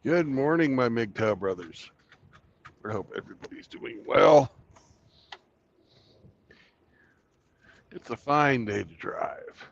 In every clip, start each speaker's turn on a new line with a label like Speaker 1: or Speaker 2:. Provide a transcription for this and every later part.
Speaker 1: Good morning, my MGTOW brothers. I hope everybody's doing well. It's a fine day to drive.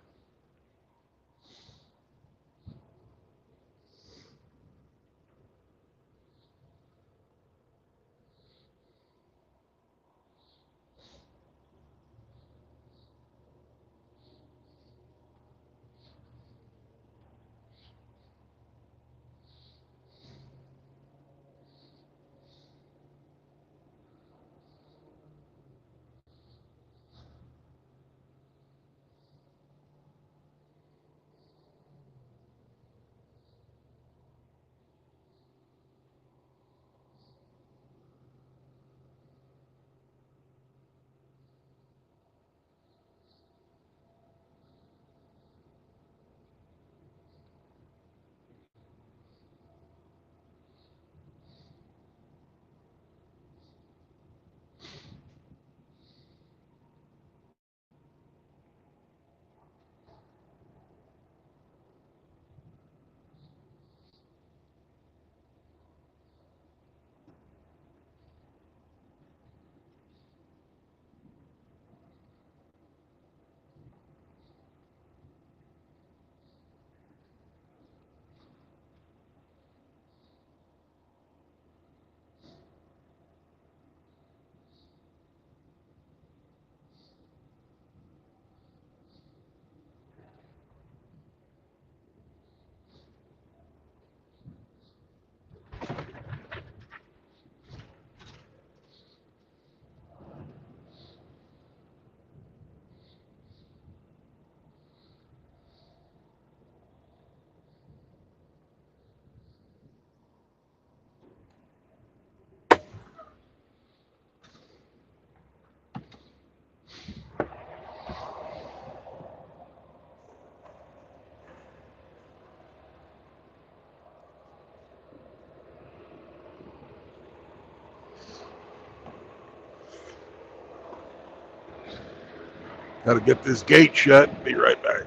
Speaker 1: Got to get this gate shut. Be right back.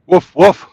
Speaker 1: Woof, woof.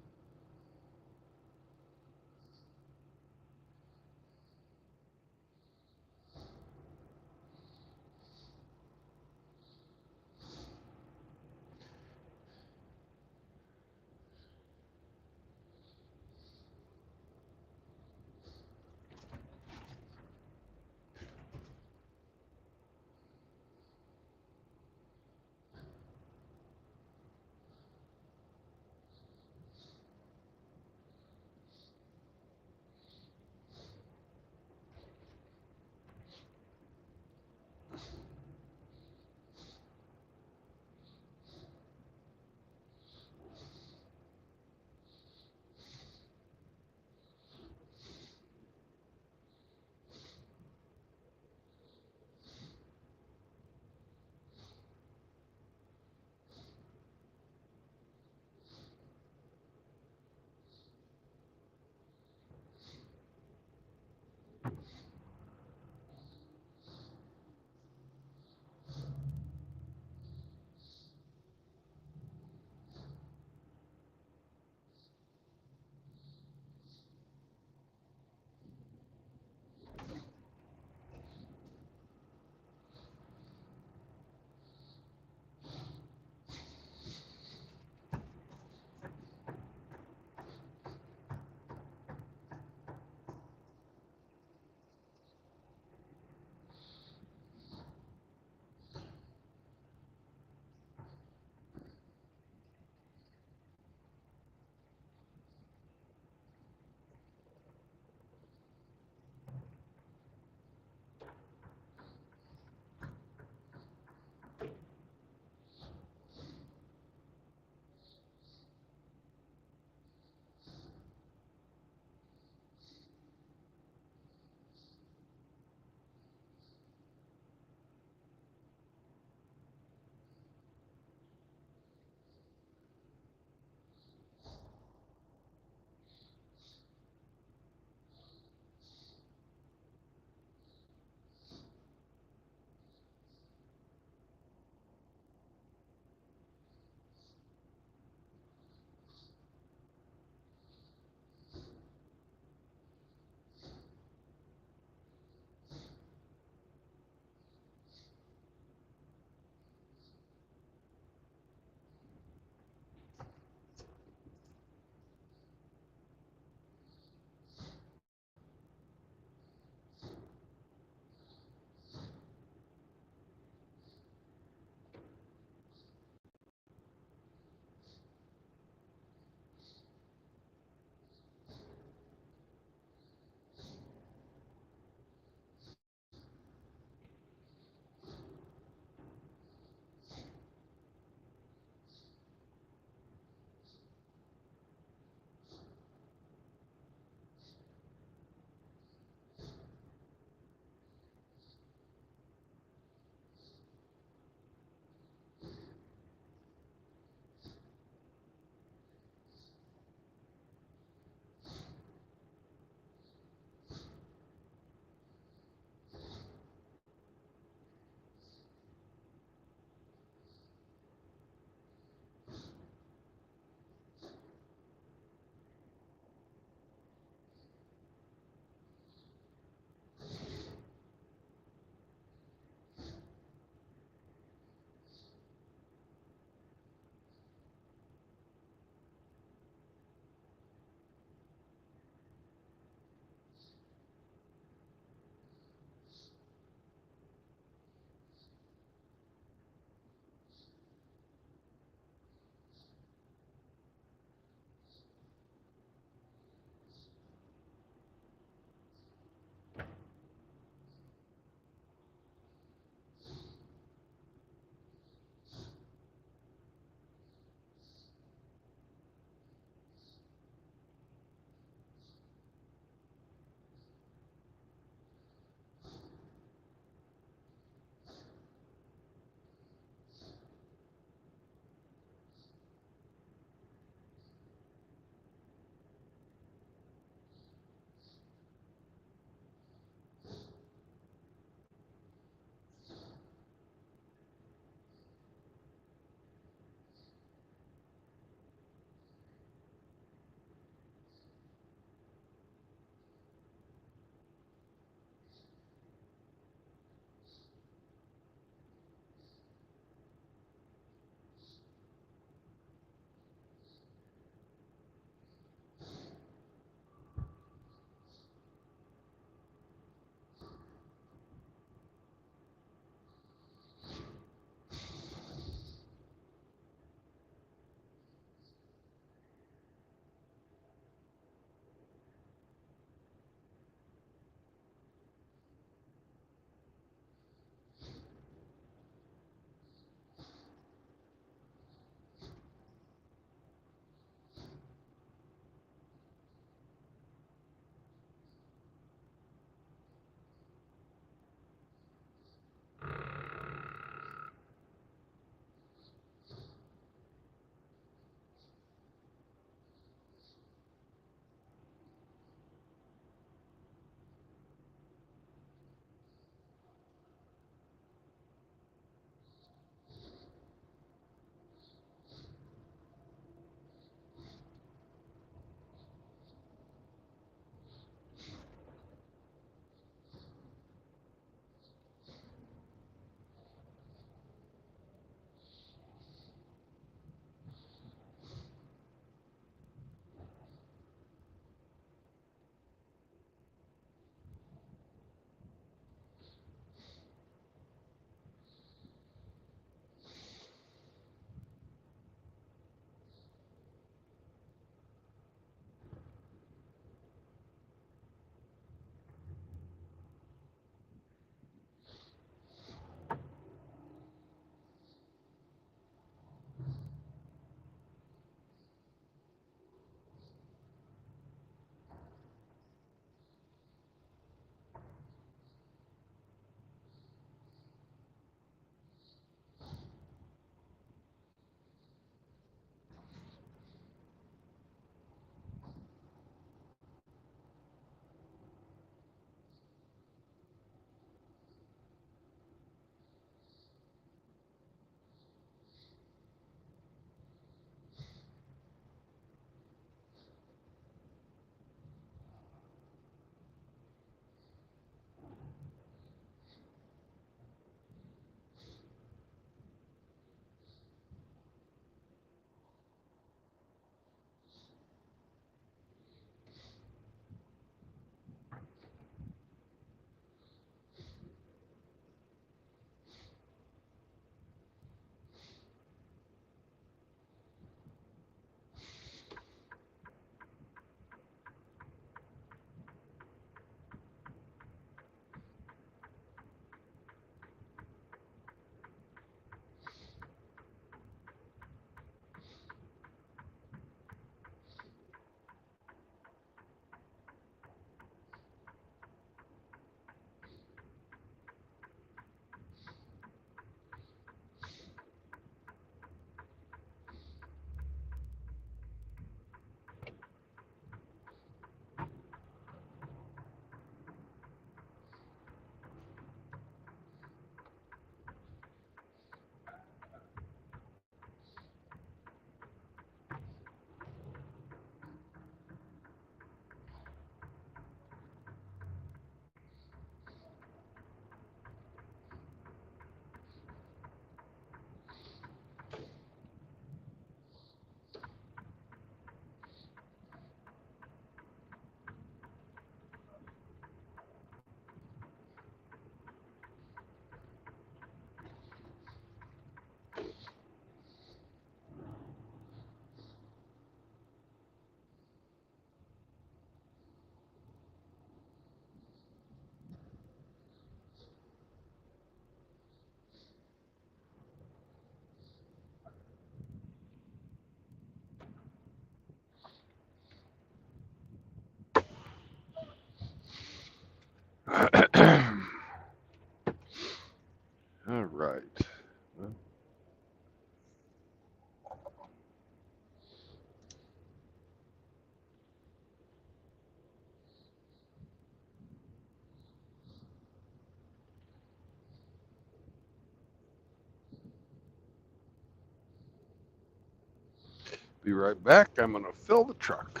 Speaker 1: Be right back. I'm going to fill the truck.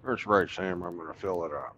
Speaker 1: That's right, Sam. I'm going to fill it up.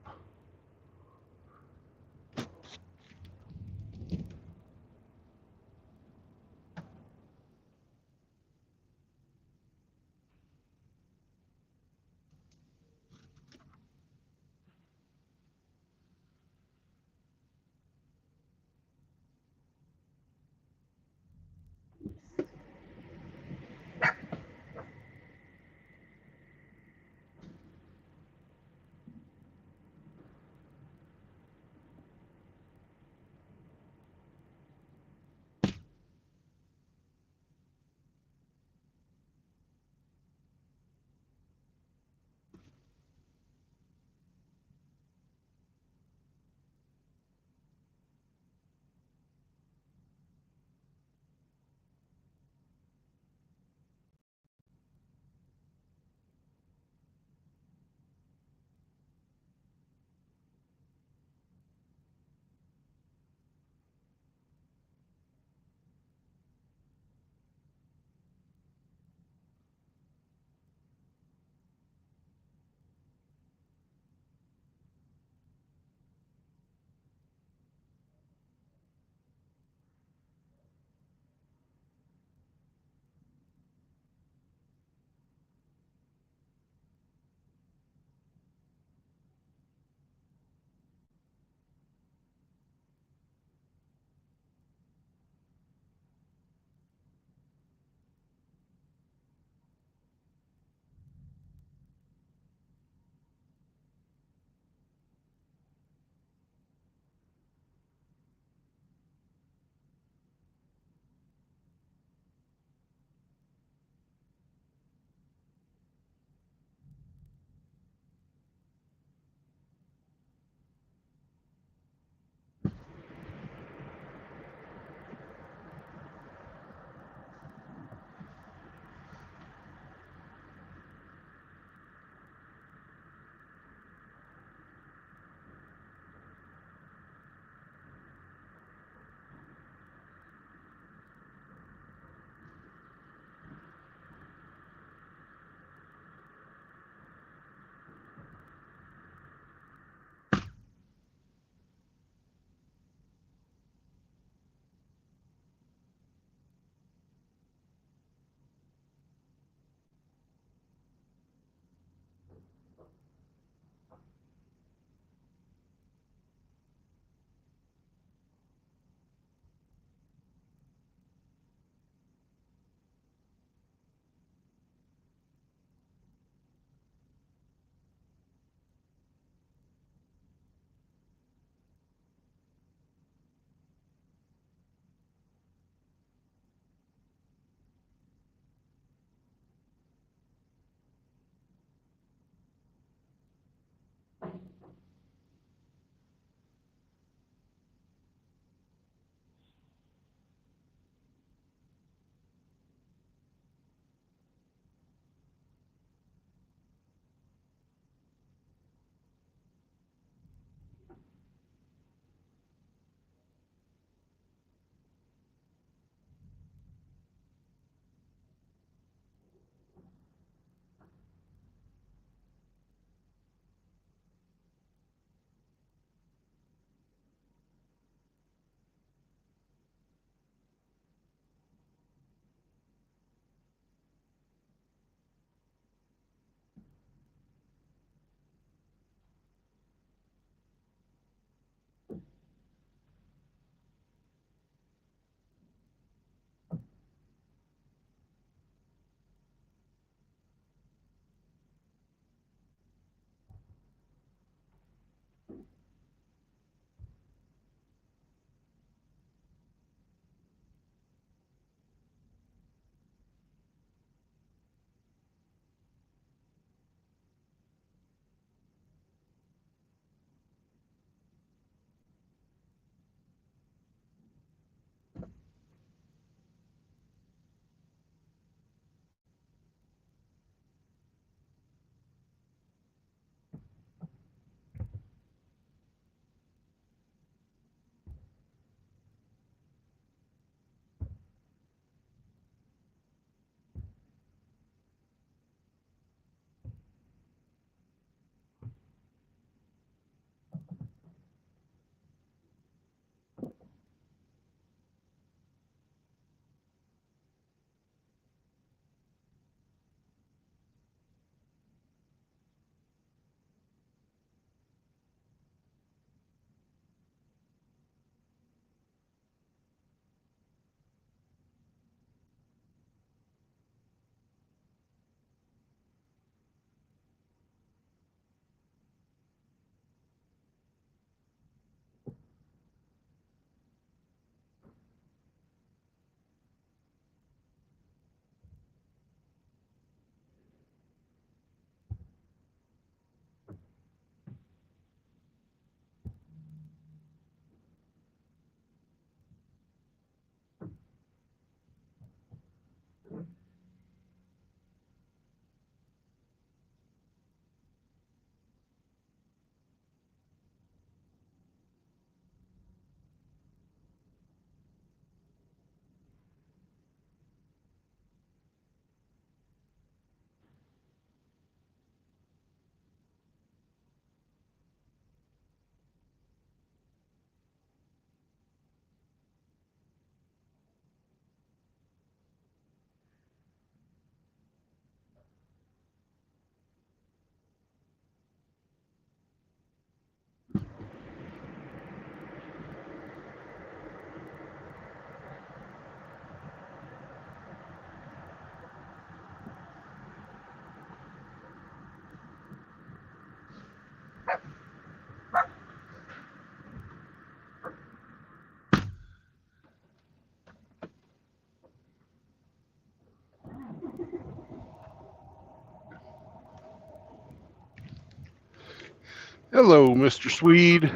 Speaker 1: Hello, Mr. Swede.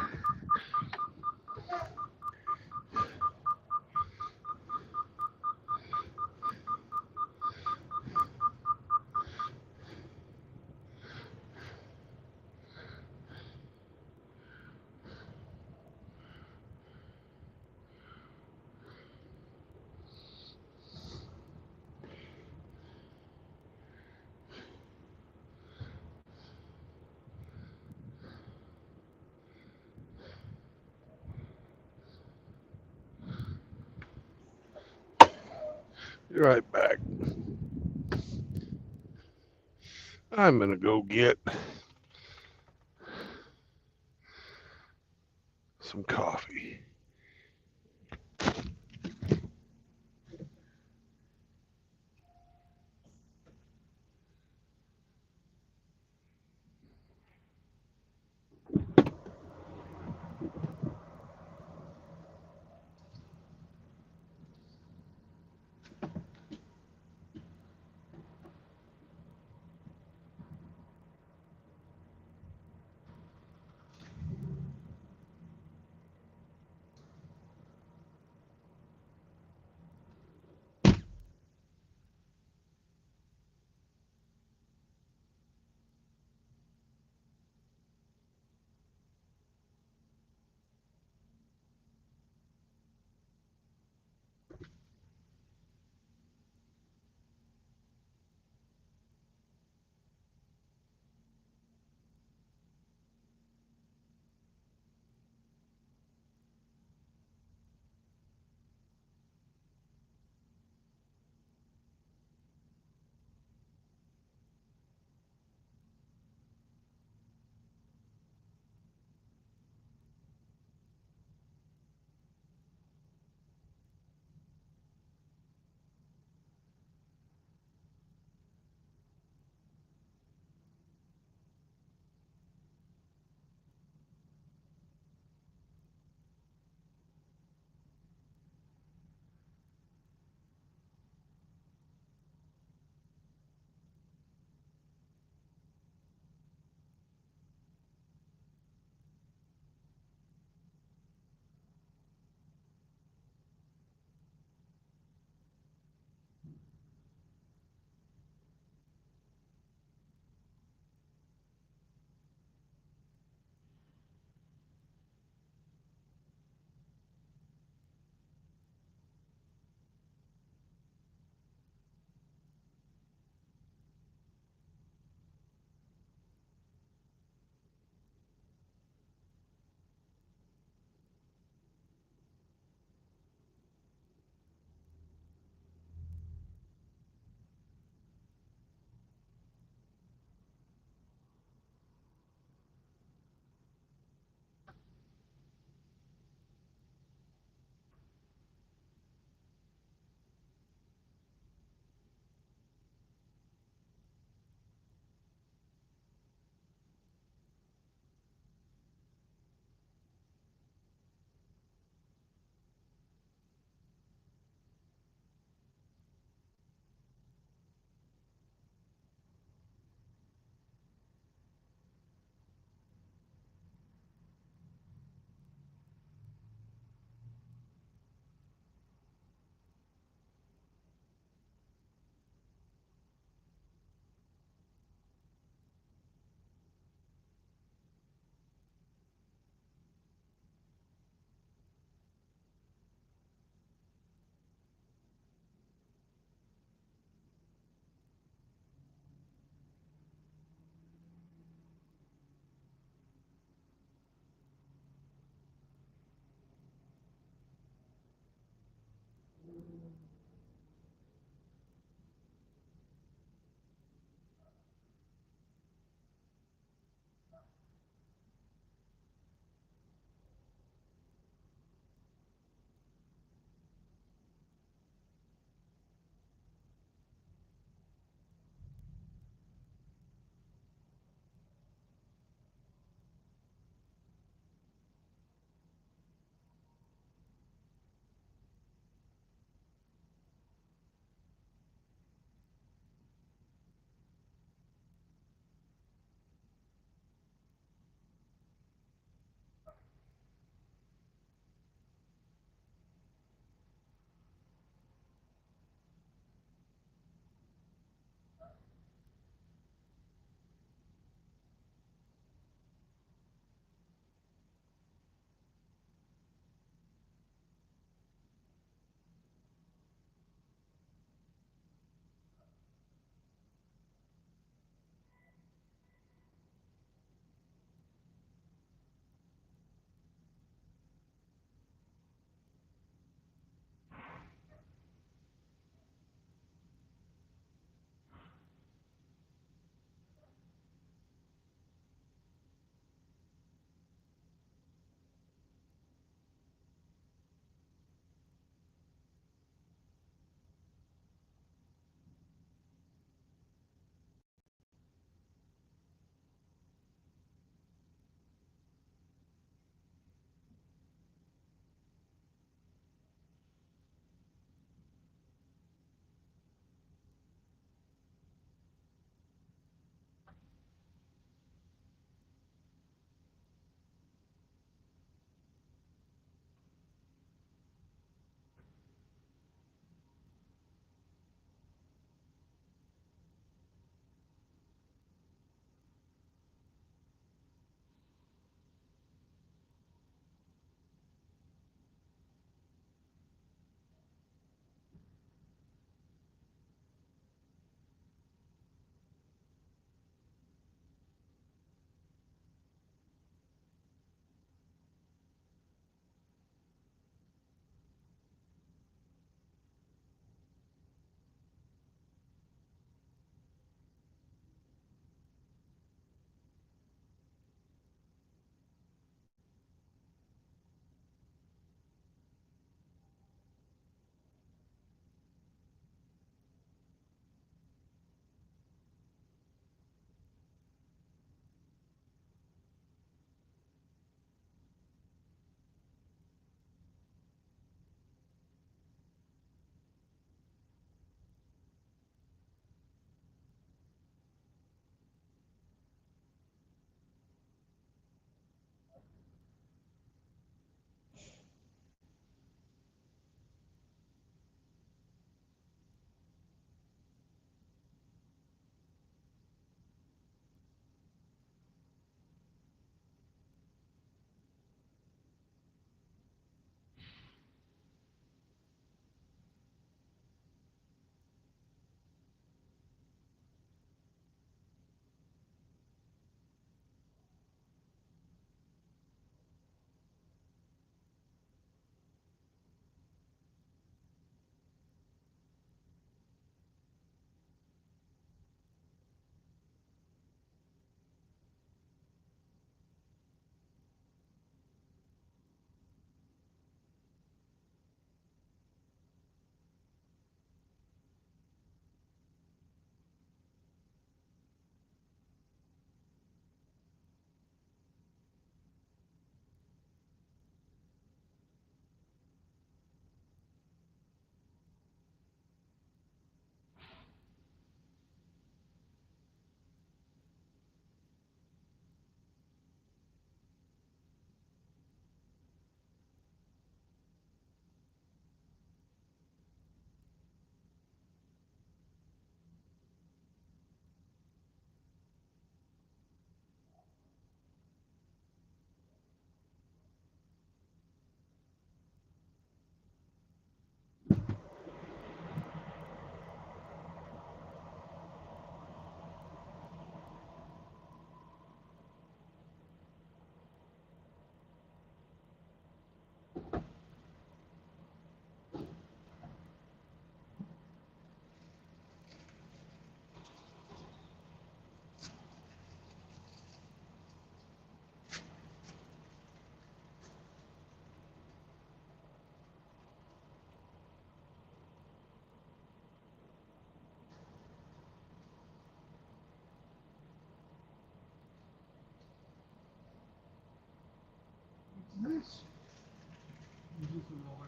Speaker 1: Be right back. I'm gonna go get some coffee.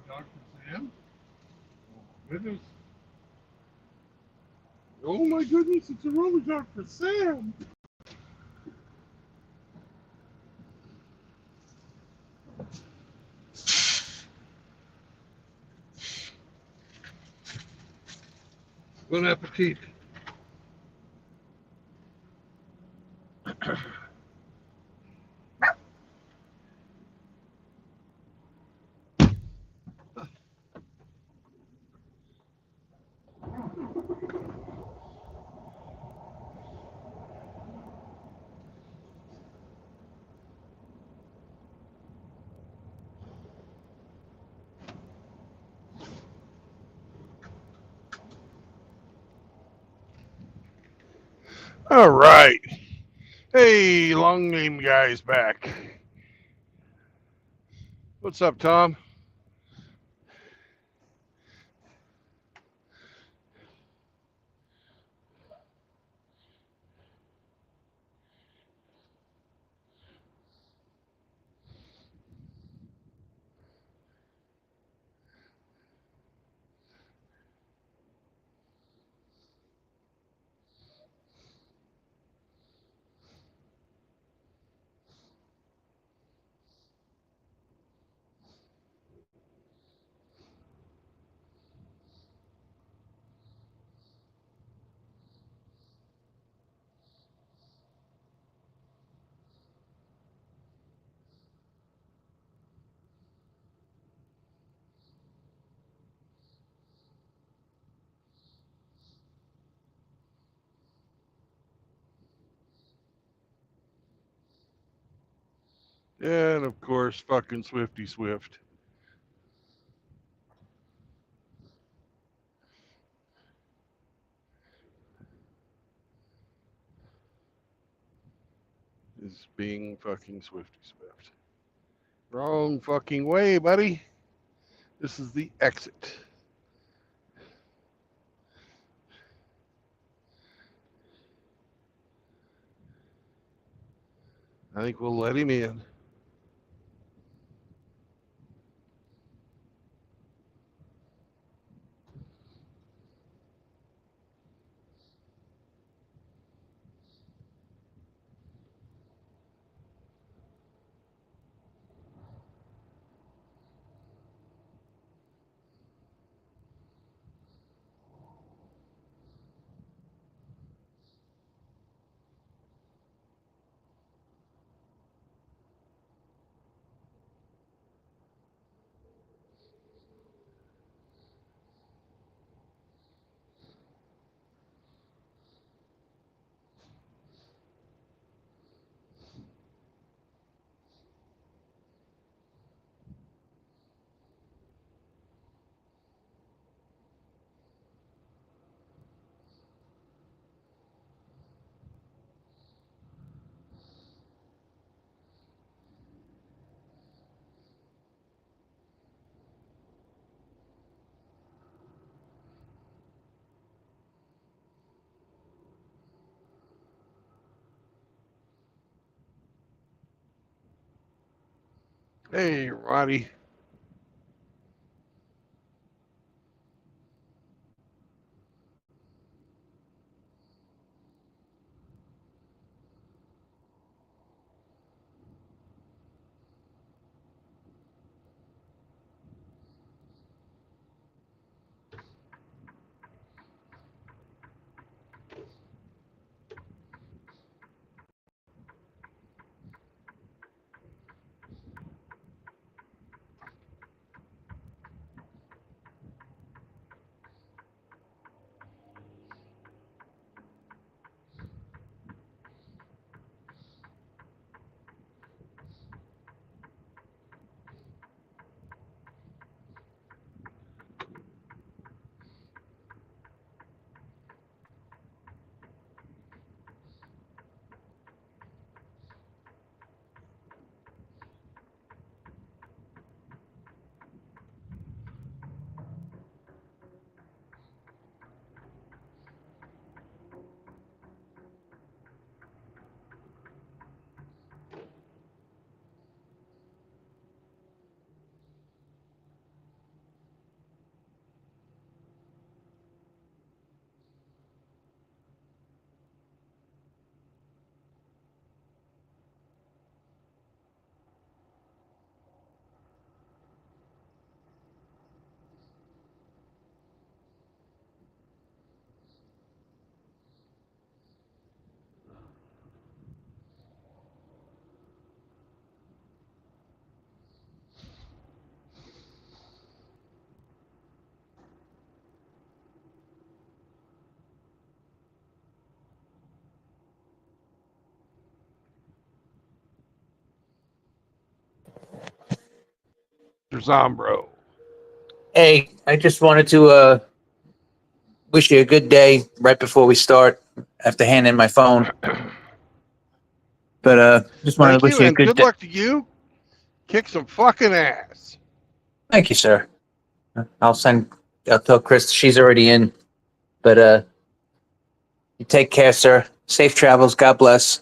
Speaker 1: Dr. Sam? Oh, goodness. Oh, my goodness, it's a really Dr. Sam. Bon appetit. All right. Hey, long name guy's back. What's up, Tom? And of course, fucking Swifty Swift. Is being fucking Swifty Swift. Wrong fucking way, buddy. This is the exit. I think we'll let him in. Hey, Roddy. Zombro.
Speaker 2: Hey, I just wanted to wish you a good day right before we start. I have to hand in my phone, but just wanted to
Speaker 1: Thank
Speaker 2: wish
Speaker 1: you,
Speaker 2: you a
Speaker 1: and
Speaker 2: good
Speaker 1: good
Speaker 2: day.
Speaker 1: luck to you. Kick some fucking ass.
Speaker 2: Thank you, sir. I'll send. I'll tell Chris she's already in, but you take care, sir. Safe travels. God bless.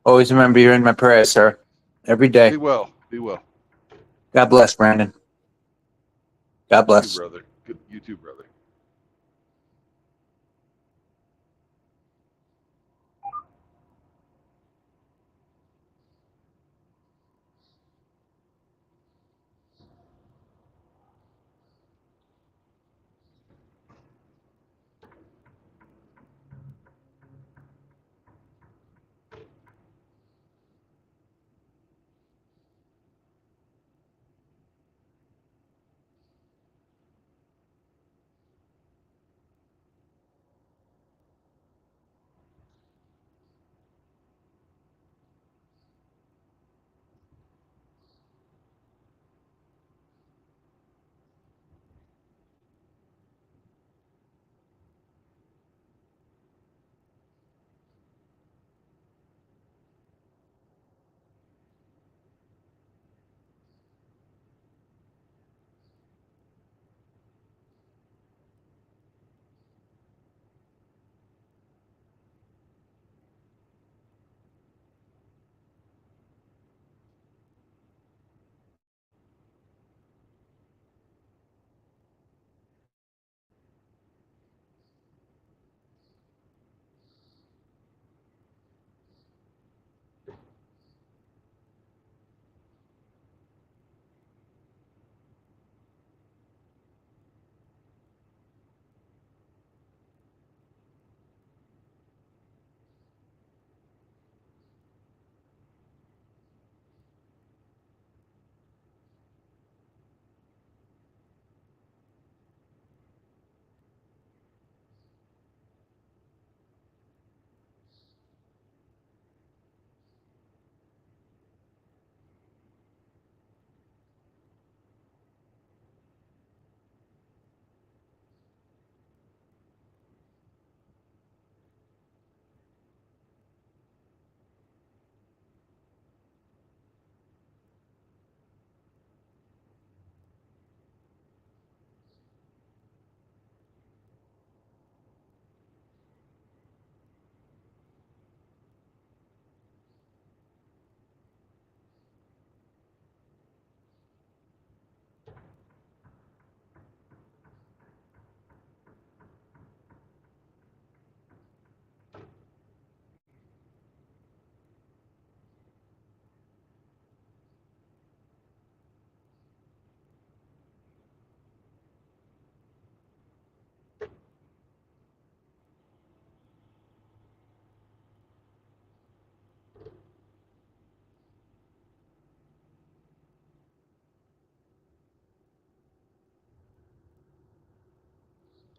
Speaker 2: Always remember you're in my prayers, sir. Every day.
Speaker 1: Be well. Be well.
Speaker 2: God bless, Brandon. God
Speaker 1: You too,
Speaker 2: bless.
Speaker 1: brother. Good. You too, brother.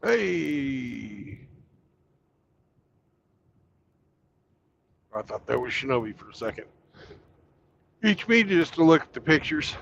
Speaker 1: Hey. I thought that was Shinobi for a second. Teach me just to look at the pictures.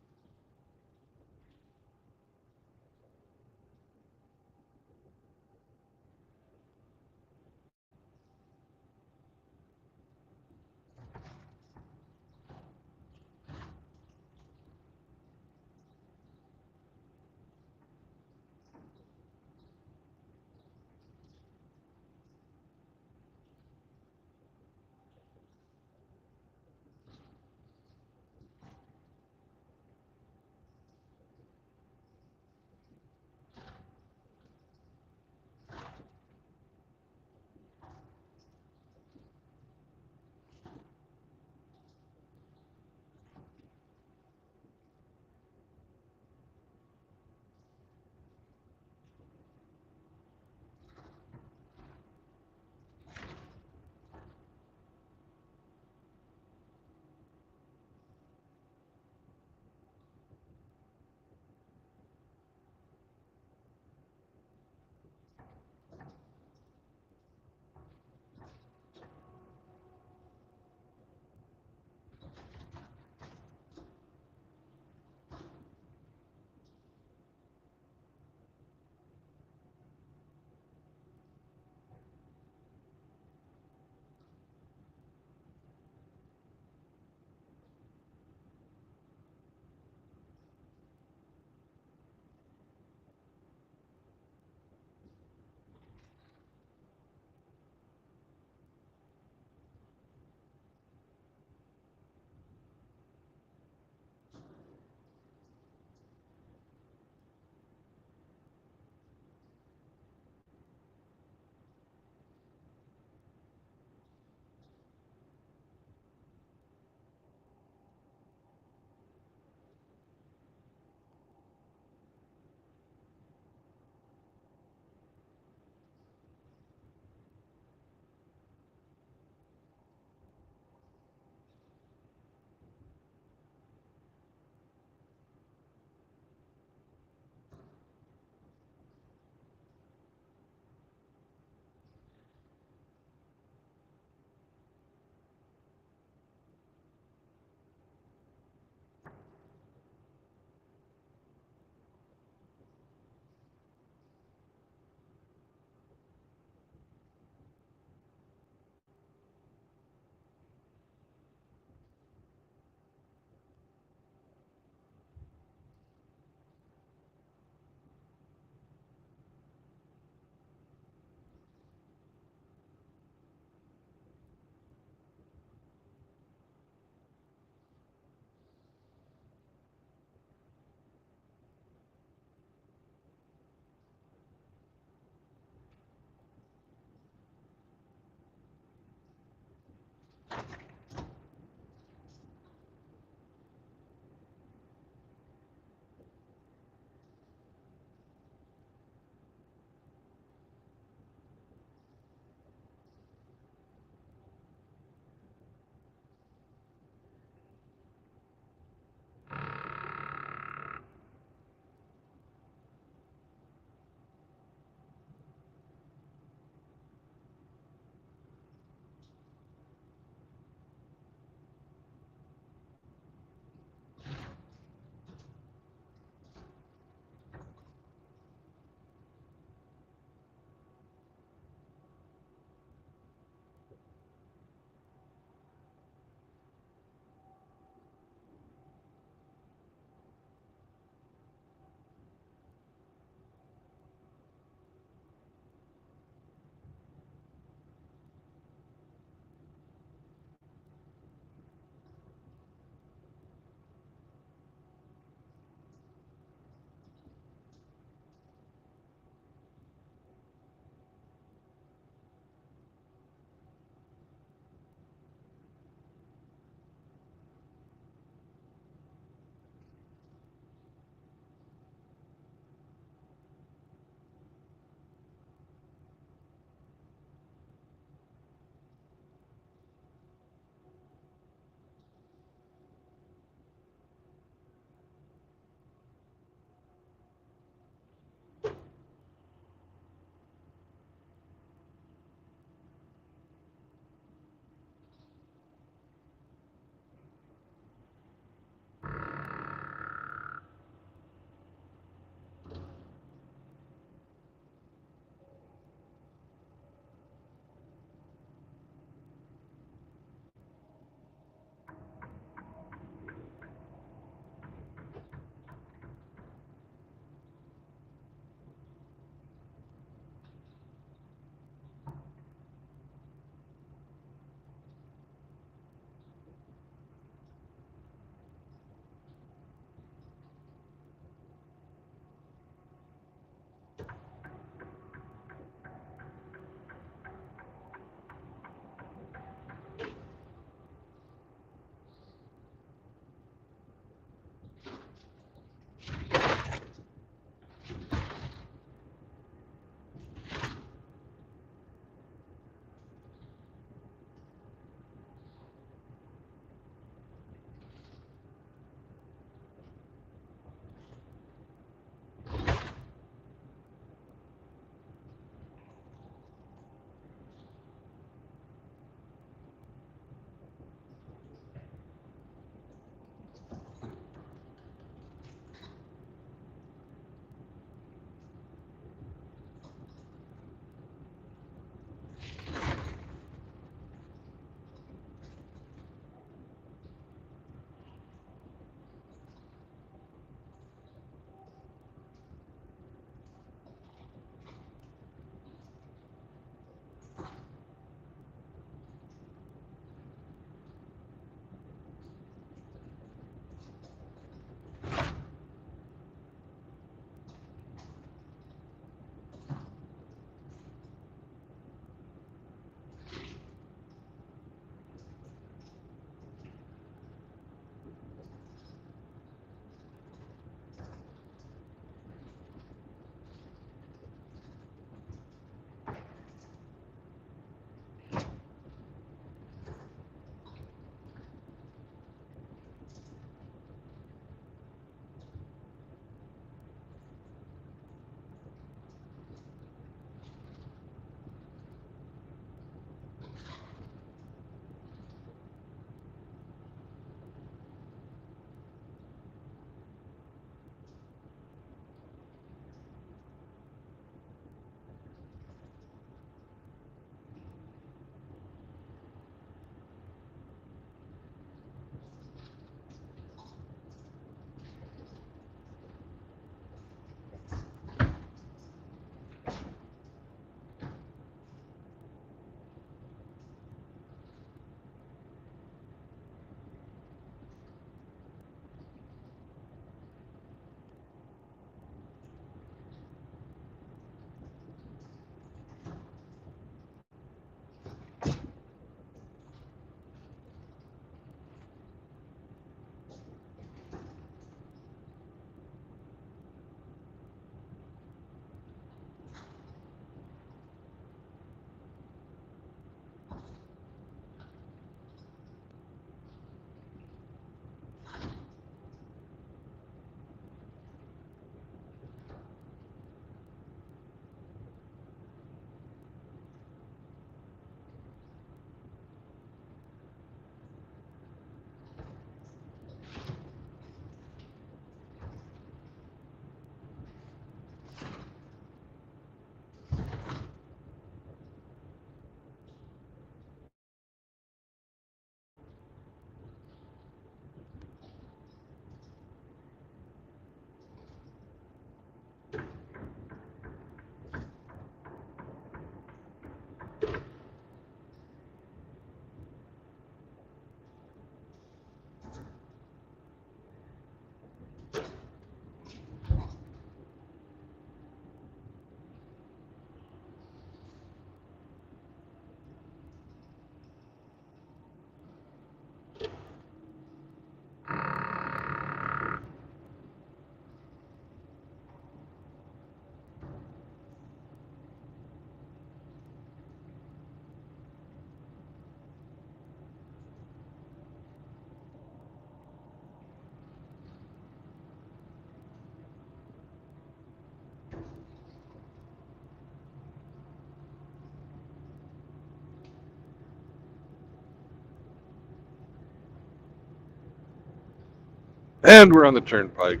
Speaker 1: And we're on the turnpike.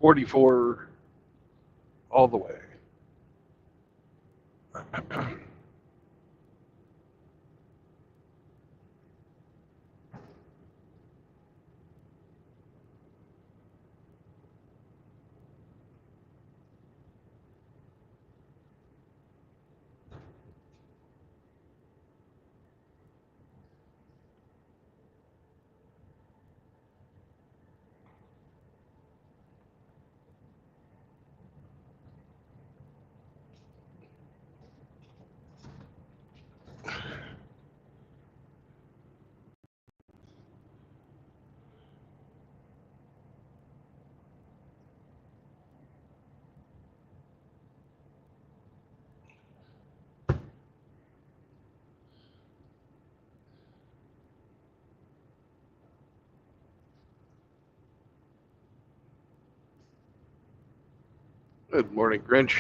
Speaker 1: 44 all the way. Good morning, Grinch.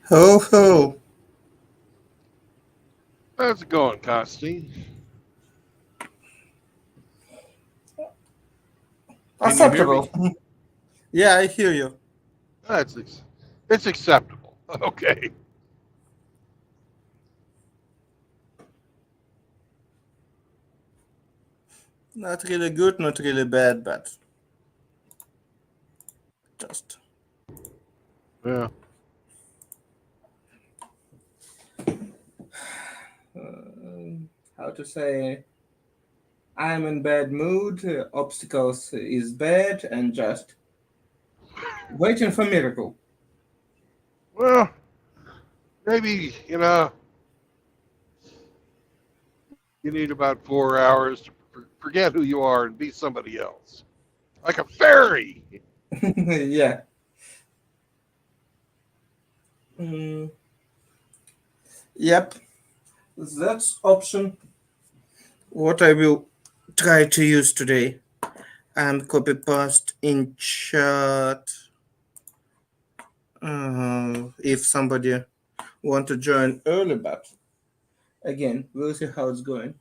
Speaker 3: Ho ho.
Speaker 1: How's it going, Constantine? Can you hear me?
Speaker 3: Acceptable. Yeah, I hear you.
Speaker 1: It's acceptable. Okay.
Speaker 3: Not really good, not really bad, but just.
Speaker 1: Yeah.
Speaker 3: How to say? I'm in bad mood. Obstacles is bad, and just waiting for miracle.
Speaker 1: Well, maybe you need about 4 hours to forget who you are and be somebody else, like a fairy.
Speaker 3: Yeah. Mm, yep. That's option. What I will try to use today. And copy paste in chat. If somebody want to join early, but again, we'll see how it's going.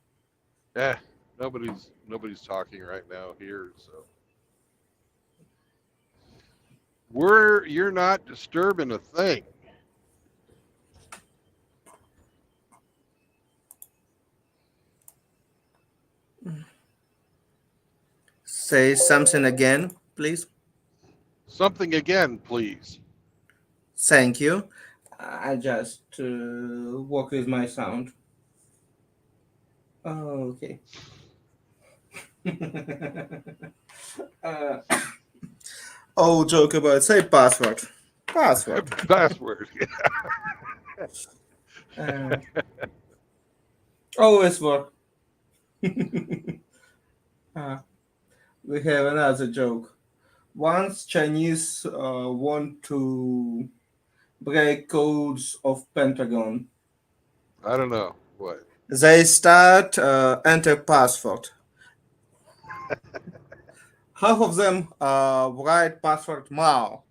Speaker 1: Eh, nobody's talking right now here, so you're not disturbing a thing.
Speaker 3: Say something again, please.
Speaker 1: Something again, please.
Speaker 3: Thank you. I just work with my sound. Okay. uh, oh, joke about say password. Password.
Speaker 1: Password.
Speaker 3: Uh, always work. We have another joke. Once Chinese want to break codes of Pentagon,
Speaker 1: I don't know what.
Speaker 3: they start enter password. Half of them write password Mao.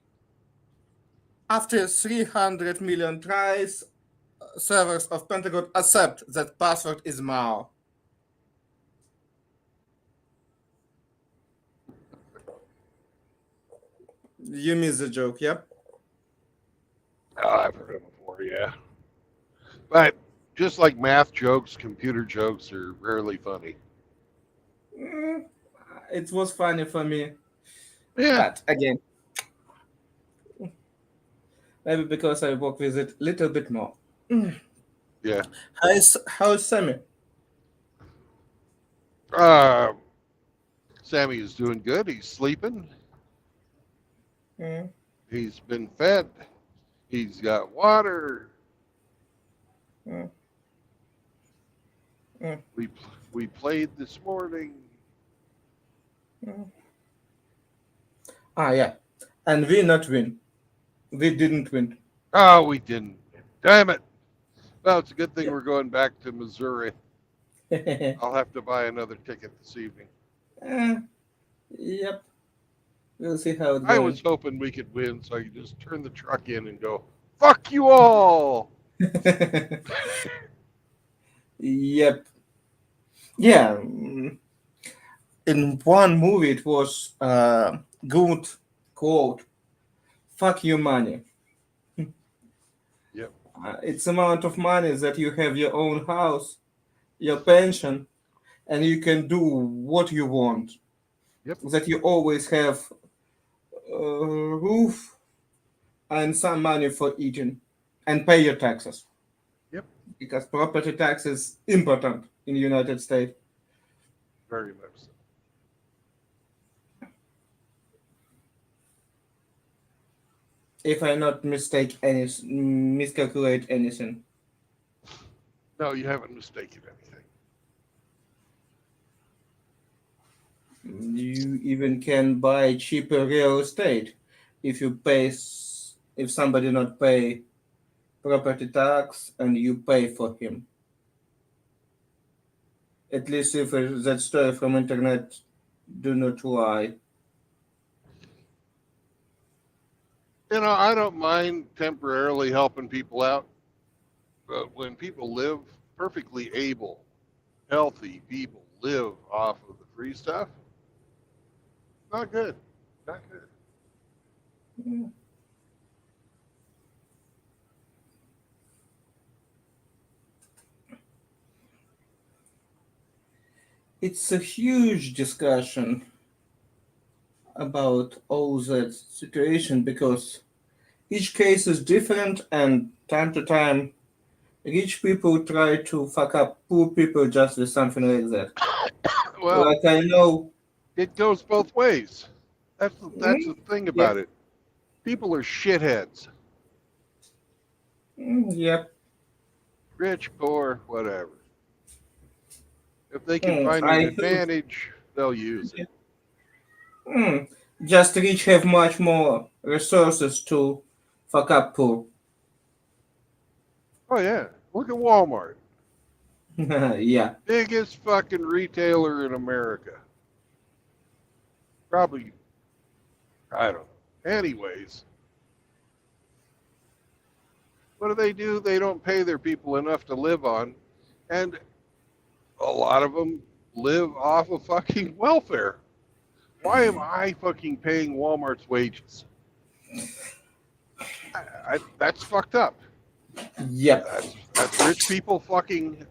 Speaker 3: After 300 million tries, servers of Pentagon accept that password is Mao. You missed the joke, yep.
Speaker 1: Oh, I've heard it before, yeah. But just like math jokes, computer jokes are rarely funny.
Speaker 3: Mm, it was funny for me,
Speaker 1: Yeah,
Speaker 3: but again, maybe because I work with it a little bit more.
Speaker 1: yeah.
Speaker 3: How's Sammy?
Speaker 1: Uh, Sammy is doing good. He's sleeping.
Speaker 3: Mm,
Speaker 1: He's been fed. He's got water.
Speaker 3: mm, mm,
Speaker 1: We we played this morning.
Speaker 3: mm. Yeah, and we not win. We didn't win.
Speaker 1: Oh, we didn't. Damn it. Well, it's a good thing we're going back to Missouri. I'll have to buy another ticket this evening.
Speaker 3: Uh, yep, we'll see how it's
Speaker 1: I
Speaker 3: going.
Speaker 1: was hoping we could win so I could just turn the truck in and go, fuck you all.
Speaker 3: Yep. Yeah. In one movie, it was good quote. Fuck you, money.
Speaker 1: Yep.
Speaker 3: It's amount of money that you have your own house, your pension, and you can do what you want.
Speaker 1: Yep.
Speaker 3: That you always have roof and some money for eating and pay your taxes
Speaker 1: Yep.
Speaker 3: because property tax is important in the United States.
Speaker 1: Very much so.
Speaker 3: If I not miscalculate anything.
Speaker 1: No, you haven't mistaken anything.
Speaker 3: You even can buy cheaper real estate if you pay if somebody not pay property tax and you pay for him. At least if that story from internet do not lie.
Speaker 1: I don't mind temporarily helping people out, but when people live perfectly able, healthy people live off of the free stuff, not good. Not good.
Speaker 3: Mm. It's a huge discussion about all that situation because each case is different, and time to time rich people try to fuck up poor people just with something like that.
Speaker 1: Well,
Speaker 3: Like I know.
Speaker 1: it goes both ways. That's the
Speaker 3: Mm,
Speaker 1: thing about
Speaker 3: yep.
Speaker 1: it. People are shitheads.
Speaker 3: Yep.
Speaker 1: Rich, poor, whatever. If they can find
Speaker 3: I
Speaker 1: an
Speaker 3: heard.
Speaker 1: advantage, they'll use it.
Speaker 3: Mm, just rich have much more resources to fuck up poor.
Speaker 1: Oh yeah. Look at Walmart.
Speaker 3: Yeah.
Speaker 1: Biggest fucking retailer in America. Probably, I don't know. Anyways, what do? They don't pay their people enough to live on. And a lot of them live off of fucking welfare. Why am I fucking paying Walmart's wages? That's fucked up.
Speaker 3: Yep.
Speaker 1: That's rich people fucking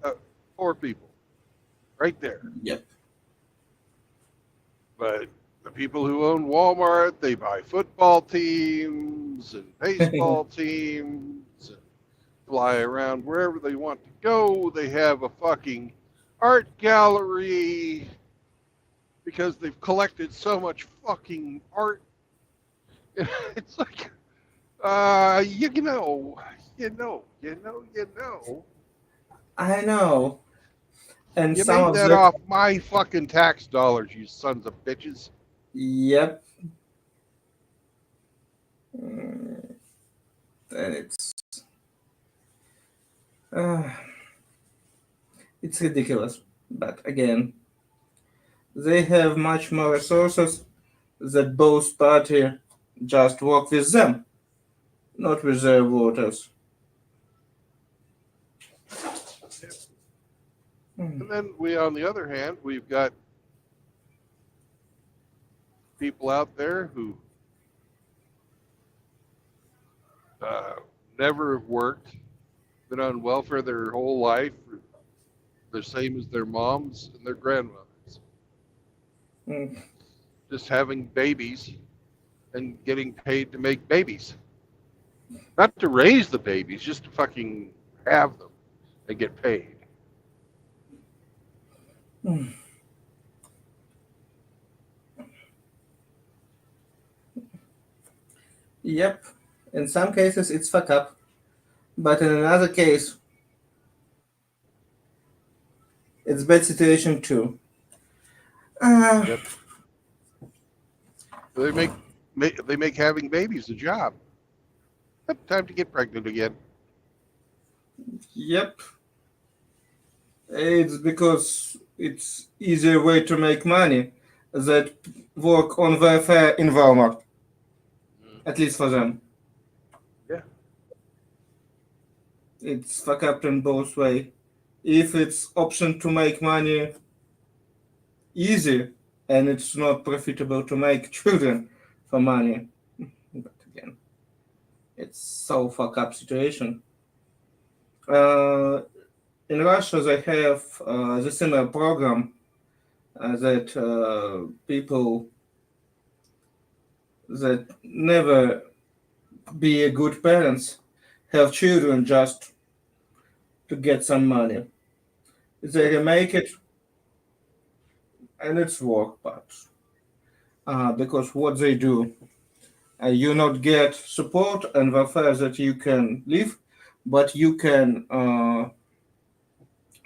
Speaker 1: poor people, right there.
Speaker 3: Yep.
Speaker 1: But the people who own Walmart, they buy football teams and baseball teams and fly around wherever they want to go. They have a fucking art gallery because they've collected so much fucking art. It's like, you know.
Speaker 3: I know. And
Speaker 1: You
Speaker 3: some
Speaker 1: made
Speaker 3: of
Speaker 1: that
Speaker 3: that.
Speaker 1: off my fucking tax dollars, you sons of bitches.
Speaker 3: Yep. Mm, and uh, it's ridiculous. But again, they have much more resources that both party just work with them, not with their voters.
Speaker 1: And then on the other hand, we've got people out there who uh, never have worked, been on welfare their whole life, the same as their moms and their grandmothers,
Speaker 3: Mm.
Speaker 1: just having babies and getting paid to make babies. Not to raise the babies, just to fucking have them and get paid.
Speaker 3: Mm. Yep. In some cases, it's fuck up, but in another case, it's bad situation too. Uh,
Speaker 1: Yep. They make having babies a job. Yep, time to get pregnant again.
Speaker 3: yep. It's because it's easier way to make money that work on welfare in Walmart, at least for them.
Speaker 1: Yeah.
Speaker 3: It's fuck up in both way. If it's option to make money easy and it's not profitable to make children for money, but again, it's so fuck up situation. Uh, in Russia, they have the similar program that people that never be a good parents have children just to get some money. They remake it and it's work, but because what they do, you not get support and welfare that you can live, but you can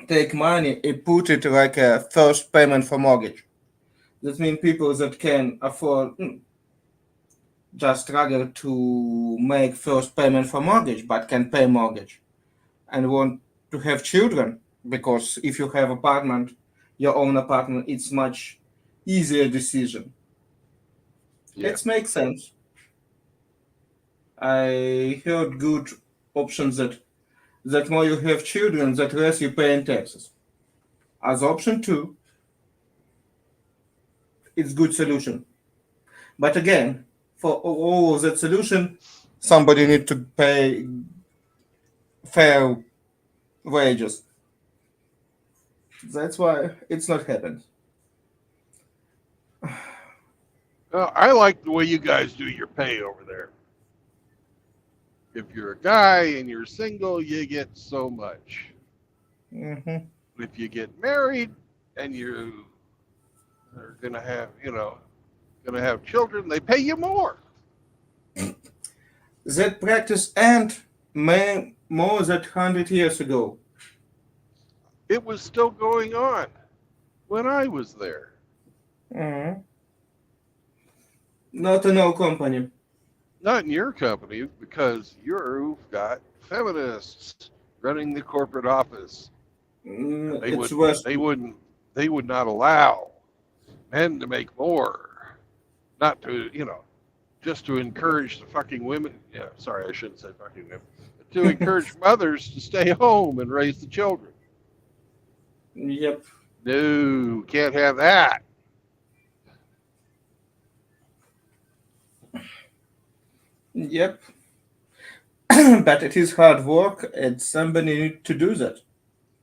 Speaker 3: take money and put it like a first payment for mortgage. That means people that can afford just struggle to make first payment for mortgage, but can pay mortgage and want to have children because if you have apartment, your own apartment, it's much easier decision.
Speaker 1: Yeah.
Speaker 3: It makes sense. I heard good options that more you have children, that less you pay in taxes. As option two, it's good solution. But again, for all that solution, somebody need to pay fair wages. That's why it's not happened.
Speaker 1: I like the way you guys do your pay over there. If you're a guy and you're single, you get so much.
Speaker 3: Hmm.
Speaker 1: If you get married and you are gonna have, gonna have children, they pay you more.
Speaker 3: That practice and more than 100 years ago.
Speaker 1: It was still going on when I was there.
Speaker 3: Mhm. Not in our company.
Speaker 1: Not in your company because you've got feminists running the corporate office. They
Speaker 3: It's
Speaker 1: would
Speaker 3: worse.
Speaker 1: they would not allow men to make more, not to just to encourage the fucking women. Yeah, sorry, I shouldn't say fucking women. To encourage mothers to stay home and raise the children.
Speaker 3: Yep.
Speaker 1: No, can't have that.
Speaker 3: Yep. But it is hard work and somebody need to do that.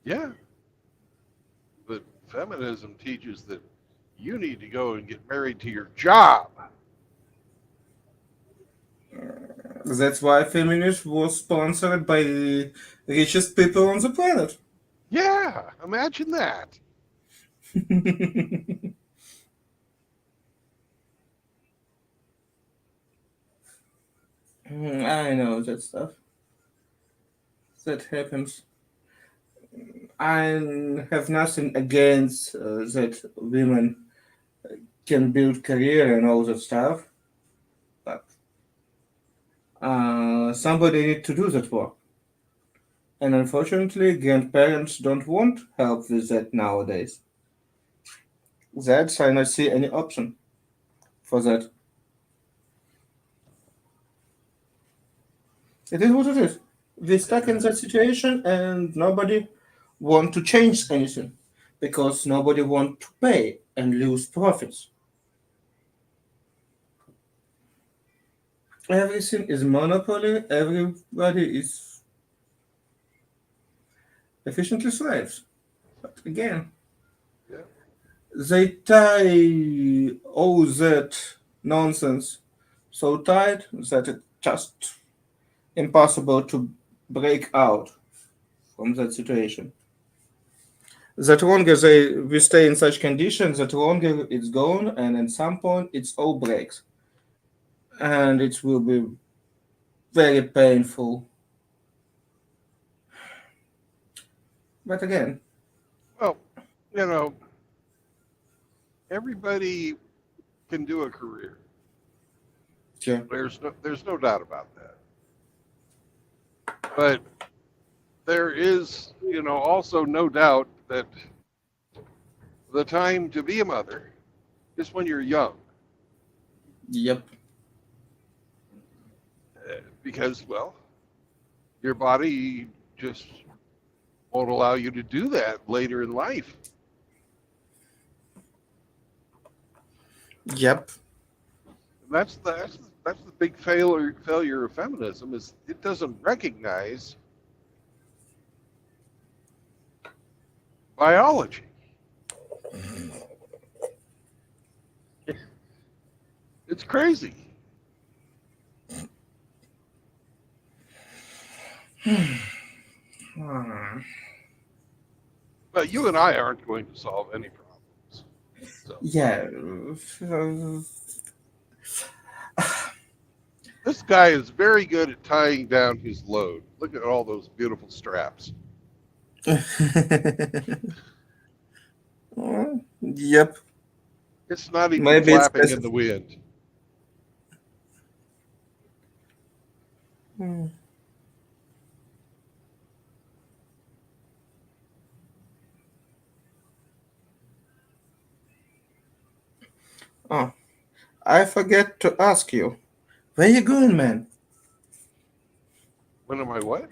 Speaker 1: Yeah, but feminism teaches that you need to go and get married to your job.
Speaker 3: That's why feminism was sponsored by the richest people on the planet.
Speaker 1: Yeah, imagine that.
Speaker 3: I know that stuff. That happens. I have nothing against that women can build career and all that stuff, but somebody need to do that work. And unfortunately, grandparents don't want help with that nowadays. That's I not see any option for that. It is what it is. We're stuck in that situation, and nobody want to change anything because nobody want to pay and lose profits. Everything is monopoly. Everybody is efficiently slaves. But again,
Speaker 1: Yeah.
Speaker 3: they tie all that nonsense so tight that it's just impossible to break out from that situation. The longer we stay in such conditions, the longer it's gone, and at some point it's all breaks, and it will be very painful. But again,
Speaker 1: Well, you know, everybody can do a career.
Speaker 3: yeah,
Speaker 1: There's no doubt about that. But there is, also no doubt that the time to be a mother is when you're young,
Speaker 3: yep,
Speaker 1: because your body just won't allow you to do that later in life.
Speaker 3: yep,
Speaker 1: And that's the big failure of feminism is it doesn't recognize biology. It's crazy.
Speaker 3: Hmm.
Speaker 1: But you and I aren't going to solve any problems. So
Speaker 3: Yeah.
Speaker 1: this guy is very good at tying down his load. Look at all those beautiful straps.
Speaker 3: Yep.
Speaker 1: It's not even
Speaker 3: Maybe it's
Speaker 1: flapping in the wind.
Speaker 3: Hmm. Oh, I forget to ask you. Where you going, man?
Speaker 1: When am I what?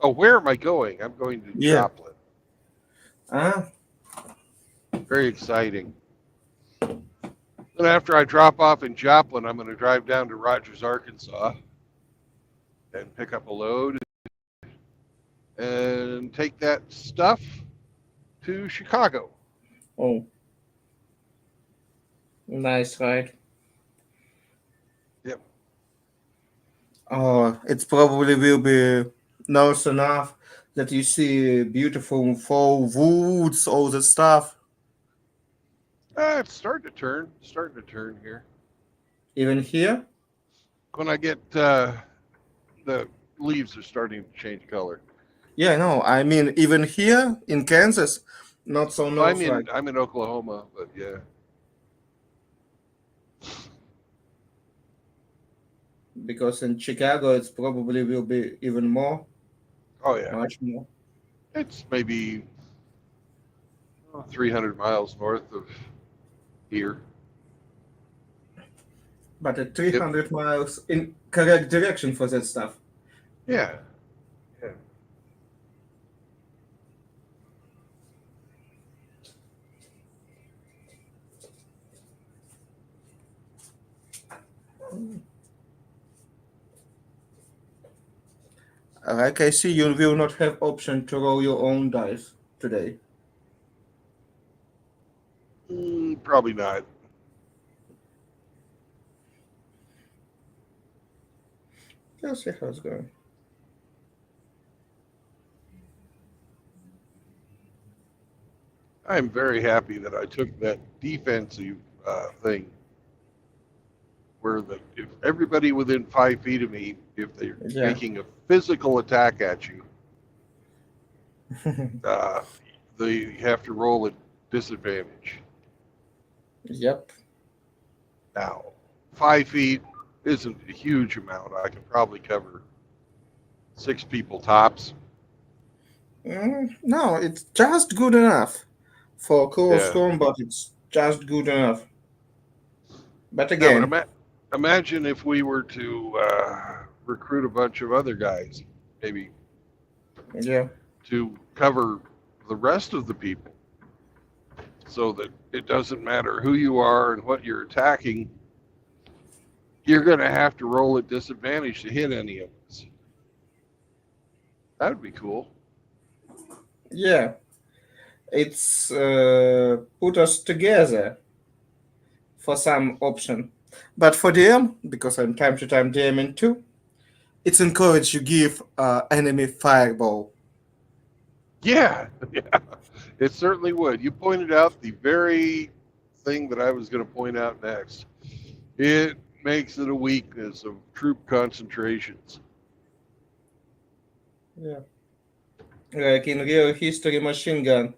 Speaker 1: Oh, where am I going? I'm going to
Speaker 3: Yeah.
Speaker 1: Joplin.
Speaker 3: Ah,
Speaker 1: Very exciting. Then after I drop off in Joplin, I'm going to drive down to Rogers, Arkansas, and pick up a load and take that stuff to Chicago.
Speaker 3: oh, nice, right?
Speaker 1: Yep.
Speaker 3: Oh, it probably will be nice enough that you see beautiful fall woods, all that stuff.
Speaker 1: It's starting to turn here.
Speaker 3: Even here?
Speaker 1: When I get the leaves are starting to change color.
Speaker 3: Yeah, no, I mean even here in Kansas, not so
Speaker 1: Well,
Speaker 3: north, right?
Speaker 1: I'm in Oklahoma, but yeah.
Speaker 3: Because in Chicago it's probably will be even more,
Speaker 1: Oh yeah.
Speaker 3: much more.
Speaker 1: It's maybe 300 miles north of here.
Speaker 3: But at 300 miles in correct direction for that stuff.
Speaker 1: Yeah. Yeah.
Speaker 3: Like I see, you will not have option to roll your own dice today.
Speaker 1: Probably not.
Speaker 3: Let's see how it's going.
Speaker 1: I'm very happy that I took that defensive thing where if everybody within 5 feet of me, if they're
Speaker 3: Yeah.
Speaker 1: making a physical attack at you, they have to roll at disadvantage.
Speaker 3: Yep.
Speaker 1: Now, 5 feet isn't a huge amount. I can probably cover 6 people tops.
Speaker 3: No, it's just good enough for close
Speaker 1: Yeah.
Speaker 3: combat. It's just good enough. But
Speaker 1: Now,
Speaker 3: again,
Speaker 1: but imagine if we were to recruit a bunch of other guys, maybe
Speaker 3: yeah,
Speaker 1: to cover the rest of the people, so that it doesn't matter who you are and what you're attacking. You're going to have to roll at disadvantage to hit any of us. That would be cool.
Speaker 3: yeah, it's put us together for some option. But for DM, because I'm time to time DMing too, it's encouraged you give enemy fireball.
Speaker 1: Yeah, yeah, it certainly would. You pointed out the very thing that I was going to point out next. It makes it a weakness of troop concentrations.
Speaker 3: Yeah. Like in real history, machine gun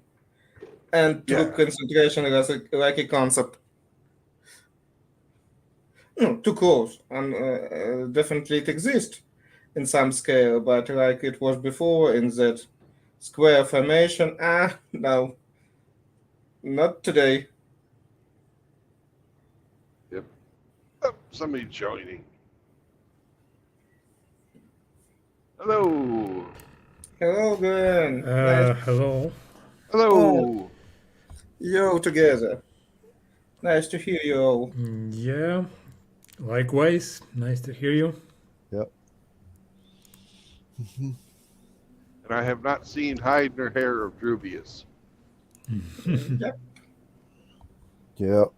Speaker 3: and troop
Speaker 1: Yeah.
Speaker 3: concentration as like a concept. No, too close, and definitely it exists in some scale, but like it was before in that square formation, no, not today.
Speaker 1: Yep. Oh, somebody's joining. Hello.
Speaker 3: Hello, Glenn. Nice.
Speaker 4: Hello.
Speaker 1: Hello.
Speaker 3: Yo, together. Nice to hear you all.
Speaker 4: Yeah, likewise. Nice to hear you.
Speaker 5: Yep.
Speaker 1: And I have not seen hide nor hair of Drubius.
Speaker 3: Yep.
Speaker 5: Yep.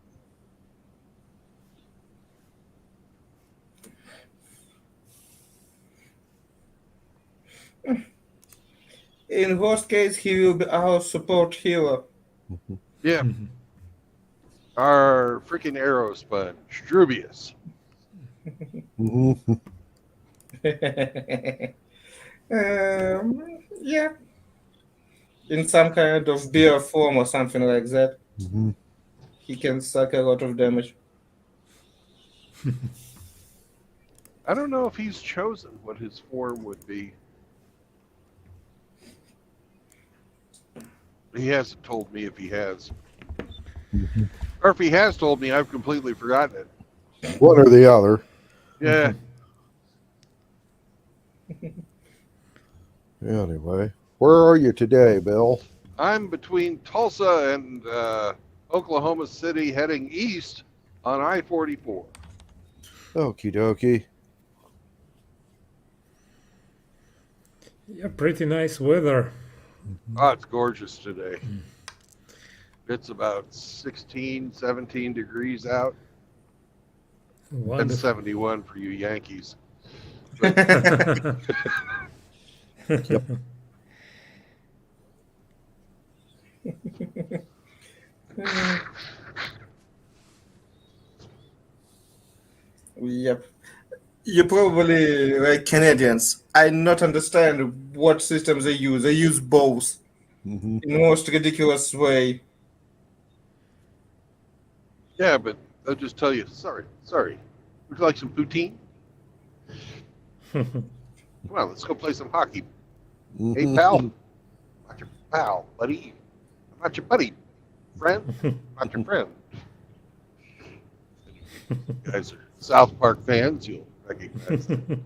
Speaker 3: In worst case, he will be our support hero.
Speaker 1: Yeah. Our freaking arrow sponge, Drubius.
Speaker 5: Mhm.
Speaker 3: Yeah. In some kind of beer form or something like that,
Speaker 5: Mhm.
Speaker 3: he can suck a lot of damage.
Speaker 1: I don't know if he's chosen what his form would be. He hasn't told me if he has.
Speaker 5: Mhm.
Speaker 1: Or if he has told me, I've completely forgotten it.
Speaker 5: One or the other.
Speaker 1: Yeah.
Speaker 5: Anyway, where are you today, Bill?
Speaker 1: I'm between Tulsa and Oklahoma City, heading east on I-44.
Speaker 5: Okie dokie.
Speaker 4: Yeah, pretty nice weather.
Speaker 1: Oh, it's gorgeous today. It's about 16, 17 degrees out, and
Speaker 4: Wonderful.
Speaker 1: 71 for you Yankees.
Speaker 5: Yep.
Speaker 3: Yep. You probably like Canadians. I not understand what systems they use. They use both
Speaker 5: Hmm.
Speaker 3: in most ridiculous way.
Speaker 1: Yeah, but they'll just tell you, sorry. Would you like some poutine? Come on, let's go play some hockey. Hey, pal. I'm not your pal, buddy. I'm not your buddy. Friend? I'm not your friend. You guys are South Park fans. You'll recognize that.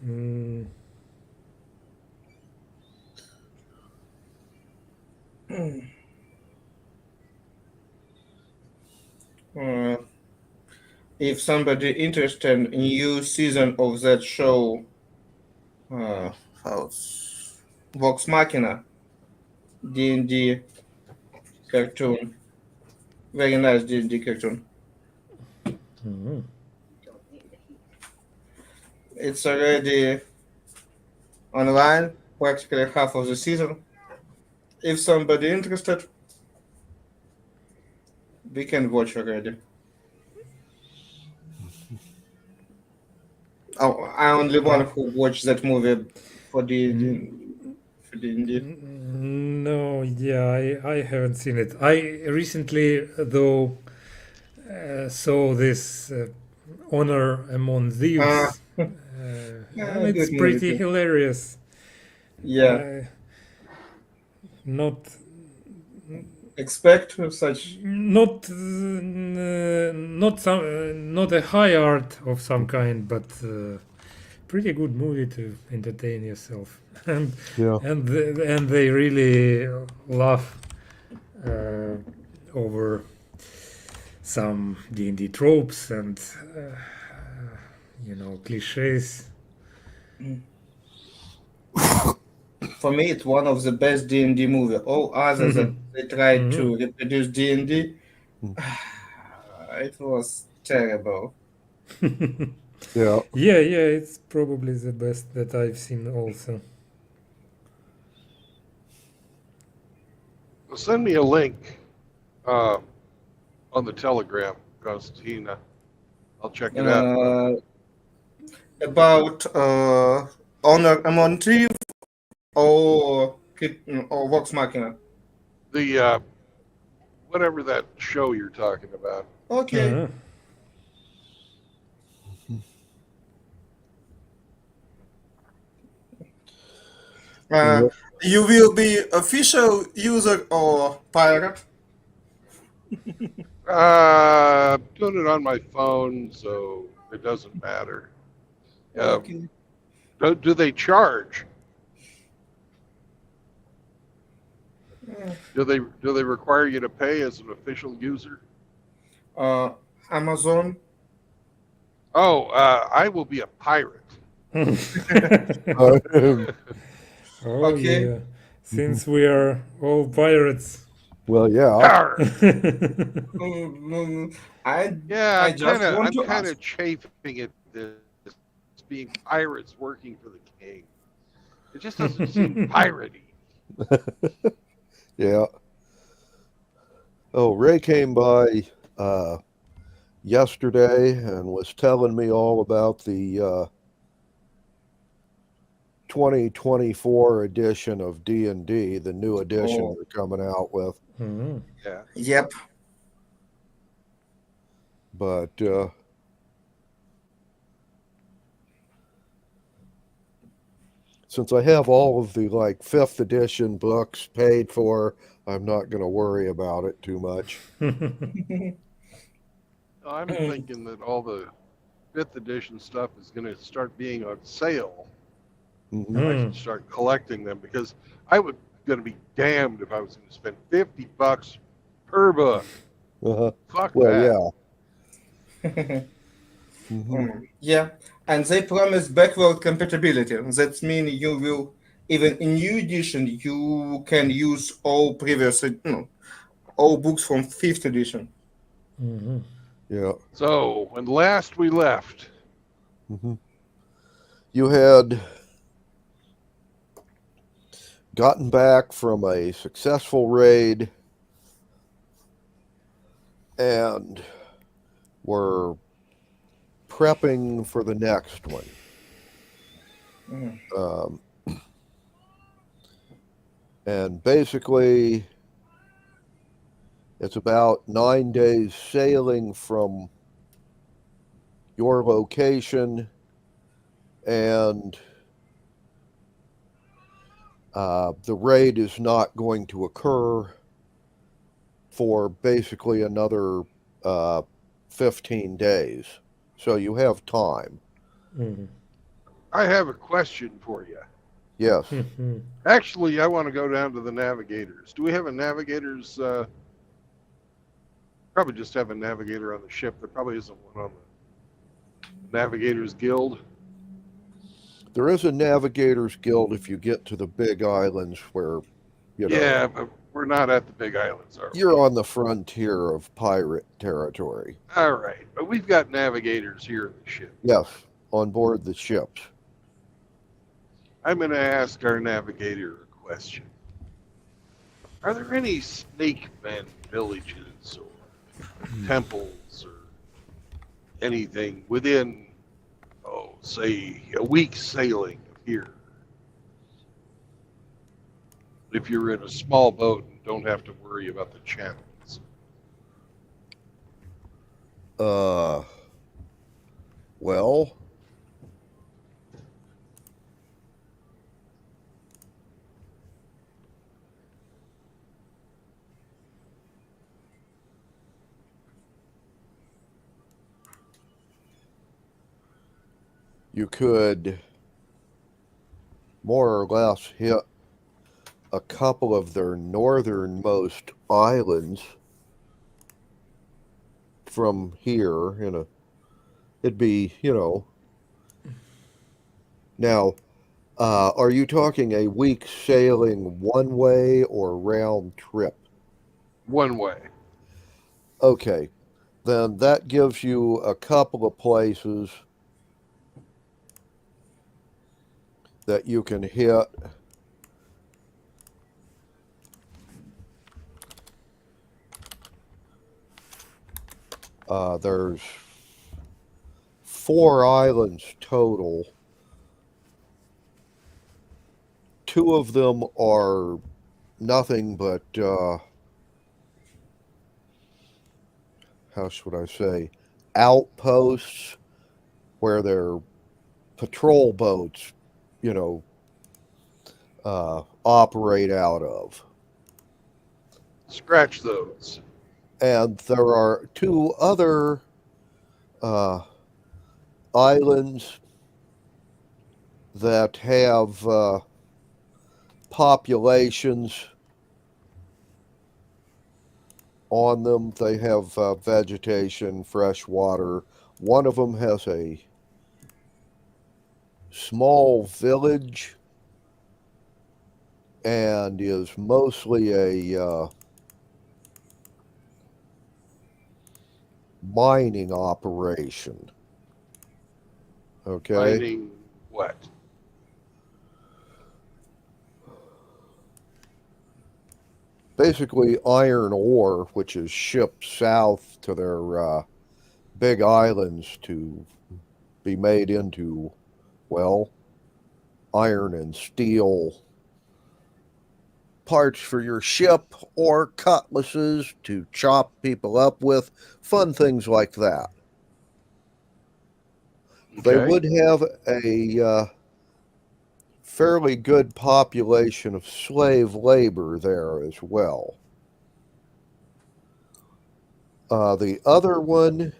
Speaker 4: Mm,
Speaker 3: Uh, if somebody interested in new season of that show, how's Vox Machina, D&D cartoon, very nice D&D cartoon.
Speaker 4: mhm.
Speaker 3: It's already online, practically half of the season. If somebody interested, we can watch already. Oh, I only one who watched that movie for the for D&D.
Speaker 4: No, yeah, I haven't seen it. I recently, though, saw this Honor Among Thieves, and it's
Speaker 3: Good movie
Speaker 4: pretty
Speaker 3: too.
Speaker 4: hilarious.
Speaker 3: Yeah,
Speaker 4: Not
Speaker 3: expect such.
Speaker 4: not not some not a high art of some kind, but pretty good movie to entertain yourself. and
Speaker 5: Yeah.
Speaker 4: and they really laugh over some D&D tropes and cliches.
Speaker 3: For me, it's one of the best D&D movie. All others that they tried to reproduce D&D, it was terrible.
Speaker 5: Yeah.
Speaker 4: Yeah, it's probably the best that I've seen also.
Speaker 1: Well, send me a link on the Telegram, Constantina. I'll check it out.
Speaker 3: About Honor Among Thieves or Vox Machina.
Speaker 1: The whatever that show you're talking about.
Speaker 3: Okay.
Speaker 4: Uh-huh.
Speaker 3: You will be official user or pirate?
Speaker 1: Doing it on my phone, so it doesn't matter.
Speaker 3: Okay.
Speaker 1: Do they charge? Do they require you to pay as an official user?
Speaker 3: Amazon.
Speaker 1: Oh, I will be a pirate.
Speaker 4: Oh
Speaker 3: Okay.
Speaker 4: yeah, since we are all pirates.
Speaker 5: Well, yeah.
Speaker 1: Arr!
Speaker 3: I
Speaker 1: I'm
Speaker 3: just want to
Speaker 1: kind
Speaker 3: ask.
Speaker 1: of chafing at this being pirates working for the king. It just doesn't seem piratey.
Speaker 5: Yeah. Oh, Ray came by yesterday and was telling me all about the 2024 edition of D&D, the new edition
Speaker 3: Oh.
Speaker 5: they're coming out with.
Speaker 4: Mhm.
Speaker 1: Yeah.
Speaker 3: Yep.
Speaker 5: But since I have all of the like 5th edition books paid for, I'm not going to worry about it too much.
Speaker 1: I'm thinking that all the fifth edition stuff is going to start being on sale,
Speaker 5: Mhm.
Speaker 1: I should start collecting them, because I was going to be damned if I was going to spend $50 per book.
Speaker 5: Uh-huh.
Speaker 1: Fuck
Speaker 5: Well,
Speaker 1: that.
Speaker 5: yeah. Mhm.
Speaker 3: Yeah, and they promise backward compatibility. That means you will, even in new edition, you can use all previous, all books from fifth edition.
Speaker 4: Mhm.
Speaker 5: Yeah.
Speaker 1: So when last we left,
Speaker 5: Mhm. You had gotten back from a successful raid and were prepping for the next one.
Speaker 3: Mm.
Speaker 5: Um, and basically, it's about 9 days sailing from your location, and the raid is not going to occur for basically another 15 days. So you have time.
Speaker 4: Mhm.
Speaker 1: I have a question for you.
Speaker 5: Yes.
Speaker 4: Mhm.
Speaker 1: Actually, I want to go down to the navigators. Do we have a navigators? Probably just have a navigator on the ship. There probably isn't one on the Navigators Guild.
Speaker 5: There is a Navigators Guild if you get to the big islands where,
Speaker 1: Yeah, but we're not at the big islands, are we?
Speaker 5: you're on the frontier of pirate territory.
Speaker 1: All right, but we've got navigators here in the ship.
Speaker 5: Yes, on board the ships.
Speaker 1: I'm going to ask our navigator a question. Are there any snake men villages or temples or anything within, say, a week's sailing of here? If you're in a small boat and don't have to worry about the channels.
Speaker 5: Well, you could more or less hit a couple of their northernmost islands from here it'd be, now, are you talking a week sailing one way or round trip?
Speaker 1: One way.
Speaker 5: Okay, then that gives you a couple of places that you can hit. There's 4 islands total. 2 of them are nothing but, how should I say, outposts where their patrol boats, operate out of.
Speaker 1: Scratch those.
Speaker 5: And there are 2 other islands that have populations on them. They have vegetation, fresh water. One of them has a small village and is mostly a mining operation. Okay.
Speaker 1: Mining what?
Speaker 5: Basically iron ore, which is shipped south to their big islands to be made into, well, iron and steel parts for your ship or cutlasses to chop people up with, fun things like that. They
Speaker 1: Okay.
Speaker 5: would have a fairly good population of slave labor there as well. The other one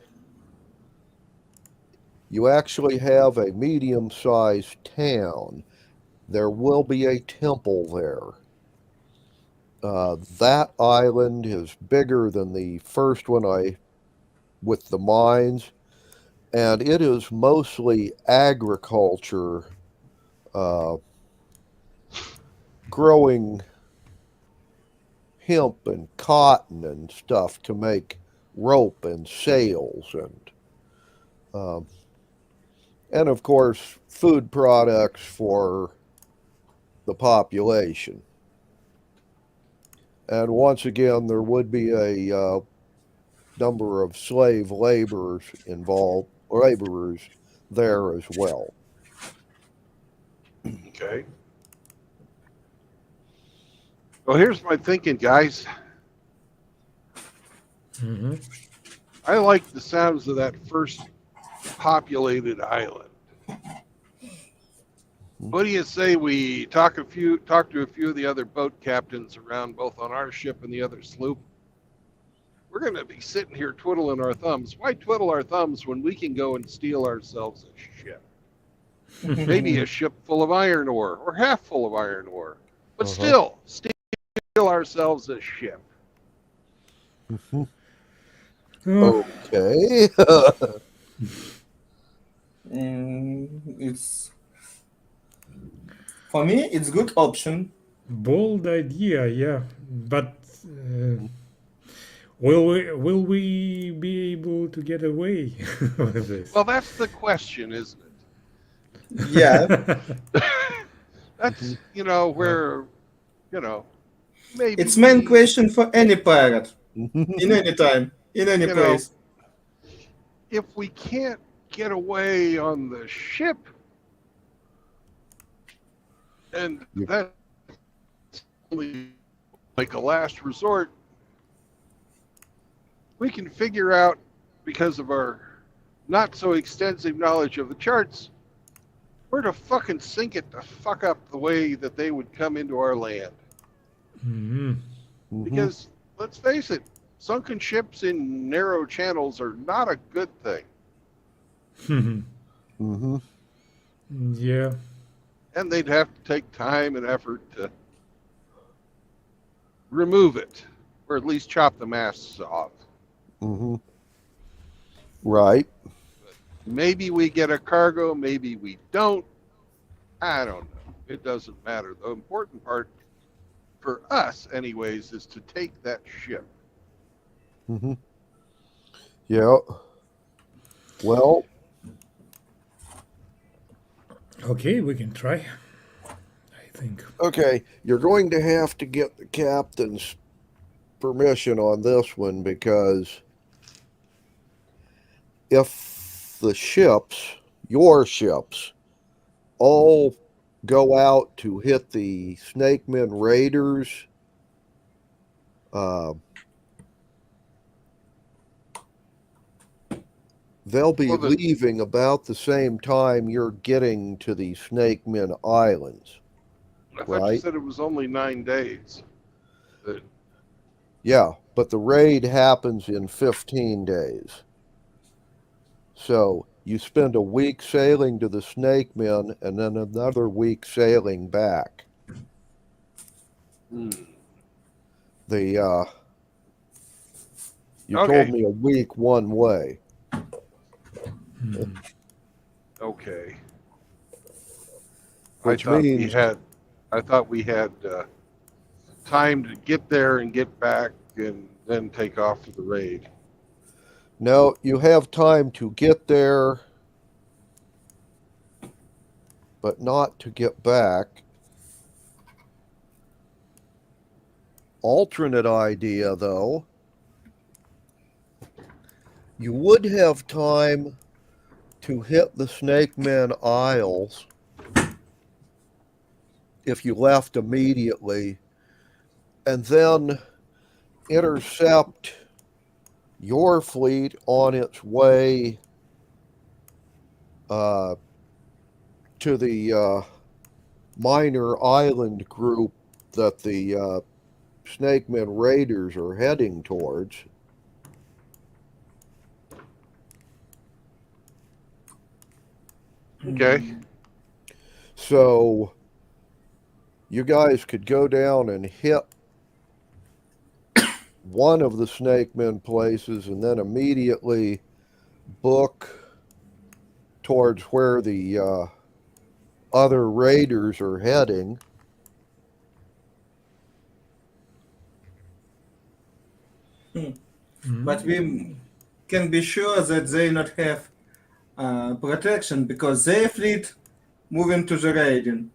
Speaker 5: you actually have a medium-sized town. There will be a temple there. That island is bigger than the first one with the mines, and it is mostly agriculture, uh, growing hemp and cotton and stuff to make rope and sails and of course food products for the population. And once again, there would be a number of slave laborers there as well.
Speaker 1: Okay. Well, here's my thinking, guys.
Speaker 4: Hmm.
Speaker 1: I like the sounds of that first populated island. What do you say we talk to a few of the other boat captains around, both on our ship and the other sloop? We're going to be sitting here twiddling our thumbs. Why twiddle our thumbs when we can go and steal ourselves a ship? Maybe a ship full of iron ore or half full of iron ore, but still steal ourselves a ship.
Speaker 4: Oh,
Speaker 5: Okay.
Speaker 3: It's for me. It's good option.
Speaker 4: bold idea, yeah. But will we be able to get away with this?
Speaker 1: Well, that's the question, isn't it?
Speaker 3: Yeah.
Speaker 1: That's, where, maybe
Speaker 3: It's main question for any pirate in any time, in any
Speaker 1: You know,
Speaker 3: place.
Speaker 1: if we can't get away on the ship, and that's only like a last resort, we can figure out, because of our not so extensive knowledge of the charts, where to fucking sink it to fuck up the way that they would come into our land.
Speaker 4: Hmm.
Speaker 1: Because let's face it, sunken ships in narrow channels are not a good thing.
Speaker 4: Yeah.
Speaker 1: And they'd have to take time and effort to remove it, or at least chop the masts off.
Speaker 5: Right.
Speaker 1: Maybe we get a cargo, maybe we don't. I don't know. It doesn't matter. The important part for us, anyways, is to take that ship.
Speaker 5: Yeah. Well,
Speaker 4: Okay, we can try. I think.
Speaker 5: okay, you're going to have to get the captain's permission on this one, because if the ships, your ships, all go out to hit the Snakemen raiders, they'll be
Speaker 1: Well, the-
Speaker 5: leaving about the same time you're getting to the Snakemen Islands.
Speaker 1: I thought you
Speaker 5: Right.
Speaker 1: said it was only 9 days.
Speaker 5: Yeah, but the raid happens in 15 days. So you spend a week sailing to the Snakemen and then another week sailing back.
Speaker 1: Hmm.
Speaker 5: You
Speaker 1: Okay.
Speaker 5: told me a week one way.
Speaker 1: Okay.
Speaker 5: Which
Speaker 1: I
Speaker 5: means
Speaker 1: thought we had time to get there and get back and then take off for the raid.
Speaker 5: no, you have time to get there, but not to get back. Alternate idea, though. You would have time to hit the Snakemen Isles if you left immediately, and then intercept your fleet on its way to the minor island group that the Snakemen raiders are heading towards.
Speaker 1: Okay.
Speaker 5: So you guys could go down and hit one of the Snake Men places and then immediately book towards where the other raiders are heading.
Speaker 3: But we can be sure that they not have protection because their fleet moving to the raiding.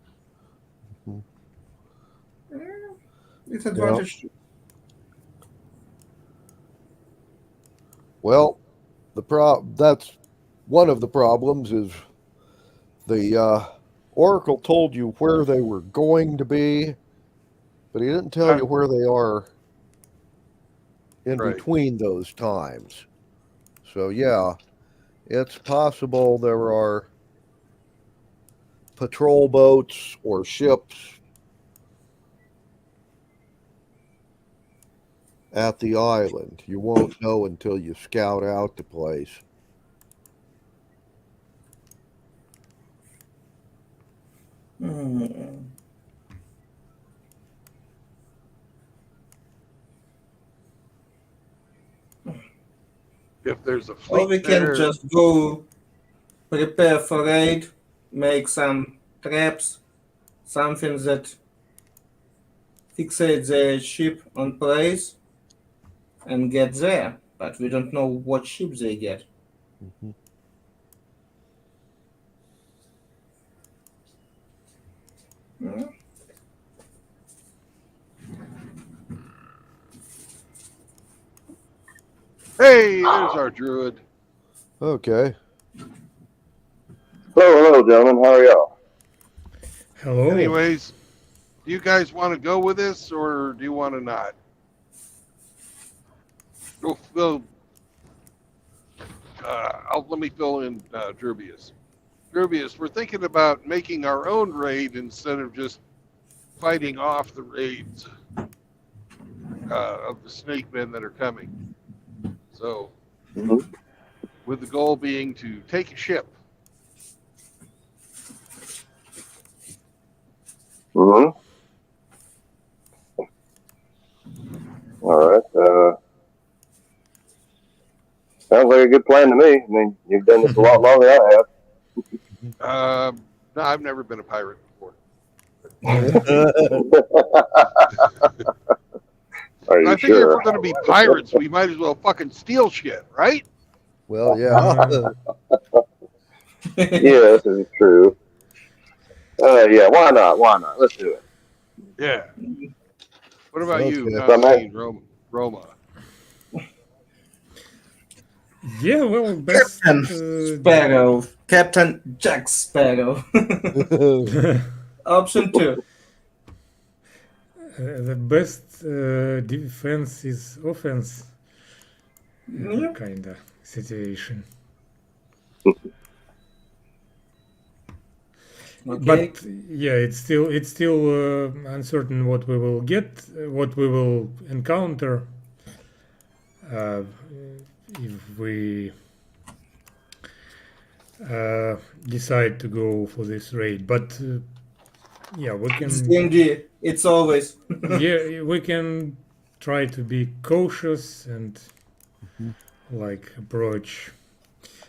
Speaker 3: It's advantage.
Speaker 5: Well, that's one of the problems is the Oracle told you where they were going to be, but he didn't tell you where they are in
Speaker 1: Right.
Speaker 5: between those times. So yeah, it's possible there are patrol boats or ships at the island. You won't know until you scout out the place.
Speaker 1: If there's a fleet
Speaker 3: Or we can
Speaker 1: there,
Speaker 3: just go prepare for raid, make some traps, something that fixate the ship on place and get there. But we don't know what ship they get.
Speaker 5: Mhm.
Speaker 1: hey, there's our druid.
Speaker 5: Okay.
Speaker 6: Hello, gentlemen. How are y'all?
Speaker 4: Hello.
Speaker 1: Anyways, do you guys want to go with this or do you want to not? Let me fill in Drubius. Drubius, we're thinking about making our own raid instead of just fighting off the raids of the snake men that are coming. So,
Speaker 6: Mhm.
Speaker 1: with the goal being to take a ship.
Speaker 6: Mm-hmm. All right. Sounds like a good plan to me. I mean, you've done this a lot longer than I have.
Speaker 1: No, I've never been a pirate before.
Speaker 6: Are you
Speaker 1: I think if
Speaker 6: sure?
Speaker 1: we're going to be pirates, we might as well fucking steal shit, right?
Speaker 5: Well, yeah.
Speaker 6: Yeah, this is true. Yeah, why not? Why not? Let's do it.
Speaker 1: Yeah. What about you,
Speaker 5: Okay.
Speaker 1: Constantine Roma?
Speaker 4: Yeah, well, best.
Speaker 3: Captain Sparrow. Captain Jack Sparrow. Option 2.
Speaker 4: The best defense is offense.
Speaker 3: Yeah.
Speaker 4: Kinda situation.
Speaker 3: Okay.
Speaker 4: But yeah, it's still uncertain what we will get, what we will encounter if we decide to go for this raid. But yeah, we
Speaker 3: It's
Speaker 4: can.
Speaker 3: D&D. It's always.
Speaker 4: Yeah, we can try to be cautious and like approach,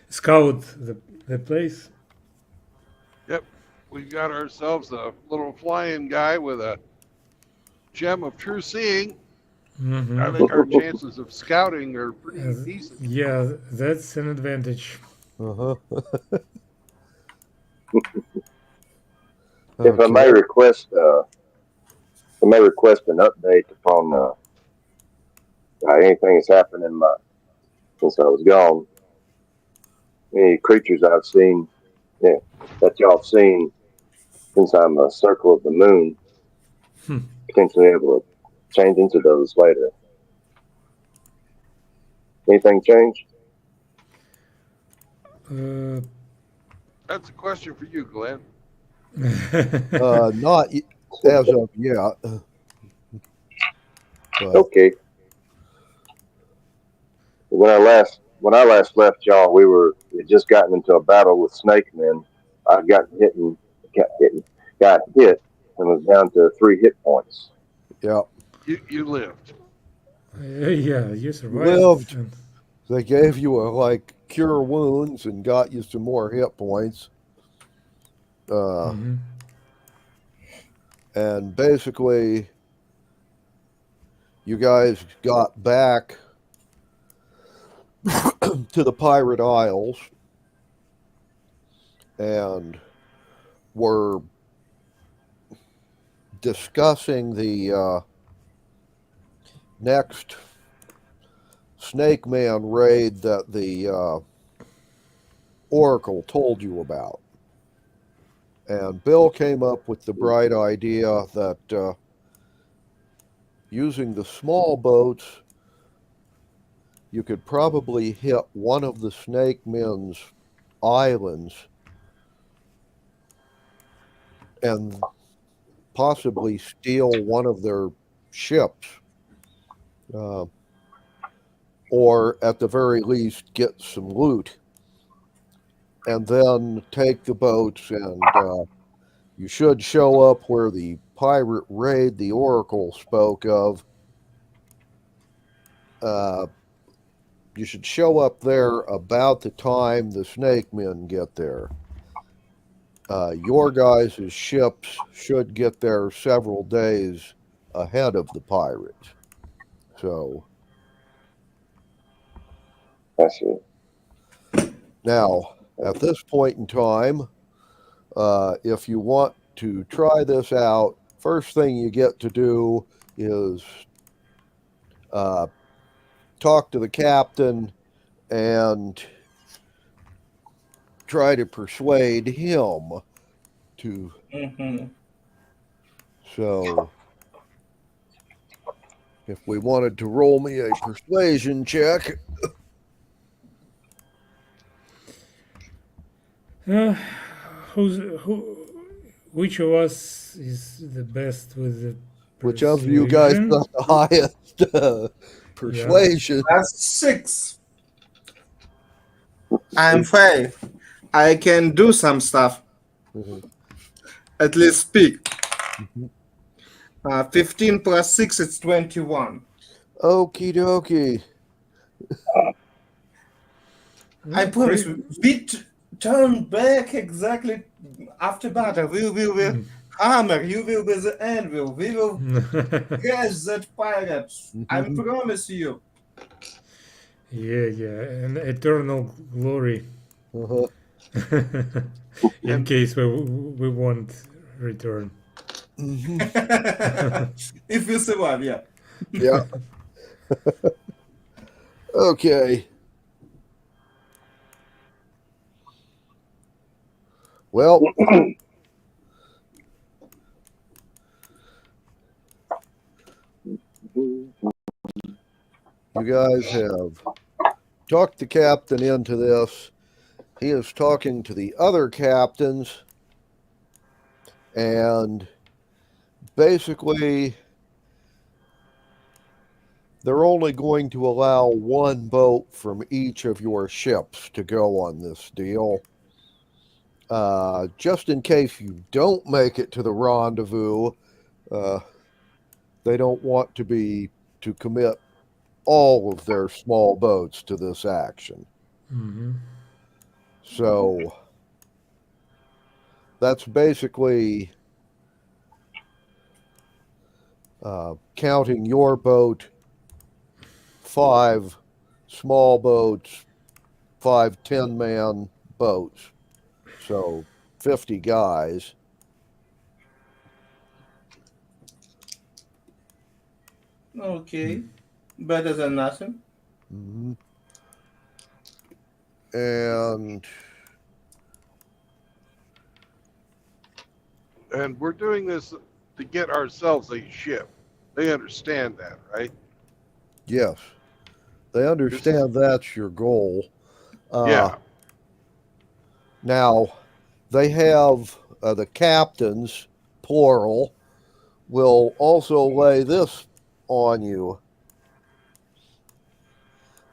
Speaker 4: scout the place.
Speaker 1: We got ourselves a little flying guy with a gem of true seeing.
Speaker 4: Mhm.
Speaker 1: I think our chances of scouting are pretty decent.
Speaker 4: Yeah, that's an advantage.
Speaker 5: Uh-huh.
Speaker 6: If I may request, an update upon anything that's happened since I was gone. Any creatures I've seen, that y'all have seen since I'm a circle of the moon, potentially able to change into those later. Anything changed?
Speaker 1: That's a question for you, Glenn.
Speaker 5: Not as of yet. But,
Speaker 6: Okay. When I last left y'all, we had just gotten into a battle with snake men, I got hit, and was down to 3 hit points.
Speaker 5: Yeah.
Speaker 1: You lived.
Speaker 4: Yeah, you survived.
Speaker 5: Lived.
Speaker 4: And,
Speaker 5: They gave you a cure wounds and got you some more hit points.
Speaker 4: mhm.
Speaker 5: And basically, you guys got back to the Pirate Isles and were discussing the next Snake Man raid that the Oracle told you about. And Bill came up with the bright idea that using the small boats, you could probably hit one of the Snake Men's islands and possibly steal one of their ships. Or at the very least get some loot, and then take the boats, and you should show up where the pirate raid the Oracle spoke of. You should show up there about the time the Snake Men get there. Your guys' ships should get there several days ahead of the pirates. So
Speaker 6: I see.
Speaker 5: now, at this point in time, if you want to try this out, first thing you get to do is talk to the captain and try to persuade him to.
Speaker 3: Mm-hmm.
Speaker 5: So, if we wanted to roll me a persuasion check.
Speaker 4: Which of us is the best with the
Speaker 5: Which of you guys
Speaker 4: persuasion?
Speaker 5: got the highest persuasion?
Speaker 3: That's 6. I'm Faye. I can do some stuff.
Speaker 5: Mhm.
Speaker 3: At least speak.
Speaker 5: Mhm.
Speaker 3: 15 plus 6 is 21.
Speaker 5: Okie dokie.
Speaker 3: I promise we turn back exactly after battle. We will hammer. You will be the anvil. We will crush that pirate. I
Speaker 5: Mhm.
Speaker 3: promise you.
Speaker 4: Yeah, an eternal glory.
Speaker 5: Uh-huh.
Speaker 4: In case we won't return.
Speaker 5: Mhm.
Speaker 3: If we survive, yeah.
Speaker 5: Yeah. Okay. Well, you guys have talked the captain into this. He is talking to the other captains, and basically they're only going to allow one boat from each of your ships to go on this deal. Just in case you don't make it to the rendezvous, they don't want to commit all of their small boats to this action.
Speaker 4: Mm-hmm.
Speaker 5: So that's basically counting your boat, 5 small boats, 5 10-man boats. So 50 guys.
Speaker 3: Okay. Better than nothing.
Speaker 5: Mm-hmm. And
Speaker 1: And we're doing this to get ourselves a ship. They understand that, right?
Speaker 5: yes, they understand that's your goal.
Speaker 1: Yeah.
Speaker 5: Now, they have the captains, plural, will also lay this on you.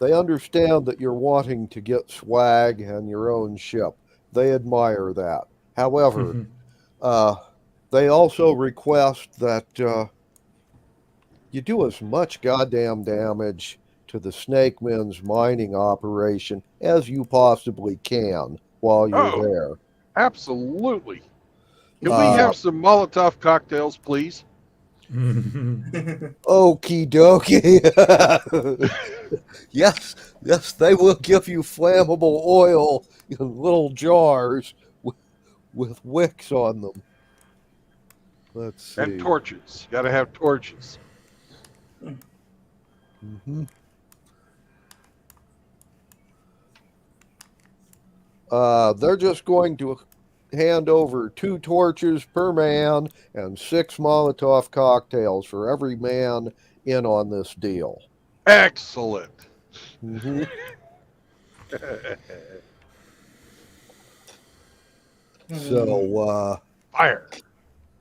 Speaker 5: They understand that you're wanting to get swag and your own ship. They admire that. However, they also request that you do as much goddamn damage to the Snake Men's mining operation as you possibly can while you're
Speaker 1: Oh.
Speaker 5: there.
Speaker 1: Absolutely. Can we have some Molotov cocktails, please?
Speaker 5: Okie dokie. Yes, they will give you flammable oil in little jars with wicks on them. Let's see.
Speaker 1: And torches. Got to have torches.
Speaker 5: Mhm. They're just going to hand over 2 torches per man and 6 Molotov cocktails for every man in on this deal.
Speaker 1: Excellent.
Speaker 5: Mhm. So,
Speaker 1: Fire.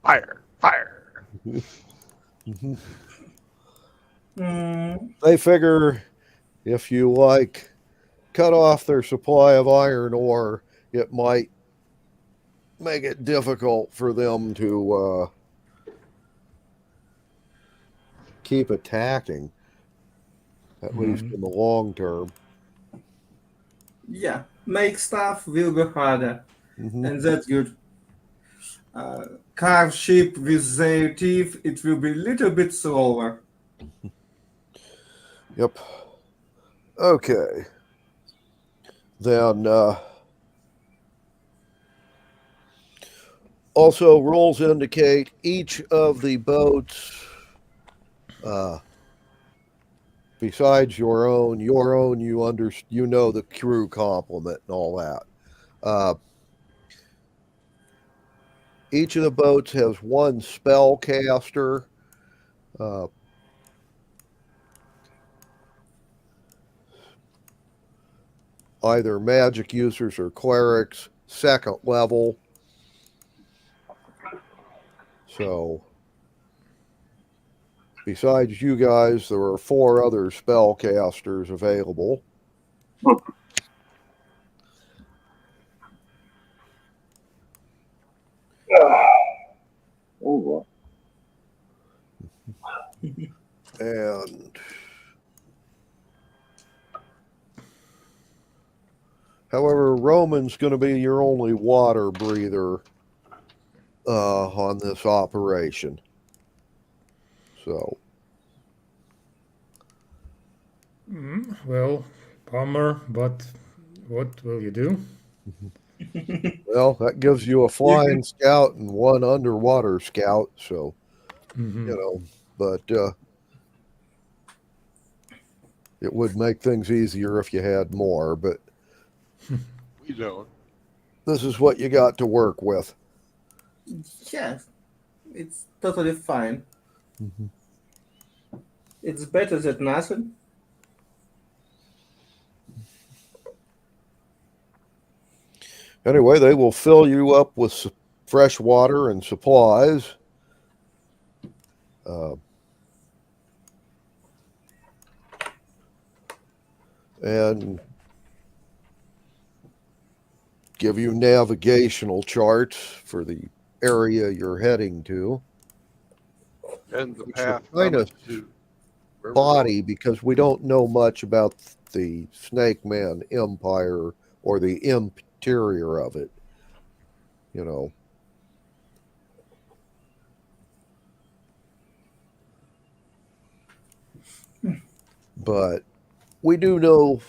Speaker 1: Fire. Fire.
Speaker 5: mhm.
Speaker 3: Mm,
Speaker 5: They figure if you cut off their supply of iron ore, it might make it difficult for them to keep attacking, at least in the long term.
Speaker 3: yeah, make stuff will be harder,
Speaker 5: Mhm.
Speaker 3: and that's good. Carve ship with their teeth, it will be a little bit slower.
Speaker 5: Yep. Okay. Then also rules indicate each of the boats, besides your own, you know the crew complement and all that. Each of the boats has one spellcaster. Either magic users or clerics, 2nd level. So, besides you guys, there are 4 other spellcasters available.
Speaker 6: Oh,
Speaker 5: And however, Roman's going to be your only water breather on this operation. So,
Speaker 4: Well, bummer, but what will you do?
Speaker 5: well, that gives you a flying scout and 1 underwater scout. So, but it would make things easier if you had more. But
Speaker 1: We don't.
Speaker 5: this is what you got to work with.
Speaker 3: Yeah, it's totally fine.
Speaker 5: Mhm.
Speaker 3: It's better than nothing.
Speaker 5: Anyway, they will fill you up with fresh water and supplies. And give you navigational charts for the area you're heading to.
Speaker 1: And the
Speaker 5: Which
Speaker 1: path
Speaker 5: are kind
Speaker 1: from
Speaker 5: of
Speaker 1: it to where we're
Speaker 5: Body, because we don't know much about the Snake Man Empire or the interior of it. But we do know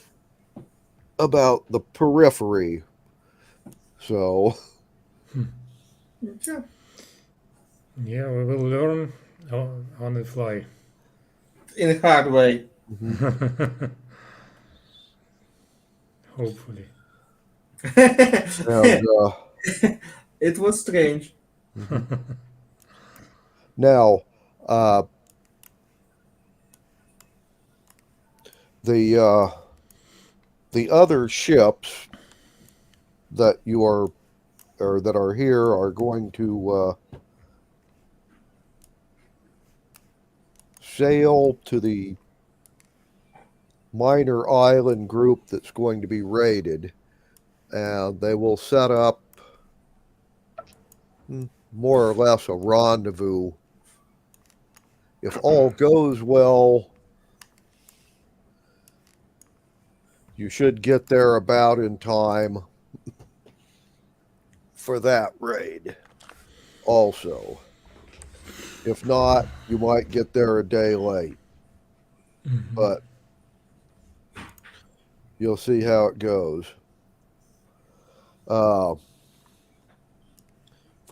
Speaker 5: about the periphery. So,
Speaker 3: Yeah.
Speaker 4: Yeah, we will learn on the fly.
Speaker 3: In a hard way.
Speaker 4: Hopefully.
Speaker 5: and
Speaker 3: It was strange.
Speaker 5: now, the other ships that you are or that are here are going to sail to the minor island group that's going to be raided, and they will set up more or less a rendezvous. If all goes well, you should get there about in time for that raid also. If not, you might get there a day late. But you'll see how it goes. For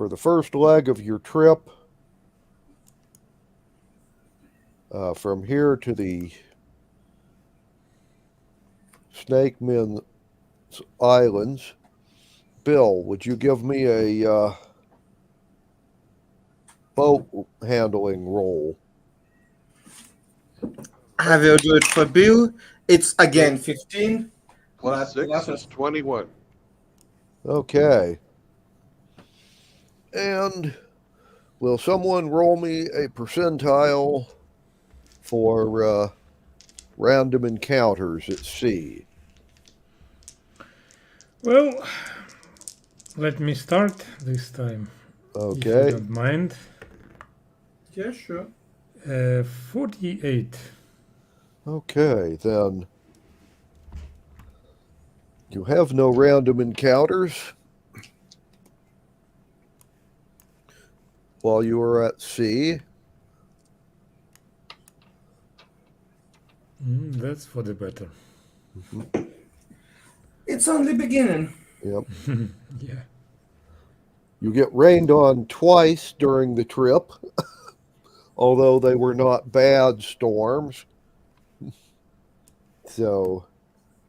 Speaker 5: the first leg of your trip, from here to the Snake Men Islands, Bill, would you give me a boat handling roll?
Speaker 3: I will do it for Bill. It's again 15.
Speaker 1: Plus
Speaker 3: But
Speaker 1: 6 is 21.
Speaker 5: Okay. And will someone roll me a percentile for random encounters at sea?
Speaker 4: Well, let me start this time. If you
Speaker 5: Okay.
Speaker 4: don't mind.
Speaker 3: Yeah, sure.
Speaker 4: 48.
Speaker 5: Okay, then you have no random encounters while you are at sea.
Speaker 4: That's for the better.
Speaker 3: It's only beginning.
Speaker 5: Yep.
Speaker 4: Yeah.
Speaker 5: You get rained on twice during the trip, although they were not bad storms. So,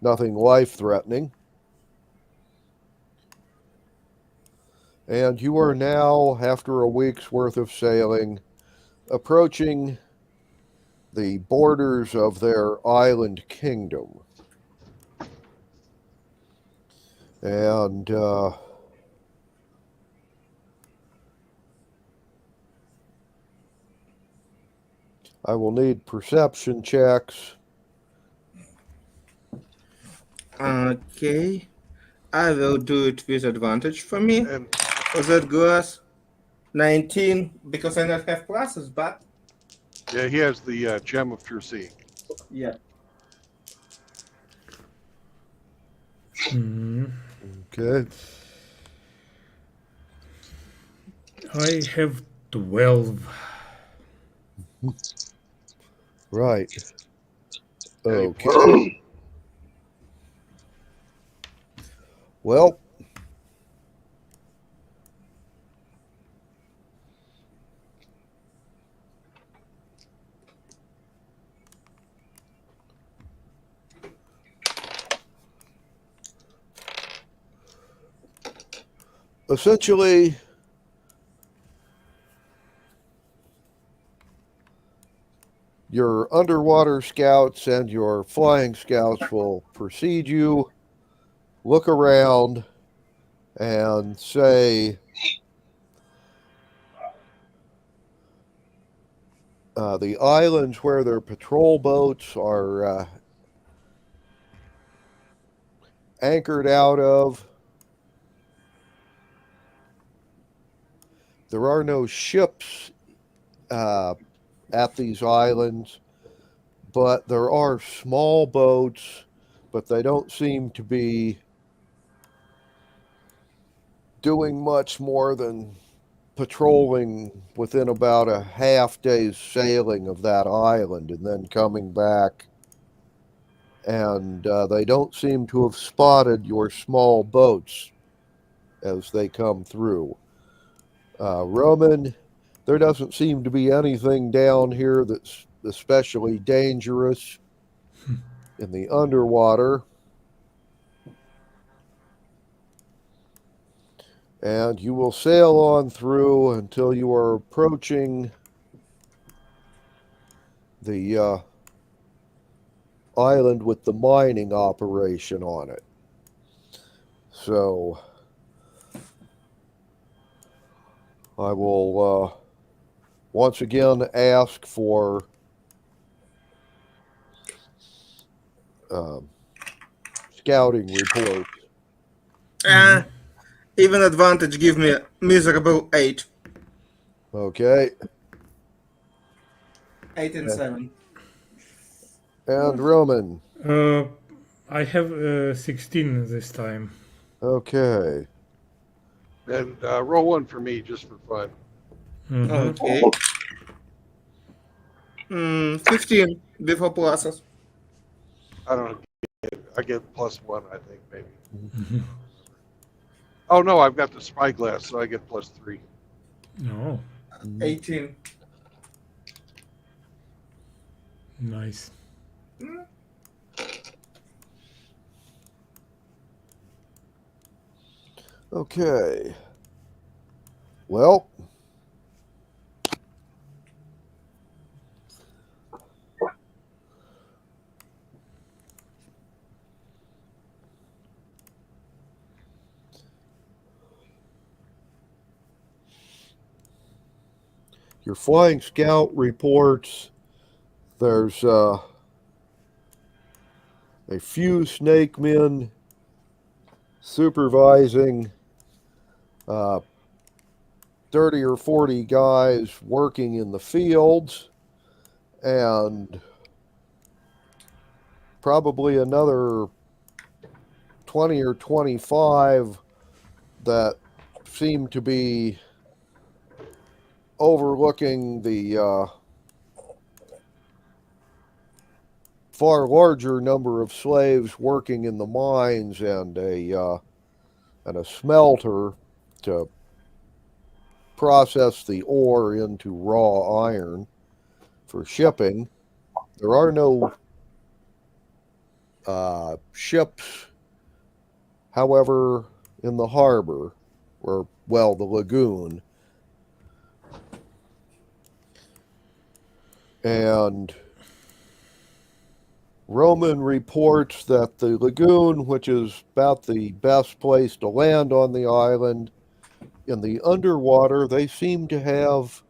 Speaker 5: nothing life-threatening. And you are now, after a week's worth of sailing, approaching the borders of their island kingdom. And I will need perception checks.
Speaker 3: Okay. I will do it with advantage for me.
Speaker 1: And
Speaker 3: For that goes 19 because I don't have classes, but
Speaker 1: yeah, he has the gem of pure seeing.
Speaker 3: yeah.
Speaker 5: Okay.
Speaker 4: I have 12.
Speaker 5: Right.
Speaker 1: Yeah, he
Speaker 5: Okay. Well, essentially, your underwater scouts and your flying scouts will precede you, look around, and say, the islands where their patrol boats are anchored out of, there are no ships at these islands, but there are small boats, but they don't seem to be doing much more than patrolling within about a half day's sailing of that island and then coming back. And they don't seem to have spotted your small boats as they come through. Roman, there doesn't seem to be anything down here that's especially dangerous in the underwater. And you will sail on through until you are approaching the island with the mining operation on it. So I will once again ask for scouting reports.
Speaker 3: Even advantage give me a miserable 8.
Speaker 5: Okay.
Speaker 3: 8 and 7.
Speaker 5: And Roman.
Speaker 4: I have 16 this time.
Speaker 5: Okay.
Speaker 1: And roll one for me just for fun.
Speaker 4: Mhm.
Speaker 3: Okay. 15 before pluses.
Speaker 1: I don't know. I get +1, I think, maybe. Oh, no, I've got the spyglass, so I get +3.
Speaker 4: Oh,
Speaker 3: 18.
Speaker 4: nice.
Speaker 5: Okay. Well, your flying scout reports there's a few snake men supervising 30 or 40 guys working in the fields, and probably another 20 or 25 that seem to be overlooking the far larger number of slaves working in the mines and a smelter to process the ore into raw iron for shipping. There are no ships, however, in the harbor, or, well, the lagoon. And Roman reports that the lagoon, which is about the best place to land on the island, in the underwater, they seem to have,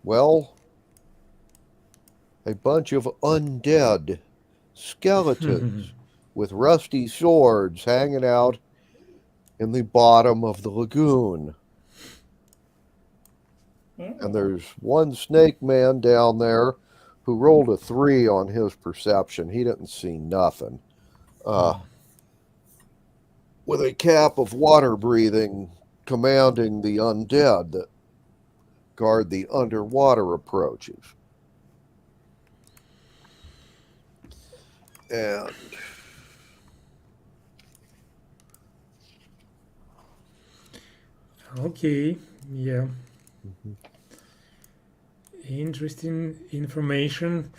Speaker 5: well, a bunch of undead skeletons with rusty swords hanging out in the bottom of the lagoon. And there's one snake man down there who rolled a 3 on his perception. He didn't see nothing. With a cap of water breathing commanding the undead that guard the underwater approaches. And
Speaker 4: Okay, yeah. Interesting information.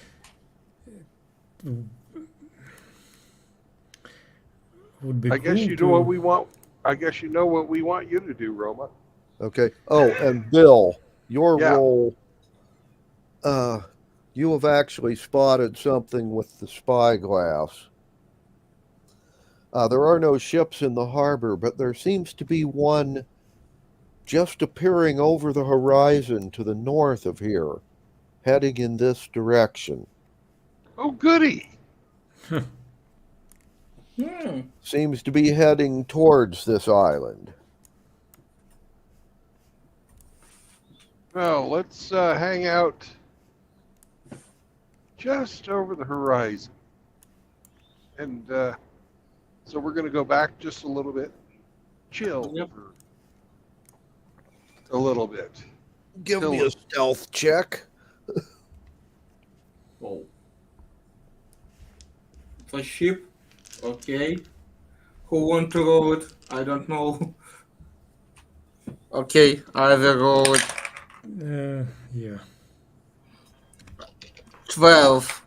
Speaker 4: Would be
Speaker 1: I guess
Speaker 4: cool
Speaker 1: you
Speaker 4: to...
Speaker 1: know what we want. I guess you know what we want you to do, Roma.
Speaker 5: okay. Oh, and Bill, your
Speaker 1: Yeah.
Speaker 5: role, you have actually spotted something with the spyglass. There are no ships in the harbor, but there seems to be one just appearing over the horizon to the north of here, heading in this direction.
Speaker 1: Oh, goody.
Speaker 5: Seems to be heading towards this island.
Speaker 1: Well, let's hang out just over the horizon. And so we're going to go back just a little bit. Chill
Speaker 3: Yep.
Speaker 1: for a little bit.
Speaker 5: Give
Speaker 1: Still-
Speaker 5: me a stealth check.
Speaker 3: Oh. The ship. Okay. Who want to roll it? I don't know. Okay, I will roll it.
Speaker 4: yeah.
Speaker 3: 12.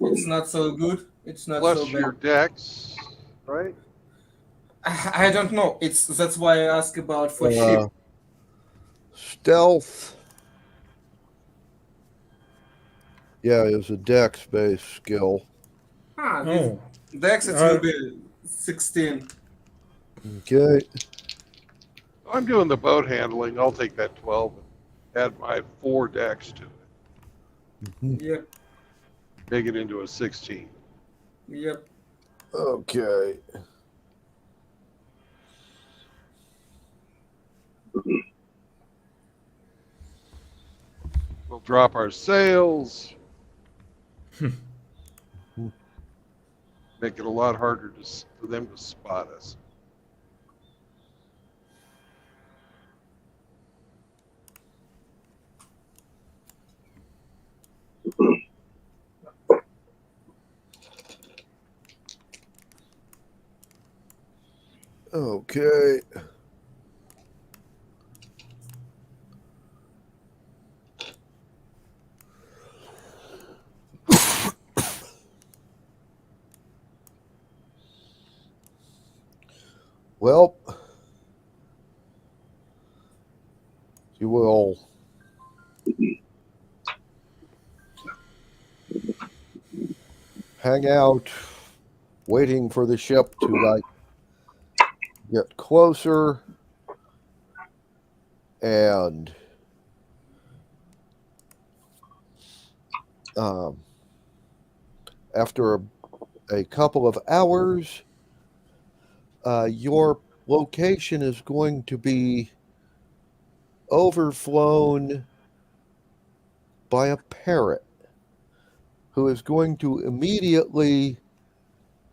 Speaker 3: It's not so good. It's not
Speaker 1: Plus
Speaker 3: so
Speaker 1: your
Speaker 3: bad.
Speaker 1: decks, right?
Speaker 3: I don't know. That's why I ask about for ship.
Speaker 5: Stealth. Yeah, it's a dex-based skill.
Speaker 3: This
Speaker 4: Oh,
Speaker 3: Dex it will be 16.
Speaker 5: Okay.
Speaker 1: I'm doing the boat handling. I'll take that 12 and add my 4 decks to it.
Speaker 3: Yep.
Speaker 1: Make it into a 16.
Speaker 3: Yep.
Speaker 5: Okay.
Speaker 1: We'll drop our sails. Make it a lot harder for them to spot us.
Speaker 5: Okay. Well, you will hang out waiting for the ship to like get closer, and after a couple of hours, your location is going to be overflown by a parrot who is going to immediately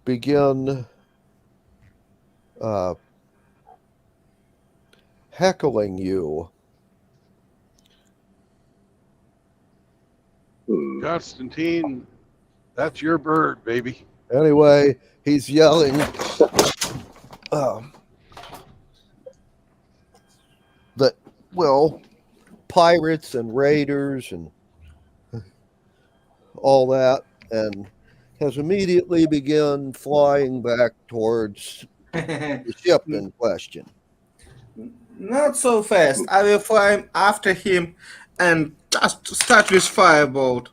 Speaker 5: begin heckling you.
Speaker 1: Constantine, that's your bird, baby.
Speaker 5: Anyway, he's yelling that, well, pirates and raiders and all that, and has immediately begun flying back towards the ship in question.
Speaker 3: Not so fast. I will fly after him and just start with firebolt.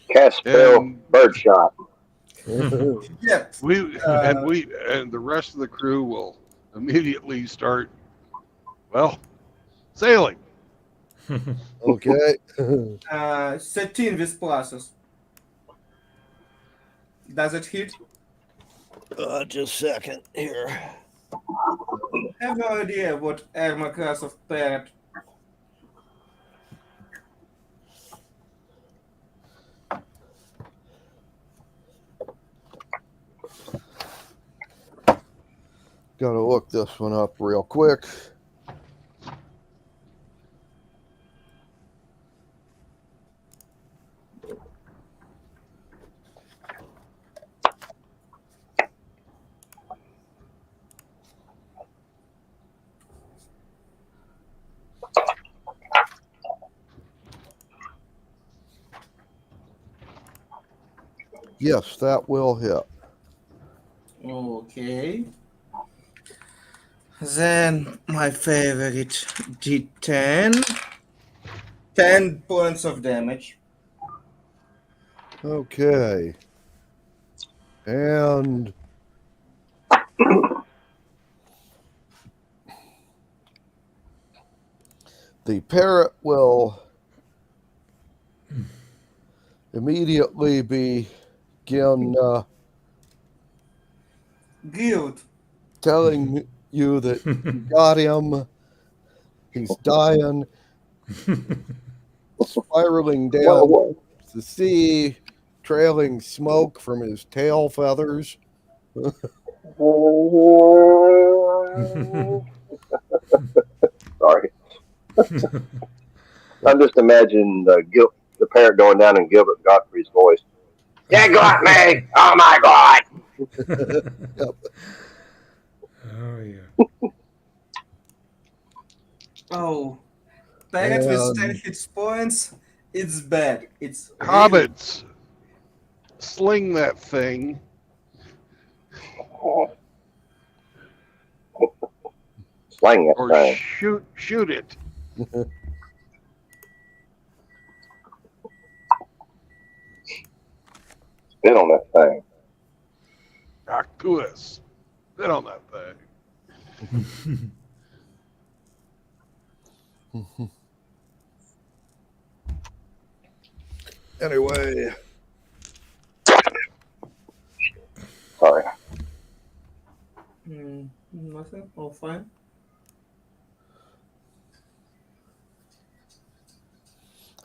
Speaker 6: Cast spell,
Speaker 1: And
Speaker 6: birdshot.
Speaker 3: Yep.
Speaker 1: and the rest of the crew will immediately start, well, sailing.
Speaker 5: Okay.
Speaker 3: 13 with pluses. Does it hit?
Speaker 5: Just a second here.
Speaker 3: I have no idea what armor class of parrot.
Speaker 5: Gotta look this one up real quick. Yes, that will hit.
Speaker 3: Okay. Then my favorite D10. 10 points of damage.
Speaker 5: Okay. And the parrot will immediately begin
Speaker 3: Guild.
Speaker 5: telling you that you got him. He's dying, spiraling down
Speaker 6: Well,
Speaker 5: the sea, trailing smoke from his tail feathers.
Speaker 6: sorry. I'm just imagining the parrot going down in Gilbert Gottfried's voice. You got me! Oh my God!
Speaker 4: Oh yeah.
Speaker 3: Oh. Parrot with 10 hit points. It's bad. It's really
Speaker 1: Hobbits, sling that thing.
Speaker 6: Slang that
Speaker 1: Or
Speaker 6: thing.
Speaker 1: shoot it.
Speaker 6: Spit on that thing.
Speaker 1: Talk to us. Sit on that thing.
Speaker 5: Anyway,
Speaker 6: Sorry.
Speaker 3: Nothing. All fine.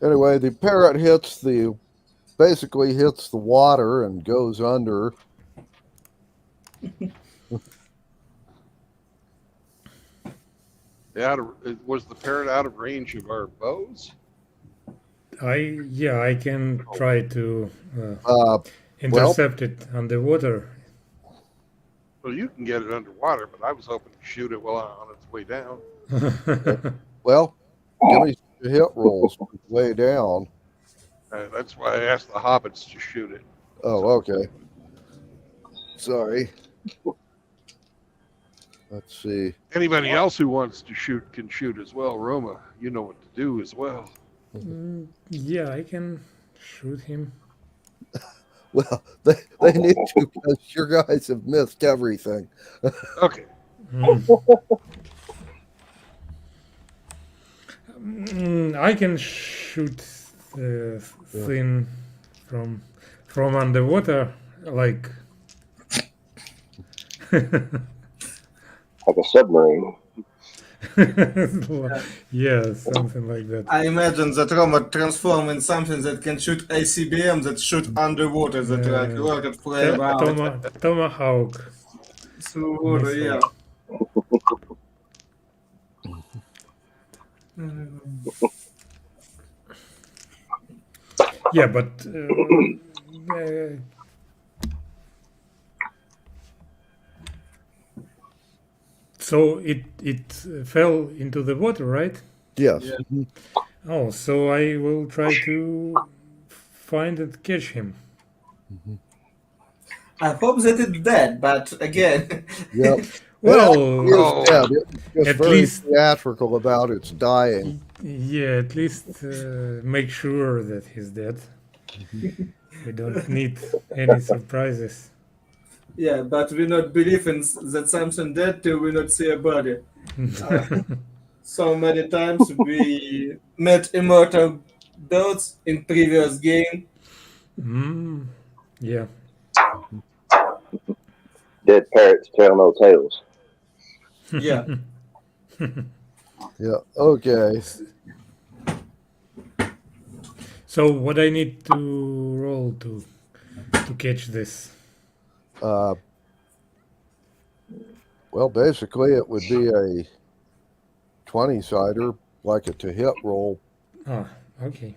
Speaker 5: Anyway, the parrot basically hits the water and goes under.
Speaker 1: Was the parrot out of range of our bows?
Speaker 4: I can try to
Speaker 5: Uh,
Speaker 4: intercept it underwater.
Speaker 1: Well, you can get it underwater, but I was hoping to shoot it while on its way down.
Speaker 5: well, give me some hit rolls way down.
Speaker 1: That's why I asked the hobbits to shoot it.
Speaker 5: Oh, okay. Sorry. Let's see.
Speaker 1: Anybody else who wants to shoot can shoot as well. Roma, you know what to do as well.
Speaker 4: Yeah, I can shoot him.
Speaker 5: Well, they need to because your guys have missed everything.
Speaker 1: Okay.
Speaker 4: I can shoot thing from underwater, like
Speaker 6: Like a submarine.
Speaker 4: yeah, something like that.
Speaker 3: I imagine that robot transform in something that can shoot ICBM that shoot underwater, that like rocket flame out
Speaker 4: Tomahawk.
Speaker 3: through water.
Speaker 4: missile.
Speaker 3: Yeah.
Speaker 4: Yeah, but so it fell into the water, right?
Speaker 5: Yes.
Speaker 3: Yeah.
Speaker 4: Oh, so I will try to find and catch him.
Speaker 3: I hope that it's dead, but again,
Speaker 5: Yep.
Speaker 4: Well,
Speaker 1: Oh.
Speaker 5: Yeah, it's just
Speaker 4: At
Speaker 5: very
Speaker 4: least-
Speaker 5: theatrical about its dying.
Speaker 4: yeah, at least make sure that he's dead. We don't need any surprises.
Speaker 3: yeah, but we not believe in that something dead till we not see a body. So many times we met immortal birds in previous game.
Speaker 4: Yeah.
Speaker 6: Dead parrots tell no tales.
Speaker 3: Yeah.
Speaker 5: Yeah. Okay.
Speaker 4: So what I need to roll to catch this?
Speaker 5: Well, basically, it would be a 20-sider, like a to hit roll.
Speaker 4: Ah, okay.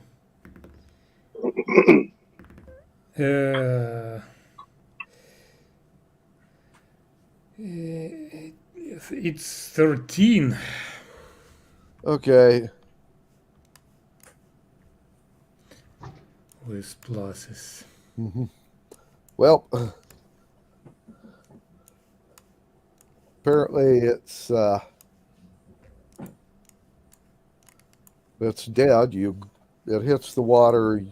Speaker 4: It's 13.
Speaker 5: Okay.
Speaker 4: With pluses.
Speaker 5: Well, apparently it's dead. It hits the water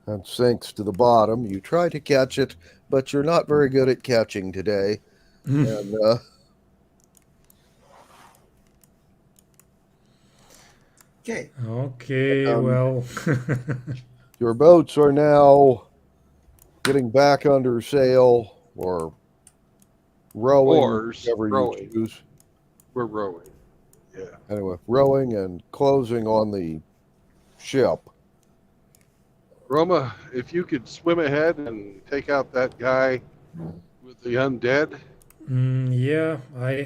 Speaker 5: and sinks to the bottom. You try to catch it, but you're not very good at catching today. And
Speaker 3: Okay.
Speaker 4: Okay, well.
Speaker 5: your boats are now getting back under sail or rowing,
Speaker 1: Oars,
Speaker 5: whichever
Speaker 1: rowing.
Speaker 5: you choose.
Speaker 1: We're rowing. Yeah.
Speaker 5: Anyway, rowing and closing on the ship.
Speaker 1: Roma, if you could swim ahead and take out that guy with the undead,
Speaker 4: Yeah, I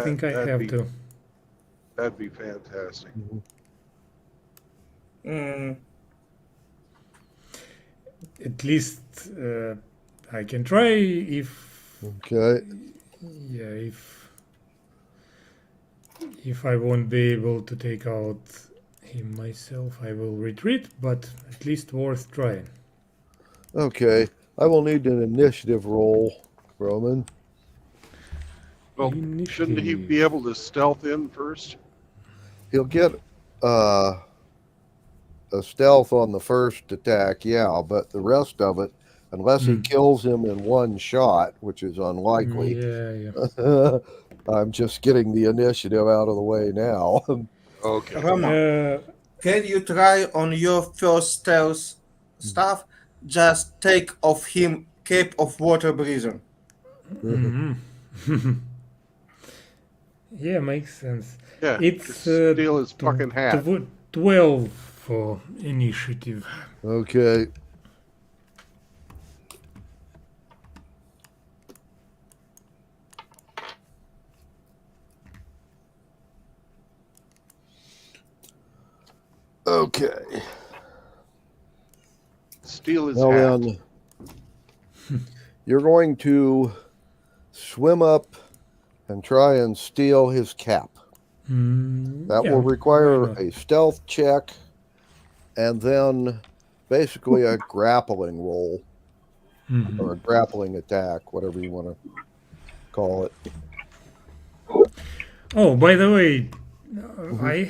Speaker 4: think I
Speaker 1: that'd
Speaker 4: have
Speaker 1: be-
Speaker 4: to.
Speaker 1: that'd be fantastic.
Speaker 4: At least I can try if
Speaker 5: Okay.
Speaker 4: yeah, if I won't be able to take out him myself, I will retreat, but at least worth trying.
Speaker 5: Okay. I will need an initiative roll, Roman.
Speaker 1: Well, shouldn't he be able to stealth in first?
Speaker 5: He'll get a stealth on the first attack, yeah, but the rest of it, unless he kills him in one shot, which is unlikely,
Speaker 4: Yeah.
Speaker 5: I'm just getting the initiative out of the way now.
Speaker 1: Okay.
Speaker 3: Rama, can you try on your first stealth stuff? Just take off him cape of water breather.
Speaker 4: Yeah, makes sense.
Speaker 1: Yeah.
Speaker 4: It's
Speaker 1: just steal his fucking hat.
Speaker 4: 12 for initiative.
Speaker 5: Okay. Okay.
Speaker 1: Steal his
Speaker 5: Now
Speaker 1: hat.
Speaker 5: then, you're going to swim up and try and steal his cap. That
Speaker 4: Yeah,
Speaker 5: will
Speaker 4: why
Speaker 5: require
Speaker 4: not?
Speaker 5: a stealth check and then basically a grappling roll
Speaker 4: Mhm.
Speaker 5: or a grappling attack, whatever you want to call it.
Speaker 4: Oh, by the way,
Speaker 5: Mhm.
Speaker 4: I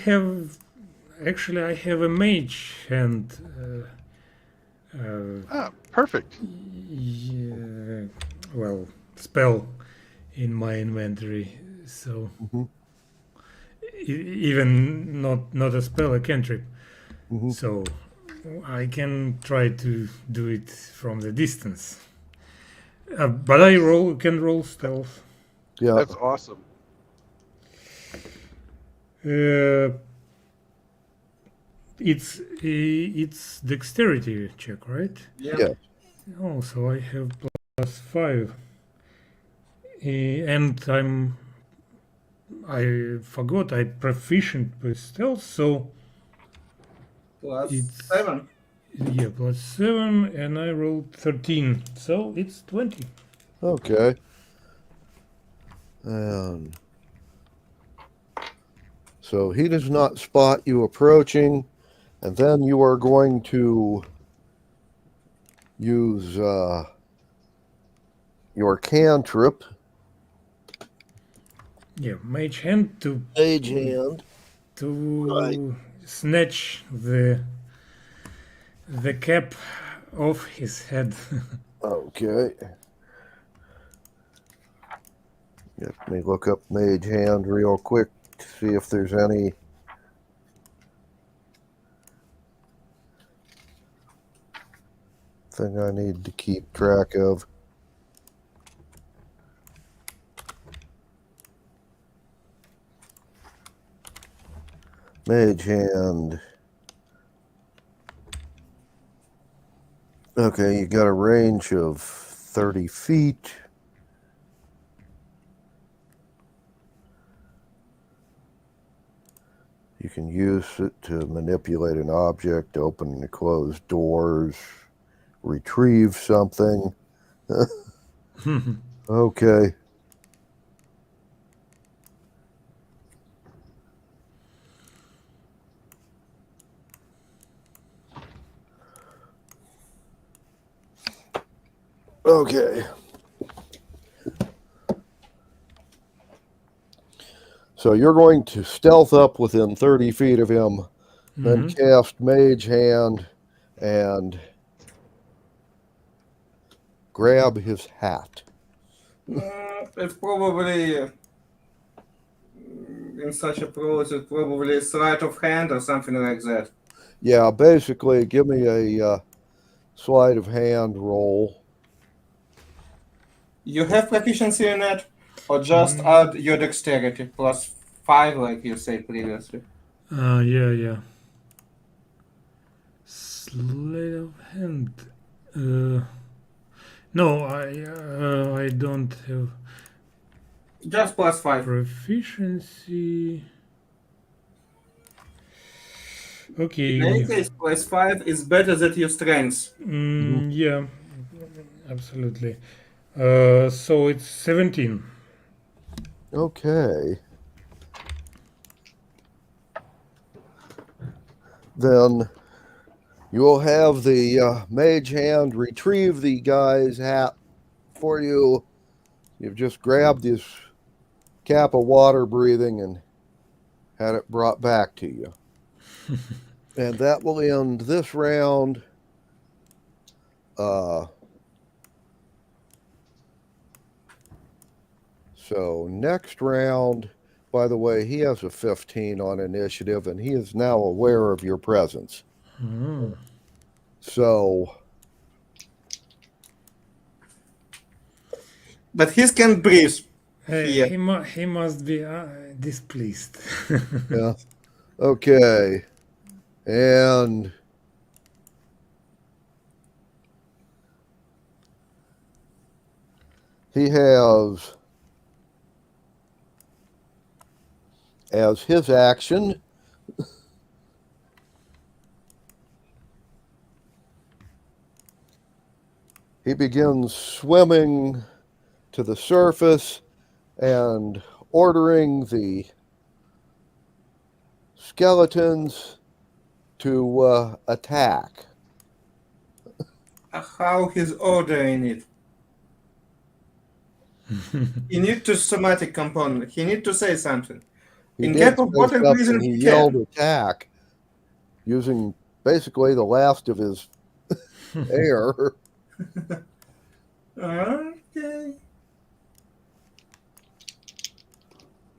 Speaker 4: have a mage hand.
Speaker 1: Ah, perfect.
Speaker 4: Yeah, well, spell in my inventory. So
Speaker 5: Mhm.
Speaker 4: even not a spell, a cantrip.
Speaker 5: Mhm.
Speaker 4: So I can try to do it from the distance. But I can roll stealth.
Speaker 5: Yeah.
Speaker 1: That's awesome.
Speaker 4: Uh, it's dexterity check, right?
Speaker 5: Yeah.
Speaker 4: Oh, so I have +5, and I forgot I'm proficient with stealth, so
Speaker 3: Plus
Speaker 4: it's
Speaker 3: 7.
Speaker 4: yeah +7, and I rolled 13, so it's 20.
Speaker 5: Okay. And so he does not spot you approaching, and then you are going to use your cantrip,
Speaker 4: Yeah, mage hand
Speaker 5: Mage Hand.
Speaker 4: to snatch the cap off his head.
Speaker 5: Okay. Let me look up Mage Hand real quick to see if there's any. Thing I need to keep track of. Mage Hand. Okay, you got a range of 30 feet. You can use it to manipulate an object, open and close doors, retrieve something. Okay. Okay. So you're going to stealth up within 30 feet of him, then cast Mage Hand and grab his hat.
Speaker 3: It's probably in such approach, it's probably sleight of hand or something like that.
Speaker 5: Yeah, basically, give me a sleight of hand roll.
Speaker 3: You have proficiency in it, or just add your dexterity +5, like you said previously.
Speaker 4: Yeah. Sleight of hand. No, I don't have
Speaker 3: Just +5.
Speaker 4: proficiency.
Speaker 3: In
Speaker 4: Okay.
Speaker 3: any case, +5 is better than your strength.
Speaker 4: Yeah, absolutely. So it's 17.
Speaker 5: Okay. Then you will have the Mage Hand retrieve the guy's hat for you. You've just grabbed his cap of water breathing and had it brought back to you. And that will end this round. So next round, by the way, he has a 15 on initiative, and he is now aware of your presence. So,
Speaker 3: But he can breathe.
Speaker 4: Hey,
Speaker 3: Yeah.
Speaker 4: he must be displeased.
Speaker 5: yeah. Okay. And he has, as his action, he begins swimming to the surface and ordering the skeletons to attack.
Speaker 3: How he's ordering it? He need to somatic component. He need to say something.
Speaker 5: He
Speaker 3: In
Speaker 5: did
Speaker 3: case of
Speaker 5: say
Speaker 3: water
Speaker 5: something.
Speaker 3: breathing,
Speaker 5: He
Speaker 3: he
Speaker 5: yelled
Speaker 3: can.
Speaker 5: attack, using basically the last of his air.
Speaker 3: Okay.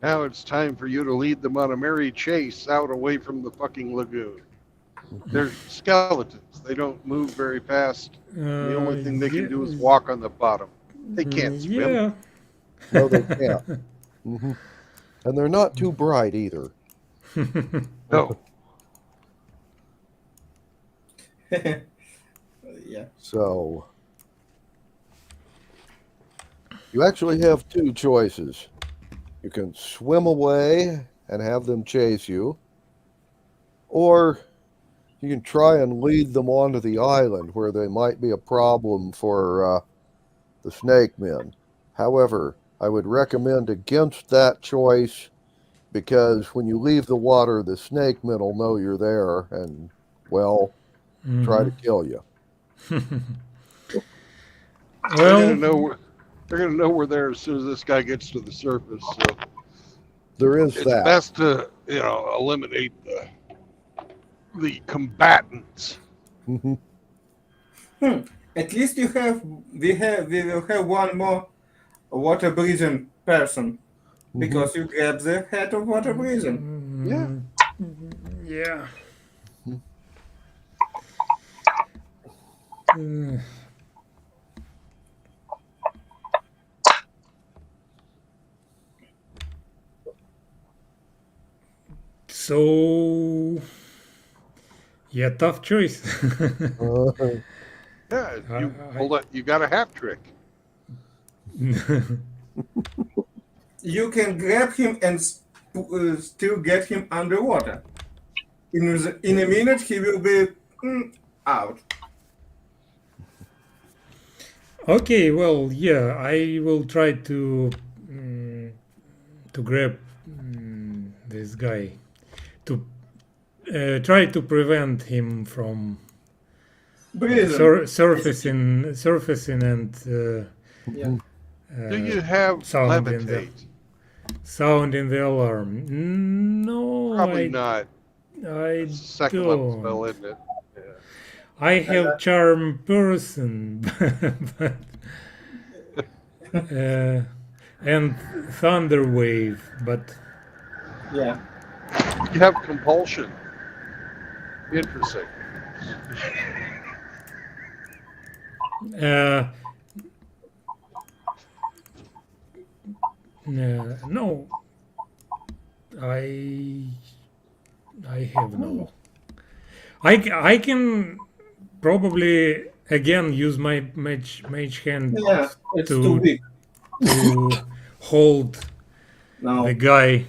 Speaker 1: Now it's time for you to lead them on a merry chase out away from the fucking lagoon. They're skeletons. They don't move very fast. The only thing they can do is walk on the bottom. They can't swim.
Speaker 4: Yeah.
Speaker 5: No, they can't. Hmm. And they're not too bright either.
Speaker 1: No.
Speaker 3: Yeah.
Speaker 5: So you actually have two choices. You can swim away and have them chase you, or you can try and lead them onto the island where they might be a problem for the snake men. However, I would recommend against that choice because when you leave the water, the snake men will know you're there and, well, try to kill you.
Speaker 1: They're gonna
Speaker 4: Well,
Speaker 1: know we're there as soon as this guy gets to the surface. So
Speaker 5: There is
Speaker 1: it's
Speaker 5: that.
Speaker 1: best to, eliminate the combatants.
Speaker 5: Mhm.
Speaker 3: At least we will have one more water breathing person because you grab the head of water breathing.
Speaker 1: Yeah.
Speaker 4: yeah. Uh, so, yeah, tough choice.
Speaker 5: Uh,
Speaker 1: Yeah, you got a hat trick.
Speaker 3: You can grab him and still get him underwater. In a minute, he will be out.
Speaker 4: Okay, well, yeah, I will try to grab this guy to try to prevent him from
Speaker 3: Breathing.
Speaker 4: surfacing and
Speaker 3: Yeah.
Speaker 1: Do you have
Speaker 4: sound in the
Speaker 1: levitate?
Speaker 4: sounding the alarm. No,
Speaker 1: Probably not.
Speaker 4: I
Speaker 1: It's a second level
Speaker 4: don't.
Speaker 1: spell, isn't it? Yeah.
Speaker 4: I have charm person, but and thunder wave, but
Speaker 3: Yeah.
Speaker 1: You have compulsion. Interesting.
Speaker 4: No, I have no. I can probably again use my mage hand
Speaker 3: Yeah. It's
Speaker 4: To-
Speaker 3: too weak.
Speaker 4: to hold
Speaker 3: No.
Speaker 4: the guy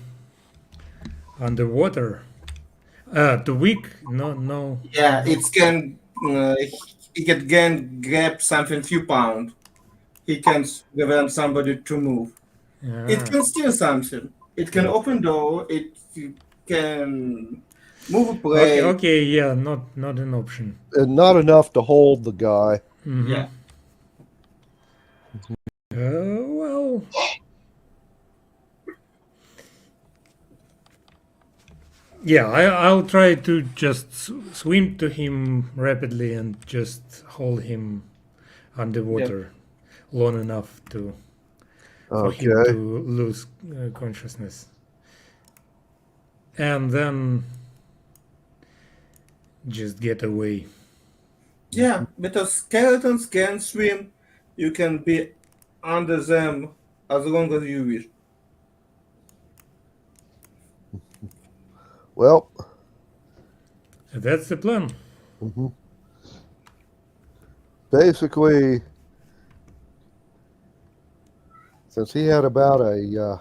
Speaker 4: underwater. Too weak? No.
Speaker 3: Yeah. He can grab something few pound. He can prevent somebody to move. It
Speaker 4: Ah,
Speaker 3: can steal something. It can open door. It can move a plate.
Speaker 4: okay, yeah, not an option.
Speaker 5: and not enough to hold the guy.
Speaker 4: Mhm.
Speaker 3: Yeah.
Speaker 4: Well, yeah, I'll try to just swim to him rapidly and just hold him underwater long enough for him
Speaker 5: Okay.
Speaker 4: to lose consciousness. And then just get away.
Speaker 3: Yeah, because skeletons can swim. You can be under them as long as you wish.
Speaker 5: Well,
Speaker 4: That's the plan.
Speaker 5: hmm Basically, since he had about a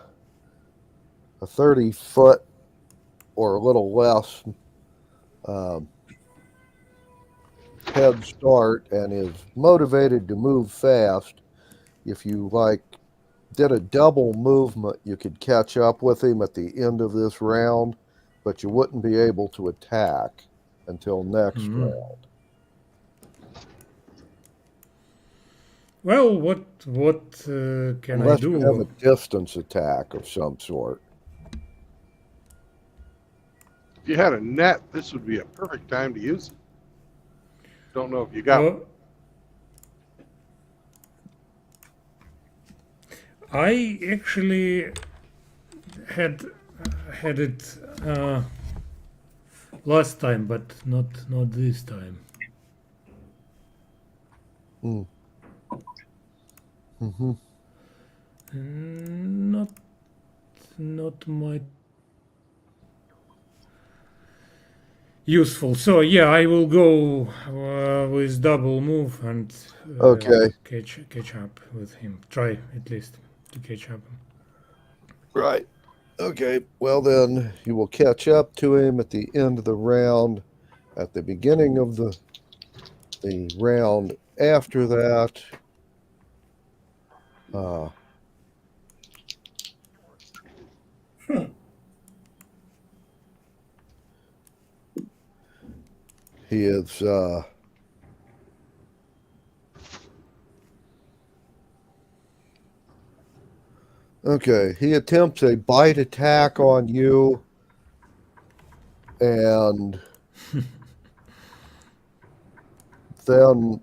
Speaker 5: 30-foot or a little less um, head start and is motivated to move fast, if you did a double movement, you could catch up with him at the end of this round, but you wouldn't be able to attack until next
Speaker 4: Mhm.
Speaker 5: round.
Speaker 4: Well, what can I
Speaker 5: Unless you have
Speaker 4: do?
Speaker 5: a distance attack of some sort.
Speaker 1: If you had a net, this would be a perfect time to use it. Don't know if you got one.
Speaker 4: Oh, I actually had it last time, but not this time.
Speaker 5: Mm. hmm
Speaker 4: Not my useful. So yeah, I will go with double move and
Speaker 5: Okay.
Speaker 4: catch up with him. Try at least to catch up.
Speaker 5: Right. Okay. Well, then you will catch up to him at the end of the round. At the beginning of the round after that, uh, he is okay. He attempts a bite attack on you, and then,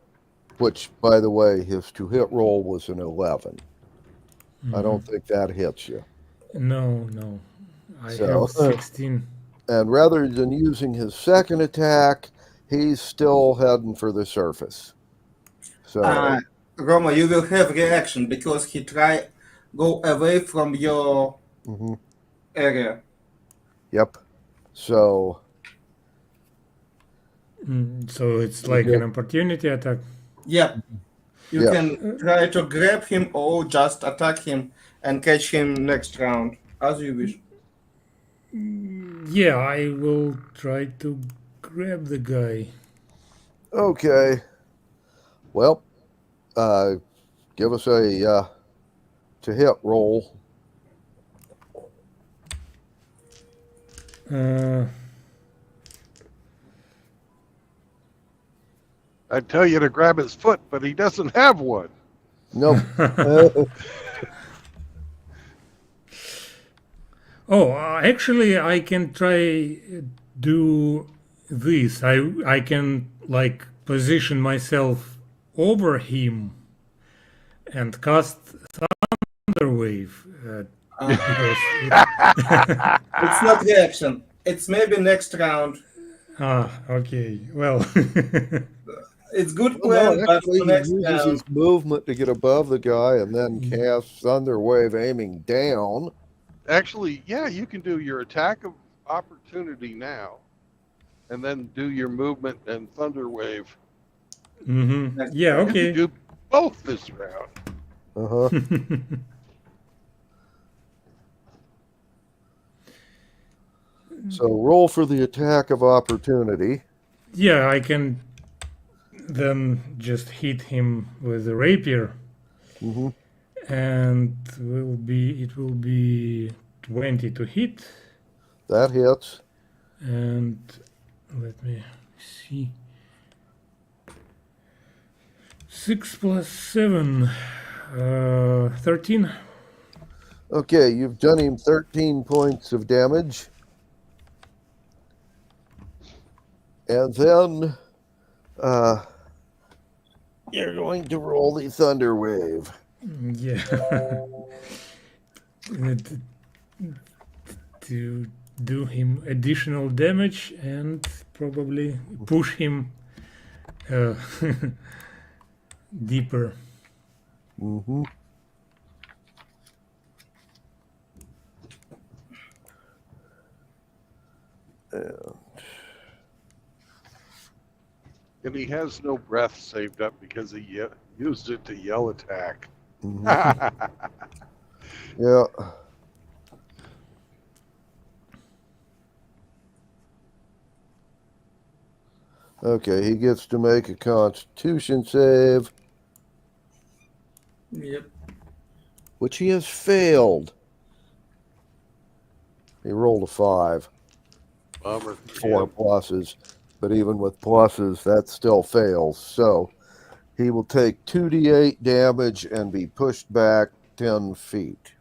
Speaker 5: which by the way, his to hit roll was an 11. I don't think that hits you.
Speaker 4: No. I
Speaker 5: So,
Speaker 4: have 16.
Speaker 5: and rather than using his second attack, he's still heading for the surface. So,
Speaker 3: Roma, you will have reaction because he try go away from your
Speaker 5: mhm,
Speaker 3: area.
Speaker 5: yep. So,
Speaker 4: So it's like an opportunity attack.
Speaker 3: Yep. You
Speaker 5: Yeah.
Speaker 3: can try to grab him or just attack him and catch him next round, as you wish.
Speaker 4: Yeah, I will try to grab the guy.
Speaker 5: okay. Well, give us a to hit roll.
Speaker 4: Uh,
Speaker 1: I'd tell you to grab his foot, but he doesn't have one.
Speaker 5: Nope.
Speaker 4: Oh, actually, I can try do this. I can like position myself over him and cast Thunder Wave. Because
Speaker 3: It's not reaction. It's maybe next round.
Speaker 4: okay. Well,
Speaker 3: It's good
Speaker 5: Well,
Speaker 3: plan,
Speaker 5: no,
Speaker 3: but
Speaker 5: actually,
Speaker 3: for
Speaker 5: he
Speaker 3: next
Speaker 5: uses
Speaker 3: round.
Speaker 5: his movement to get above the guy and then casts Thunder Wave aiming down.
Speaker 1: Actually, yeah, you can do your attack of opportunity now, and then do your movement and thunder wave.
Speaker 4: yeah,
Speaker 1: You
Speaker 4: okay.
Speaker 1: can do both this round.
Speaker 5: Uh huh. So roll for the attack of opportunity.
Speaker 4: Yeah, I can then just hit him with the rapier,
Speaker 5: hmm
Speaker 4: and it will be 20 to hit.
Speaker 5: That hits.
Speaker 4: And let me see. 6 plus 7, 13.
Speaker 5: Okay, you've done him 13 points of damage. And then you're going to roll the Thunder Wave.
Speaker 4: Yeah. To do him additional damage and probably push him deeper.
Speaker 5: Mm-hmm.
Speaker 1: And he has no breath saved up because he used it to yell attack.
Speaker 5: Mhm. Yeah. Okay, he gets to make a Constitution save,
Speaker 3: Yep.
Speaker 5: which he has failed. He rolled a 5,
Speaker 1: Bummer.
Speaker 5: 4 pluses, but even with pluses, that still fails. So he will take 2d8 damage and be pushed back 10 feet.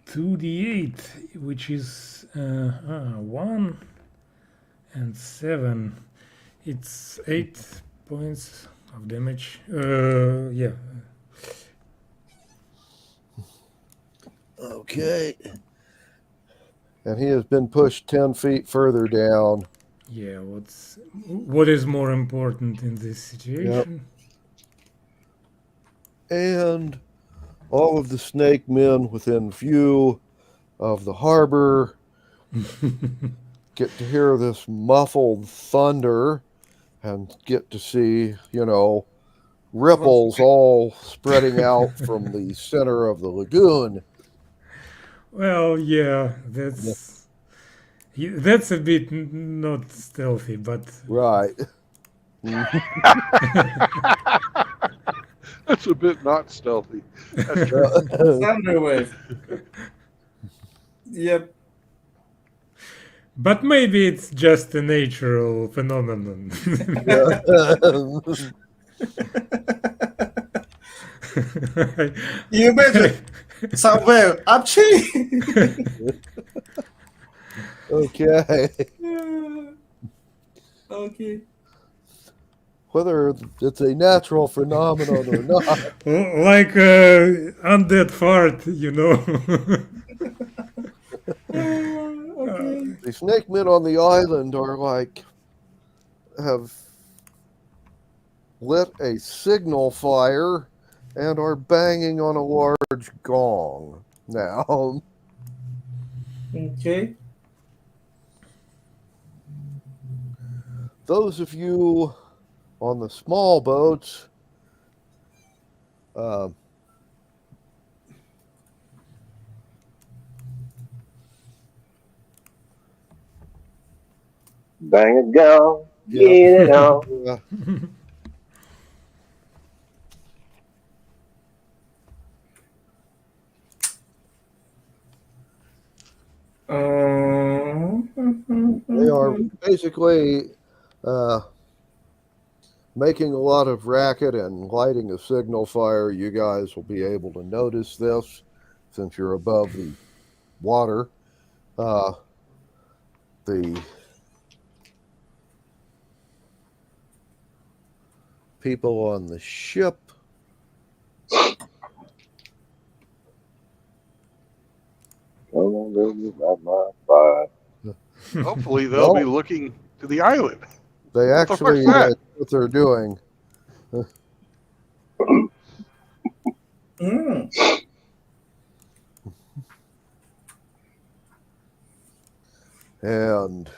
Speaker 4: 2d8, which is 1 and 7. It's 8 points of damage. Yeah.
Speaker 5: Okay. And he has been pushed 10 feet further down.
Speaker 4: Yeah, what is more important in this situation?
Speaker 5: And all of the snake men within view of the harbor get to hear this muffled thunder and get to see, ripples all spreading out from the center of the lagoon.
Speaker 4: Well, yeah, that's a bit not stealthy, but
Speaker 5: Right.
Speaker 1: That's a bit not stealthy. That's true.
Speaker 3: Thunderwave. Yep.
Speaker 4: but maybe it's just a natural phenomenon.
Speaker 3: You imagine somewhere upchi.
Speaker 5: Okay.
Speaker 3: Okay.
Speaker 5: Whether it's a natural phenomenon or not.
Speaker 4: Like undead fart, you know.
Speaker 3: Okay.
Speaker 5: The snake men on the island have lit a signal fire and are banging on a large gong now.
Speaker 3: Okay.
Speaker 5: Those of you on the small boats,
Speaker 6: Bang it, go.
Speaker 5: Yeah.
Speaker 6: Get it on.
Speaker 5: uh, they are basically making a lot of racket and lighting a signal fire. You guys will be able to notice this since you're above the water. The people on the ship
Speaker 6: Come on, baby, light my fire.
Speaker 1: Hopefully, they'll be
Speaker 5: Well-
Speaker 1: looking to the island.
Speaker 5: they
Speaker 1: What the
Speaker 5: actually
Speaker 1: fuck's that?
Speaker 5: what they're doing.
Speaker 3: Mm.
Speaker 5: And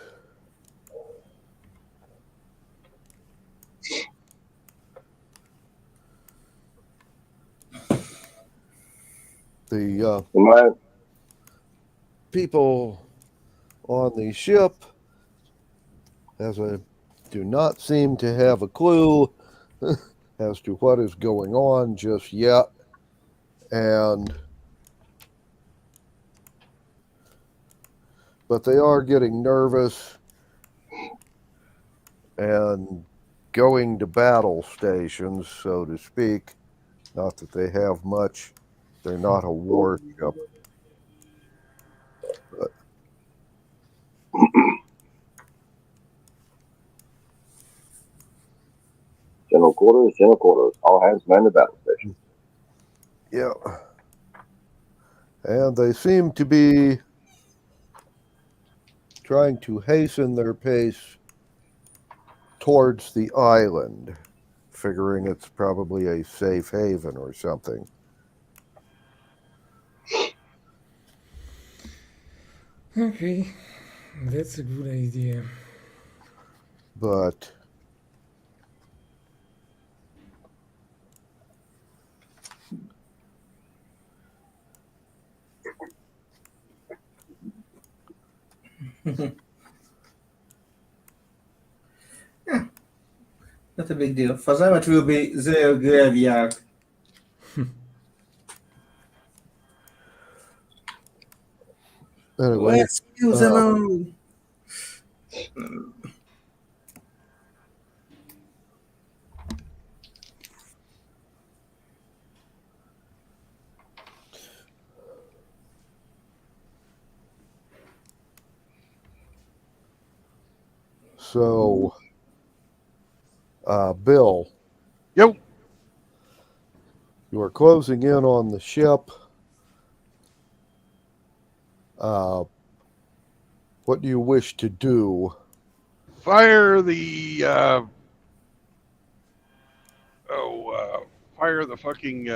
Speaker 5: the
Speaker 6: Am I
Speaker 5: people on the ship do not seem to have a clue as to what is going on just yet. But they are getting nervous and going to battle stations, so to speak. Not that they have much. They're not a warship.
Speaker 6: general quarters? General quarters. All hands man the battle station.
Speaker 5: Yeah. And they seem to be trying to hasten their pace towards the island, figuring it's probably a safe haven or something.
Speaker 4: Okay, that's a good idea.
Speaker 5: But
Speaker 3: Not a big deal. For them, it will be their graveyard.
Speaker 5: Anyway,
Speaker 3: Let's kill them all.
Speaker 5: so Bill,
Speaker 1: Yo,
Speaker 5: you are closing in on the ship. What do you wish to do?
Speaker 1: fire the fire the fucking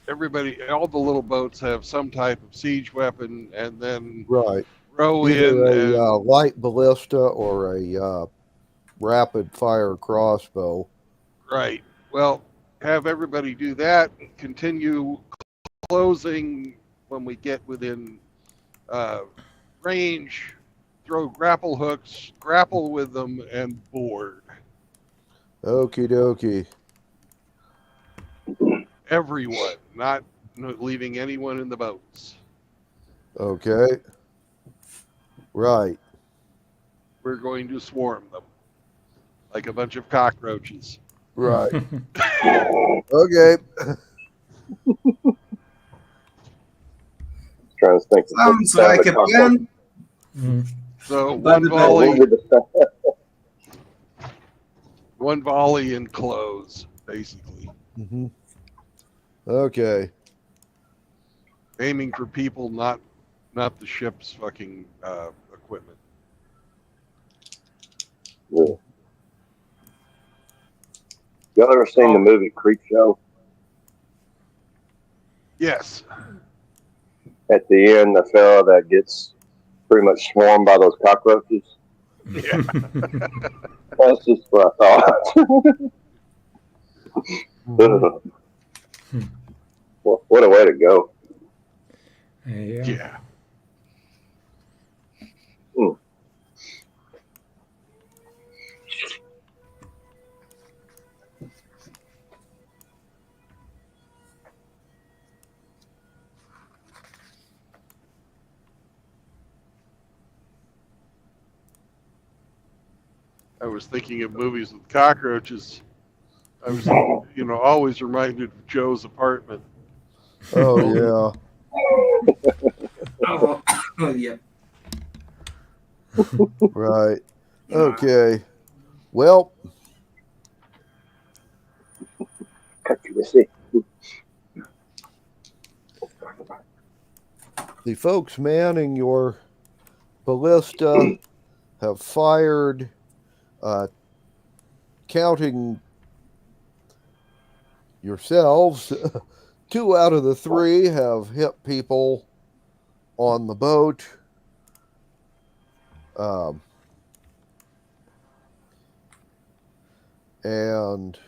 Speaker 1: everybody. All the little boats have some type of siege weapon, and then
Speaker 5: Right.
Speaker 1: row
Speaker 5: Either
Speaker 1: in
Speaker 5: a
Speaker 1: and
Speaker 5: light ballista or a rapid fire crossbow.
Speaker 1: right. Well, have everybody do that. Continue closing when we get within range. Throw grapple hooks, grapple with them, and board
Speaker 5: Okie dokie.
Speaker 1: everyone, not leaving anyone in the boats.
Speaker 5: Okay. Right.
Speaker 1: We're going to swarm them like a bunch of cockroaches.
Speaker 5: Right. Okay.
Speaker 6: Trying to think. of
Speaker 3: Sounds
Speaker 6: what
Speaker 3: like a
Speaker 6: sound
Speaker 3: plan.
Speaker 4: Mm.
Speaker 1: So
Speaker 3: But
Speaker 1: one
Speaker 3: the-
Speaker 1: volley,
Speaker 6: the-
Speaker 1: one volley and close, basically.
Speaker 5: Mm-hmm. Okay.
Speaker 1: Aiming for people, not the ship's fucking equipment.
Speaker 6: Yeah. Y'all ever seen the movie Creep Show?
Speaker 1: Yes.
Speaker 6: At the end, the fella that gets pretty much swarmed by those cockroaches.
Speaker 1: Yeah.
Speaker 6: That's just what I thought. What a way to go.
Speaker 4: Yeah.
Speaker 1: Yeah. I was thinking of movies with cockroaches. I was, always reminded of Joe's apartment.
Speaker 5: Oh yeah.
Speaker 3: Oh, yeah.
Speaker 5: Right. Okay. Well,
Speaker 6: Accuracy.
Speaker 5: the folks manning your ballista have fired, counting yourselves, 2 out of the 3 have hit people on the boat. And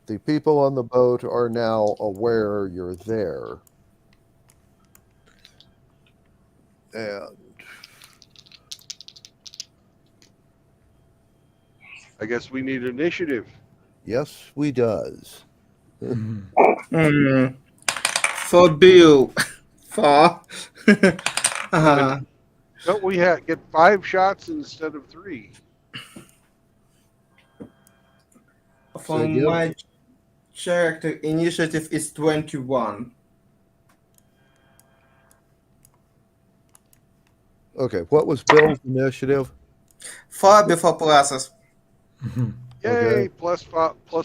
Speaker 5: the people on the boat are now aware you're there. And
Speaker 1: I guess we need initiative.
Speaker 5: yes, we does.
Speaker 4: Mhm.
Speaker 3: For Bill. For.
Speaker 1: Don't we get 5 shots instead of 3?
Speaker 3: For
Speaker 5: again?
Speaker 3: my character, initiative is 21.
Speaker 5: Okay, what was Bill's initiative?
Speaker 3: 4 before process.
Speaker 4: Mhm.
Speaker 1: Yay!
Speaker 5: Okay.
Speaker 1: Plus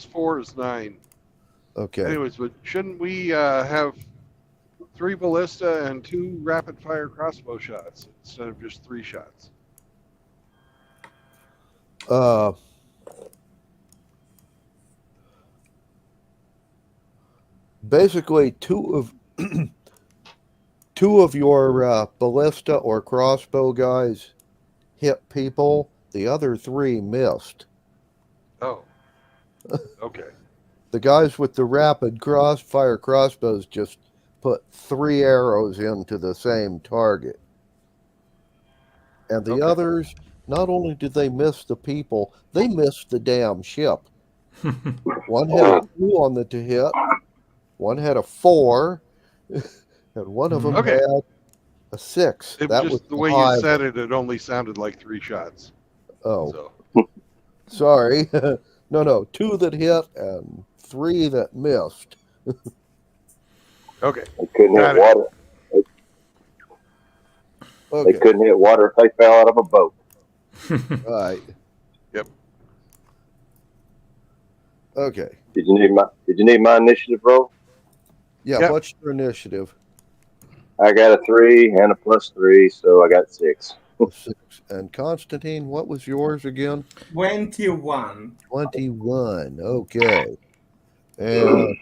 Speaker 1: 4 is 9.
Speaker 5: Okay.
Speaker 1: Anyways, but shouldn't we have 3 ballista and 2 rapid fire crossbow shots instead of just 3 shots?
Speaker 5: Basically, two of your ballista or crossbow guys hit people. The other 3 missed.
Speaker 1: Oh. Okay.
Speaker 5: The guys with the rapid fire crossbows just put 3 arrows into the same target. And the
Speaker 1: Okay.
Speaker 5: others not only did they miss the people, they missed the damn ship. One had a 2 on the to hit, one had a 4, and one of them
Speaker 1: Okay.
Speaker 5: had a 6.
Speaker 1: It
Speaker 5: That
Speaker 1: was
Speaker 5: was
Speaker 1: just the way
Speaker 5: high.
Speaker 1: you said it. It only sounded like 3 shots.
Speaker 5: Oh,
Speaker 1: So
Speaker 5: sorry. No, 2 that hit and 3 that missed.
Speaker 1: okay.
Speaker 6: They couldn't
Speaker 1: Got
Speaker 6: hit
Speaker 1: it.
Speaker 6: water. They
Speaker 5: Okay,
Speaker 6: couldn't hit water if they fell out of a boat.
Speaker 5: right.
Speaker 1: Yep.
Speaker 5: Okay.
Speaker 6: Did you need my initiative roll?
Speaker 5: Yeah,
Speaker 1: Yep.
Speaker 5: what's your initiative?
Speaker 6: I got a 3 and a +3, so I got 6.
Speaker 5: 6. And Constantine, what was yours again?
Speaker 3: 21.
Speaker 5: 21. Okay. And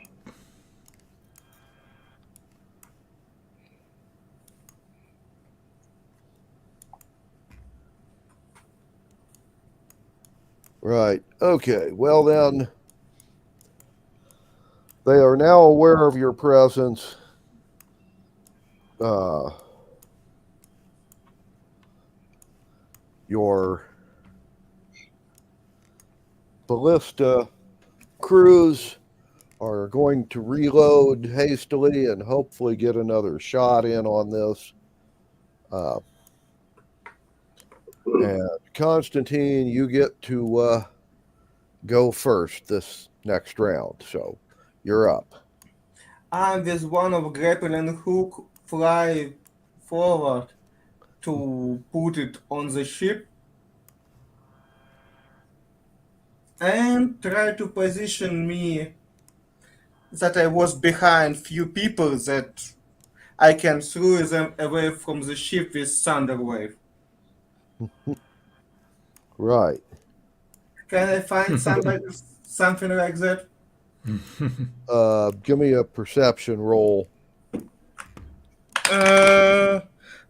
Speaker 5: right. Okay. Well, then they are now aware of your presence. Your ballista crews are going to reload hastily and hopefully get another shot in on this. And Constantine, you get to go first this next round. So you're up.
Speaker 3: And with one of grappling hook fly forward to put it on the ship and try to position me that I was behind few people that I can throw them away from the ship with thunder wave.
Speaker 5: Right.
Speaker 3: Can I find something like that?
Speaker 5: Give me a perception roll.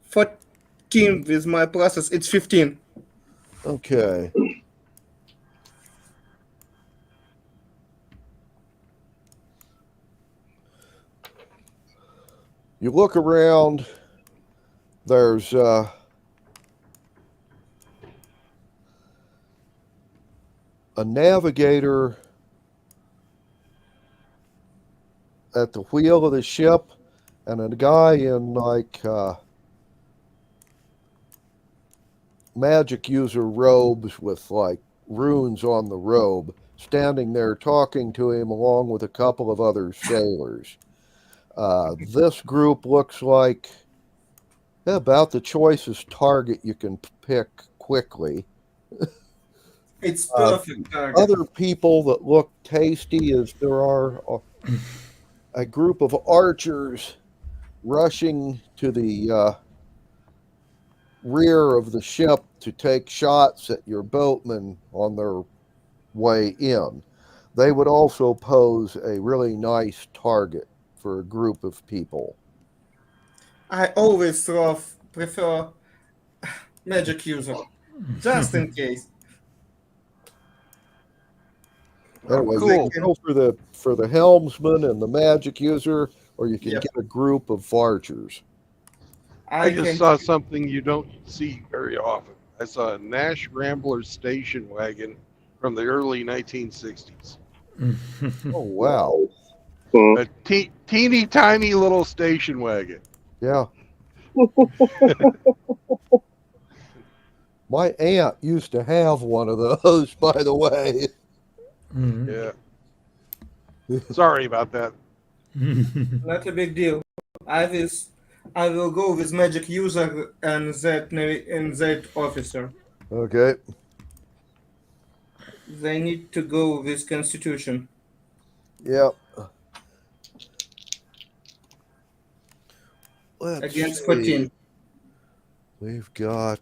Speaker 3: 14 with my process. It's 15.
Speaker 5: Okay. You look around. There's a navigator at the wheel of the ship and a guy in like magic user robes with like runes on the robe standing there talking to him along with a couple of other sailors. This group looks like about the choicest target you can pick quickly.
Speaker 3: It's perfect target.
Speaker 5: Other people that look tasty is there are a group of archers rushing to the rear of the ship to take shots at your boatmen on their way in. They would also pose a really nice target for a group of people.
Speaker 3: I always prefer magic user, just in case.
Speaker 5: Anyway,
Speaker 1: Cool.
Speaker 5: you can go for the helmsman and the magic user, or you can
Speaker 3: Yep.
Speaker 5: get a group of archers.
Speaker 1: I just saw something you don't see very often. I saw a Nash Rambler station wagon from the early 1960s.
Speaker 5: Oh wow!
Speaker 1: A teeny tiny little station wagon.
Speaker 5: Yeah. My aunt used to have one of those, by the way.
Speaker 1: Yeah. Sorry about that.
Speaker 3: Not a big deal. I will go with magic user and that officer.
Speaker 5: Okay.
Speaker 3: They need to go with Constitution.
Speaker 5: Yep. Let's
Speaker 3: Against
Speaker 5: see.
Speaker 3: 14.
Speaker 5: We've got.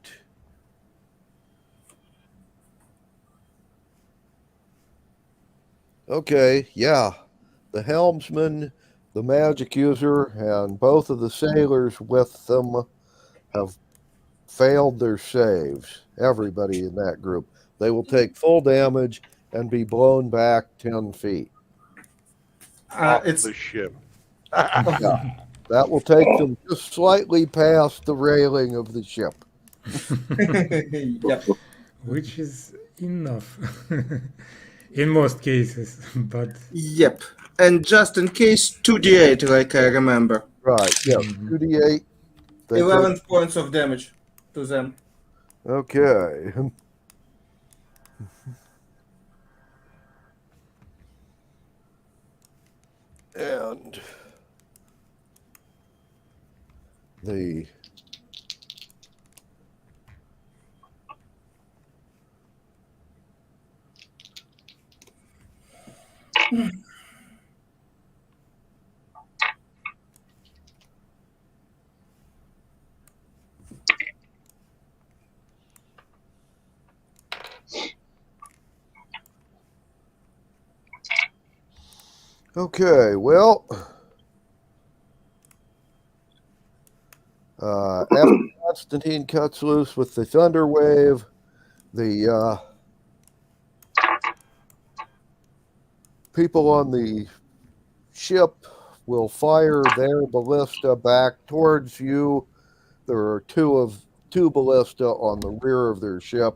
Speaker 5: Okay, yeah. The helmsman, the magic user, and both of the sailors with them have failed their saves. Everybody in that group. They will take full damage and be blown back 10 feet.
Speaker 1: Off
Speaker 3: It's
Speaker 1: the ship.
Speaker 5: Yeah. That will take them just slightly past the railing of the ship.
Speaker 3: Yep.
Speaker 4: which is enough in most cases. But
Speaker 3: Yep. And just in case, 2d8, like I remember.
Speaker 5: Right. Yes.
Speaker 4: Mhm.
Speaker 5: 2d8. They take.
Speaker 3: 11 points of damage to them.
Speaker 5: Okay. And the okay, well, after Constantine cuts loose with the thunder wave, the people on the ship will fire their ballista back towards you. There are two ballista on the rear of their ship.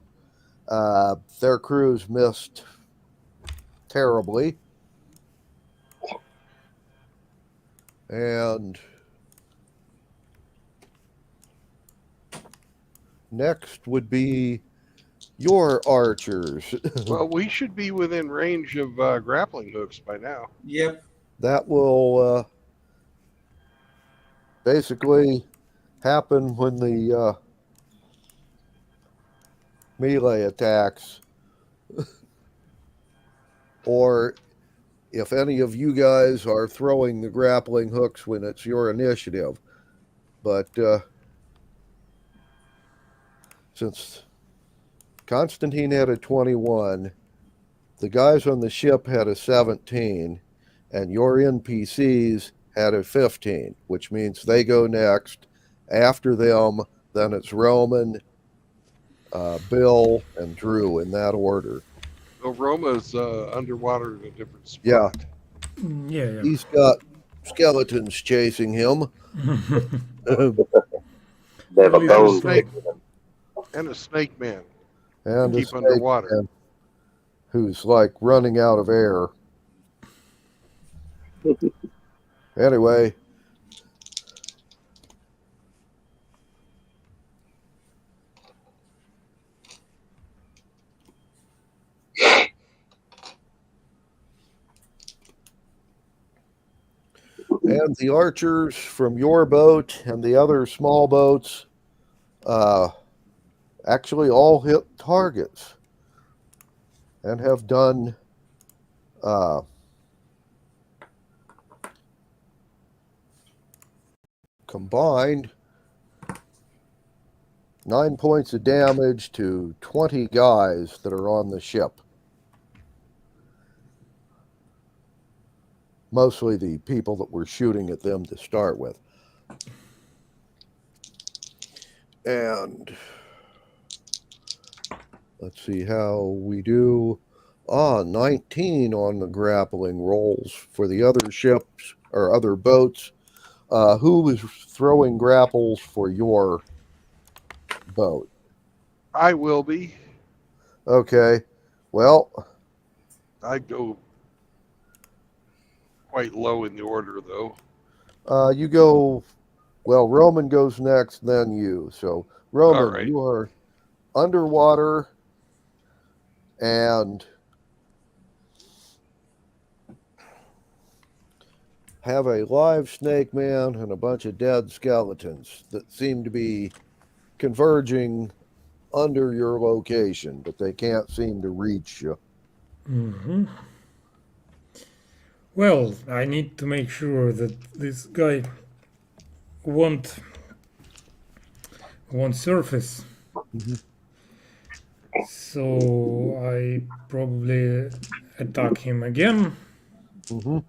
Speaker 5: Their crews missed terribly. And next would be your archers.
Speaker 1: Well, we should be within range of grappling hooks by now.
Speaker 3: Yep.
Speaker 5: That will basically happen when the melee attacks, or if any of you guys are throwing the grappling hooks when it's your initiative. But since Constantine had a 21, the guys on the ship had a 17, and your NPCs had a 15, which means they go next. After them, then it's Roman, Bill, and Drew in that order.
Speaker 1: So Roma's underwater in a different spot.
Speaker 5: Yeah.
Speaker 4: Yeah.
Speaker 5: He's got skeletons chasing him.
Speaker 6: They have a
Speaker 4: Really
Speaker 6: bone.
Speaker 1: snake. And a snake man.
Speaker 5: And a
Speaker 1: Keep
Speaker 5: snake
Speaker 1: underwater.
Speaker 5: man who's like running out of air. Anyway, and the archers from your boat and the other small boats actually all hit targets and have done combined 9 points of damage to 20 guys that are on the ship. Mostly the people that were shooting at them to start with. And let's see how we do. 19 on the grappling rolls for the other ships or other boats. Who is throwing grapples for your boat?
Speaker 1: I will be.
Speaker 5: Okay. Well,
Speaker 1: I go quite low in the order, though.
Speaker 5: you go. Well, Roman goes next, then you. So, Roman,
Speaker 1: All right.
Speaker 5: you are underwater and have a live snake man and a bunch of dead skeletons that seem to be converging under your location, but they can't seem to reach you.
Speaker 4: Hmm. Well, I need to make sure that this guy won't surface.
Speaker 5: Mhm.
Speaker 4: So I probably attack him again.
Speaker 5: Mm-hmm.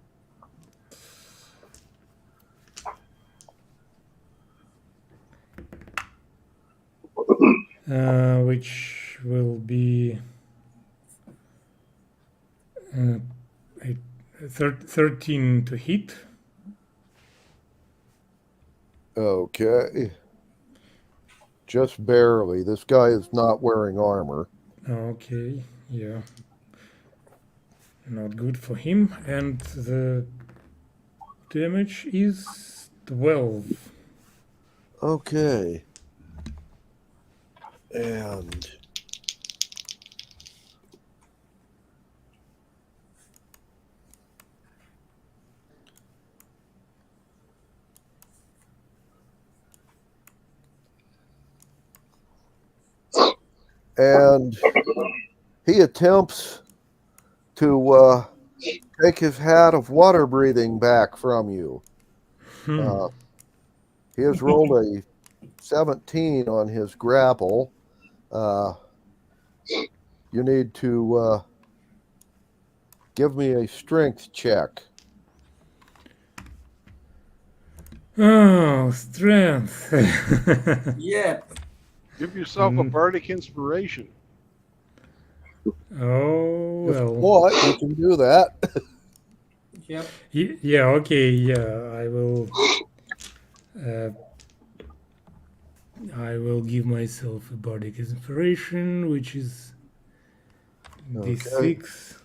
Speaker 4: Which will be 13 to hit.
Speaker 5: Okay. just barely. This guy is not wearing armor.
Speaker 4: Okay, yeah. Not good for him. And the damage is 12.
Speaker 5: Okay. And he attempts to take his hat of water breathing back from you.
Speaker 4: Hmm.
Speaker 5: He has rolled a 17 on his grapple. You need to give me a strength check.
Speaker 4: Oh, strength.
Speaker 3: Yep.
Speaker 1: Give yourself a
Speaker 4: Mm.
Speaker 1: bardic inspiration.
Speaker 4: Oh,
Speaker 5: If you
Speaker 4: well.
Speaker 5: want, you can do that.
Speaker 3: Yep.
Speaker 4: Yeah, okay, yeah, uh, I will give myself a bardic inspiration, which is
Speaker 5: Okay.
Speaker 4: d6.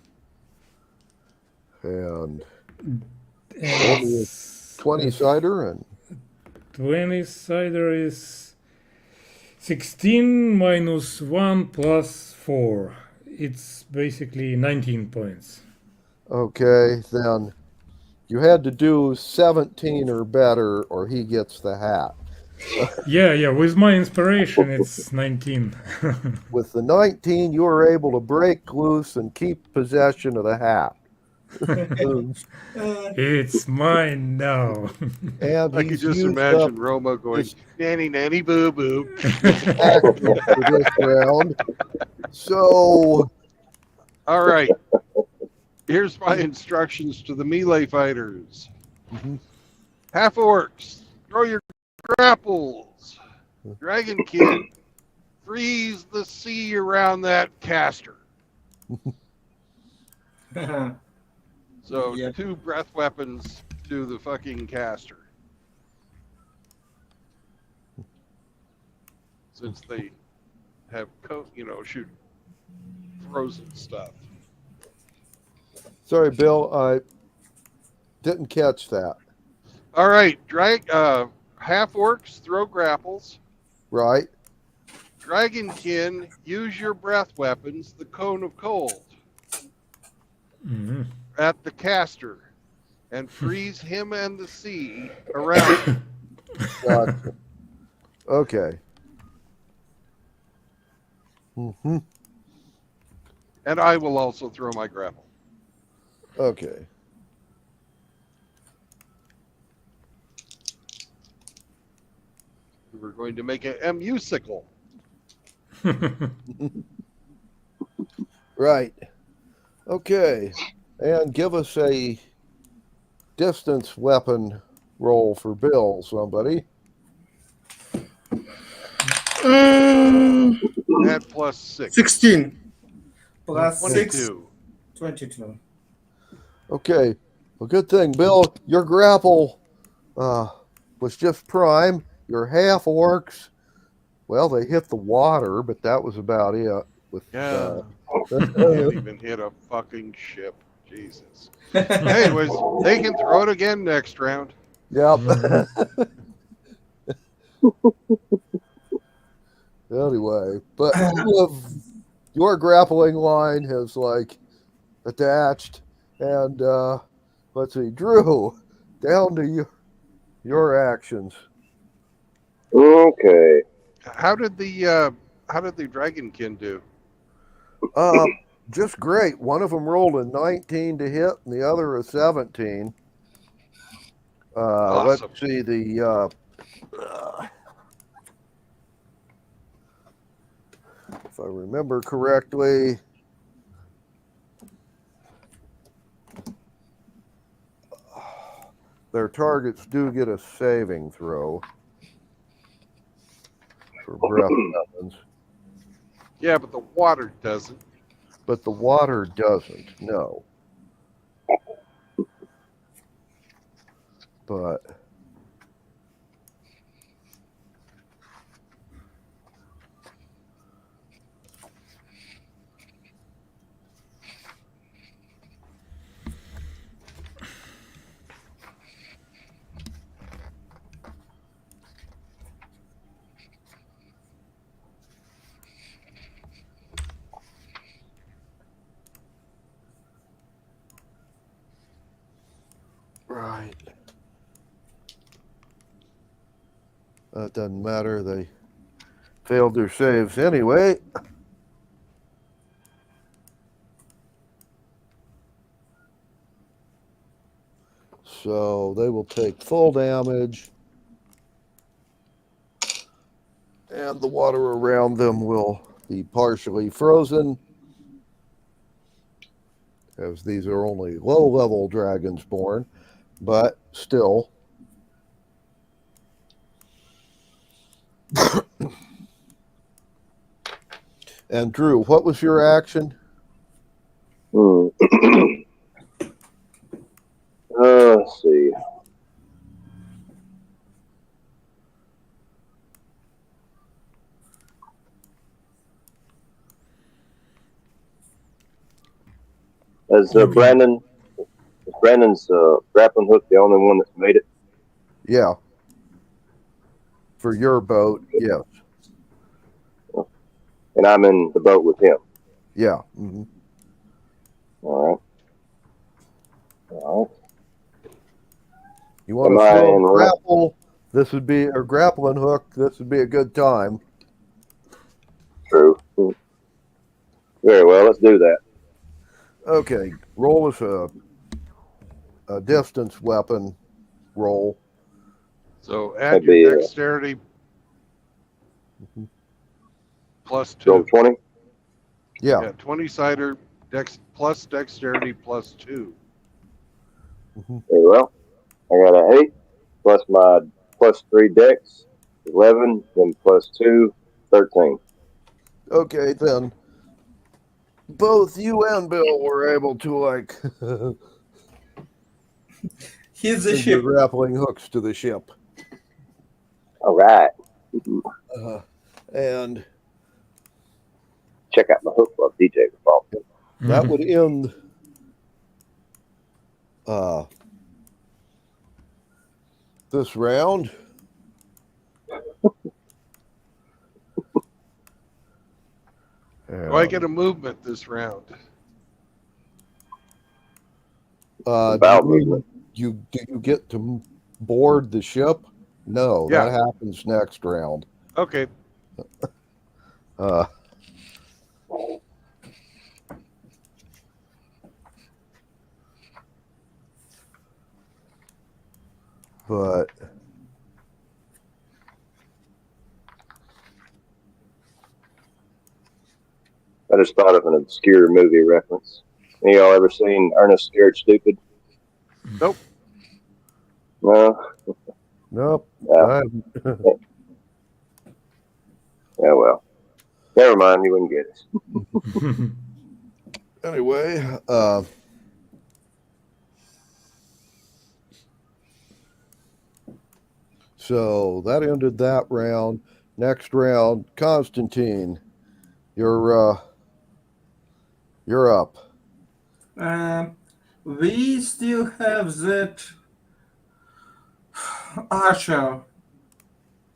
Speaker 5: And
Speaker 4: And
Speaker 5: it's 20 cider and
Speaker 4: 20 cider is 16 minus 1 plus 4. It's basically 19 points.
Speaker 5: okay, then you had to do 17 or better or he gets the hat.
Speaker 4: Yeah, with my inspiration, it's 19.
Speaker 5: With the 19, you were able to break loose and keep possession of the hat.
Speaker 4: It's mine now.
Speaker 5: And
Speaker 1: I could
Speaker 5: he's
Speaker 1: just
Speaker 5: used
Speaker 1: imagine
Speaker 5: up
Speaker 1: Roma going,
Speaker 5: his
Speaker 1: nanny, nanny, boo, boo.
Speaker 5: actions for this round. So,
Speaker 1: All right. Here's my instructions to the melee fighters.
Speaker 5: Mhm.
Speaker 1: Half orcs, throw your grapples. Dragonkin, freeze the sea around that caster. So
Speaker 3: Yep.
Speaker 1: 2 breath weapons to the fucking caster. Since they have, shoot frozen stuff.
Speaker 5: sorry, Bill, I didn't catch that.
Speaker 1: All right, half orcs throw grapples.
Speaker 5: Right?
Speaker 1: Dragonkin, use your breath weapons, the cone of cold,
Speaker 4: Mhm.
Speaker 1: at the caster, and freeze him and the sea around him.
Speaker 5: Gotcha. Okay. hmm
Speaker 1: And I will also throw my grapple.
Speaker 5: Okay.
Speaker 1: We're going to make a musical.
Speaker 5: Right. Okay. And give us a distance weapon roll for Bill, somebody.
Speaker 1: Add plus 6.
Speaker 3: 16 plus 6,
Speaker 1: 22.
Speaker 3: 22.
Speaker 5: Okay. Well, good thing, Bill. Your grapple was just prime. Your half orcs, well, they hit the water, but that was about it. With
Speaker 1: Yeah. Can't even hit a fucking ship. Jesus. Anyways, they can throw it again next round.
Speaker 5: yep. Anyway, but two of your grappling line has like attached, and let's see, Drew, down to your actions.
Speaker 6: Okay.
Speaker 1: How did the Dragonkin do?
Speaker 5: Just great. One of them rolled a 19 to hit, and the other a 17.
Speaker 1: Awesome.
Speaker 5: Let's see the. If I remember correctly, their targets do get a saving throw for breath weapons,
Speaker 1: Yeah, but the water doesn't.
Speaker 5: but the water doesn't. No. But right. That doesn't matter. They failed their saves anyway. So they will take full damage. And the water around them will be partially frozen. As these are only low-level Dragonsborn, but still. And Drew, what was your action?
Speaker 6: Let's see. Is
Speaker 4: You can-
Speaker 6: Brandon's grappling hook the only one that's made it?
Speaker 5: Yeah. For your boat, yes.
Speaker 6: And I'm in the boat with him.
Speaker 5: Yeah. Mm-hmm.
Speaker 6: All right.
Speaker 5: You want
Speaker 6: Am
Speaker 5: to
Speaker 6: I
Speaker 5: throw
Speaker 6: in
Speaker 5: a grapple? This would be a grappling hook. This would be a good time.
Speaker 6: True. Very well. Let's do that.
Speaker 5: Okay. Roll us a distance weapon roll.
Speaker 1: So add
Speaker 6: That'd be,
Speaker 1: your dexterity plus
Speaker 6: Roll
Speaker 1: 2.
Speaker 6: 20.
Speaker 5: Yeah.
Speaker 1: Yeah, 20-sider plus dexterity plus 2.
Speaker 5: Mm-hmm.
Speaker 6: Very well. I got an 8 plus my plus 3 dex, 11, then plus 2, 13.
Speaker 5: Okay, then. Both you and Bill were able to, like,
Speaker 3: Hit the
Speaker 5: send your
Speaker 3: ship.
Speaker 5: grappling hooks to the ship.
Speaker 6: All right.
Speaker 5: And
Speaker 6: Check out my hook club, DJ.
Speaker 5: that would end this round.
Speaker 1: Do I get a movement this round?
Speaker 5: Do
Speaker 6: Bowel
Speaker 5: you mean
Speaker 6: movement.
Speaker 5: do you get to board the ship? No,
Speaker 1: Yeah.
Speaker 5: that happens next round.
Speaker 1: Okay.
Speaker 5: But
Speaker 6: I just thought of an obscure movie reference. Any of y'all ever seen Ernest Scared Stupid?
Speaker 1: Nope.
Speaker 6: No?
Speaker 5: nope.
Speaker 6: Yeah. Yeah, well. Never mind, you wouldn't get it.
Speaker 5: Anyway, so that ended that round. Next round, Constantine, you're up.
Speaker 3: We still have that archer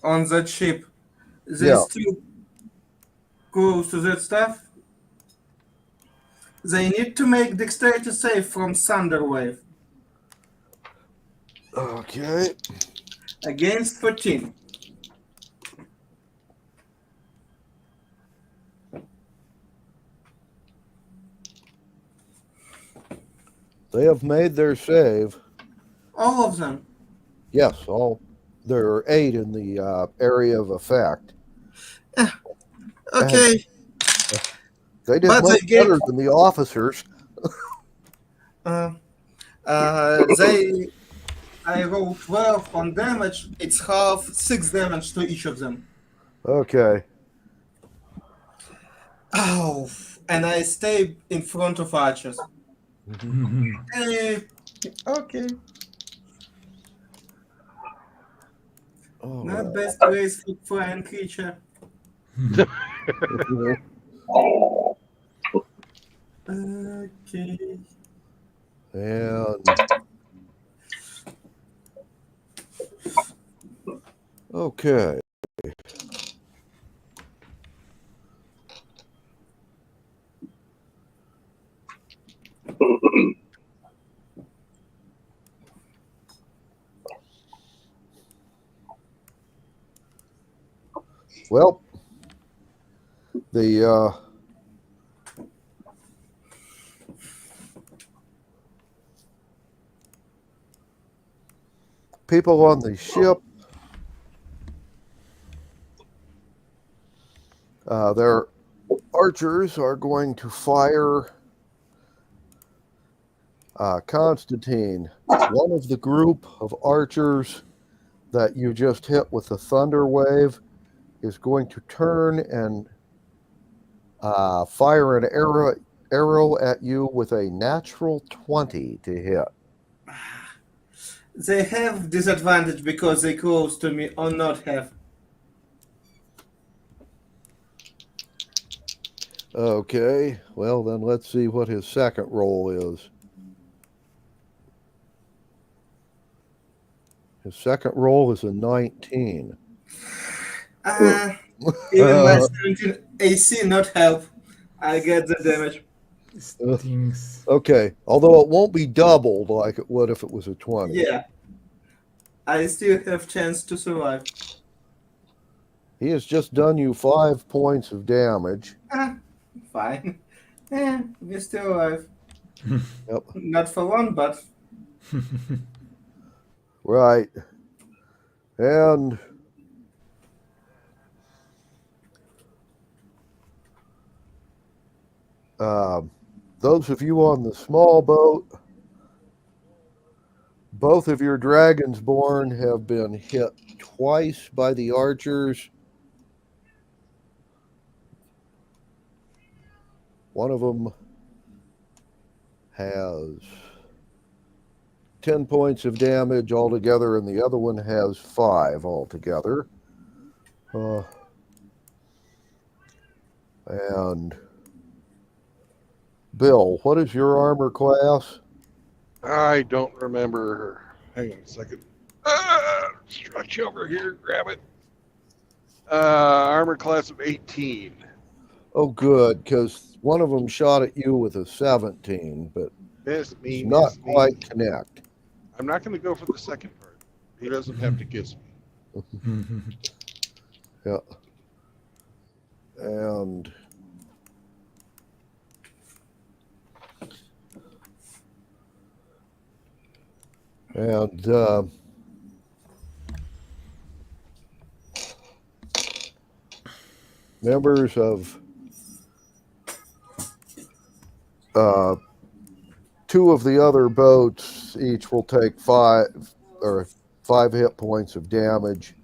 Speaker 3: on that ship. They
Speaker 5: Yeah.
Speaker 3: still close to that stuff. They need to make dexterity save from Thunderwave
Speaker 5: Okay.
Speaker 3: against 14.
Speaker 5: They have made their save.
Speaker 3: All of them.
Speaker 5: Yes, all there are 8 in the area of effect.
Speaker 3: Okay.
Speaker 5: They did
Speaker 3: But
Speaker 5: much
Speaker 3: they get-
Speaker 5: better than the officers.
Speaker 3: I rolled 12 on damage. It's half 6 damage to each of them.
Speaker 5: Okay.
Speaker 3: Oh, and I stay in front of archers. Okay.
Speaker 5: All
Speaker 3: Not
Speaker 5: right.
Speaker 3: best place for flying creature. Okay.
Speaker 5: And okay. Well, the people on the ship, their archers are going to fire Constantine. One of the group of archers that you just hit with the thunder wave is going to turn and fire an arrow at you with a natural 20 to hit.
Speaker 3: They have disadvantage because they close to me or not have.
Speaker 5: Okay, well then let's see what his second roll is. His second roll is a 19.
Speaker 3: Even my 17 AC not help. I get the damage.
Speaker 4: Stings.
Speaker 5: Okay, although it won't be doubled like it would if it was a 20.
Speaker 3: Yeah. I still have chance to survive.
Speaker 5: He has just done you 5 points of damage.
Speaker 3: Fine. We're still alive.
Speaker 5: Yep.
Speaker 3: Not for long, but
Speaker 5: Right. And those of you on the small boat, both of your Dragonsborn have been hit twice by the archers. One of them has 10 points of damage altogether, and the other one has 5 altogether. And Bill, what is your armor class?
Speaker 1: I don't remember. Hang on a second. Stretch over here, grab it. Armor class of 18.
Speaker 5: Oh, good, because one of them shot at you with a 17, but
Speaker 1: Miss me,
Speaker 5: it's not
Speaker 1: miss me.
Speaker 5: quite connect.
Speaker 1: I'm not going to go for the second part. He doesn't have to kiss me.
Speaker 5: Yeah. And members of 2 of the other boats each will take 5 hit points of damage.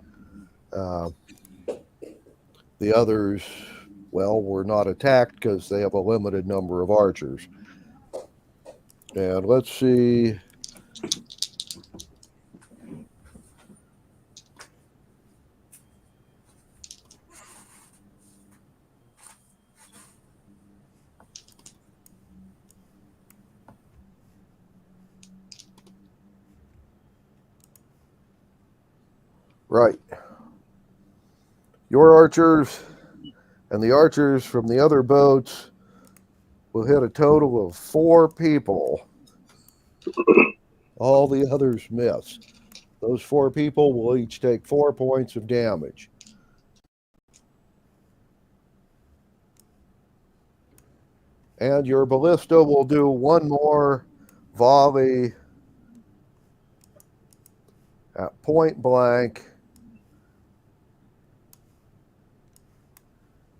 Speaker 5: The others, well, were not attacked because they have a limited number of archers. And let's see. Right. Your archers and the archers from the other boats will hit a total of 4 people. All the others miss. Those 4 people will each take 4 points of damage. And your ballista will do 1 more volley at point blank.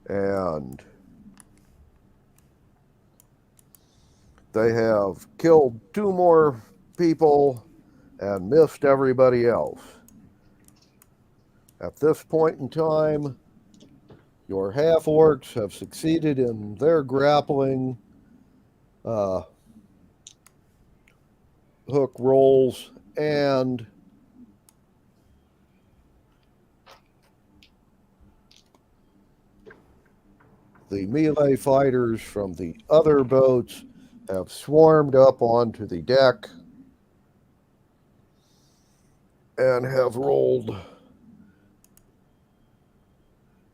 Speaker 5: And they have killed 2 more people and missed everybody else. At this point in time, your half-orcs have succeeded in their grappling hook rolls, and the melee fighters from the other boats have swarmed up onto the deck and have rolled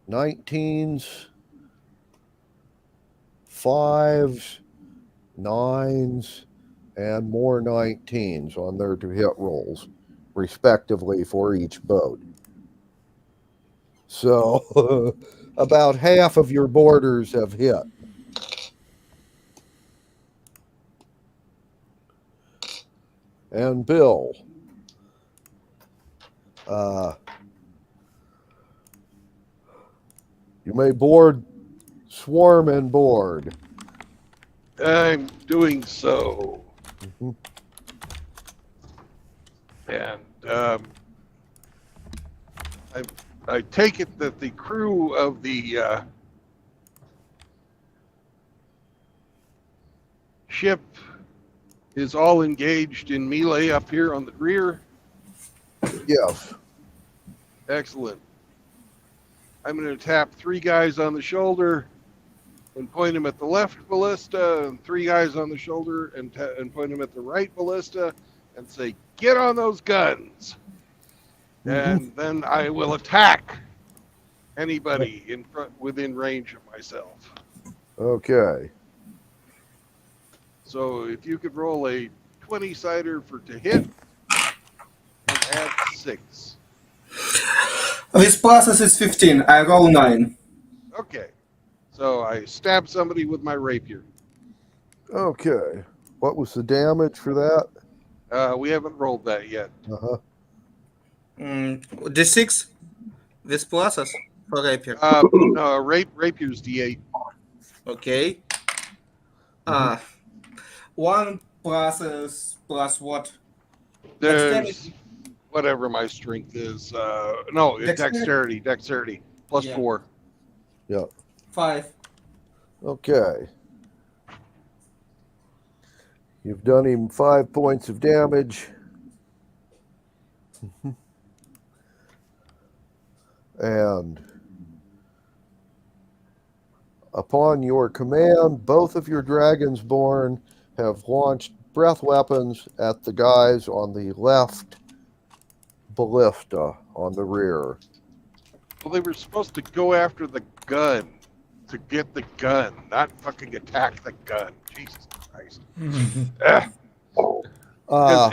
Speaker 5: 19s, 5s, 9s, and more 19s on their to hit rolls, respectively, for each boat. So about half of your borders have hit. And Bill, you may board Swarm and board.
Speaker 1: I'm doing so.
Speaker 5: Mhm.
Speaker 1: And I take it that the crew of the ship is all engaged in melee up here on the rear.
Speaker 5: Yes.
Speaker 1: Excellent. I'm going to tap 3 guys on the shoulder and point them at the left ballista, and 3 guys on the shoulder and point them at the right ballista, and say, "Get on those guns!" And then I will attack anybody in front within range of myself.
Speaker 5: Okay.
Speaker 1: So if you could roll a 20-sider for to hit and add 6.
Speaker 3: This process is 15. I roll 9.
Speaker 1: Okay. So I stab somebody with my rapier.
Speaker 5: Okay. What was the damage for that?
Speaker 1: We haven't rolled that yet.
Speaker 5: Uh-huh.
Speaker 3: D6. This process for rapier.
Speaker 1: No, rapier's D8.
Speaker 3: Okay. 1 process plus what?
Speaker 1: There's whatever my strength is. No, it's
Speaker 3: Dexterity?
Speaker 1: Dexterity. Plus
Speaker 3: Yeah.
Speaker 1: 4.
Speaker 5: Yeah.
Speaker 3: 5.
Speaker 5: Okay. You've done him 5 points of damage. And upon your command, both of your Dragonsborn have launched breath weapons at the guys on the left ballista on the rear.
Speaker 1: Well, they were supposed to go after the gun to get the gun, not fucking attack the gun. Jesus Christ. Ah, 'cause,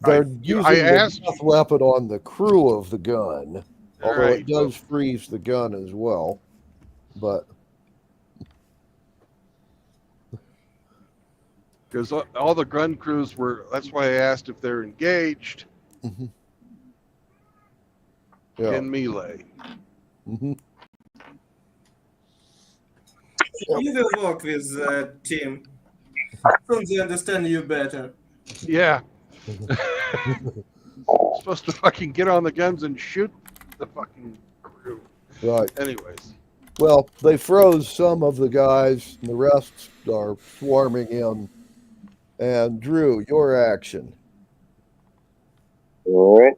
Speaker 5: They're
Speaker 1: I
Speaker 5: using
Speaker 1: asked
Speaker 5: the breath weapon on the crew of the gun, although
Speaker 1: Right,
Speaker 5: it does freeze the gun as well. But
Speaker 1: because all the gun crews were. That's why I asked if they're engaged
Speaker 5: yeah.
Speaker 1: in melee.
Speaker 5: Mhm.
Speaker 3: You will work with the team. Soon they understand you better.
Speaker 1: Yeah. Supposed to fucking get on the guns and shoot the fucking crew.
Speaker 5: Right.
Speaker 1: Anyways.
Speaker 5: Well, they froze some of the guys, and the rest are swarming in. And Drew, your action.
Speaker 6: All right.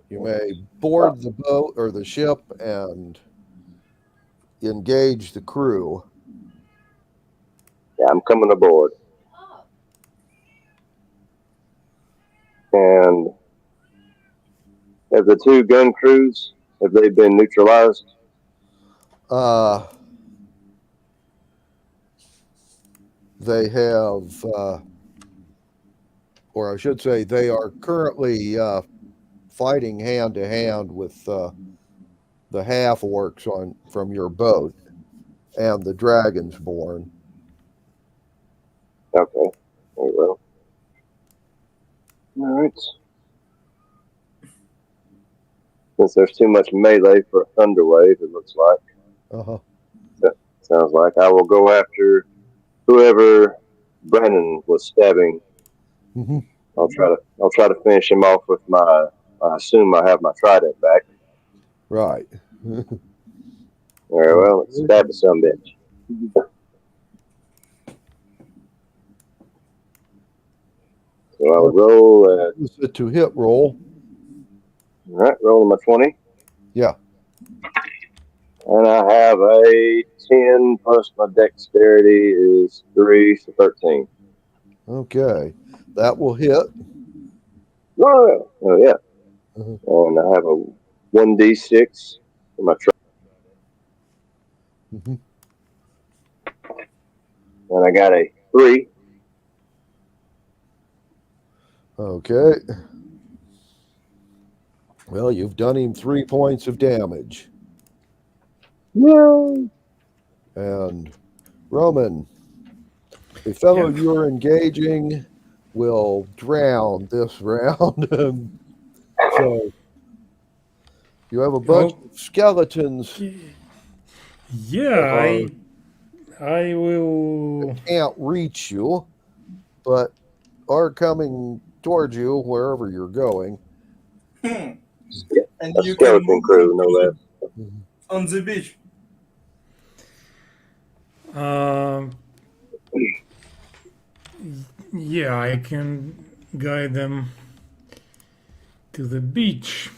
Speaker 5: You may board the boat or the ship and engage the crew.
Speaker 6: Yeah, I'm coming aboard. And have the 2 gun crews, have they been neutralized?
Speaker 5: They have, or I should say, they are currently fighting hand to hand with the half orcs from your boat and the Dragonsborn.
Speaker 6: Okay. Very well. All right. Since there's too much melee for a thunder wave, it looks like.
Speaker 5: Uh-huh.
Speaker 6: Sounds like I will go after whoever Brennan was stabbing.
Speaker 5: Mhm.
Speaker 6: I'll try to finish him off with my. I assume I have my trident back.
Speaker 5: Right.
Speaker 6: Very well. Let's stab the son bitch. So I'll roll.
Speaker 5: This is a to hit roll.
Speaker 6: All right, rolling my 20.
Speaker 5: Yeah.
Speaker 6: And I have a 10 plus my dexterity is 3, so 13.
Speaker 5: Okay. That will hit.
Speaker 6: Oh yeah.
Speaker 5: Mhm.
Speaker 6: And I have a 1d6 for my
Speaker 5: Mhm.
Speaker 6: and I got a 3.
Speaker 5: Okay. Well, you've done him 3 points of damage.
Speaker 6: Yay!
Speaker 5: And Roman, the fellow
Speaker 4: Yeah.
Speaker 5: you're engaging will drown this round. So you have a bunch
Speaker 4: Oh.
Speaker 5: of skeletons
Speaker 4: Yeah,
Speaker 5: are
Speaker 4: I will.
Speaker 5: can't reach you, but are coming towards you wherever you're going.
Speaker 3: Hmm. And
Speaker 6: A
Speaker 3: you can
Speaker 6: skeleton
Speaker 3: move
Speaker 6: crew, no less.
Speaker 3: on the beach.
Speaker 4: Um, yeah, I can guide them to the beach.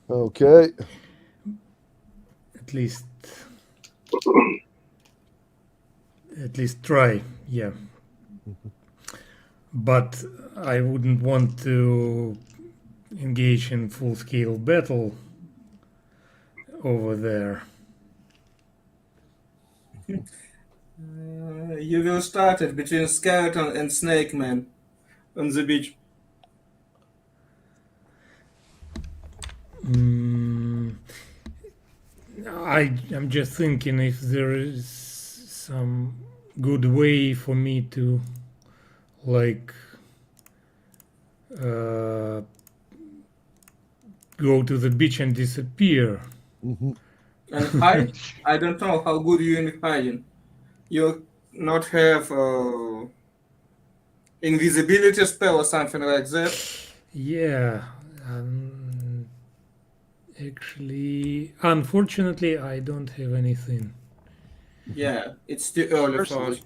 Speaker 5: Okay.
Speaker 4: At least try. Yeah. But I wouldn't want to engage in full-scale battle over there.
Speaker 3: You will start it between skeleton and snake man on the beach.
Speaker 4: I'm just thinking if there is some good way for me to like go to the beach and disappear.
Speaker 3: And hide? I don't know how good you in hiding. You not have invisibility spell or something like that.
Speaker 4: Yeah. Actually, unfortunately, I don't have anything.
Speaker 3: Yeah, it's too early for us.
Speaker 1: Personally,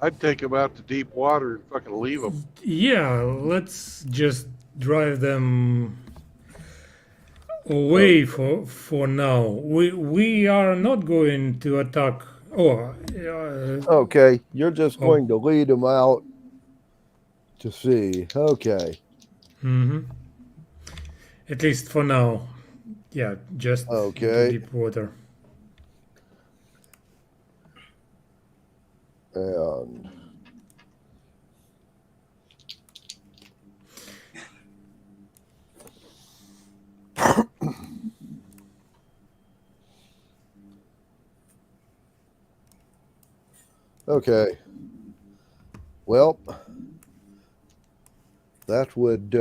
Speaker 1: I'd take them out to deep water and fucking leave them.
Speaker 4: Yeah, let's just drive them away for now. We are not going to attack.
Speaker 5: Okay. You're just
Speaker 4: Oh.
Speaker 5: going to lead them out to sea. Okay.
Speaker 4: At least for now. Yeah, just
Speaker 5: Okay.
Speaker 4: into deep water.
Speaker 5: And okay. Well, that would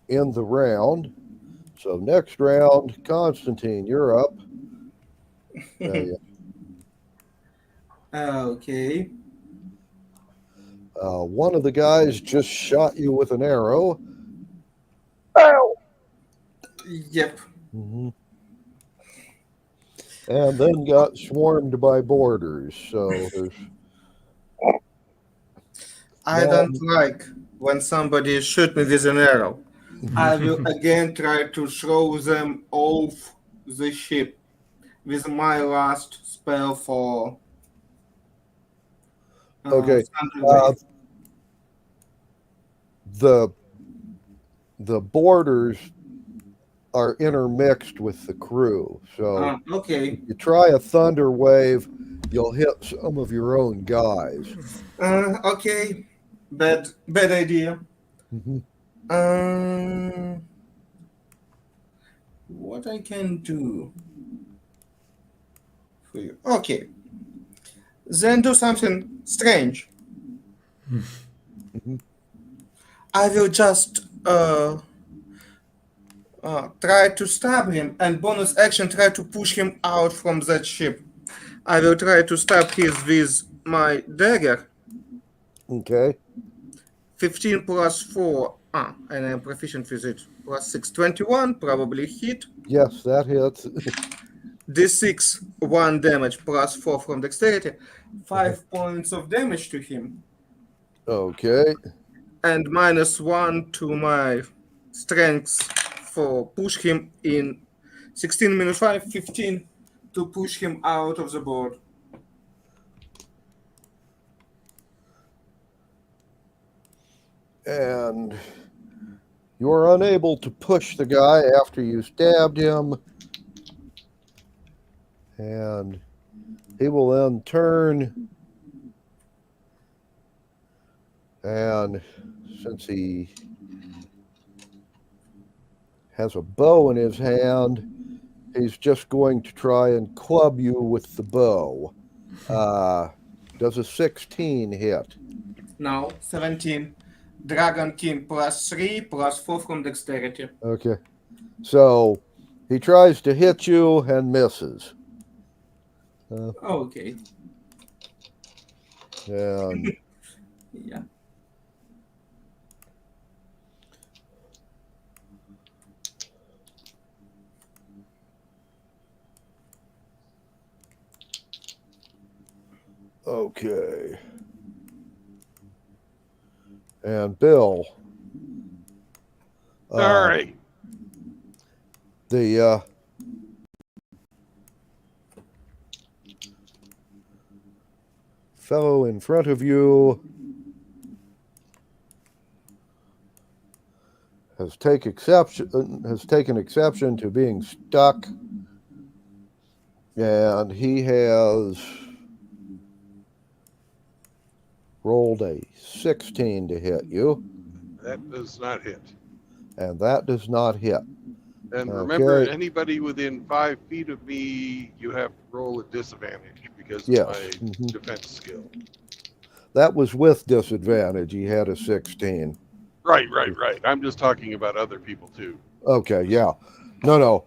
Speaker 5: end the round. So next round, Constantine, you're up. Yeah.
Speaker 3: Okay.
Speaker 5: One of the guys just shot you with an arrow.
Speaker 6: Ow!
Speaker 3: Yep.
Speaker 5: And then got swarmed by boarders. So there's
Speaker 3: I don't like when somebody shoot me with an arrow. I will again try to throw them off the ship with my last spell for
Speaker 5: okay.
Speaker 3: Thunder Wave.
Speaker 5: The boarders are intermixed with the crew. So
Speaker 3: Okay.
Speaker 5: if you try a thunder wave, you'll hit some of your own guys.
Speaker 3: Okay. Bad idea. What I can do for you? Okay. Then do something strange. I will just try to stab him and bonus action try to push him out from that ship. I will try to stab him with my dagger.
Speaker 5: Okay.
Speaker 3: 15 plus 4. And I'm proficient with it. Plus 6, 21. Probably hit.
Speaker 5: Yes, that hits.
Speaker 3: D6, 1 damage plus 4 from dexterity. 5 points of damage to him.
Speaker 5: Okay.
Speaker 3: And minus 1 to my strength for push him in. 16 minus 5, 15 to push him out of the board.
Speaker 5: And you are unable to push the guy after you stabbed him. And he will then turn. And since he has a bow in his hand. He's just going to try and club you with the bow. Does a 16 hit?
Speaker 3: Now 17. Dragon King +3 +4 from dexterity.
Speaker 5: Okay. So he tries to hit you and misses.
Speaker 3: Okay.
Speaker 5: And
Speaker 3: Yeah.
Speaker 5: okay. And Bill.
Speaker 1: All right.
Speaker 5: The fellow in front of you has taken exception to being stuck, and he has rolled a 16 to hit you,
Speaker 1: That does not hit.
Speaker 5: and that does not hit.
Speaker 1: And remember,
Speaker 5: Okay.
Speaker 1: anybody within 5 feet of me, you have to roll a disadvantage because
Speaker 5: Yes.
Speaker 1: of my
Speaker 5: Mhm.
Speaker 1: defense skill.
Speaker 5: That was with disadvantage. He had a 16.
Speaker 1: Right. I'm just talking about other people too.
Speaker 5: Okay, yeah. No.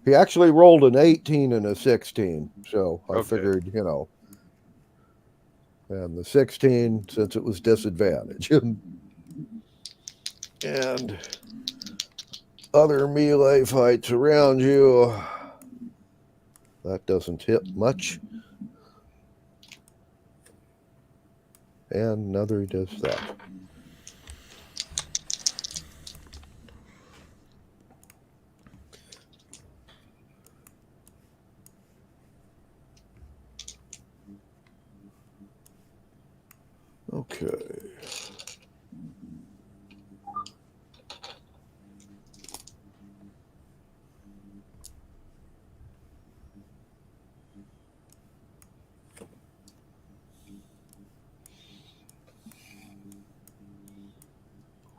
Speaker 5: He actually rolled an 18 and a 16, so I
Speaker 1: Okay.
Speaker 5: figured, and the 16 since it was disadvantage. And other melee fights around you. That doesn't hit much. And another does that. Okay.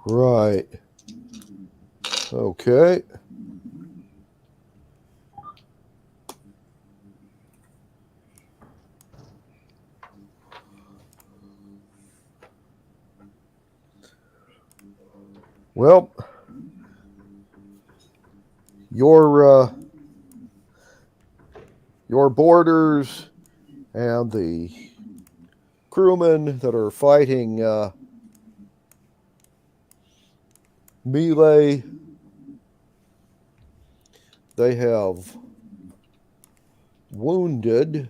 Speaker 5: Right. Okay. Well, your boarders and the crewmen that are fighting melee, they have wounded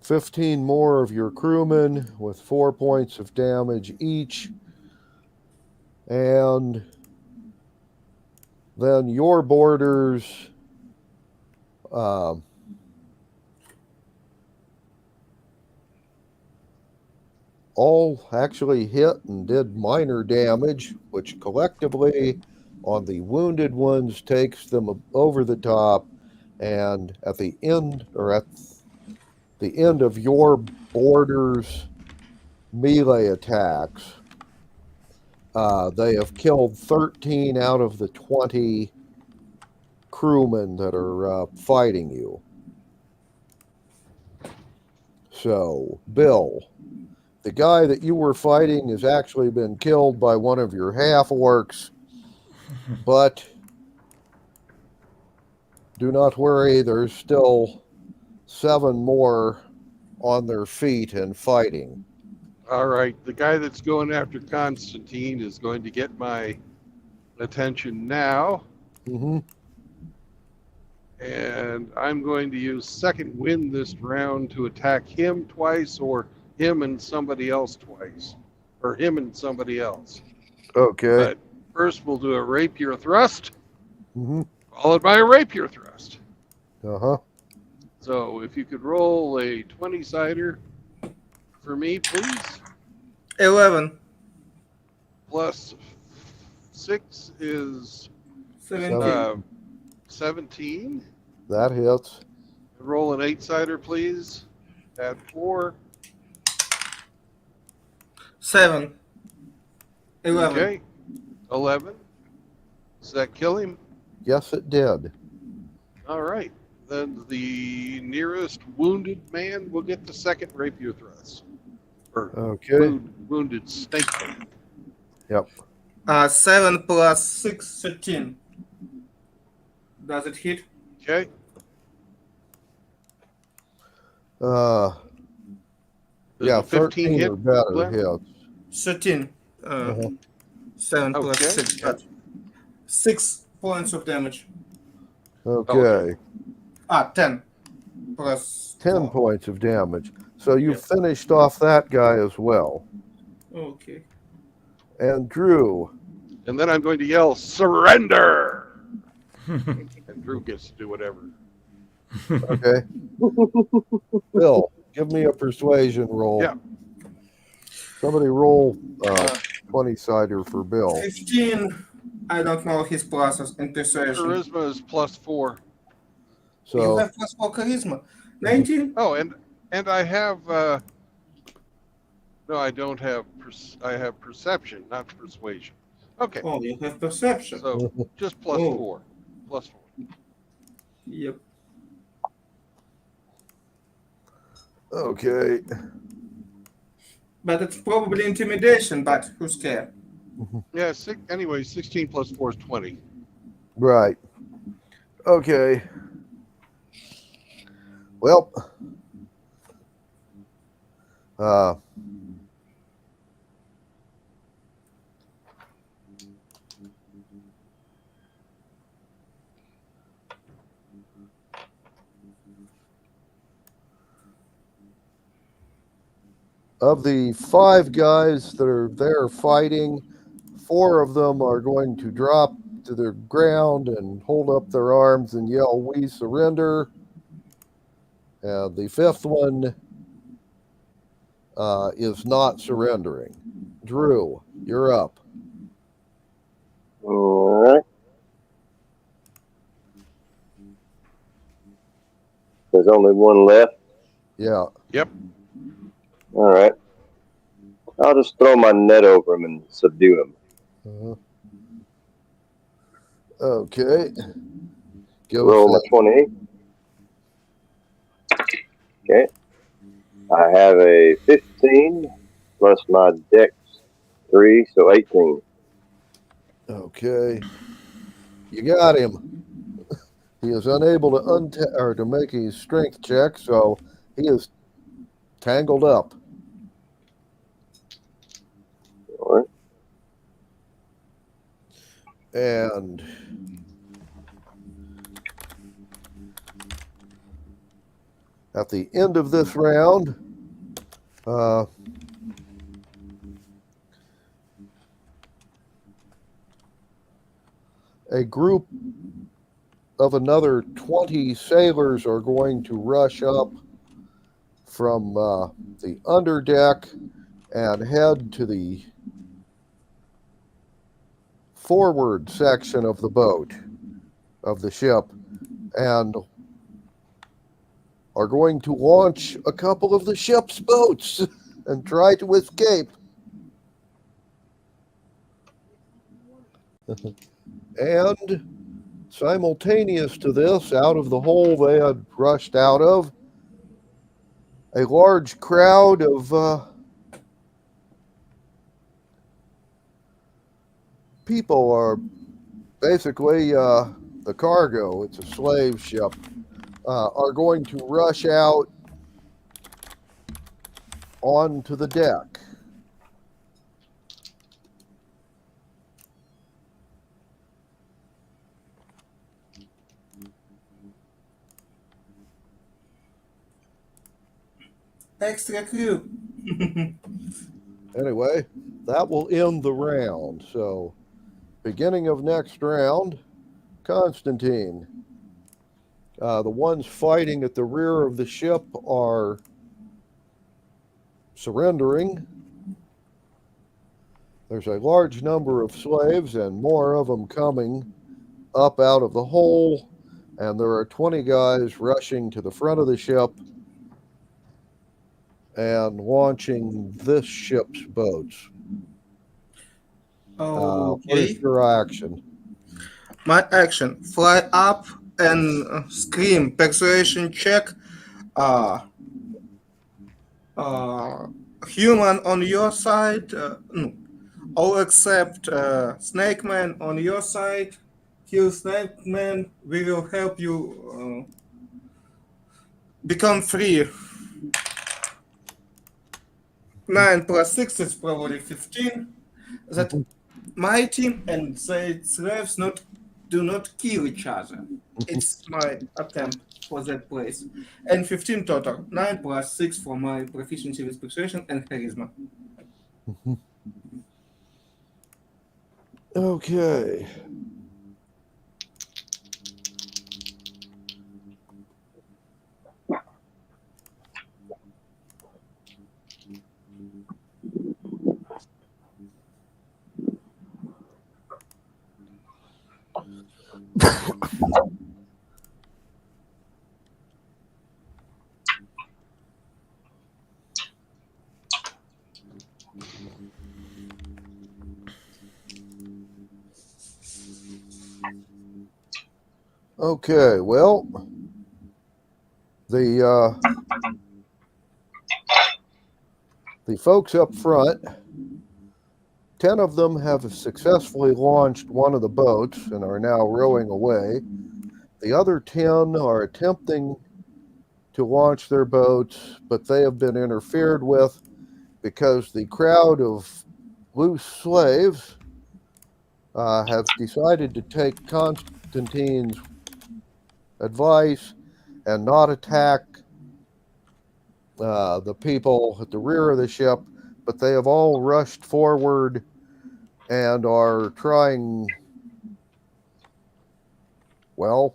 Speaker 5: 15 more of your crewmen with 4 points of damage each. And then your boarders all actually hit and did minor damage, which collectively on the wounded ones takes them over the top. And at the end of your boarders' melee attacks, they have killed 13 out of the 20 crewmen that are fighting you. So, Bill, the guy that you were fighting has actually been killed by one of your half-orcs, but do not worry, there's still 7 more on their feet and fighting.
Speaker 1: All right. The guy that's going after Constantine is going to get my attention now.
Speaker 5: Mm-hmm.
Speaker 1: And I'm going to use second wind this round to attack him twice, or him and somebody else twice, or him and somebody else.
Speaker 5: Okay.
Speaker 1: But first we'll do a rapier thrust,
Speaker 5: Mm-hmm.
Speaker 1: followed by a rapier thrust.
Speaker 5: Uh-huh.
Speaker 1: So if you could roll a 20-sider for me, please.
Speaker 3: 11.
Speaker 1: Plus 6 is
Speaker 3: 17.
Speaker 1: 17.
Speaker 5: That hits.
Speaker 1: Roll an 8-sider, please. Add 4.
Speaker 3: 7. 11.
Speaker 1: Okay. 11. Does that kill him?
Speaker 5: Yes, it did.
Speaker 1: All right. Then the nearest wounded man will get the second rapier thrust. Or
Speaker 5: Okay.
Speaker 1: wounded snake bite.
Speaker 3: 7 plus 6, 13. Does it hit?
Speaker 1: Okay.
Speaker 5: Uh,
Speaker 1: Does
Speaker 5: yeah,
Speaker 1: the 15
Speaker 5: 13
Speaker 1: hit?
Speaker 5: or better
Speaker 1: Blair?
Speaker 5: hits.
Speaker 3: 13.
Speaker 5: Uh-huh.
Speaker 3: 7 plus
Speaker 1: Okay.
Speaker 3: 6. But 6 points of damage.
Speaker 5: Okay.
Speaker 3: 10 plus
Speaker 5: 10
Speaker 3: 4.
Speaker 5: points of damage. So you
Speaker 3: Yep.
Speaker 5: finished off that guy as well.
Speaker 3: Okay.
Speaker 5: And Drew.
Speaker 1: And then I'm going to yell, surrender! And Drew gets to do whatever.
Speaker 5: Okay. Bill, give me a persuasion roll.
Speaker 1: Yeah.
Speaker 5: Somebody roll 20-sider for Bill.
Speaker 3: 15. I don't know his pluses in persuasion.
Speaker 1: Charisma is +4.
Speaker 3: You
Speaker 5: So
Speaker 3: have plus 4 charisma. 19?
Speaker 1: Oh, and I have no, I don't have I have perception, not persuasion. Okay,
Speaker 3: Oh, you have perception.
Speaker 1: so just +4.
Speaker 3: Oh.
Speaker 1: +4.
Speaker 3: Yep.
Speaker 5: okay.
Speaker 3: But it's probably intimidation, but who's cares?
Speaker 1: Yeah, anyway, 16 + 4 is 20.
Speaker 5: Right. Okay. Well, of the 5 guys that are there fighting, 4 of them are going to drop to the ground and hold up their arms and yell, "We surrender." And the 5th one is not surrendering. Drew, you're up.
Speaker 6: All right. There's only one left.
Speaker 5: Yeah.
Speaker 1: Yep.
Speaker 6: All right. I'll just throw my net over him and subdue him.
Speaker 5: Okay. Give
Speaker 6: Roll my
Speaker 5: us
Speaker 6: 20. Okay. I have a 15 plus my dex 3, so 18.
Speaker 5: that. Okay. You got him. He is unable to to make a strength check, so he is tangled up.
Speaker 6: All right.
Speaker 5: And at the end of this round, a group of another 20 sailors are going to rush up from the underdeck and head to the forward section of the boat, of the ship, and are going to launch a couple of the ship's boats and try to escape. And simultaneous to this, out of the hole they had rushed out of, a large crowd of people are basically the cargo, it's a slave ship, are going to rush out onto the deck.
Speaker 3: Extra crew.
Speaker 5: Anyway, that will end the round. So, beginning of next round, Constantine. The ones fighting at the rear of the ship are surrendering. There's a large number of slaves and more of them coming up out of the hole. And there are 20 guys rushing to the front of the ship and launching this ship's boats. What is
Speaker 3: Okay.
Speaker 5: your action?
Speaker 3: My action: fly up and scream. Persuasion check. Uh, Human on your side. No. All except Snake Man on your side. Kill Snake Man. We will help you become free. 9 plus 6 is probably 15. That my team and the slaves do not kill each other. It's my attempt for that place. And 15 total. 9 plus 6 for my proficiency with persuasion and charisma.
Speaker 5: Okay. Okay, well, the folks up front, 10 of them have successfully launched one of the boats and are now rowing away. The other 10 are attempting to launch their boats, but they have been interfered with because the crowd of loose slaves have decided to take Constantine's advice and not attack the people at the rear of the ship, but they have all rushed forward and are trying, well,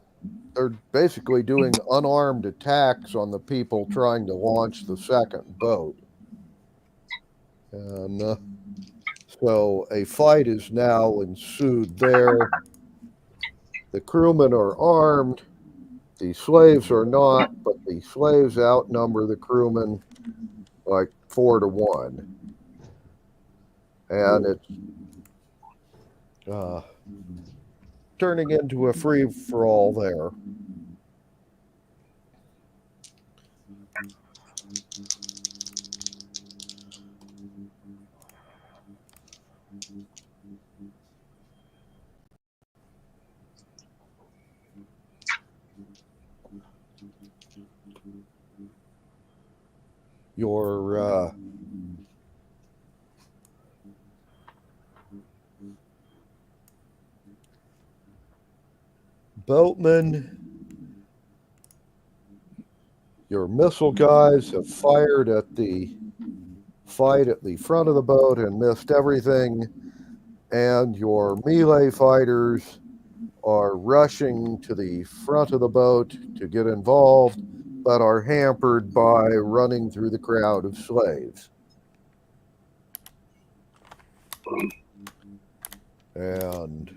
Speaker 5: they're basically doing unarmed attacks on the people trying to launch the second boat. And so a fight is now ensued there. The crewmen are armed. The slaves are not, but the slaves outnumber the crewmen like 4 to 1. And it's turning into a free-for-all there. Your boatmen, your missile guys have fired at the fight at the front of the boat and missed everything, and your melee fighters are rushing to the front of the boat to get involved, but are hampered by running through the crowd of slaves. And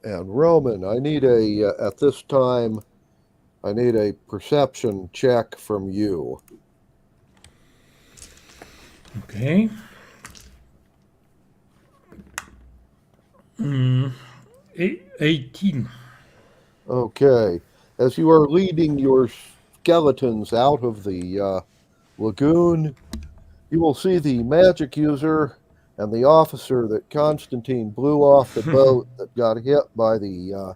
Speaker 5: Roman, I need at this time, I need a perception check from you.
Speaker 4: Okay. 18.
Speaker 5: Okay. As you are leading your skeletons out of the lagoon, you will see the magic user and the officer that Constantine blew off the boat that got hit by the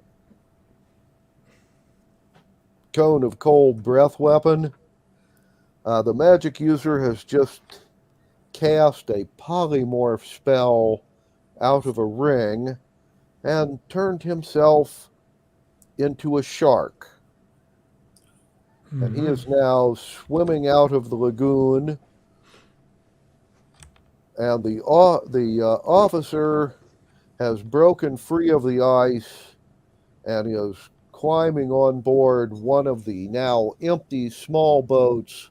Speaker 5: cone of cold breath weapon. The magic user has just cast a polymorph spell out of a ring and turned himself into a shark. And he is now swimming out of the lagoon. And the officer has broken free of the ice and is climbing on board one of the now empty small boats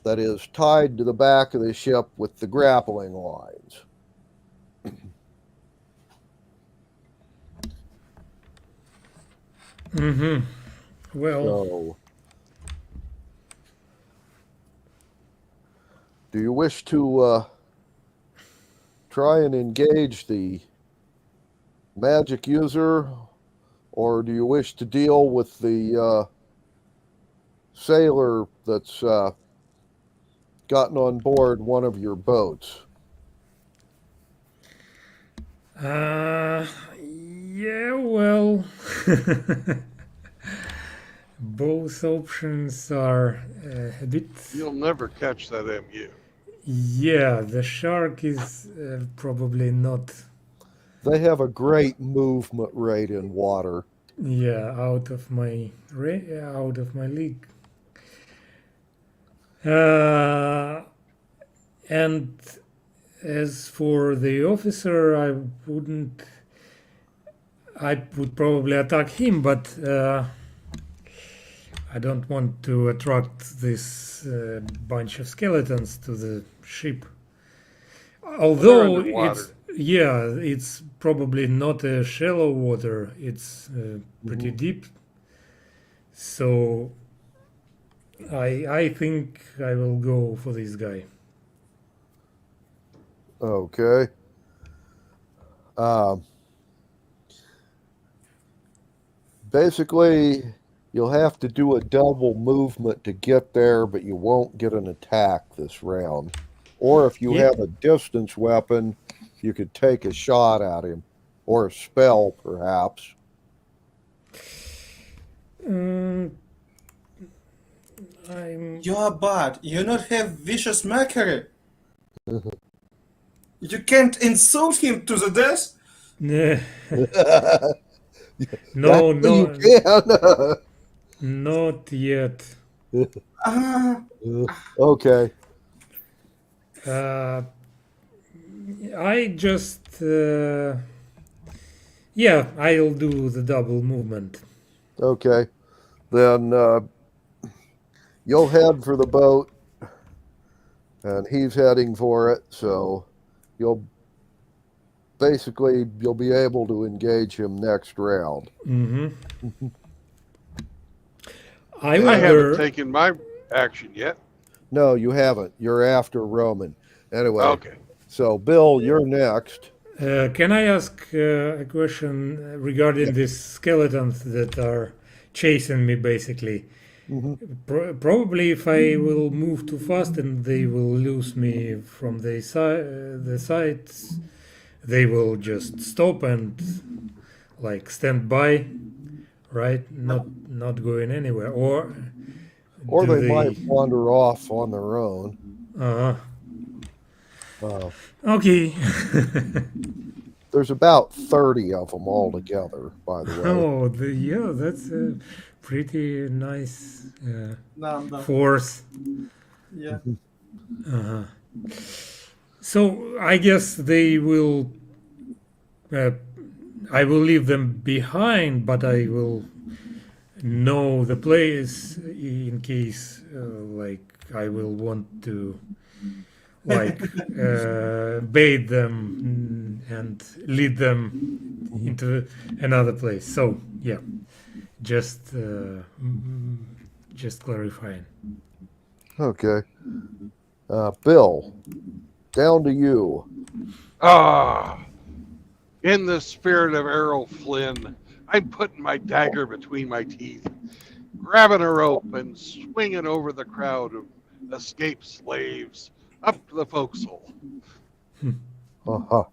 Speaker 5: that is tied to the back of the ship with the grappling lines.
Speaker 4: Mm-hmm. Well,
Speaker 5: So, do you wish to try and engage the magic user, or do you wish to deal with the sailor that's gotten on board one of your boats?
Speaker 4: yeah, well, both options are a bit.
Speaker 1: You'll never catch that MU.
Speaker 4: Yeah, the shark is probably not.
Speaker 5: They have a great movement rate in water.
Speaker 4: Yeah, out of my league. And as for the officer, I would probably attack him, but I don't want to attract this bunch of skeletons to the ship. Although
Speaker 1: underwater.
Speaker 4: it's probably not a shallow water, it's pretty deep. So I think I will go for this guy.
Speaker 5: Okay. Basically, you'll have to do a double movement to get there, but you won't get an attack this round. Or if you
Speaker 4: Yeah.
Speaker 5: have a distance weapon, you could take a shot at him, or a spell, perhaps.
Speaker 4: I'm
Speaker 3: You are bad. You not have vicious mockery. You can't insult him to the death.
Speaker 4: no,
Speaker 5: Actually,
Speaker 4: no,
Speaker 5: you can.
Speaker 4: not yet.
Speaker 3: Ah,
Speaker 5: Okay.
Speaker 4: I just yeah, I'll do the double movement.
Speaker 5: Okay. Then you'll head for the boat, and he's heading for it, so you'll be able to engage him next round.
Speaker 4: Mm-hmm. I
Speaker 1: I
Speaker 4: wonder.
Speaker 1: haven't taken my action yet.
Speaker 5: No, you haven't. You're after Roman. Anyway,
Speaker 1: Okay.
Speaker 5: so Bill, you're next.
Speaker 4: Can I ask a question regarding these skeletons that are chasing me, basically? Probably if I will move too fast and they will lose me from the sides, they will just stop and like stand by, right? Not going anywhere. Or
Speaker 5: Or
Speaker 4: do
Speaker 5: they might wander off on their own.
Speaker 4: Uh-huh.
Speaker 5: Uh,
Speaker 4: Okay.
Speaker 5: there's about 30 of them altogether, by the way.
Speaker 4: Oh, yeah, that's a pretty nice
Speaker 3: number.
Speaker 4: force.
Speaker 3: Yeah.
Speaker 4: Uh-huh. So I guess they will. I will leave them behind, but I will know the place in case, like, I will want to, like, bait them and lead them into another place. So yeah, just clarifying.
Speaker 5: Okay. Bill, down to you.
Speaker 1: In the spirit of Errol Flynn, I'm putting my dagger between my teeth, grabbing a rope and swinging over the crowd of escaped slaves up to the forecastle.
Speaker 5: Uh-huh.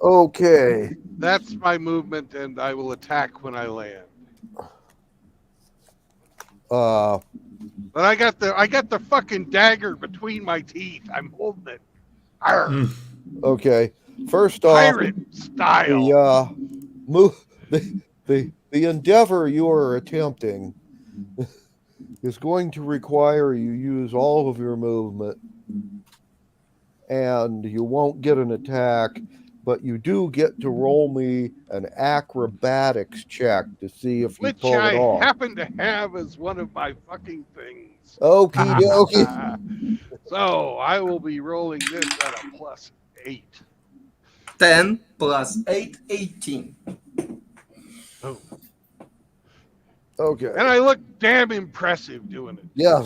Speaker 5: Okay.
Speaker 1: That's my movement, and I will attack when I land.
Speaker 5: Uh,
Speaker 1: But I got the fucking dagger between my teeth. I'm holding it. Arr,
Speaker 5: okay. First off,
Speaker 1: pirate style.
Speaker 5: the endeavor you are attempting is going to require you use all of your movement, and you won't get an attack, but you do get to roll me an acrobatics check to see if you
Speaker 1: Which
Speaker 5: pull
Speaker 1: I
Speaker 5: it off.
Speaker 1: happen to have as one of my fucking things.
Speaker 5: Okie dokie.
Speaker 1: So I will be rolling this at a +8.
Speaker 3: 10 plus 8, 18.
Speaker 1: Oh.
Speaker 5: Okay.
Speaker 1: And I look damn impressive doing it.
Speaker 5: Yeah.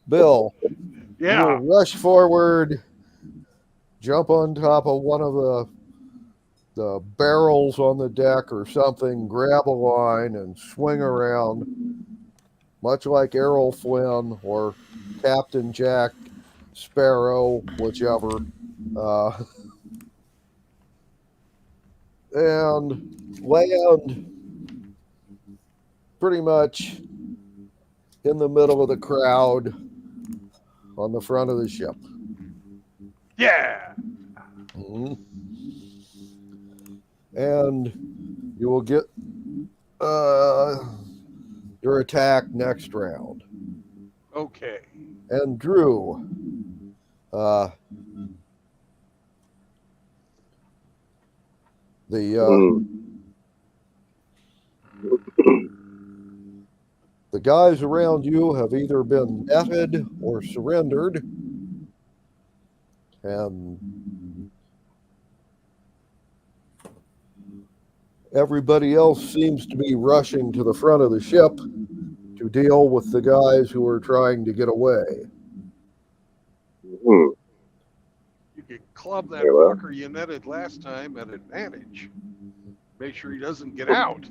Speaker 5: Bill,
Speaker 1: Yeah.
Speaker 5: you rush forward, jump on top of one of the barrels on the deck or something, grab a line, and swing around, much like Errol Flynn or Captain Jack Sparrow, whichever. And land pretty much in the middle of the crowd on the front of the ship.
Speaker 1: Yeah.
Speaker 5: Mhm. And you will get your attack next round.
Speaker 1: Okay.
Speaker 5: And Drew, the the guys around you have either been netted or surrendered, and everybody else seems to be rushing to the front of the ship to deal with the guys who are trying to get away.
Speaker 6: Hmm.
Speaker 1: You could club that
Speaker 6: Very well.
Speaker 1: fucker you netted last time at advantage. Make sure he doesn't get out.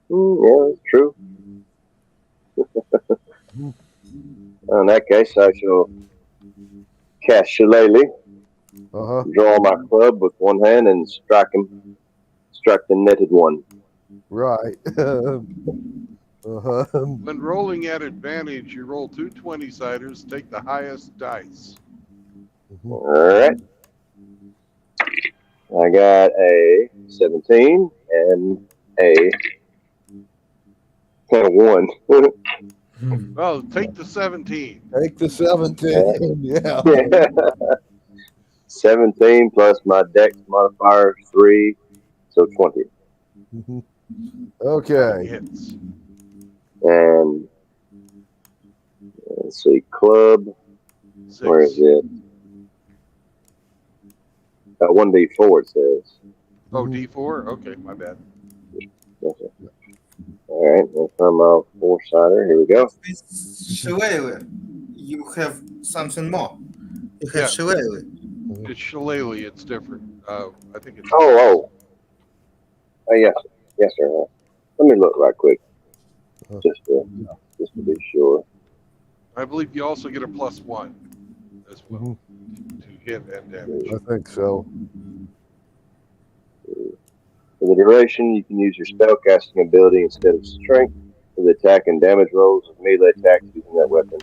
Speaker 6: Yeah, that's true. In that case, I shall cast Shillelagh, draw my club with one hand, and strike the netted one.
Speaker 5: Right.
Speaker 1: When rolling at advantage, you roll 2 20-siders, take the highest dice.
Speaker 6: All right. I got a 17 and a 1.
Speaker 1: Well, take the 17.
Speaker 5: Take the 17. Yeah.
Speaker 6: 17 plus my dex modifier 3, so 20.
Speaker 5: Okay.
Speaker 1: Hits.
Speaker 6: And let's see, club.
Speaker 1: 6.
Speaker 6: Where is it? 1d4 it says.
Speaker 1: Oh, D4? Okay, my bad.
Speaker 6: Okay. All right, that's from my 4-sider. Here we go.
Speaker 3: Shillelagh, you have something more. You have
Speaker 1: Yeah.
Speaker 3: Shillelagh.
Speaker 1: It's Shillelagh. It's different. I think it's.
Speaker 6: Oh, yes, sir. Let me look right quick, just to be sure.
Speaker 1: I believe you also get a +1 as well to hit and damage.
Speaker 5: I think so.
Speaker 6: For the duration, you can use your spellcasting ability instead of strength for the attack and damage rolls of melee attacks using that weapon,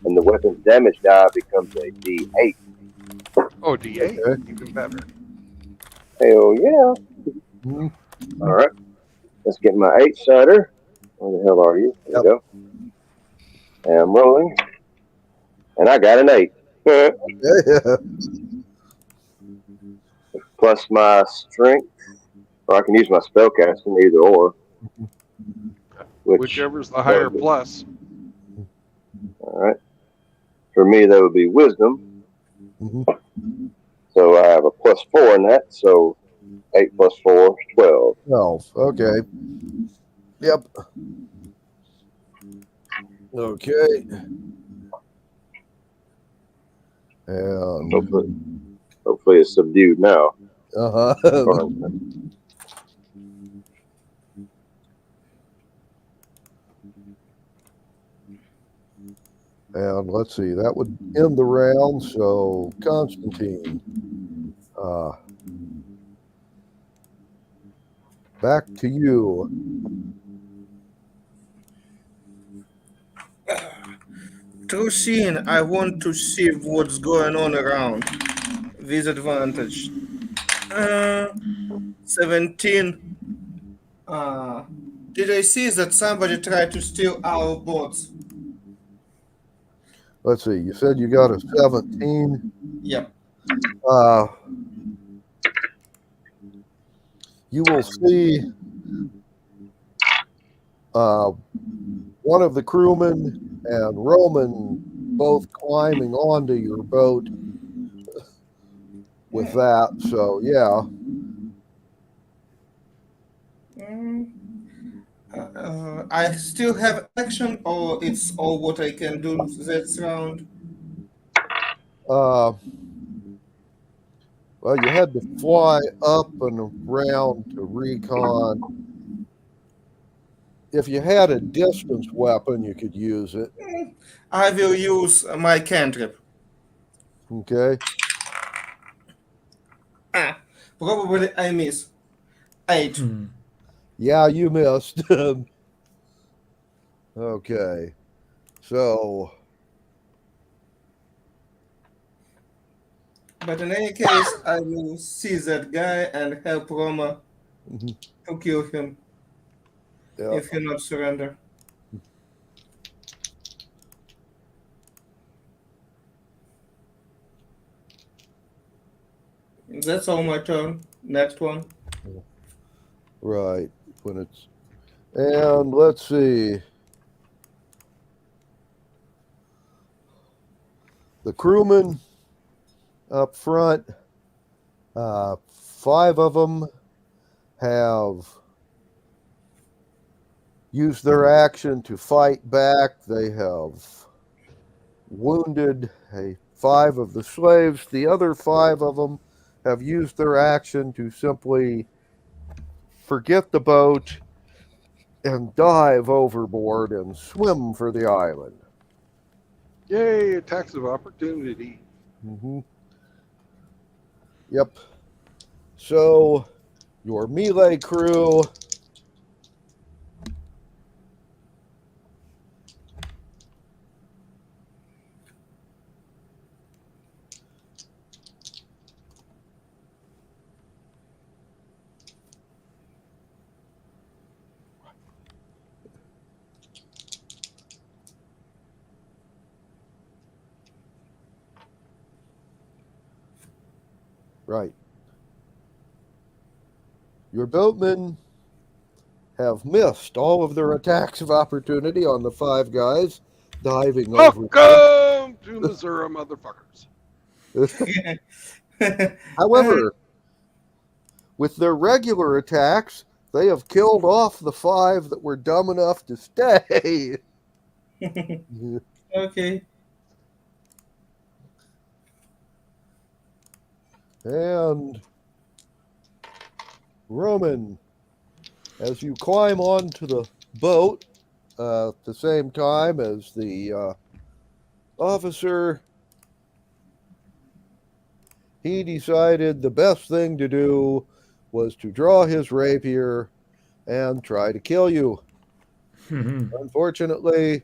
Speaker 6: and the weapon's damage die becomes a D8.
Speaker 1: Oh, D8,
Speaker 5: Okay.
Speaker 1: even better.
Speaker 6: Hell yeah! All right, let's get my 8-sider. Where the hell are you? There we go. And I'm rolling, and I got an 8.
Speaker 5: Yeah.
Speaker 6: Plus my strength, or I can use my spellcasting, either or.
Speaker 1: Whichever's the higher plus.
Speaker 6: All right. For me, that would be wisdom.
Speaker 5: Mhm.
Speaker 6: So I have a +4 in that. So 8 plus 4 is 12.
Speaker 5: 12. Okay. Yep. Okay. And
Speaker 6: Hopefully it's subdued now.
Speaker 5: And let's see, that would end the round. So Constantine, back to you.
Speaker 3: True scene, I want to see what's going on around. With advantage. 17. Did I see that somebody tried to steal our boats?
Speaker 5: Let's see, you said you got a 17.
Speaker 3: Yep.
Speaker 5: You will see one of the crewmen and Roman both climbing onto your boat with that. So, yeah.
Speaker 3: I still have action, or it's all what I can do this round?
Speaker 5: Uh, well, you had to fly up and around to recon. If you had a distance weapon, you could use it.
Speaker 3: I will use my cantrip.
Speaker 5: Okay.
Speaker 3: Probably I miss. 8.
Speaker 5: Yeah, you missed. Okay. So,
Speaker 3: But in any case, I will see that guy and help Roma
Speaker 5: mhm,
Speaker 3: to kill him
Speaker 5: yeah,
Speaker 3: if he not surrender. That's all my turn. Next one.
Speaker 5: right. When it's and let's see. The crewmen up front, 5 of them have used their action to fight back. They have wounded 5 of the slaves. The other 5 of them have used their action to simply forget the boat and dive overboard and swim for the island.
Speaker 1: Yay, attacks of opportunity.
Speaker 5: Mm-hmm. Yep. So your melee crew right. Your boatmen have missed all of their attacks of opportunity on the 5 guys diving over.
Speaker 1: Welcome to Missouri, motherfuckers.
Speaker 5: However, with their regular attacks, they have killed off the 5 that were dumb enough to stay.
Speaker 3: Okay.
Speaker 5: And Roman, as you climb onto the boat at the same time as the officer, he decided the best thing to do was to draw his rapier and try to kill you. Unfortunately,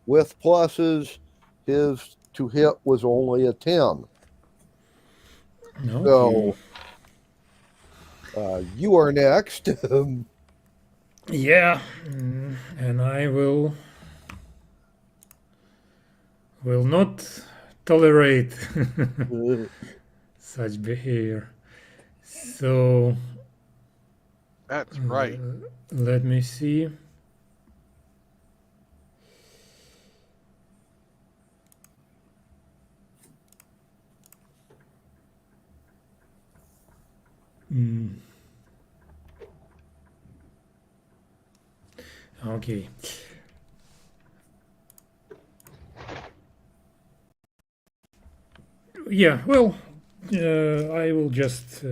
Speaker 5: with pluses, his to hit was only a 10.
Speaker 4: Okay.
Speaker 5: So you are next.
Speaker 4: Yeah, and I will not tolerate such behavior. So
Speaker 1: That's right.
Speaker 4: let me see. Okay. Yeah, well, I will just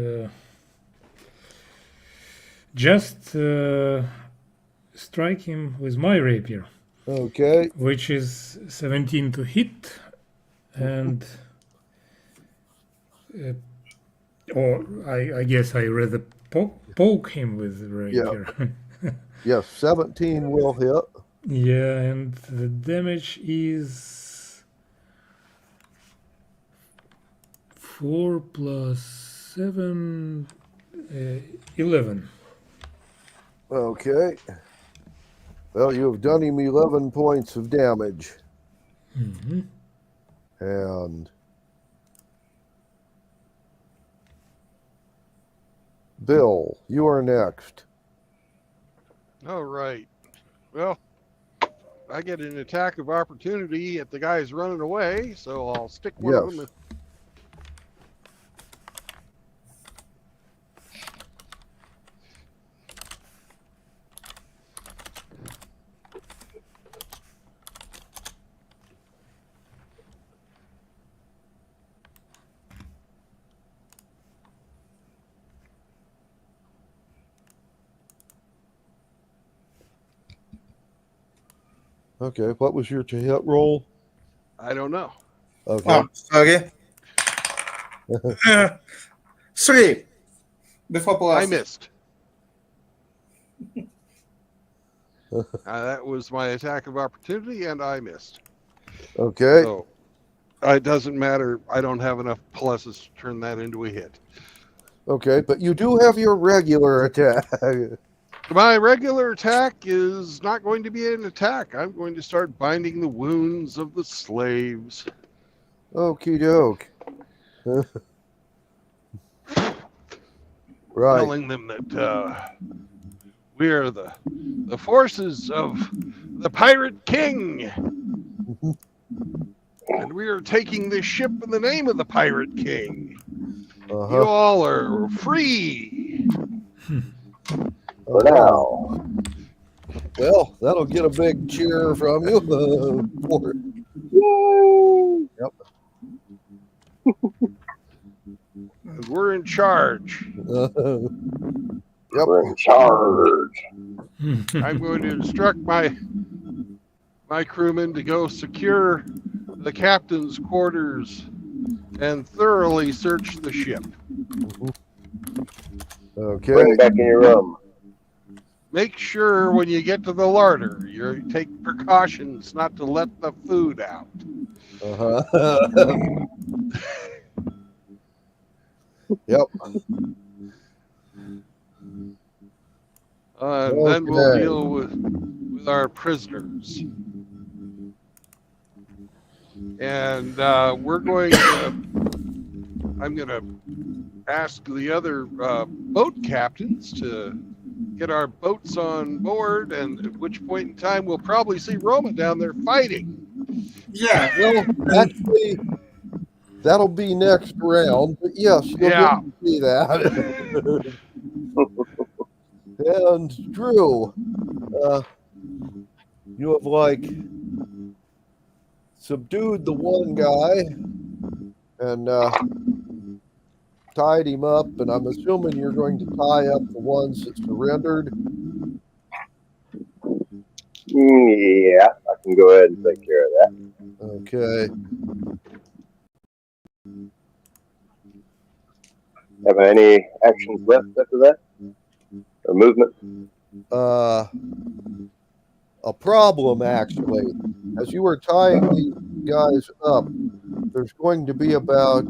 Speaker 4: strike him with my rapier,
Speaker 5: Okay.
Speaker 4: which is 17 to hit, and or I guess I rather poke him with the rapier.
Speaker 5: Yes, 17 will hit.
Speaker 4: Yeah, and the damage is 4 plus 7, 11.
Speaker 5: Okay. Well, you have done him 11 points of damage.
Speaker 4: Mm-hmm.
Speaker 5: And Bill, you are next.
Speaker 1: All right. Well, I get an attack of opportunity at the guys running away, so I'll stick one of
Speaker 5: Yes.
Speaker 1: them.
Speaker 5: Okay, what was your to hit roll?
Speaker 1: I don't know.
Speaker 5: Okay.
Speaker 3: Oh, sorry. 3 before plus.
Speaker 1: I missed. That was my attack of opportunity, and I missed.
Speaker 5: Okay.
Speaker 1: So it doesn't matter. I don't have enough pluses to turn that into a hit.
Speaker 5: Okay, but you do have your regular attack.
Speaker 1: My regular attack is not going to be an attack. I'm going to start binding the wounds of the slaves.
Speaker 5: Okie doke. Right.
Speaker 1: Telling them that we are the forces of the Pirate King. And we are taking this ship in the name of the Pirate King. You all are free.
Speaker 6: For now.
Speaker 5: Well, that'll get a big cheer from you. For it. Yep.
Speaker 1: And we're in charge.
Speaker 5: Yep.
Speaker 6: We're in charge.
Speaker 1: I'm going to instruct my crewmen to go secure the captain's quarters and thoroughly search the ship.
Speaker 5: Okay.
Speaker 6: Bring it back in your room.
Speaker 1: Make sure when you get to the larder, you take precautions not to let the food out.
Speaker 5: Yep.
Speaker 1: And then we'll
Speaker 5: Okay.
Speaker 1: deal with our prisoners. And we're going to, I'm going to ask the other boat captains to get our boats on board, and at which point in time we'll probably see Roma down there fighting.
Speaker 3: Yeah.
Speaker 5: Well, actually, that'll be next round. But yes, you'll
Speaker 1: Yeah.
Speaker 5: get to see that. And Drew, you have subdued the one guy and tied him up, and I'm assuming you're going to tie up the ones that surrendered.
Speaker 6: Yeah, I can go ahead and take care of that.
Speaker 5: Okay.
Speaker 6: Have any actions left after that? Or movement?
Speaker 5: A problem, actually. As you were tying these guys up, there's going to be about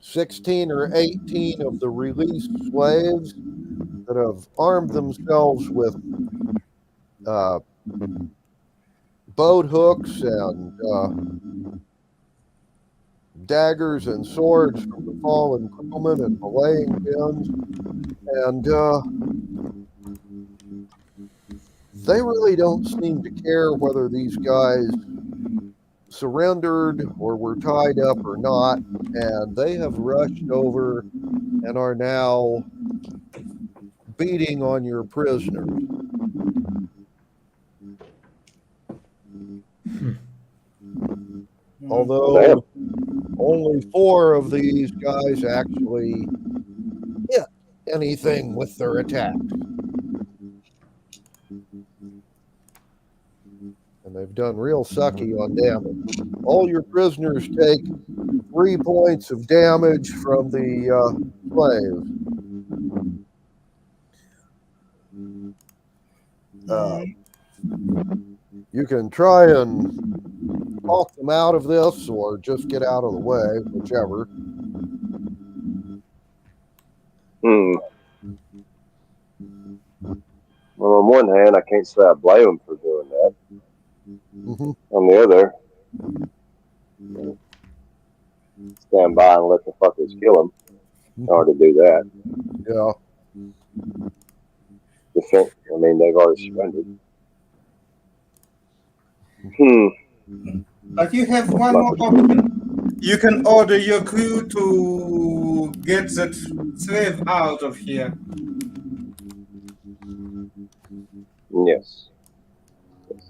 Speaker 5: 16 or 18 of the released slaves that have armed themselves with boat hooks and daggers and swords from the fallen crewmen and belaying pins. And they really don't seem to care whether these guys surrendered or were tied up or not. And they have rushed over and are now beating on your prisoners. Although only 4 of these guys actually hit anything with their attacks. And they've done real sucky on damage. All your prisoners take 3 points of damage from the slaves. You can try and talk them out of this or just get out of the way, whichever.
Speaker 6: Well, on one hand, I can't say I blame them for doing that.
Speaker 5: Mm-hmm.
Speaker 6: On the other, stand by and let the fuckers kill them in order to do that.
Speaker 5: Yeah.
Speaker 6: They've already surrendered.
Speaker 3: But you have one more option. You can order your crew to get that slave out of here.
Speaker 6: Yes.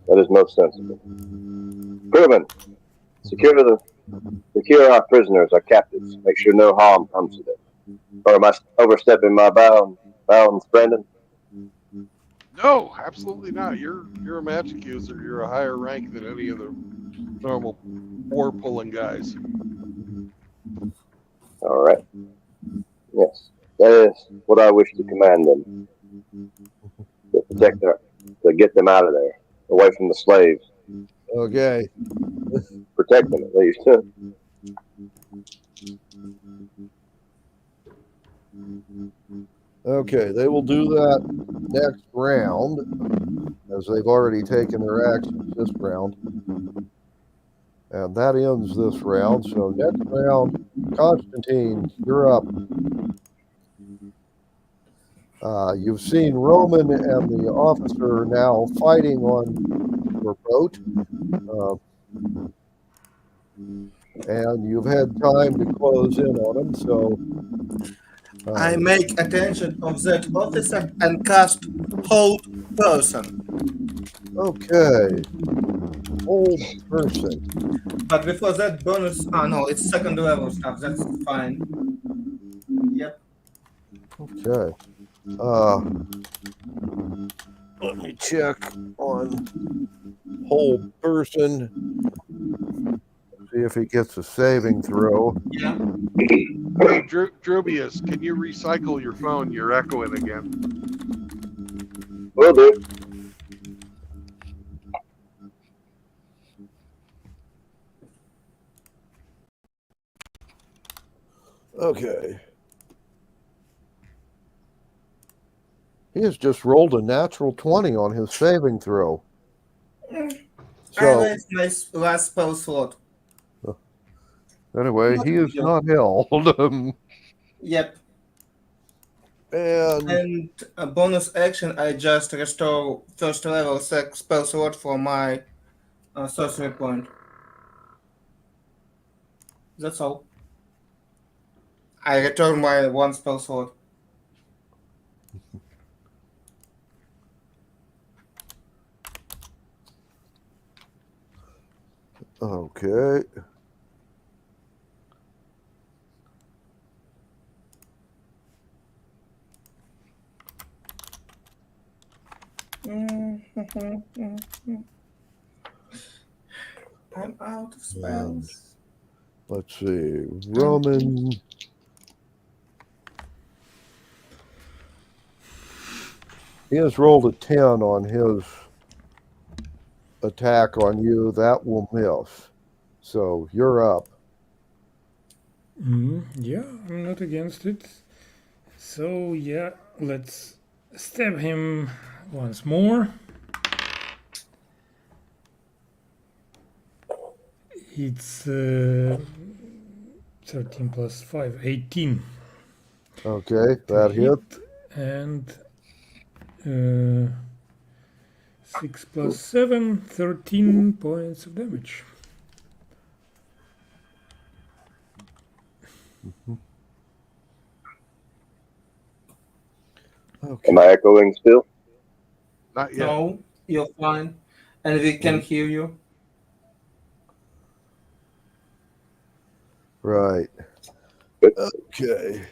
Speaker 6: That is most sensible. Crewmen, secure our prisoners, our captives. Make sure no harm comes to them. Or am I overstepping my bounds, Brandon?
Speaker 1: No, absolutely not. You're a magic user. You're a higher rank than any of the normal war pulling guys.
Speaker 6: All right. Yes, that is what I wish to command them to protect their, to get them out of there, away from the slaves.
Speaker 5: Okay.
Speaker 6: Protect them at least.
Speaker 5: Okay, they will do that next round, as they've already taken their actions this round. And that ends this round. So next round, Constantine, you're up. You've seen Roman and the officer now fighting on your boat. And you've had time to close in on them, so
Speaker 3: I make attention of that officer and cast hold person.
Speaker 5: okay. Old person.
Speaker 3: But before that, bonus. Oh no, it's second level stuff. That's fine. Yep.
Speaker 5: Okay. Let me check on whole person. See if he gets a saving throw.
Speaker 3: Yeah.
Speaker 1: Hey, Drubius, can you recycle your phone? You're echoing again.
Speaker 6: Will do.
Speaker 5: Okay. He has just rolled a natural 20 on his saving throw.
Speaker 3: I
Speaker 5: So
Speaker 3: raised my last spell slot.
Speaker 5: anyway, he is not held.
Speaker 3: Yep.
Speaker 5: And
Speaker 3: And a bonus action, I just restore first level spell slot for my sorcery point. That's all. I return my one spell slot.
Speaker 5: okay.
Speaker 3: I'm out of spells.
Speaker 5: Let's see. Roman. He has rolled a 10 on his attack on you. That will miss. So you're up.
Speaker 4: Yeah, I'm not against it. So yeah, let's stab him once more. It's 13 plus 5, 18.
Speaker 5: Okay, that hit.
Speaker 4: And 6 plus 7, 13 points of damage.
Speaker 5: Okay.
Speaker 6: Am I echoing still?
Speaker 1: Not yet.
Speaker 3: No, you're fine. And we can hear you.
Speaker 5: Right.
Speaker 6: Good.
Speaker 5: Okay.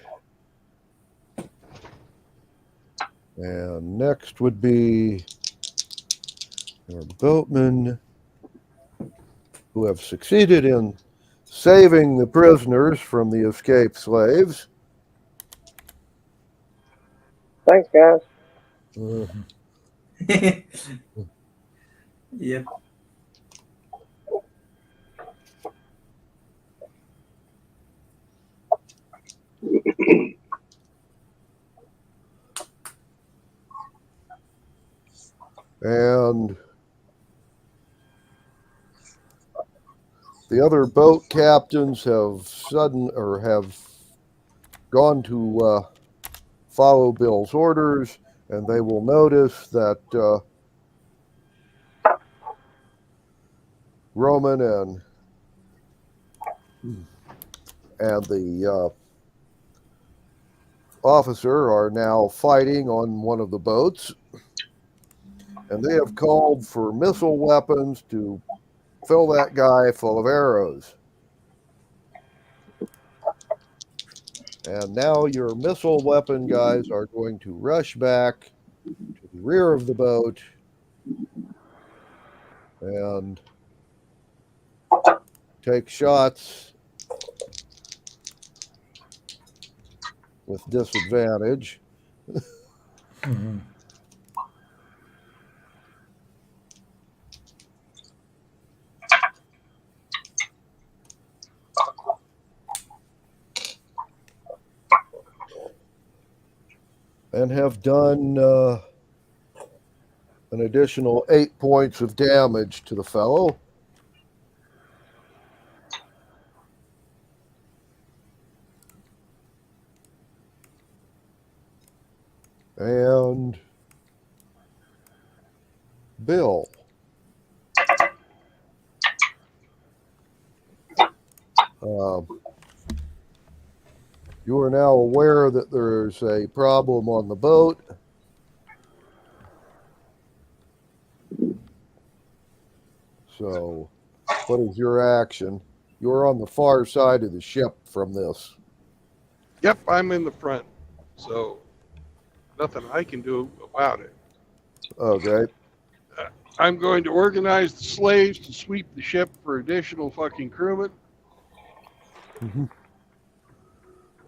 Speaker 5: And next would be our boatmen who have succeeded in saving the prisoners from the escaped slaves.
Speaker 6: Thanks, guys.
Speaker 3: Yep.
Speaker 5: And the other boat captains have gone to follow Bill's orders, and they will notice that Roman and the officer are now fighting on one of the boats, and they have called for missile weapons to fill that guy full of arrows. And now your missile weapon guys are going to rush back to rear of the boat and take shots with disadvantage.
Speaker 4: Mhm.
Speaker 5: And have done an additional 8 points of damage to the fellow. And Bill. You are now aware that there's a problem on the boat. So, what is your action? You're on the far side of the ship from this.
Speaker 1: Yep, I'm in the front, so nothing I can do about it.
Speaker 5: Okay.
Speaker 1: I'm going to organize the slaves to sweep the ship for additional fucking crewmen.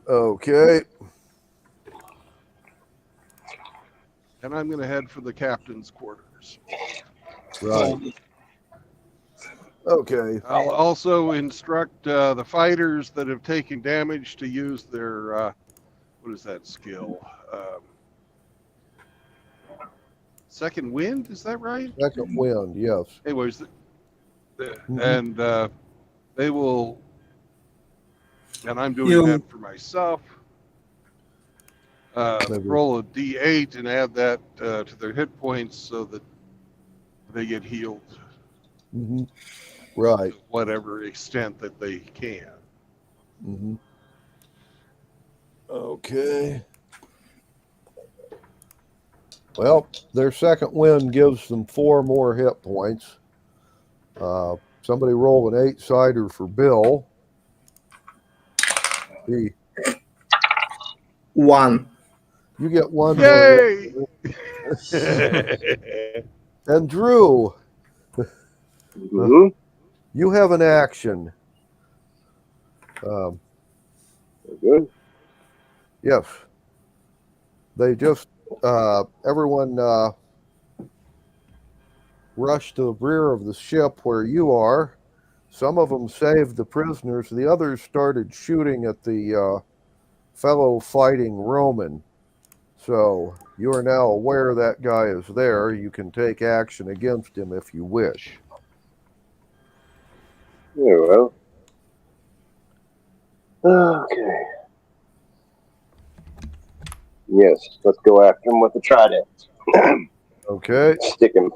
Speaker 5: Okay.
Speaker 1: And I'm going to head for the captain's quarters.
Speaker 5: Right. Okay.
Speaker 1: I'll also instruct the fighters that have taken damage to use their, what is that skill? Second wind, is that right?
Speaker 5: Second wind, yes.
Speaker 1: Anyways, and they will, and I'm doing that for myself. Roll a D8 and add that to their hit points so that they get healed
Speaker 5: Right.
Speaker 1: to whatever extent that they can.
Speaker 5: Okay. Well, their second wind gives them 4 more hit points. Somebody roll an 8-sider for Bill.
Speaker 3: 1.
Speaker 5: You get 1 more.
Speaker 1: Yay!
Speaker 5: And Drew, you have an action.
Speaker 6: Good.
Speaker 5: Yes. They just, everyone rushed to the rear of the ship where you are. Some of them saved the prisoners. The others started shooting at the fellow fighting Roman. So you are now aware that guy is there. You can take action against him if you wish.
Speaker 6: Very well. Okay. Yes, let's go after him with the trident.
Speaker 5: Okay.
Speaker 6: Stick him.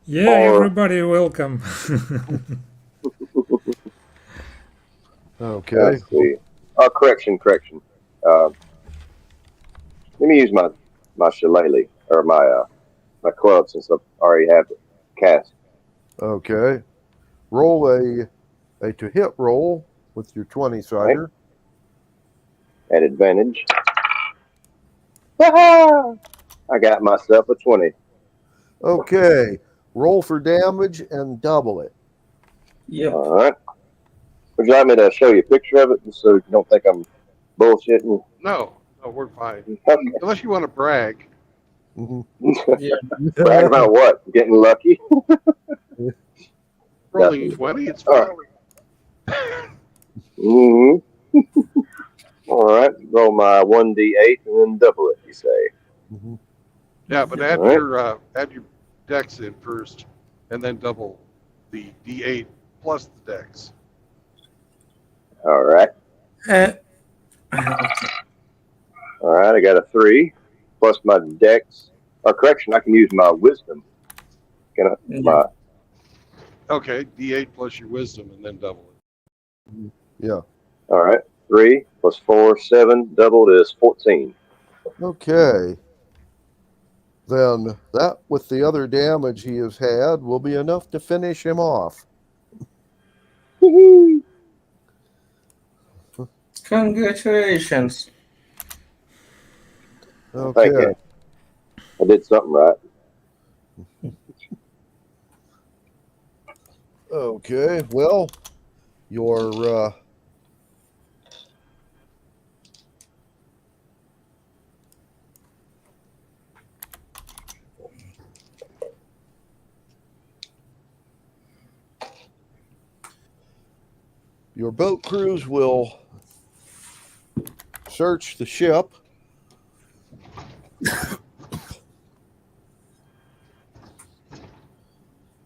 Speaker 4: Yeah, everybody welcome.
Speaker 5: Okay.
Speaker 6: Let's see. Oh, correction. Let me use my shillelagh or my club since I already have it cast.
Speaker 5: Okay. Roll a to hit roll with your 20-sider.
Speaker 6: At advantage. I got myself a 20.
Speaker 5: Okay. Roll for damage and double it.
Speaker 3: Yep.
Speaker 6: All right. Would you like me to show you a picture of it just so you don't think I'm bullshitting?
Speaker 1: No, we're fine.
Speaker 6: Okay.
Speaker 1: Unless you want to brag.
Speaker 6: Brag about what? Getting lucky?
Speaker 1: Rolling 20, it's fine.
Speaker 6: All right. Roll my 1d8 and then double it, you say.
Speaker 1: Yeah, but add your dex in first, and then double the D8 plus the dex.
Speaker 6: All right. All right. I got a 3 plus my dex. Or correction, I can use my wisdom. Can I?
Speaker 1: Okay, D8 plus your wisdom, and then double it.
Speaker 5: Yeah.
Speaker 6: All right. 3 plus 4, 7. Doubled is 14.
Speaker 5: Okay. Then that, with the other damage he has had, will be enough to finish him off.
Speaker 3: Congratulations.
Speaker 5: Okay.
Speaker 6: Thank I did something right.
Speaker 5: Okay. Well, your your boat crews will search the ship.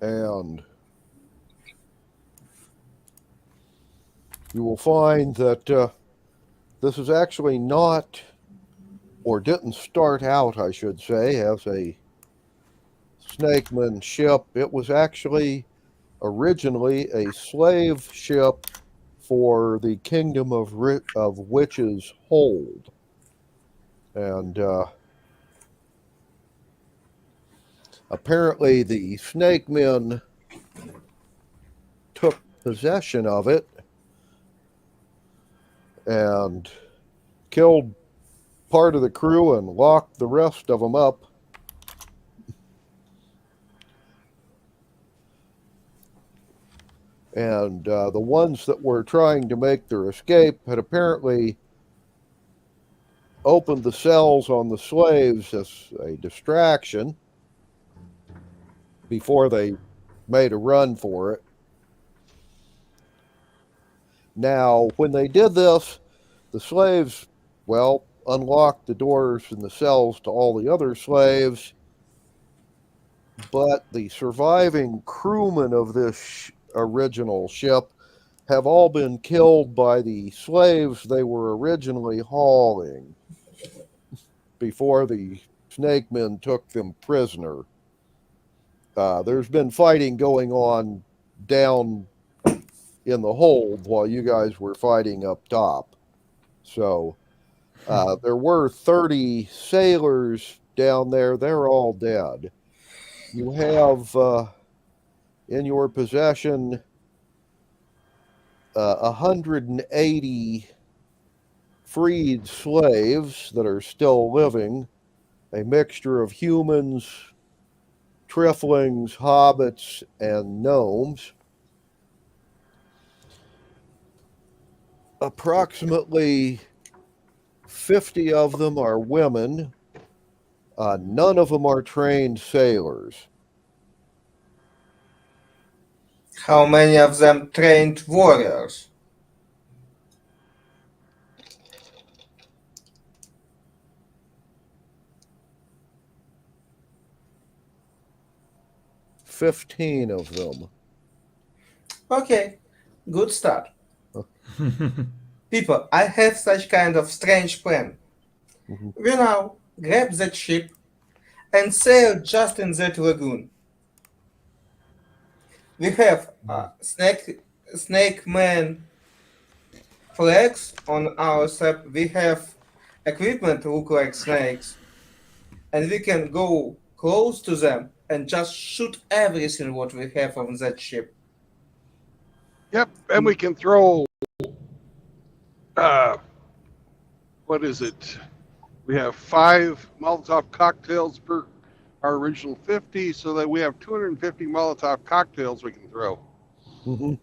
Speaker 5: And you will find that this is actually not, or didn't start out, I should say, as a Snakeman ship. It was actually originally a slave ship for the Kingdom of Witches Hold. And apparently the Snakemen took possession of it and killed part of the crew and locked the rest of them up. And the ones that were trying to make their escape had apparently opened the cells on the slaves as a distraction before they made a run for it. Now, when they did this, the slaves, well, unlocked the doors in the cells to all the other slaves, but the surviving crewmen of this original ship have all been killed by the slaves they were originally hauling before the Snakemen took them prisoner. There's been fighting going on down in the hold while you guys were fighting up top. So there were 30 sailors down there. They're all dead. You have in your possession 180 freed slaves that are still living, a mixture of humans, trifflings, hobbits, and gnomes. Approximately 50 of them are women. None of them are trained sailors.
Speaker 3: How many of them trained warriors?
Speaker 5: "15 of them."
Speaker 3: Okay, good start. People, I have such kind of strange plan.
Speaker 5: Mhm.
Speaker 3: We now grab that ship and sail just in that lagoon. We have snake man flags on our ship. We have equipment look like snakes, and we can go close to them and just shoot everything what we have on that ship.
Speaker 1: Yep, and we can throw. What is it? We have 5 Molotov cocktails per our original 50, so that we have 250 Molotov cocktails we can throw
Speaker 5: Mhm.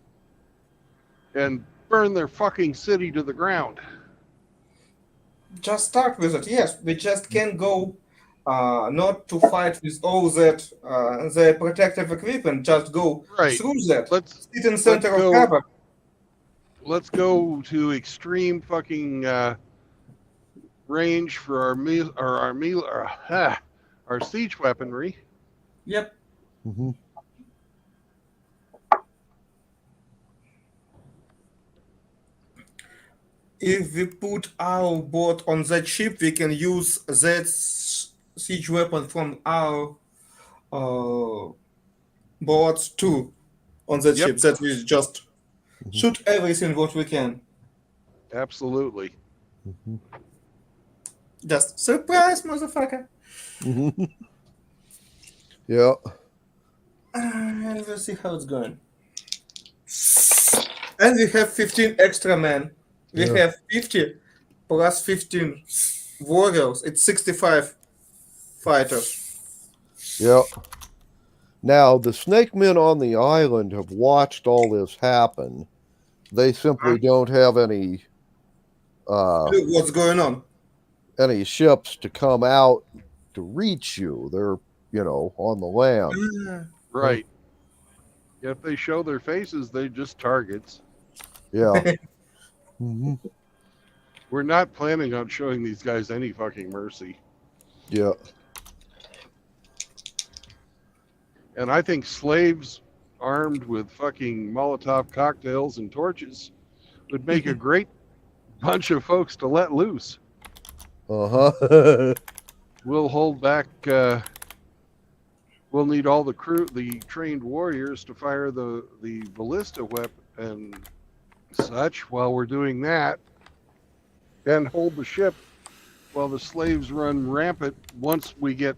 Speaker 1: and burn their fucking city to the ground.
Speaker 3: Just start with it. Yes, we just can go not to fight with all that the protective equipment. Just go
Speaker 1: Right.
Speaker 3: through that.
Speaker 1: Let's
Speaker 3: Sit in center of
Speaker 1: go.
Speaker 3: cover.
Speaker 1: Let's go to extreme fucking range for our siege weaponry.
Speaker 3: Yep.
Speaker 5: Mhm.
Speaker 3: If we put our boat on that ship, we can use that siege weapon from our boats too on that
Speaker 1: Yep.
Speaker 3: ship. That we just shoot everything what we can.
Speaker 1: Absolutely.
Speaker 5: Mhm.
Speaker 3: Just surprise, motherfucker.
Speaker 5: Mhm. Yeah.
Speaker 3: And we'll see how it's going. And we have 15 extra men. We
Speaker 5: Yeah.
Speaker 3: have 50 plus 15. warriors. It's 65 fighters.
Speaker 5: Yep. Now, the snake men on the island have watched all this happen. They simply don't have any
Speaker 3: Look what's going on.
Speaker 5: ships to come out to reach you. They're, on the land.
Speaker 1: Right. If they show their faces, they're just targets.
Speaker 5: Yeah. hmm
Speaker 1: We're not planning on showing these guys any fucking mercy.
Speaker 5: Yeah.
Speaker 1: And I think slaves armed with fucking Molotov cocktails and torches would make a great bunch of folks to let loose.
Speaker 5: Uh-huh.
Speaker 1: We'll hold back. We'll need all the crew, the trained warriors, to fire the ballista weapon and such while we're doing that, and hold the ship while the slaves run rampant once we get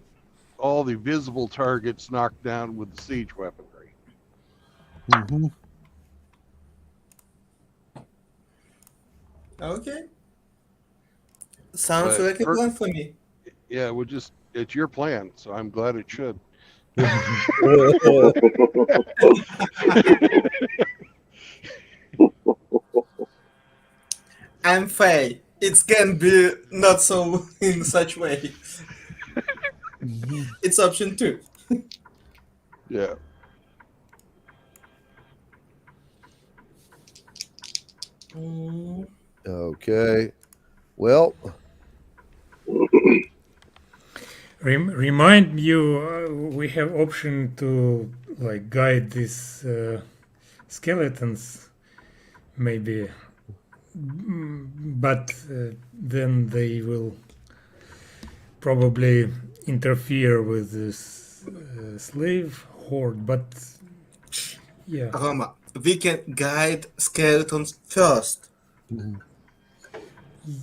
Speaker 1: all the visible targets knocked down with the siege weaponry.
Speaker 5: hmm
Speaker 3: Okay. Sounds
Speaker 1: But
Speaker 3: like a
Speaker 1: for-
Speaker 3: plan for me.
Speaker 1: Yeah, it's your plan, so I'm glad it should.
Speaker 3: I'm Faye. It can be not so in such way. It's option 2.
Speaker 1: Yeah.
Speaker 5: Okay. Well,
Speaker 4: Remind you, we have option to like guide these skeletons, maybe, but then they will probably interfere with this slave horde. But yeah,
Speaker 3: Roma, we can guide skeletons first.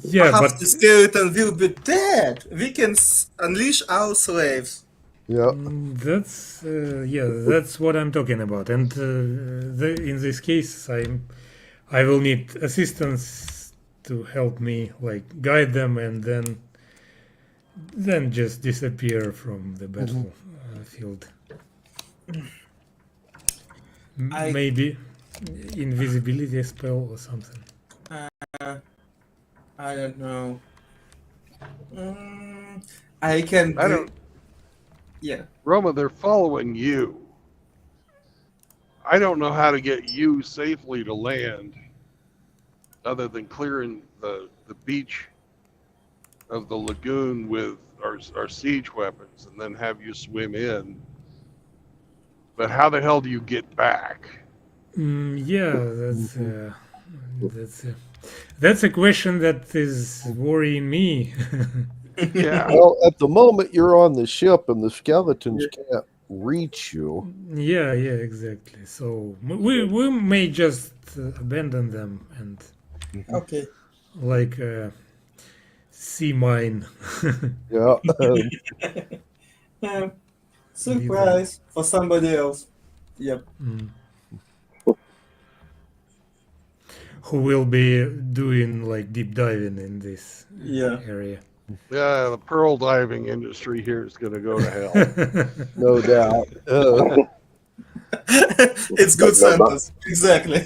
Speaker 4: yeah,
Speaker 3: Half
Speaker 4: but
Speaker 3: the skeleton will be dead. We can unleash our slaves.
Speaker 5: yeah.
Speaker 4: that's that's what I'm talking about. And in this case, I will need assistance to help me like guide them and then just disappear from the battlefield. Maybe invisibility spell or something.
Speaker 3: I don't know. I can.
Speaker 1: I don't.
Speaker 3: Yeah.
Speaker 1: Roma, they're following you. I don't know how to get you safely to land other than clearing the beach of the lagoon with our siege weapons and then have you swim in. But how the hell do you get back?
Speaker 4: Yeah, that's a question that is worrying me.
Speaker 1: Yeah.
Speaker 5: Well, at the moment you're on the ship and the skeletons can't reach you.
Speaker 4: Yeah, exactly. So we may just abandon them and
Speaker 3: Okay.
Speaker 4: like sea mine.
Speaker 5: Yeah.
Speaker 3: Surprise for somebody else. Yep.
Speaker 4: Who will be doing like deep diving in this
Speaker 3: Yeah.
Speaker 4: area.
Speaker 1: Yeah, the pearl diving industry here is going to go to hell.
Speaker 5: No doubt.
Speaker 3: It's good sentence. Exactly.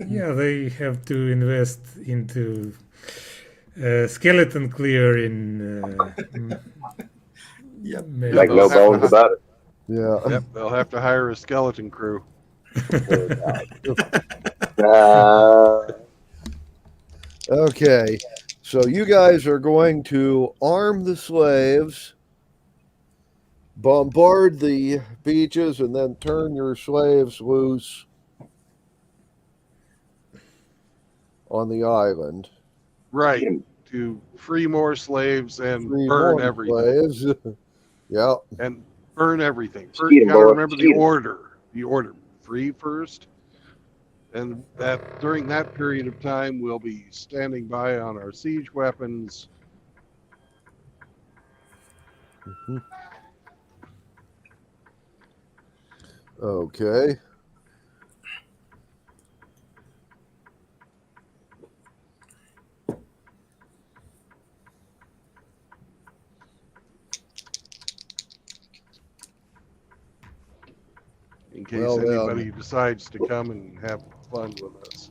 Speaker 4: Yeah, they have to invest into skeleton clearing.
Speaker 3: Yep.
Speaker 4: Maybe.
Speaker 6: Make no bones about it.
Speaker 5: Yeah.
Speaker 1: Yep, they'll have to hire a skeleton crew.
Speaker 5: Okay. So you guys are going to arm the slaves, bombard the beaches, and then turn your slaves loose on the island.
Speaker 1: Right. To free more slaves and
Speaker 5: Free
Speaker 1: burn
Speaker 5: more
Speaker 1: everything.
Speaker 5: slaves. Yeah.
Speaker 1: And burn everything. First,
Speaker 6: Eat 'em,
Speaker 1: you gotta
Speaker 6: boy.
Speaker 1: remember the
Speaker 6: Eat 'em.
Speaker 1: order. The order. Free first. And that during that period of time, we'll be standing by on our siege weapons.
Speaker 5: Okay.
Speaker 1: case
Speaker 5: Well,
Speaker 1: anybody decides to come and have fun with us.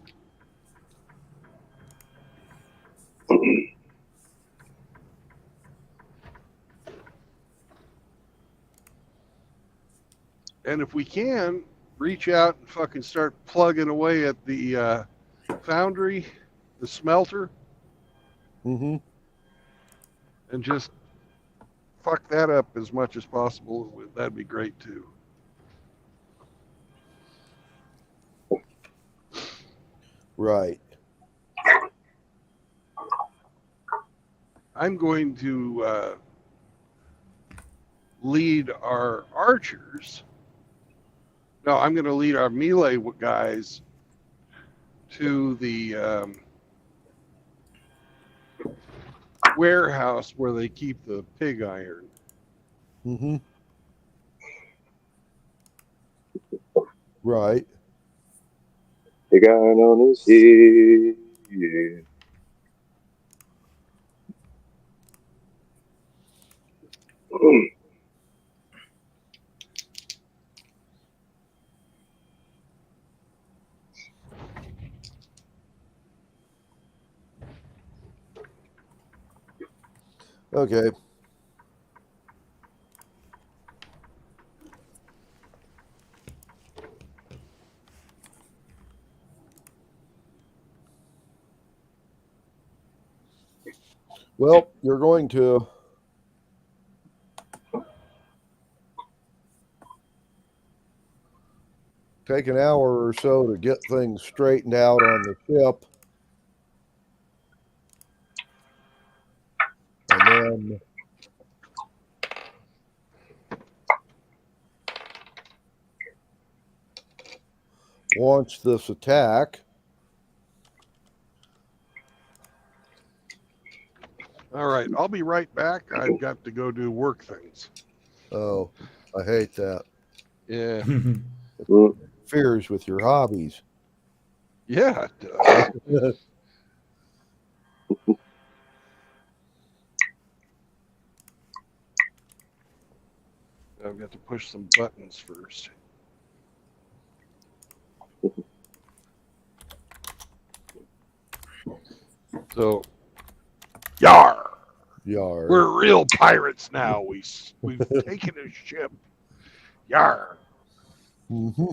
Speaker 1: And if we can, reach out and fucking start plugging away at the foundry, the smelter,
Speaker 5: Mm-hmm.
Speaker 1: and just fuck that up as much as possible, that'd be great too.
Speaker 5: Right.
Speaker 1: I'm going to lead our archers. No, I'm going to lead our melee guys to the warehouse where they keep the pig iron.
Speaker 5: Mm-hmm. Right.
Speaker 6: The guy on his head. Yeah.
Speaker 5: Okay. Well, you're going to take an hour or so to get things straightened out on the ship. And then launch this attack.
Speaker 1: All right, I'll be right back. I've got to go do work things.
Speaker 5: Oh, I hate that.
Speaker 1: Yeah,
Speaker 5: Interferes with your hobbies.
Speaker 1: yeah, it does. I've got to push some buttons first. So, yar!
Speaker 5: Yar.
Speaker 1: We're real pirates now. We've taken a ship. Yar!
Speaker 5: Mm-hmm.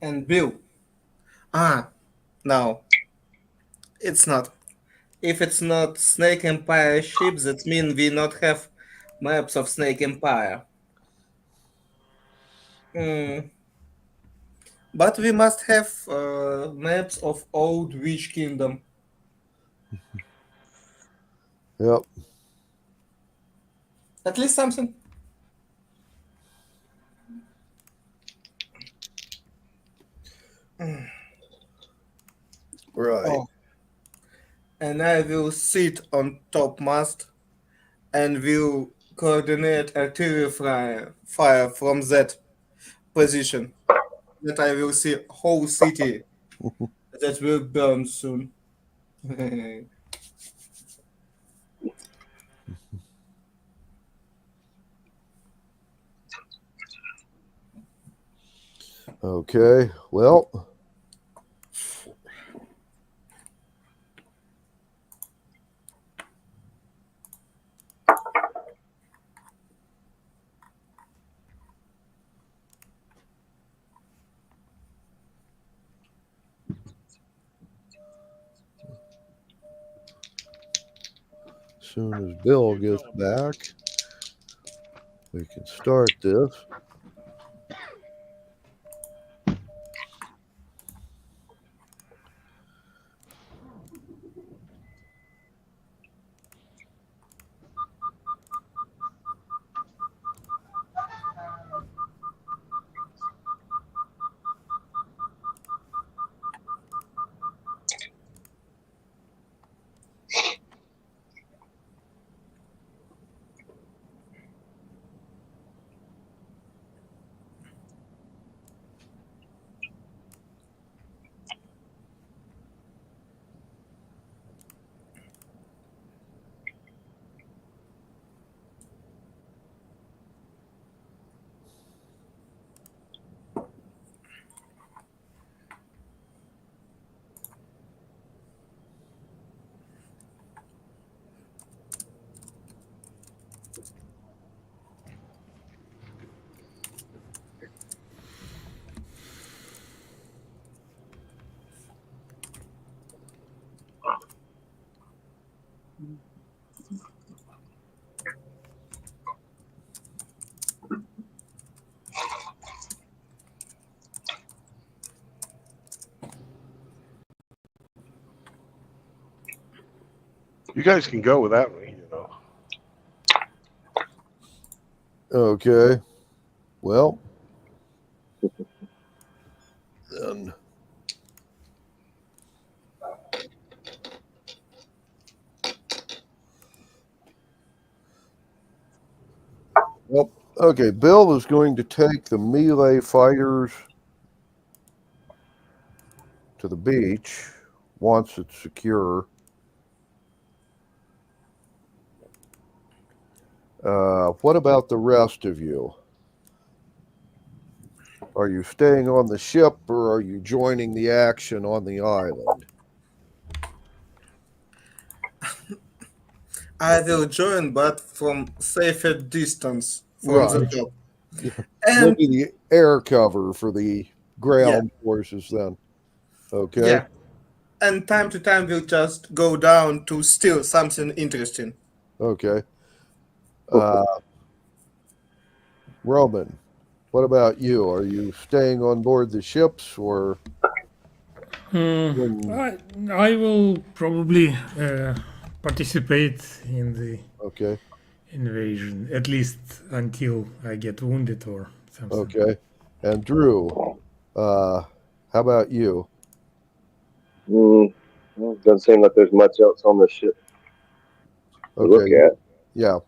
Speaker 3: And Bill. No, it's not. If it's not Snake Empire ship, that means we not have maps of Snake Empire. But we must have maps of Old Witch Kingdom.
Speaker 5: Yep.
Speaker 3: At least something.
Speaker 5: Right.
Speaker 3: Oh. And I will sit on topmast and will coordinate artillery fire from that position. That I will see whole city that will burn soon.
Speaker 5: Okay. Well, as soon as Bill gets back, we can start this.
Speaker 1: You guys can go without me, you know.
Speaker 5: Okay. Well, then. Well, okay. Bill is going to take the melee fighters to the beach once it's secure. What about the rest of you? Are you staying on the ship or are you joining the action on the island?
Speaker 3: I will join, but from safer distance from the
Speaker 5: Right.
Speaker 3: top.
Speaker 5: You'll
Speaker 3: And
Speaker 5: be the air cover for the
Speaker 3: yeah,
Speaker 5: ground forces then. Okay.
Speaker 3: yeah. And time to time we'll just go down to steal something interesting.
Speaker 5: Okay. Uh, Roman, what about you? Are you staying on board the ships or when?
Speaker 4: I will probably participate in the
Speaker 5: Okay.
Speaker 4: invasion, at least until I get wounded or something.
Speaker 5: Okay. And Drew, how about you?
Speaker 6: Well, doesn't seem like there's much else on the ship to look
Speaker 5: Okay.
Speaker 6: at.
Speaker 5: Yeah.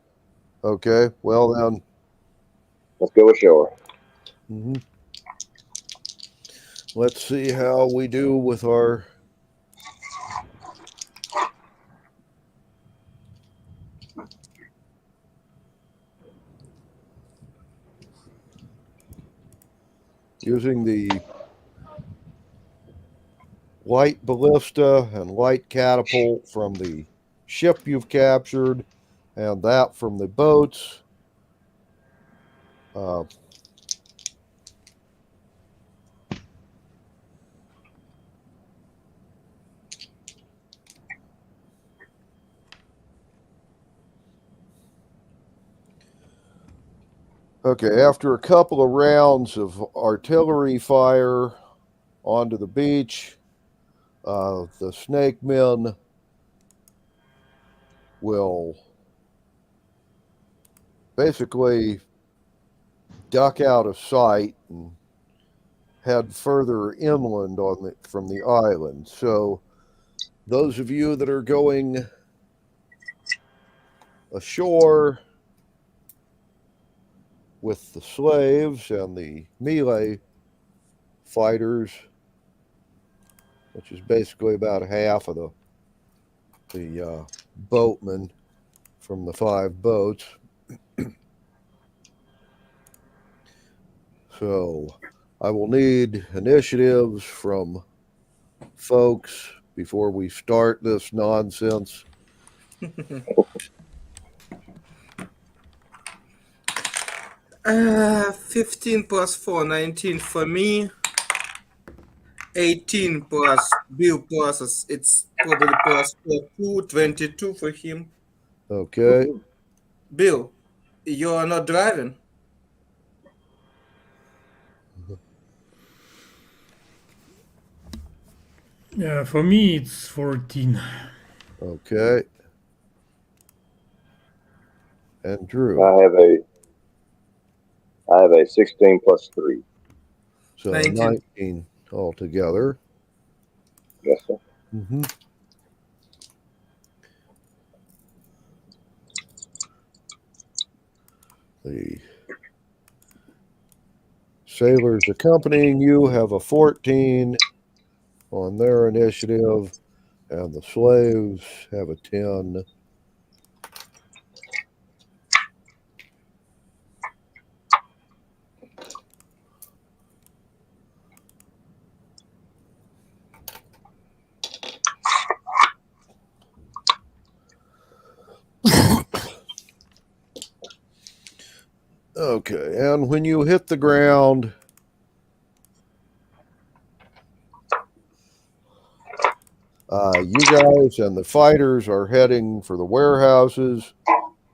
Speaker 5: Okay. Well then.
Speaker 6: Let's go ashore.
Speaker 5: Mhm. Let's see how we do with our. Using the light ballista and light catapult from the ship you've captured, and that from the boats. Uh, okay, after a couple of rounds of artillery fire onto the beach, the snake men will basically duck out of sight and head further inland from the island. So those of you that are going ashore with the slaves and the melee fighters, which is basically about half of the boatmen from the 5 boats. So I will need initiatives from folks before we start this nonsense.
Speaker 3: 15 plus 4, 19 for me. 18 plus Bill plus it's probably plus 4, 2, 22 for him.
Speaker 5: Okay.
Speaker 3: Bill, you are not driving.
Speaker 4: For me, it's 14.
Speaker 5: Okay. And Drew.
Speaker 6: I have a 16 plus 3.
Speaker 5: So
Speaker 3: 19.
Speaker 5: 19 altogether.
Speaker 6: Yes, sir.
Speaker 5: Mm-hmm. The sailors accompanying you have a 14 on their initiative, and the slaves have a 10. Okay, and when you hit the ground, you guys and the fighters are heading for the warehouses,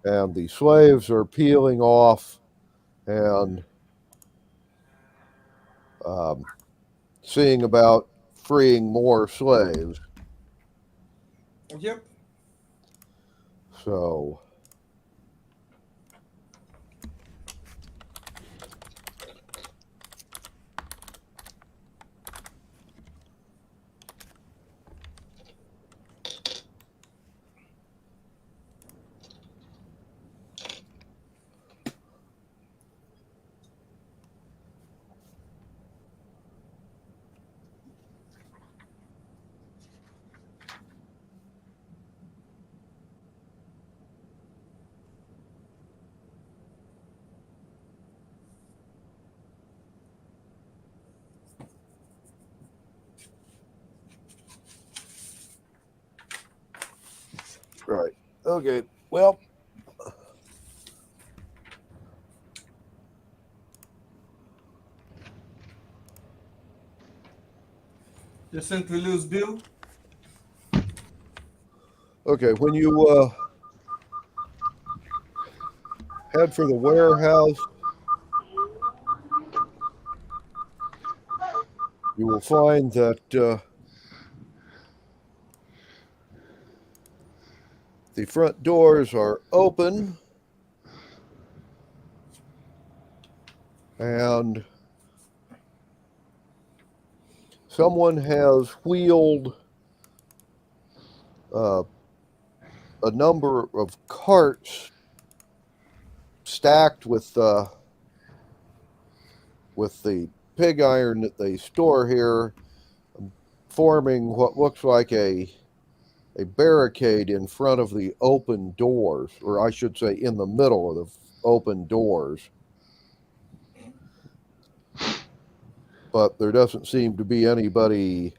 Speaker 5: and the slaves are peeling off and seeing about freeing more slaves.
Speaker 3: Yep.
Speaker 5: So, right. Okay. Well,
Speaker 3: You think we lose Bill?
Speaker 5: okay. When you head for the warehouse, you will find that the front doors are open and someone has wheeled a number of carts stacked with the pig iron that they store here, forming what looks like a barricade in front of the open doors, or I should say in the middle of the open doors. But there doesn't seem to be anybody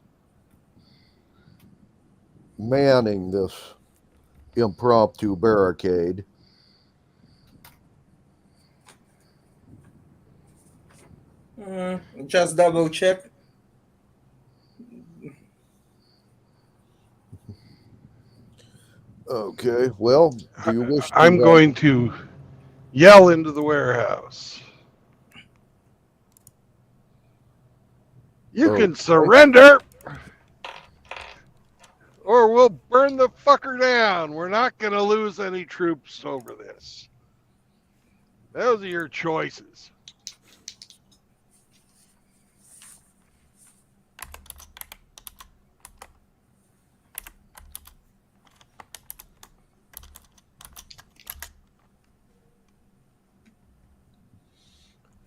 Speaker 5: manning this impromptu barricade.
Speaker 3: Just double check.
Speaker 5: Okay, well, do you wish to...
Speaker 1: I'm going to yell into the warehouse. You can
Speaker 5: Okay.
Speaker 1: surrender, or we'll burn the fucker down. We're not going to lose any troops over this. Those are your choices.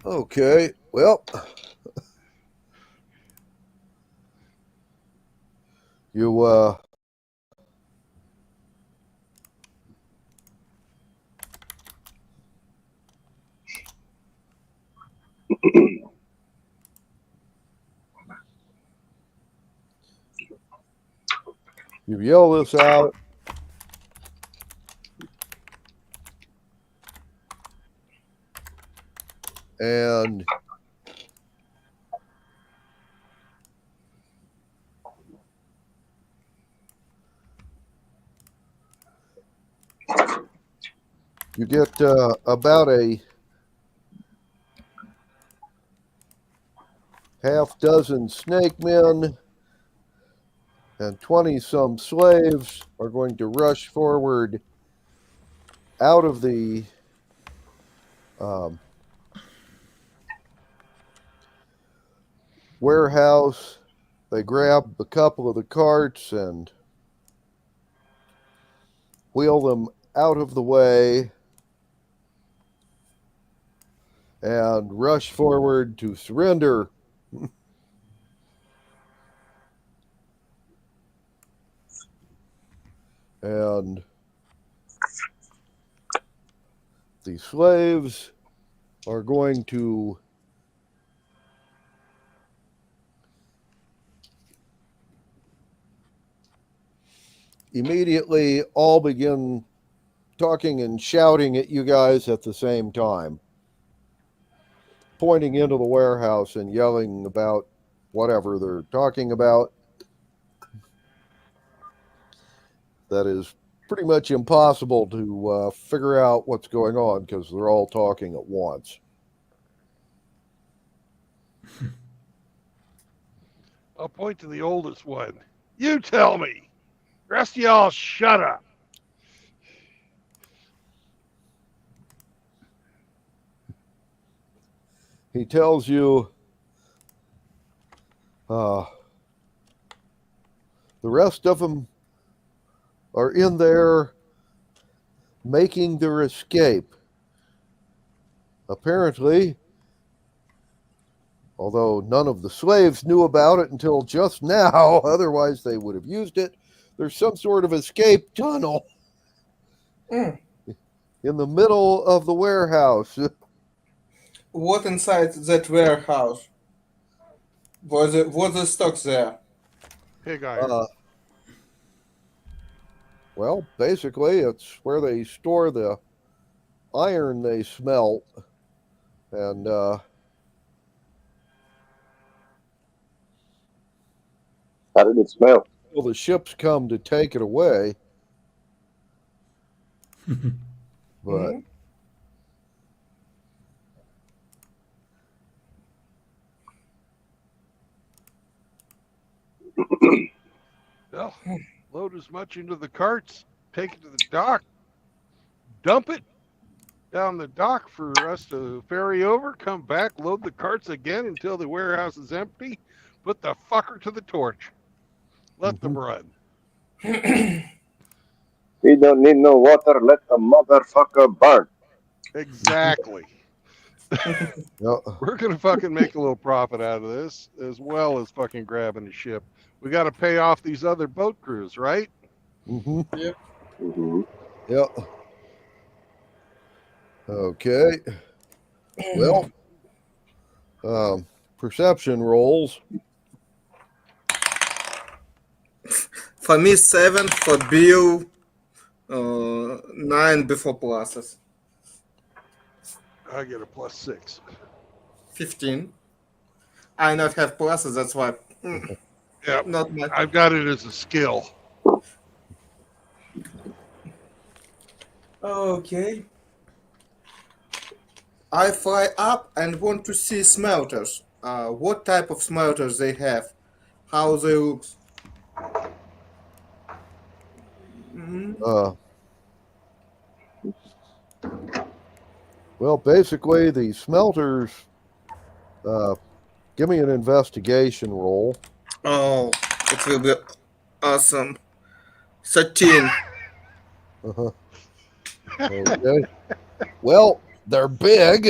Speaker 5: Okay, well, you you yell this out, and you get about a half dozen snake men and 20 some slaves are going to rush forward out of the warehouse. They grab a couple of the carts and wheel them out of the way and rush forward to surrender. And the slaves are going to immediately all begin talking and shouting at you guys at the same time, pointing into the warehouse and yelling about whatever they're talking about. That is pretty much impossible to figure out what's going on because they're all talking at once.
Speaker 1: I'll point to the oldest one. You tell me. The rest of y'all shut up.
Speaker 5: he tells you the rest of them are in there making their escape. Apparently, although none of the slaves knew about it until just now, otherwise they would have used it, there's some sort of escape tunnel
Speaker 3: Mm.
Speaker 5: in the middle of the warehouse.
Speaker 3: What inside that warehouse? Was the stock there?
Speaker 1: Pig iron.
Speaker 5: Well, basically, it's where they store the iron they smelt. And
Speaker 6: How did it smell?
Speaker 5: well, the ships come to take it away. But
Speaker 3: Mhm.
Speaker 1: Well, load as much into the carts, take it to the dock, dump it down the dock for us to ferry over, come back, load the carts again until the warehouse is empty, put the fucker to the torch. Let them run.
Speaker 6: We don't need no water. Let the motherfucker burn.
Speaker 1: Exactly.
Speaker 5: yeah,
Speaker 1: We're going to fucking make a little profit out of this, as well as fucking grabbing a ship. We got to pay off these other boat crews, right?
Speaker 5: mm-hmm,
Speaker 6: Mm-hmm.
Speaker 5: yeah. Okay. Well, perception rolls.
Speaker 3: For me, 7. For Bill, 9 before pluses.
Speaker 1: I get a +6.
Speaker 3: 15. I not have pluses, that's why.
Speaker 1: Yeah,
Speaker 3: Not much.
Speaker 1: I've got it as a skill.
Speaker 3: Okay. I fly up and want to see smelters. What type of smelters they have? How they look?
Speaker 5: Well, basically, the smelters. Give me an investigation roll.
Speaker 3: Oh, it will be awesome. 13.
Speaker 5: Uh-huh. Okay. Well, they're big.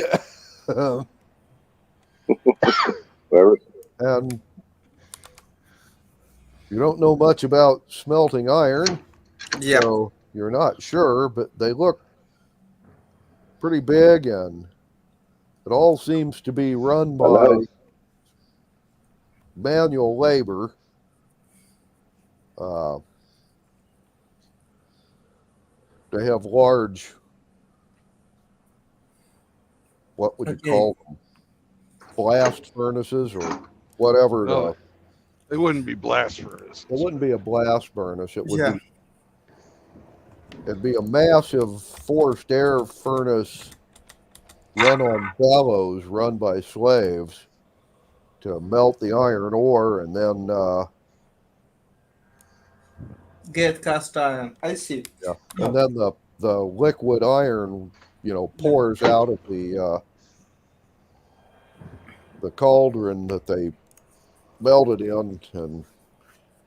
Speaker 6: Wherever.
Speaker 5: And you don't know much about smelting iron,
Speaker 3: Yeah.
Speaker 5: so you're not sure, but they look pretty big, and it all seems to be run by
Speaker 6: Hello.
Speaker 5: manual labor. They have large, what would you
Speaker 3: Okay.
Speaker 5: call them? Blast furnaces or whatever.
Speaker 1: No, it wouldn't be blast furnaces.
Speaker 5: It wouldn't be a blast furnace. It would
Speaker 3: Yeah.
Speaker 5: be. It'd be a massive forced air furnace run on bellows, run by slaves to melt the iron ore, and then
Speaker 3: Get cast iron. I see.
Speaker 5: and then the liquid iron, pours out of the cauldron that they melted in and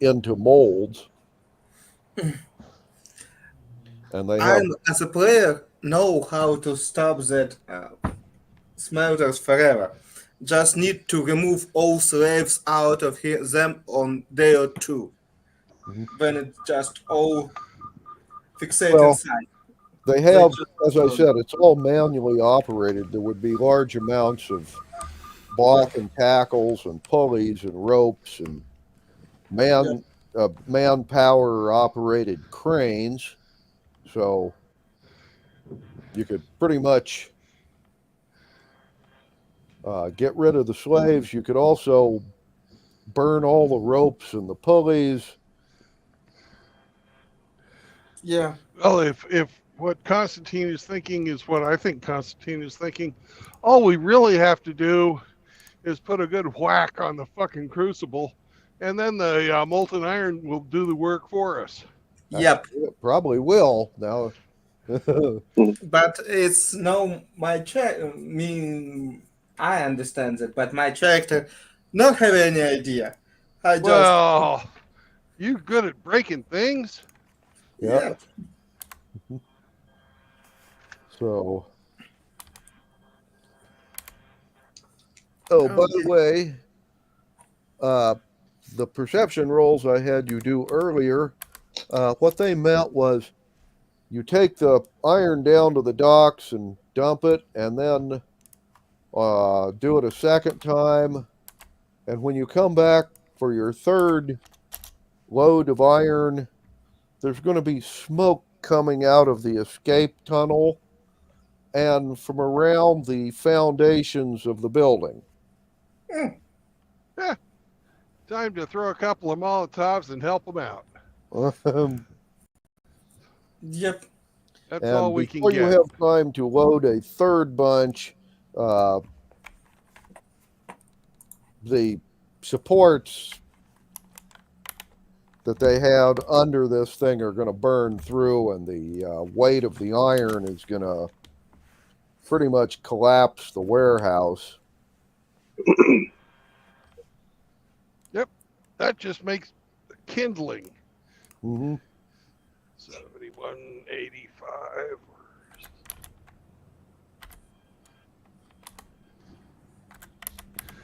Speaker 5: into molds. And they have
Speaker 3: I, as a player, know how to stop that smelters forever. Just need to remove all slaves out of them on day or two.
Speaker 5: Mhm.
Speaker 3: When it's just all fixated
Speaker 5: Well,
Speaker 3: inside.
Speaker 5: they have,
Speaker 3: just-
Speaker 5: as I said, it's all manually operated. There would be large amounts of block and tackles and pulleys and ropes and manpower operated cranes. So you could pretty much get rid of the slaves. You could also burn all the ropes and the pulleys.
Speaker 3: Yeah.
Speaker 1: Well, if what Constantine is thinking is what I think Constantine is thinking, all we really have to do is put a good whack on the fucking crucible, and then the molten iron will do the work for us.
Speaker 3: Yep.
Speaker 5: It probably will now.
Speaker 3: But it's no my check. I understand that, but my character not have any idea. I just
Speaker 1: Well, you good at breaking things?
Speaker 3: yeah.
Speaker 5: So, oh, by the way, the perception rolls I had you do earlier, what they meant was you take the iron down to the docks and dump it, and then do it a second time. And when you come back for your third load of iron, there's going to be smoke coming out of the escape tunnel and from around the foundations of the building.
Speaker 1: Time to throw a couple of Molotovs and help them out.
Speaker 3: Yep.
Speaker 1: That's
Speaker 5: And
Speaker 1: all we can
Speaker 5: before you
Speaker 1: get.
Speaker 5: have time to load a third bunch, the supports that they have under this thing are going to burn through, and the weight of the iron is going to pretty much collapse the warehouse.
Speaker 1: That just makes kindling.
Speaker 5: Mm-hmm.
Speaker 1: 7185.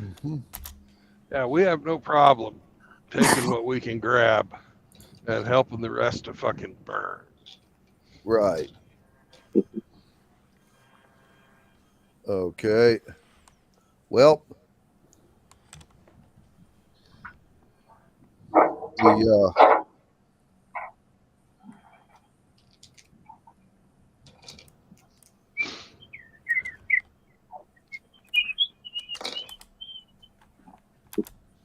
Speaker 5: Mm-hmm.
Speaker 1: Yeah, we have no problem taking what we can grab and helping the rest to fucking burn.
Speaker 5: Right. Okay. Well, the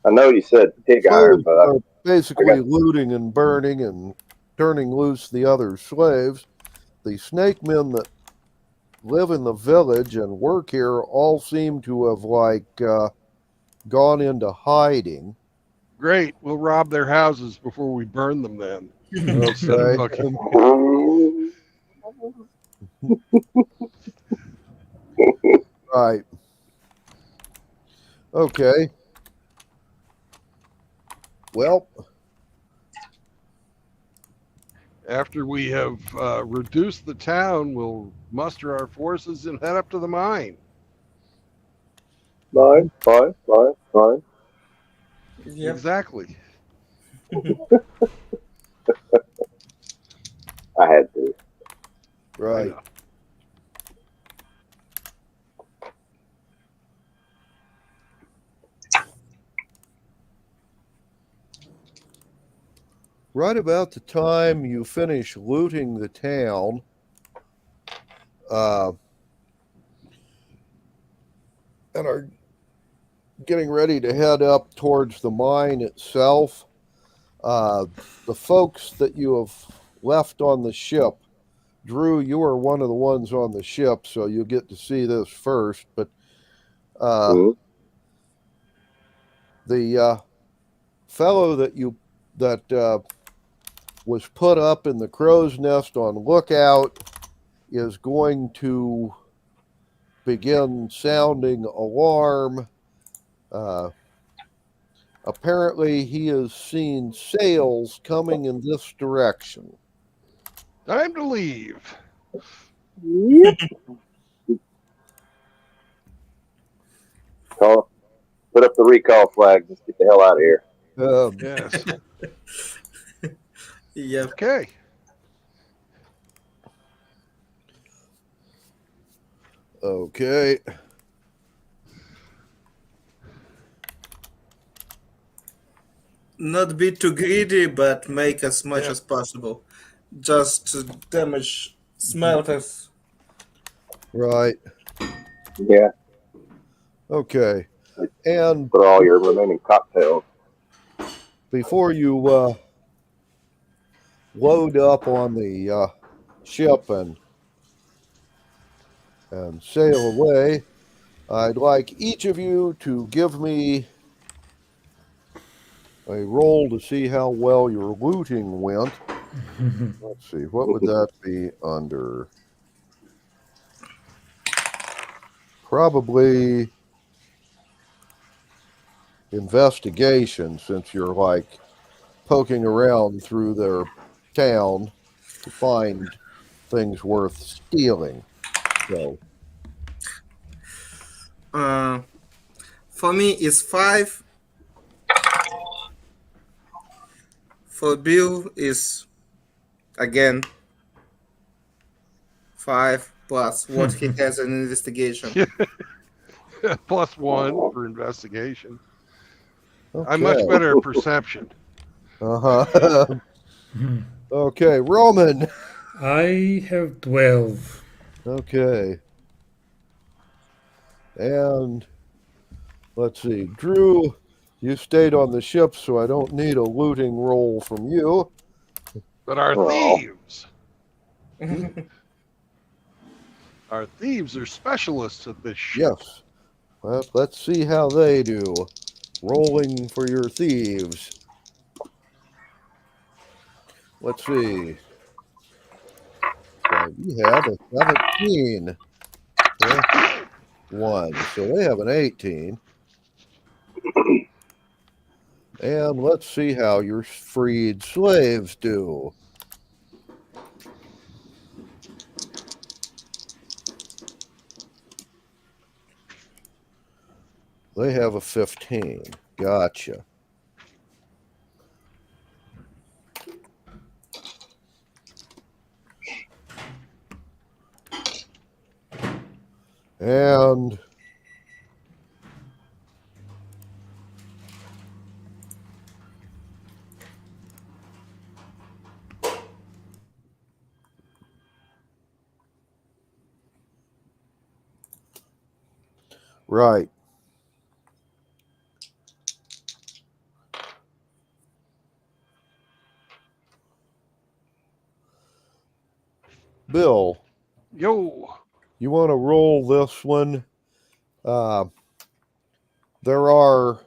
Speaker 6: I know you said pig iron,
Speaker 5: slaves
Speaker 6: but
Speaker 5: are basically looting and burning and turning loose the other slaves. The snake men that live in the village and work here all seem to have gone into hiding.
Speaker 1: Great. We'll rob their houses before we burn them then.
Speaker 5: Okay.
Speaker 1: Fucking-
Speaker 5: Right. Okay. Well,
Speaker 1: After we have reduced the town, we'll muster our forces and head up to the mine.
Speaker 6: fine.
Speaker 3: Yep.
Speaker 1: Exactly.
Speaker 6: I had to.
Speaker 5: right. Right about the time you finish looting the town, and are getting ready to head up towards the mine itself, the folks that you have left on the ship, Drew, you are one of the ones on the ship, so you get to see this first, but
Speaker 6: Mhm.
Speaker 5: the fellow that was put up in the crow's nest on lookout is going to begin sounding alarm. Apparently, he has seen sails coming in this direction.
Speaker 1: Time to leave.
Speaker 6: Put up the recall flag. Let's get the hell out of here.
Speaker 1: Yes.
Speaker 3: Yep.
Speaker 1: Okay.
Speaker 5: Okay.
Speaker 3: Not be too greedy, but make as much
Speaker 1: Yeah.
Speaker 3: as possible. Just to damage smelters.
Speaker 5: Right.
Speaker 6: Yeah.
Speaker 5: Okay. And
Speaker 6: Put all your remaining cocktails.
Speaker 5: before you load up on the ship and sail away, I'd like each of you to give me a roll to see how well your looting went. Let's see, what would that be under? Probably investigation since you're like poking around through their town to find things worth stealing. So,
Speaker 3: For me, it's 5. For Bill, is again 5 plus what he has in investigation.
Speaker 1: +1 for investigation.
Speaker 5: okay.
Speaker 1: I'm much better at perception.
Speaker 5: Uh-huh. Okay, Roman.
Speaker 4: I have 12.
Speaker 5: Okay. And let's see. Drew, you stayed on the ship, so I don't need a looting roll from you.
Speaker 1: But our
Speaker 6: Oh.
Speaker 1: thieves, our thieves are specialists at this ship.
Speaker 5: Yes. Well, let's see how they do. Rolling for your thieves. Let's see. So you have a 17. Okay. 1. So they have an 18. And let's see how your freed slaves do. They have a 15. Gotcha. And right. Bill,
Speaker 1: Yo,
Speaker 5: you want to roll this one? There are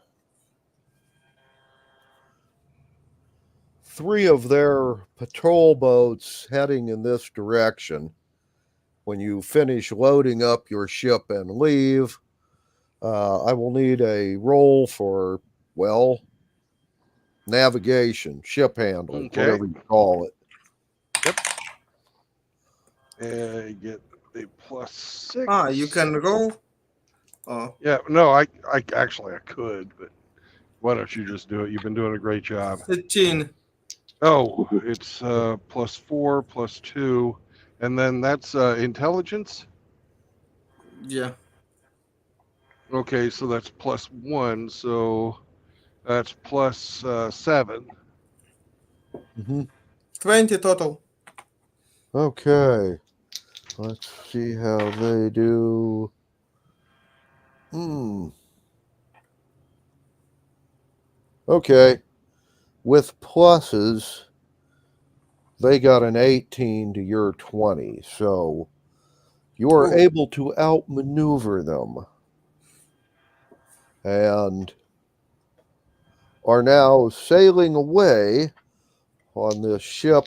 Speaker 5: 3 of their patrol boats heading in this direction. When you finish loading up your ship and leave, I will need a roll for, well, navigation, ship handling,
Speaker 1: Okay.
Speaker 5: whatever you call it.
Speaker 1: and I get a +6.
Speaker 3: You can roll. Oh,
Speaker 1: Yeah, no, I actually I could, but why don't you just do it? You've been doing a great job.
Speaker 3: 13.
Speaker 1: Oh, it's +4 +2, and then that's intelligence.
Speaker 3: Yeah.
Speaker 1: Okay, so that's +1, so that's +7.
Speaker 5: Mm-hmm.
Speaker 3: 20 total.
Speaker 5: Okay. Let's see how they do. Okay. With pluses, they got an 18 to your 20. So you are
Speaker 3: Ooh.
Speaker 5: able to outmaneuver them and are now sailing away on this ship.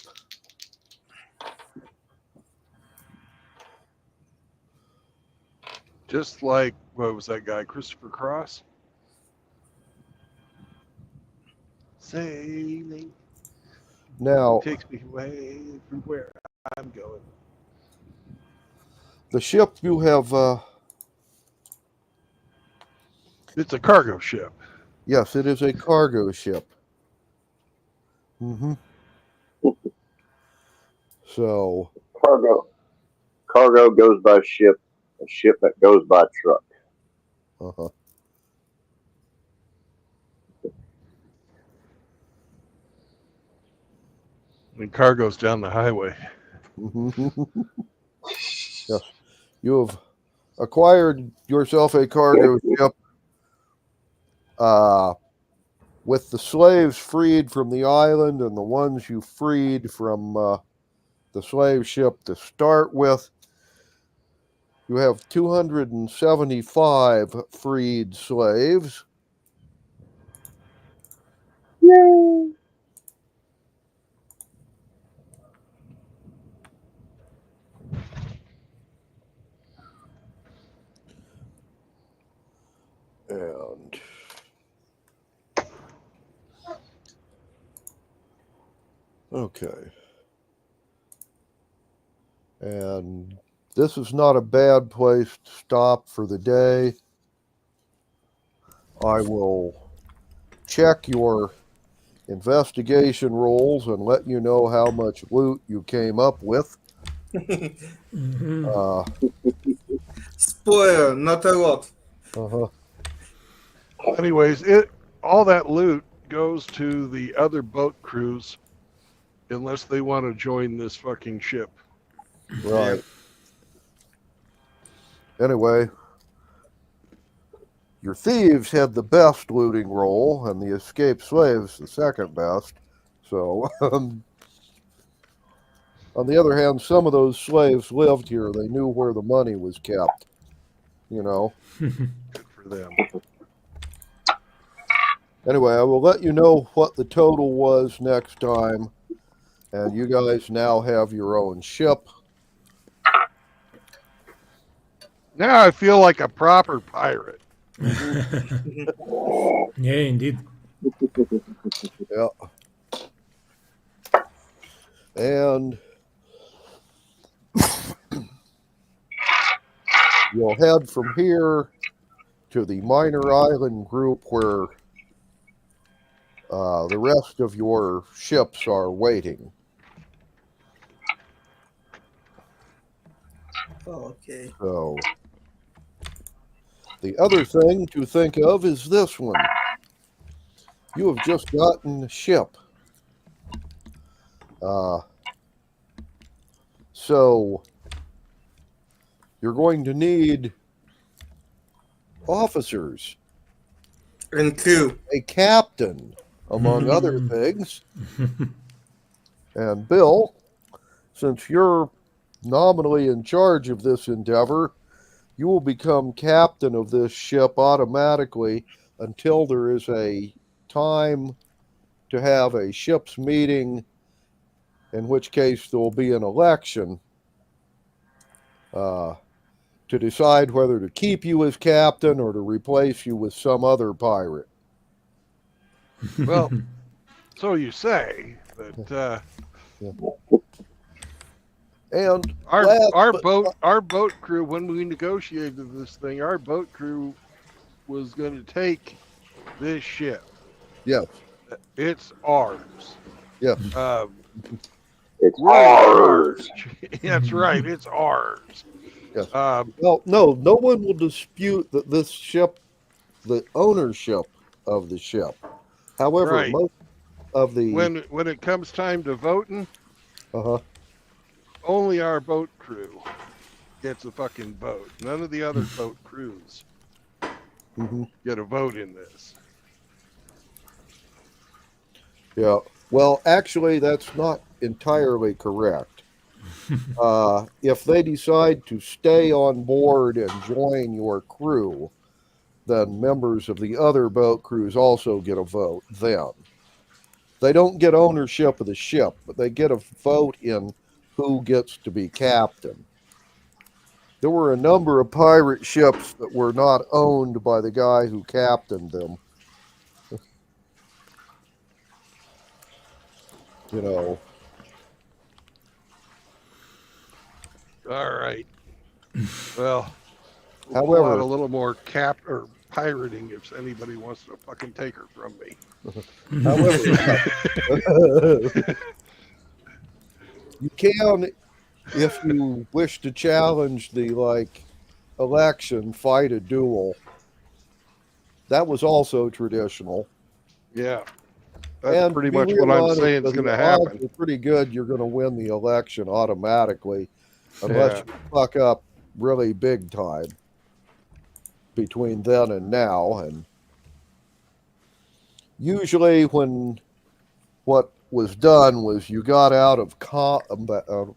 Speaker 1: Just like, what was that guy, Christopher Cross? Sailing
Speaker 5: Now,
Speaker 1: takes me away from where I'm going.
Speaker 5: the ship you have,
Speaker 1: It's a cargo ship.
Speaker 5: yes, it is a cargo ship. Mm-hmm. So,
Speaker 6: Cargo goes by ship. A ship that goes by truck.
Speaker 5: uh-huh.
Speaker 1: And cargo's down the highway.
Speaker 5: Yes, you have acquired yourself a cargo ship. With the slaves freed from the island and the ones you freed from the slave ship to start with, you have 275 freed slaves.
Speaker 6: Yay!
Speaker 5: And Okay. And this is not a bad place to stop for the day. I will check your investigation rolls and let you know how much loot you came up with.
Speaker 4: Mhm.
Speaker 3: Spoiler, not a lot.
Speaker 5: Uh-huh.
Speaker 1: Anyways, all that loot goes to the other boat crews unless they want to join this fucking ship.
Speaker 5: Right. Anyway, your thieves had the best looting roll, and the escaped slaves the second best. So, on the other hand, some of those slaves lived here. They knew where the money was kept. You know.
Speaker 1: Good for them.
Speaker 5: Anyway, I will let you know what the total was next time. And you guys now have your own ship.
Speaker 1: Now I feel like a proper pirate.
Speaker 4: Yeah, indeed.
Speaker 5: Yeah. And you'll head from here to the minor island group where the rest of your ships are waiting.
Speaker 3: Okay.
Speaker 5: So, the other thing to think of is this one. You have just gotten a ship. So, you're going to need officers,
Speaker 3: And crew.
Speaker 5: a captain, among other things. And Bill, since you're nominally in charge of this endeavor, you will become captain of this ship automatically until there is a time to have a ship's meeting, in which case there will be an election to decide whether to keep you as captain or to replace you with some other pirate.
Speaker 1: Well, so you say, but
Speaker 5: And
Speaker 1: our
Speaker 5: last
Speaker 1: our
Speaker 5: but
Speaker 1: our boat crew, when we negotiated this thing, our boat crew was going to take this ship.
Speaker 5: yes,
Speaker 1: It's ours.
Speaker 5: yes,
Speaker 6: It's
Speaker 1: We're in
Speaker 6: ours.
Speaker 1: charge. That's right. It's ours.
Speaker 5: yes. Well, no one will dispute that this ship, the ownership of the ship. However,
Speaker 1: Right.
Speaker 5: most of the
Speaker 1: When it comes time to voting,
Speaker 5: uh-huh.
Speaker 1: only our boat crew gets a fucking vote. None of the other boat crews
Speaker 5: Mhm.
Speaker 1: get a vote in this.
Speaker 5: Yeah. Well, actually, that's not entirely correct. If they decide to stay on board and join your crew, then members of the other boat crews also get a vote. Then they don't get ownership of the ship, but they get a vote in who gets to be captain. There were a number of pirate ships that were not owned by the guy who captained them. You know.
Speaker 1: All right. Well, we'll
Speaker 5: However-
Speaker 1: pull out a little more or pirating if anybody wants to fucking take her from me.
Speaker 5: However, you can, if you wish to challenge the election, fight a duel. That was also traditional.
Speaker 1: Yeah. That's
Speaker 5: And
Speaker 1: pretty
Speaker 5: to be
Speaker 1: much
Speaker 5: real
Speaker 1: what I'm
Speaker 5: honest,
Speaker 1: saying is
Speaker 5: the
Speaker 1: going to
Speaker 5: odds
Speaker 1: happen.
Speaker 5: are pretty good you're going to win the election automatically, unless
Speaker 1: Yeah.
Speaker 5: you fuck up really big time between then and now. And usually, when what was done was you got out of combat and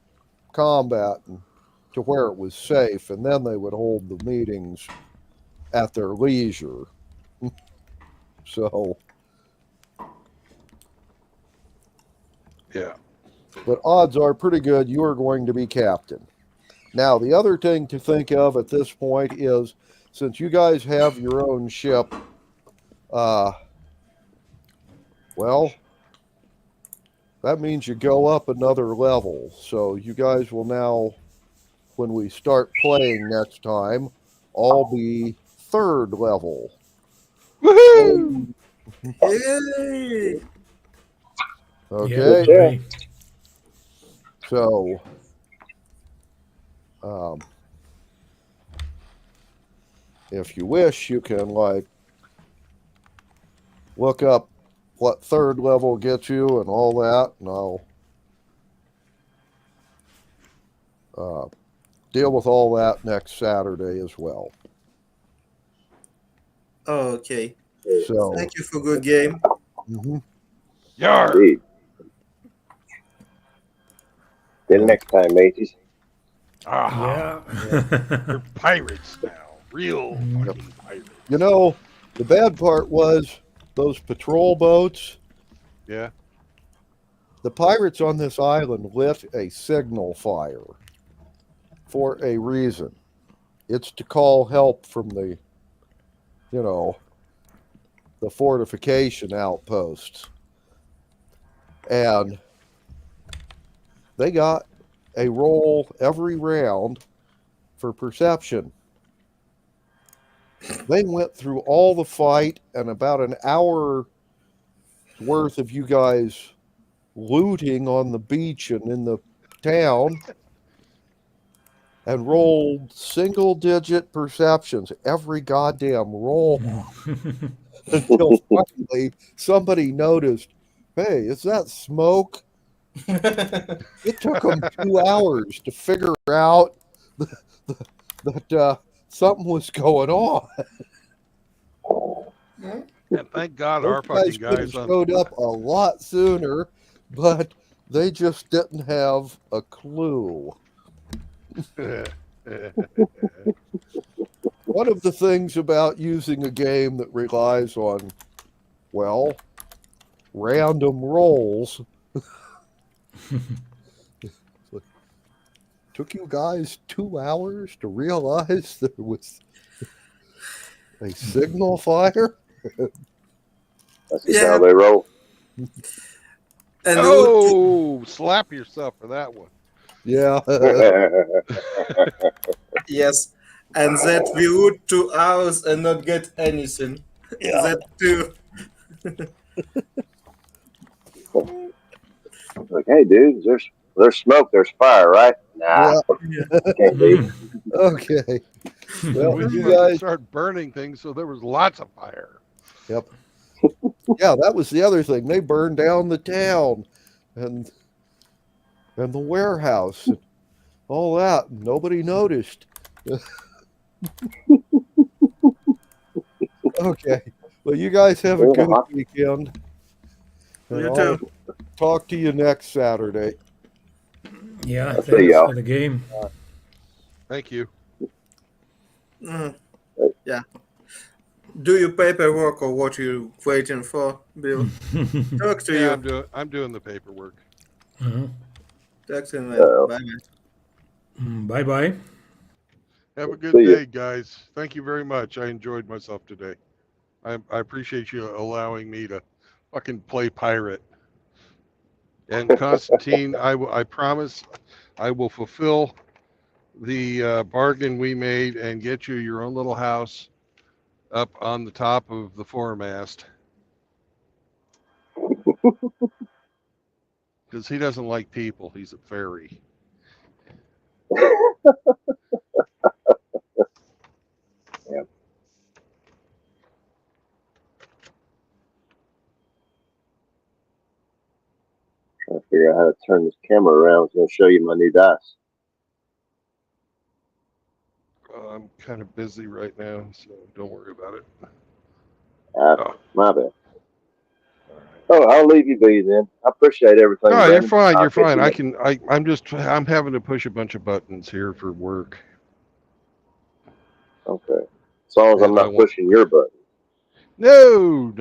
Speaker 5: to where it was safe, and then they would hold the meetings at their leisure. So,
Speaker 1: Yeah.
Speaker 5: but odds are pretty good you are going to be captain. Now, the other thing to think of at this point is, since you guys have your own ship, well, that means you go up another level. So you guys will now, when we start playing next time, all be 3rd level.
Speaker 1: Woohoo!
Speaker 3: Yay!
Speaker 5: Okay,
Speaker 4: Yeah, agree.
Speaker 5: so if you wish, you can like look up what 3rd level gets you and all that, and I'll deal with all that next Saturday as well.
Speaker 3: Okay.
Speaker 5: So,
Speaker 3: Thank you for good game.
Speaker 5: mhm.
Speaker 1: Yar!
Speaker 6: Indeed. Till next time, mateys.
Speaker 1: Aha.
Speaker 4: Yeah.
Speaker 1: We're pirates now. Real
Speaker 4: Mm.
Speaker 1: fucking pirates.
Speaker 5: You know, the bad part was those patrol boats.
Speaker 1: Yeah.
Speaker 5: The pirates on this island lit a signal fire for a reason. It's to call help from the, the fortification outposts. And they got a roll every round for perception. They went through all the fight and about an hour worth of you guys looting on the beach and in the town and rolled single digit perceptions every goddamn roll until finally somebody noticed, hey, is that smoke? It took them 2 hours to figure out that something was going on.
Speaker 1: And thank God
Speaker 5: Those
Speaker 1: our
Speaker 5: guys
Speaker 1: fucking
Speaker 5: could have
Speaker 1: guys on.
Speaker 5: showed up a lot sooner, but they just didn't have a clue. One of the things about using a game that relies on, well, random rolls. Took you guys 2 hours to realize there was a signal fire?
Speaker 6: That's just
Speaker 3: Yeah.
Speaker 6: how they roll.
Speaker 3: And
Speaker 1: Oh, slap yourself for that one.
Speaker 5: Yeah.
Speaker 3: yes, and that we root 2 hours and not get anything.
Speaker 5: Yeah.
Speaker 3: That too.
Speaker 6: Like, hey, dude, there's smoke, there's fire, right? Nah, can't be.
Speaker 5: Okay. Well,
Speaker 1: We
Speaker 5: you
Speaker 1: fucking
Speaker 5: guys.
Speaker 1: started burning things, so there was lots of fire.
Speaker 5: Yep. Yeah, that was the other thing. They burned down the town and the warehouse and all that. Nobody noticed. Okay. Well, you guys have a good weekend. And
Speaker 3: You
Speaker 5: I'll
Speaker 3: too.
Speaker 5: talk to you next Saturday.
Speaker 4: Yeah,
Speaker 6: I'll see
Speaker 4: thanks
Speaker 6: y'all.
Speaker 4: for the game.
Speaker 1: Thank you.
Speaker 3: Yeah. Do your paperwork or what you waiting for, Bill? Talk to
Speaker 1: Yeah,
Speaker 3: you.
Speaker 1: I'm doing the paperwork.
Speaker 4: Uh-huh.
Speaker 3: Talk to you,
Speaker 6: Uh-oh.
Speaker 3: man. Bye.
Speaker 4: Bye bye.
Speaker 1: Have a good
Speaker 6: See ya.
Speaker 1: day, guys. Thank you very much. I enjoyed myself today. I appreciate you allowing me to fucking play pirate. And Constantine, I promise I will fulfill the bargain we made and get you your own little house up on the top of the foremast. Because he doesn't like people. He's a fairy.
Speaker 6: Trying to figure out how to turn this camera around. I was going to show you my new dice.
Speaker 1: I'm kind of busy right now, so don't worry about it.
Speaker 6: Ah, my bad. Oh, I'll leave you be then. I appreciate everything.
Speaker 1: No, you're
Speaker 6: Brandon.
Speaker 1: fine.
Speaker 6: I'll
Speaker 1: You're
Speaker 6: catch
Speaker 1: fine.
Speaker 6: you
Speaker 1: I
Speaker 6: next-
Speaker 1: can. I'm having to push a bunch of buttons here for work.
Speaker 6: Okay. As long as I'm
Speaker 1: And I
Speaker 6: not
Speaker 1: won't-
Speaker 6: pushing your button.
Speaker 1: No.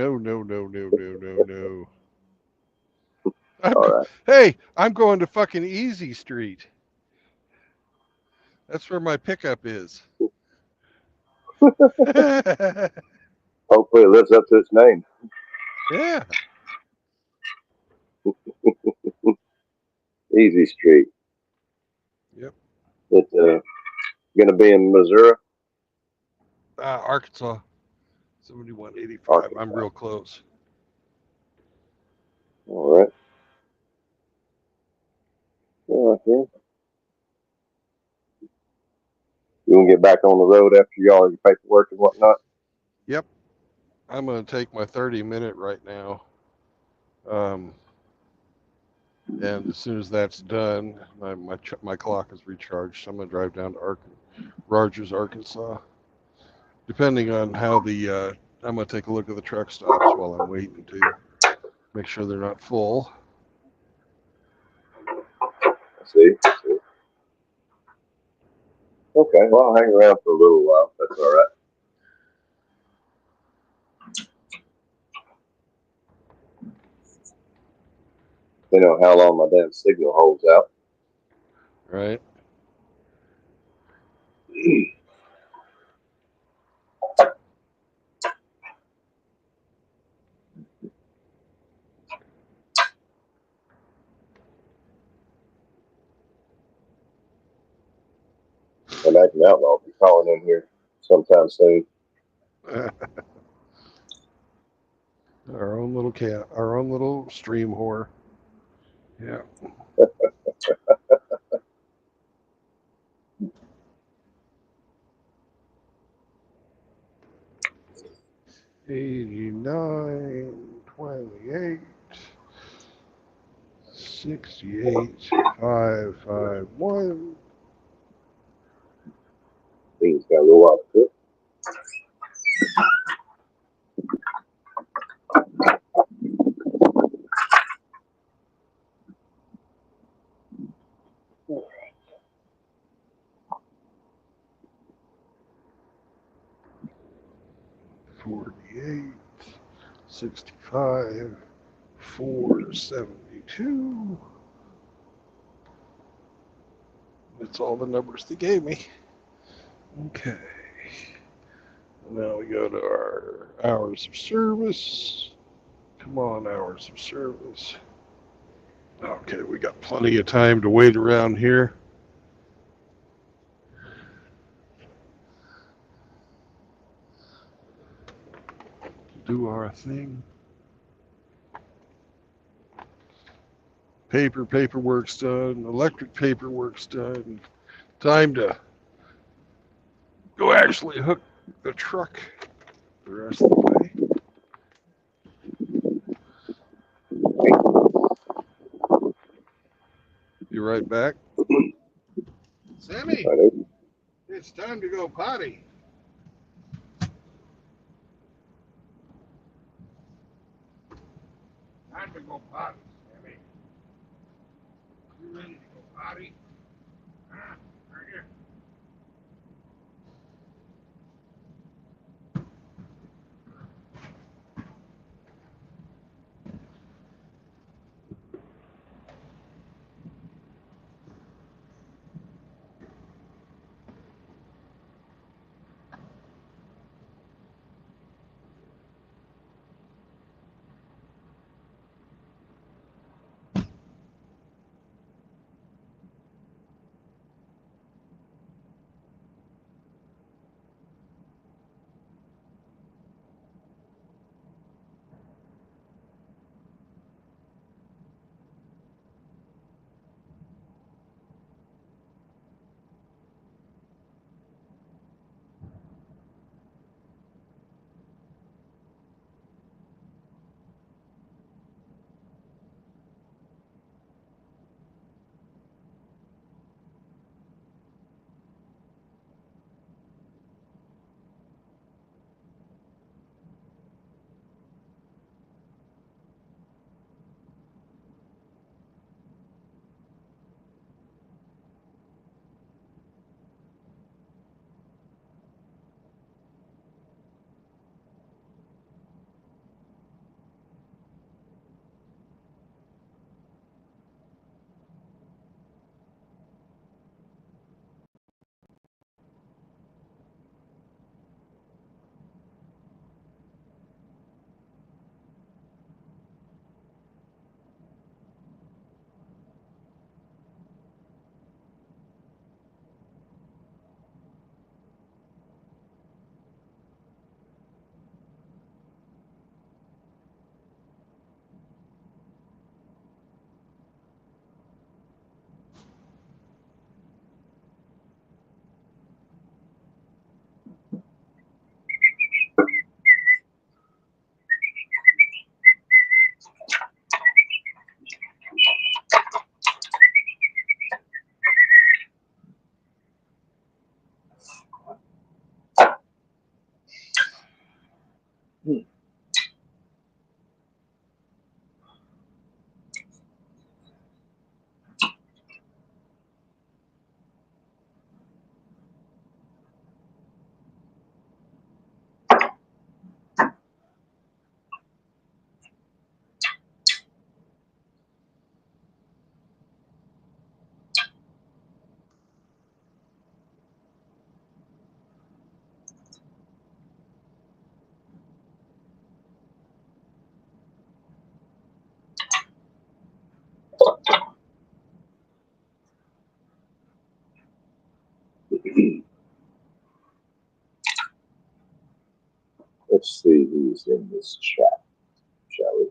Speaker 6: All right.
Speaker 1: Hey, I'm going to fucking Easy Street. That's where my pickup is.
Speaker 6: Hopefully it lives up to its name.
Speaker 1: Yeah.
Speaker 6: Easy Street.
Speaker 1: Yep.
Speaker 6: It gonna be in Missouri.
Speaker 1: Arkansas, 7185.
Speaker 6: Arkansas.
Speaker 1: I'm real close.
Speaker 6: All right. Yeah, yeah. You gonna get back on the road after y'all your paperwork and whatnot?
Speaker 1: Yep. I'm going to take my 30-minute right now. And as soon as that's done, my clock is recharged. So I'm going to drive down to Rogers, Arkansas. Depending on how I'm going to take a look at the truck stops while I'm waiting to make sure they're not full.
Speaker 6: See. Okay, well, I'll hang around for a little while. That's all right. You know how long my damn signal holds out.
Speaker 1: Right.
Speaker 6: And I can outlaw will be calling in here sometime soon.
Speaker 1: Our own little cat, our own little stream whore. Yeah. $89, $28, $68, $551.
Speaker 6: Things got a little while to cook.
Speaker 1: $48, $65, $472. That's all the numbers they gave me. Okay. Now we go to our hours of service. Come on, hours of service. Okay, we got plenty of time to wait around here. Do our thing. Paperwork's done. Electric paperwork's done. Time to go actually hook the truck the rest of the way. Be right back. Sammy,
Speaker 6: I know.
Speaker 1: it's time to go potty. Time to go potty, Sammy. You ready to go potty? Huh? Are you?
Speaker 6: Let's see who's in this chat, shall we?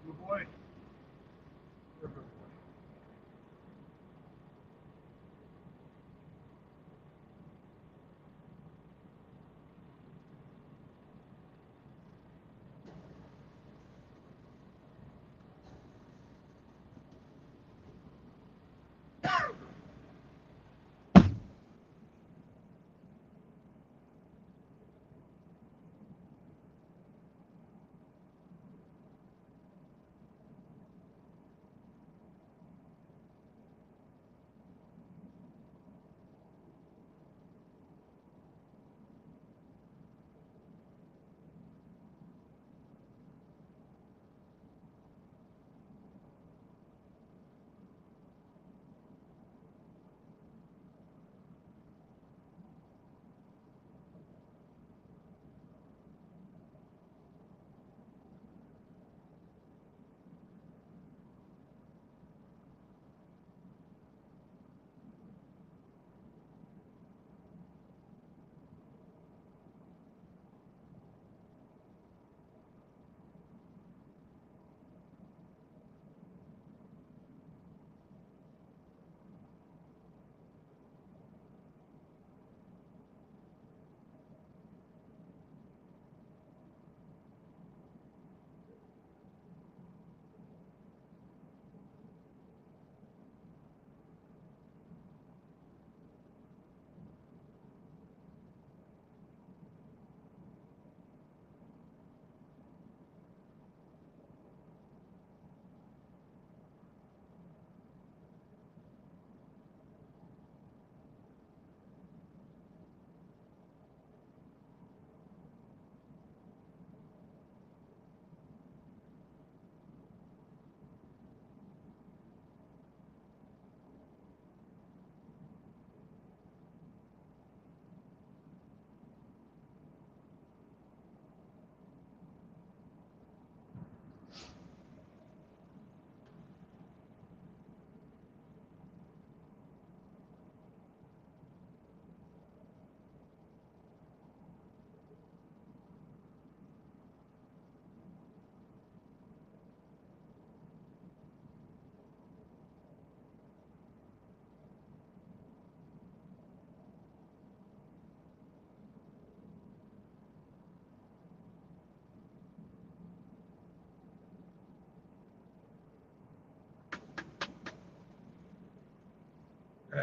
Speaker 1: Good boy. Good boy.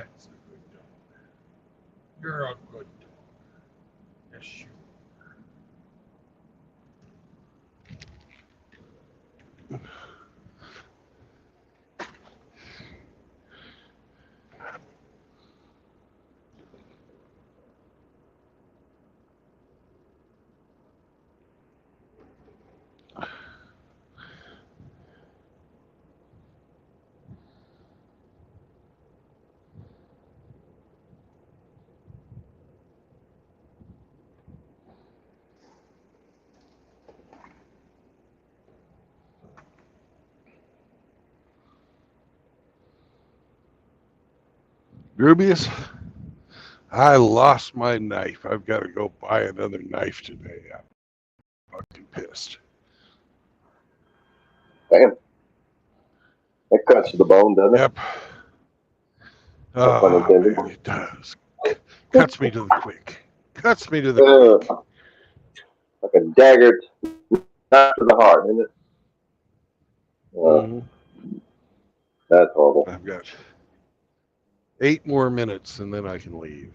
Speaker 1: That's a good dog. You're a good dog. Yes, you. Rubius, I lost my knife. I've got to go buy another knife today. I'm fucking pissed.
Speaker 6: Damn. That cuts to the bone, doesn't it?
Speaker 1: Yep.
Speaker 6: No pun
Speaker 1: Oh,
Speaker 6: intended.
Speaker 1: man, it does. Cuts me to the quick. Cuts me to the quick.
Speaker 6: Like a dagger not to the heart, isn't it?
Speaker 1: Mhm.
Speaker 6: That's horrible.
Speaker 1: I've got 8 more minutes and then I can leave.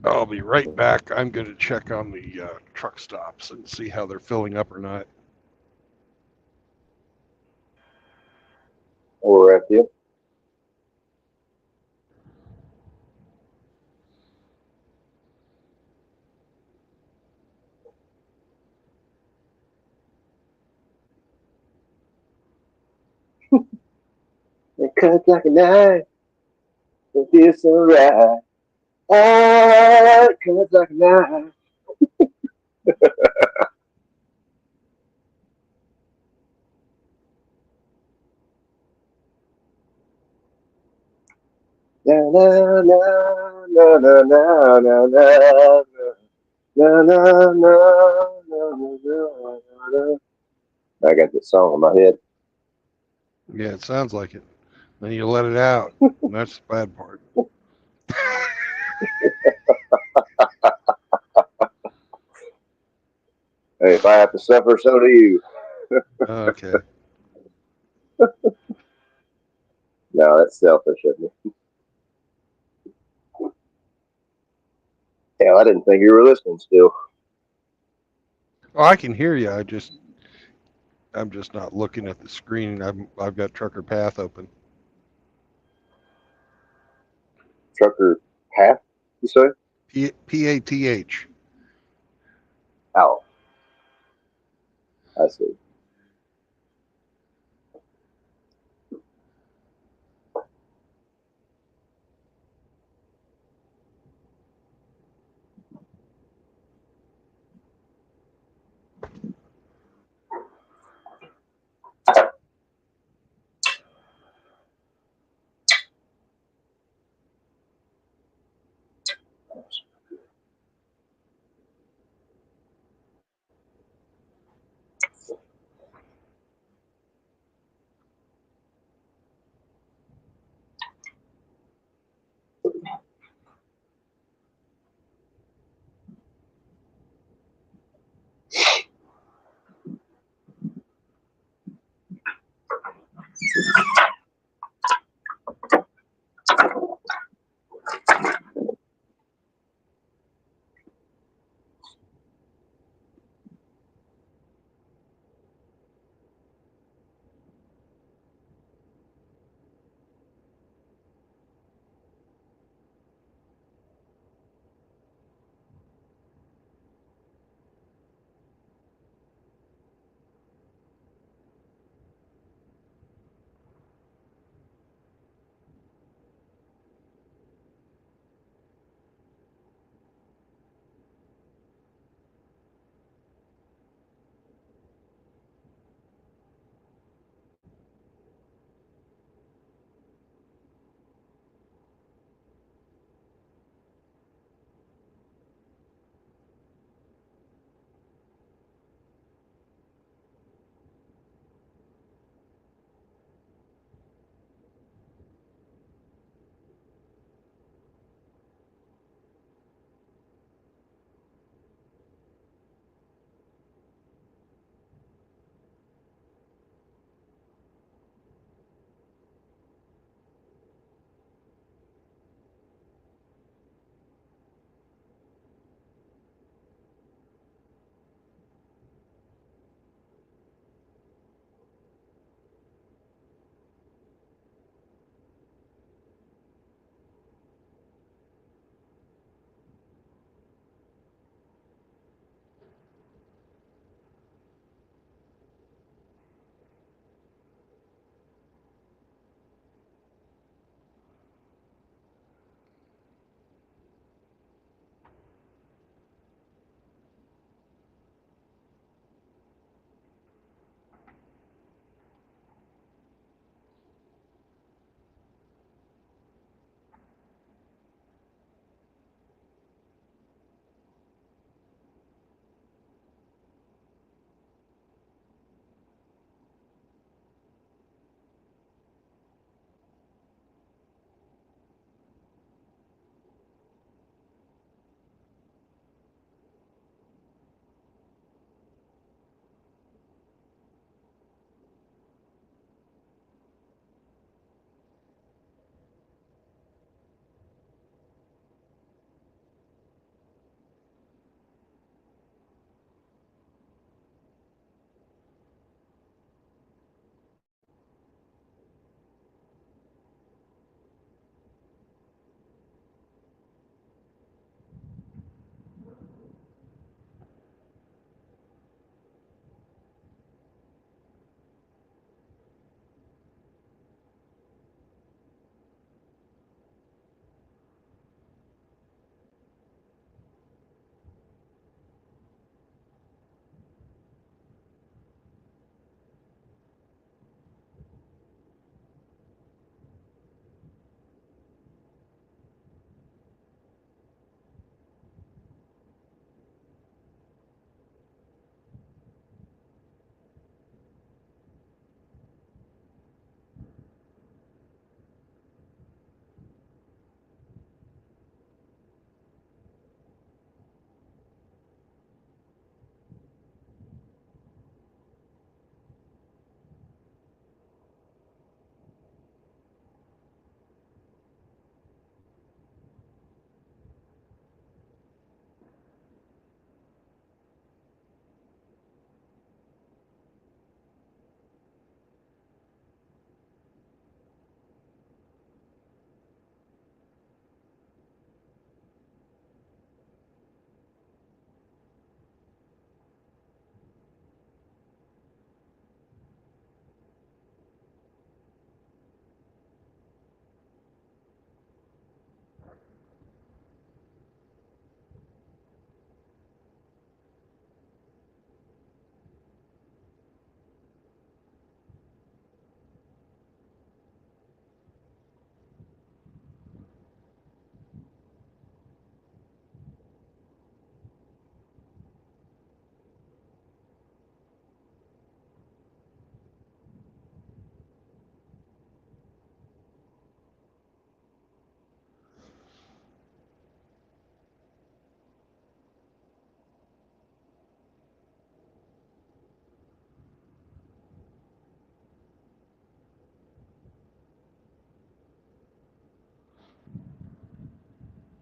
Speaker 1: I'll be right back. I'm going to check on the truck stops and see how they're filling up or not.
Speaker 6: We're at you. It cuts like a knife. It feels so right. Ah, it cuts like a knife. Na na na na na na na na na na na na. I got this song in my head.
Speaker 1: Yeah, it sounds like it. Then you let it out. And that's the bad part.
Speaker 6: Hey, if I have to suffer, so do you.
Speaker 1: Okay.
Speaker 6: No, that's selfish of me. Hell, I didn't think you were listening still.
Speaker 1: Oh, I can hear you. I'm just not looking at the screen. I've got Trucker Path open.
Speaker 6: Trucker Path, you say?
Speaker 1: PATH.
Speaker 6: Oh, I see.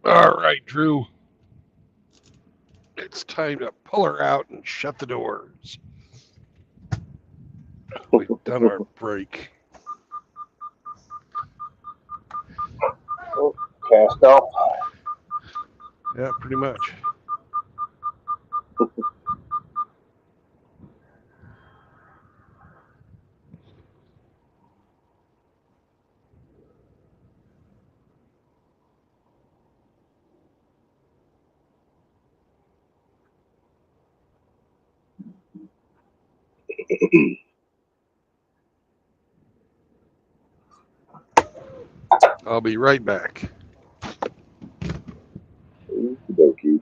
Speaker 1: All right, Drew. It's time to pull her out and shut the doors. We've done our break.
Speaker 6: Cast off.
Speaker 1: Yeah, pretty much. I'll be right back.
Speaker 6: Okey-dokey.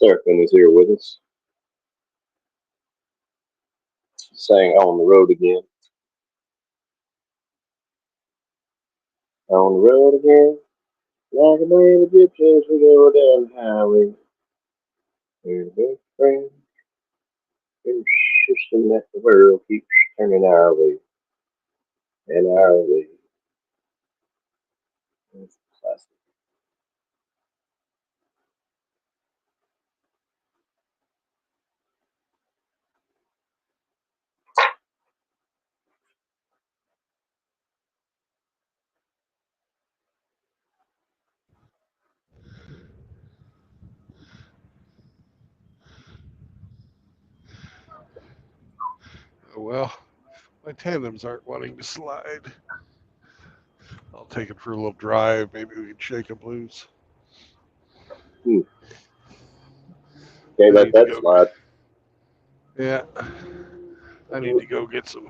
Speaker 6: Seraphin is here with us, saying on the road again. On the road again, like a man of gypsies, we go down the highway. We're the best friends, insisting that the world keeps turning our way and our way. That's classic.
Speaker 1: Oh, well, my tandems aren't wanting to slide. I'll take it for a little drive. Maybe we can shake them loose.
Speaker 6: Can't
Speaker 1: I
Speaker 6: let
Speaker 1: need to
Speaker 6: that
Speaker 1: go.
Speaker 6: slide.
Speaker 1: Yeah, I need to go get some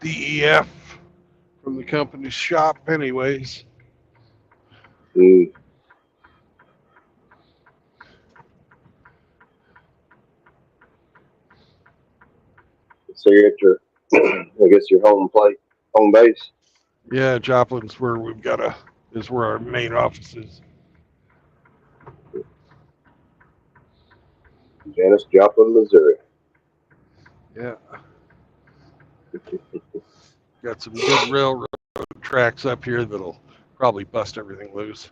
Speaker 1: DEF from the company's shop, anyways.
Speaker 6: Mm. So you're at your, I guess your home base.
Speaker 1: Yeah, Joplin's where we've got is where our main office is.
Speaker 6: Janice Joplin, Missouri.
Speaker 1: Yeah, got some good railroad tracks up here that'll probably bust everything loose.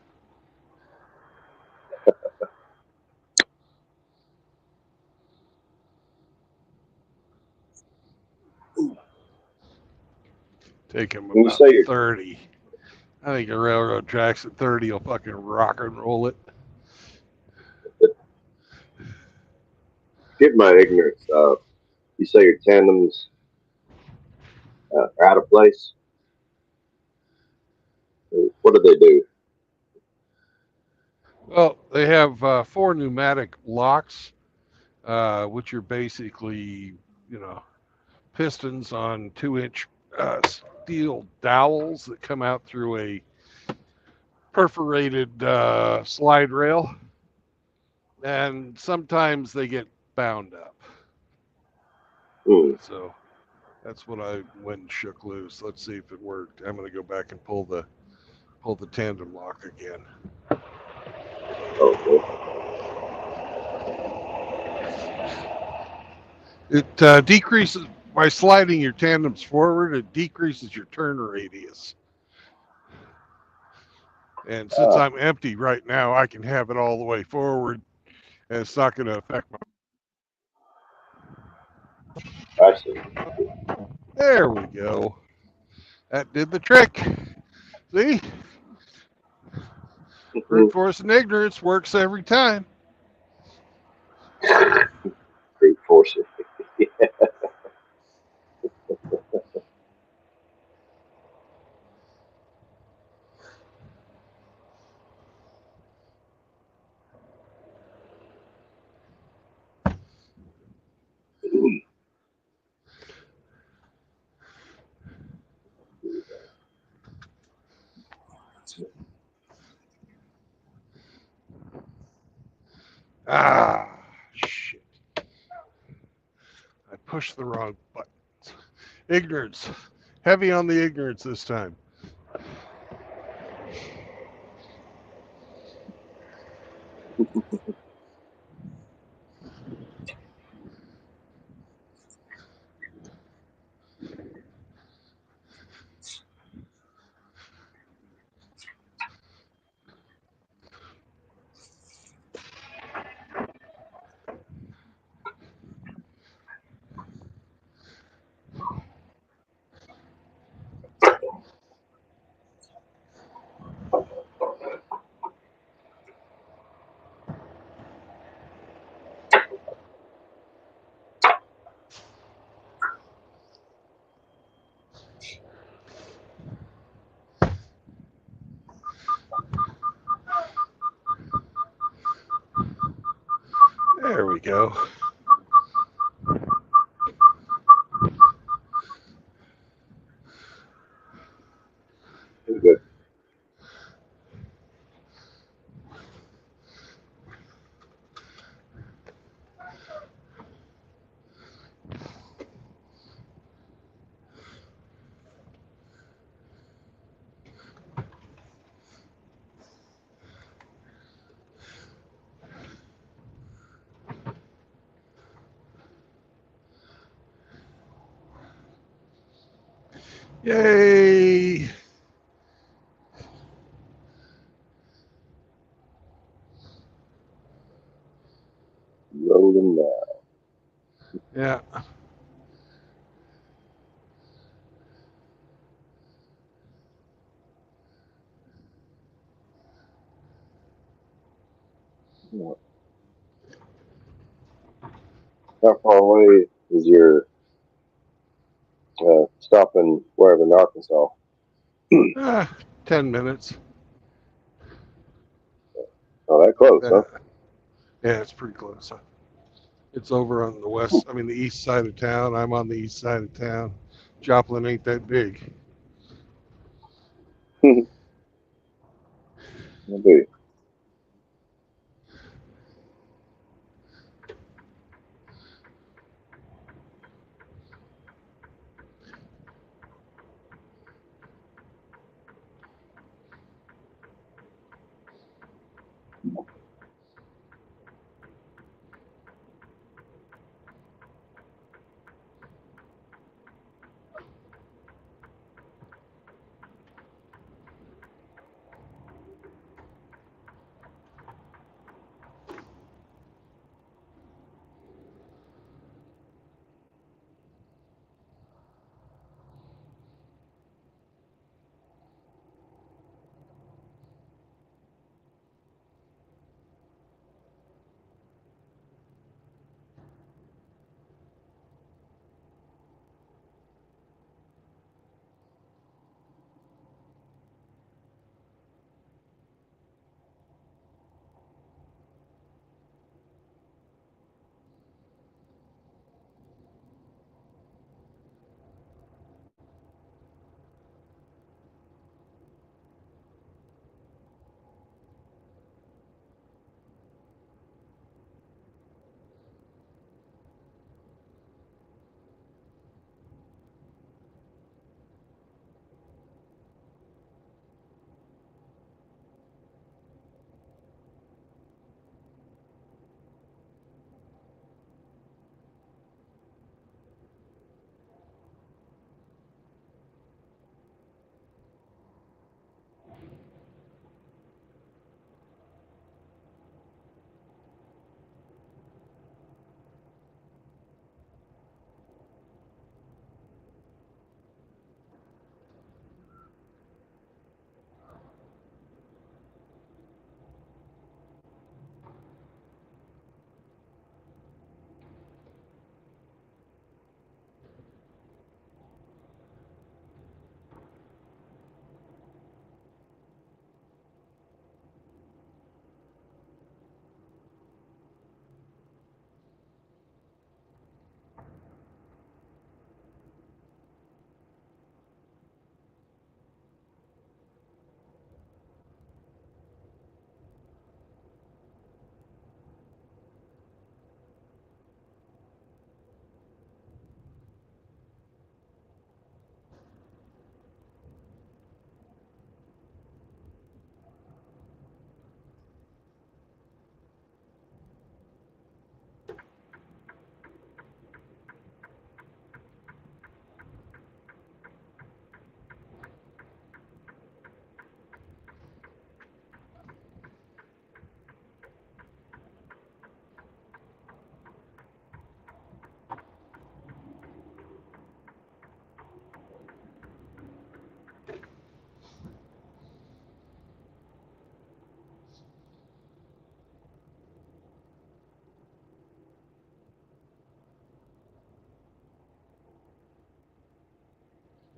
Speaker 1: Take them
Speaker 6: When you
Speaker 1: about
Speaker 6: say you're
Speaker 1: 30. I think a railroad tracks at 30 will fucking rock and roll it.
Speaker 6: Get my ignorance. You say your tandems are out of place. What do they do?
Speaker 1: Well, they have 4 pneumatic locks, which are basically, pistons on 2-inch steel dowels that come out through a perforated slide rail. And sometimes they get bound up.
Speaker 6: Hmm.
Speaker 1: So That's what I went and shook loose. Let's see if it worked. I'm gonna go back and pull the tandem lock again.
Speaker 6: Okay.
Speaker 1: It decreases by sliding your tandems forward. It decreases your turn radius. And since I'm empty right now, I can have it all the way forward, and it's not going to affect my.
Speaker 6: I see.
Speaker 1: There we go. That did the trick. See, brute force and ignorance works every time.
Speaker 6: Brute force it.
Speaker 1: Ah, shit! I pushed the wrong buttons. Ignorance. Heavy on the ignorance this time. There we go.
Speaker 6: Good.
Speaker 1: Yay!
Speaker 6: Rolling now.
Speaker 1: Yeah.
Speaker 6: How far away is your stop in wherever in Arkansas?
Speaker 1: 10 minutes.
Speaker 6: Oh, that close, huh?
Speaker 1: Yeah, it's pretty close. It's over on the east side of town. I'm on the east side of town. Joplin ain't that big.
Speaker 6: Maybe.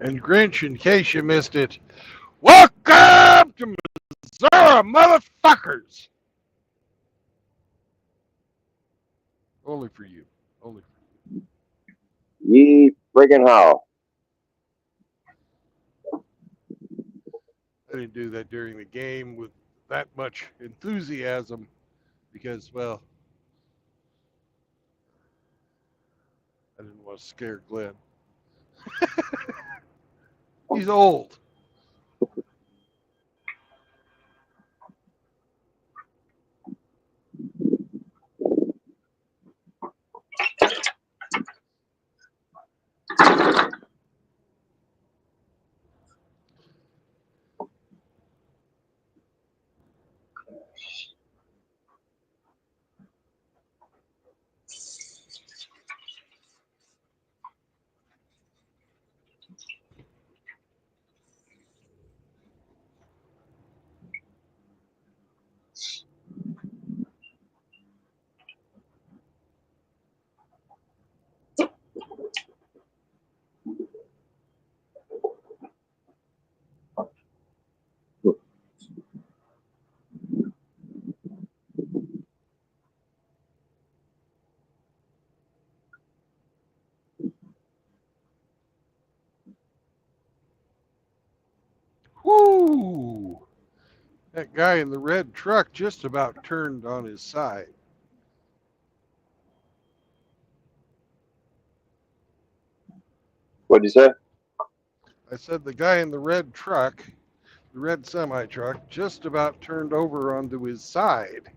Speaker 1: And Grinch, in case you missed it, welcome to Missouri, motherfuckers. Only for you. Only for
Speaker 6: Ye friggin' how.
Speaker 1: you. I didn't do that during the game with that much enthusiasm because, well, I didn't want to scare Glenn. He's old. Whoo! That guy in the red truck just about turned on his side.
Speaker 6: What'd you say?
Speaker 1: I said the guy in the red truck, the red semi truck, just about turned over onto his side.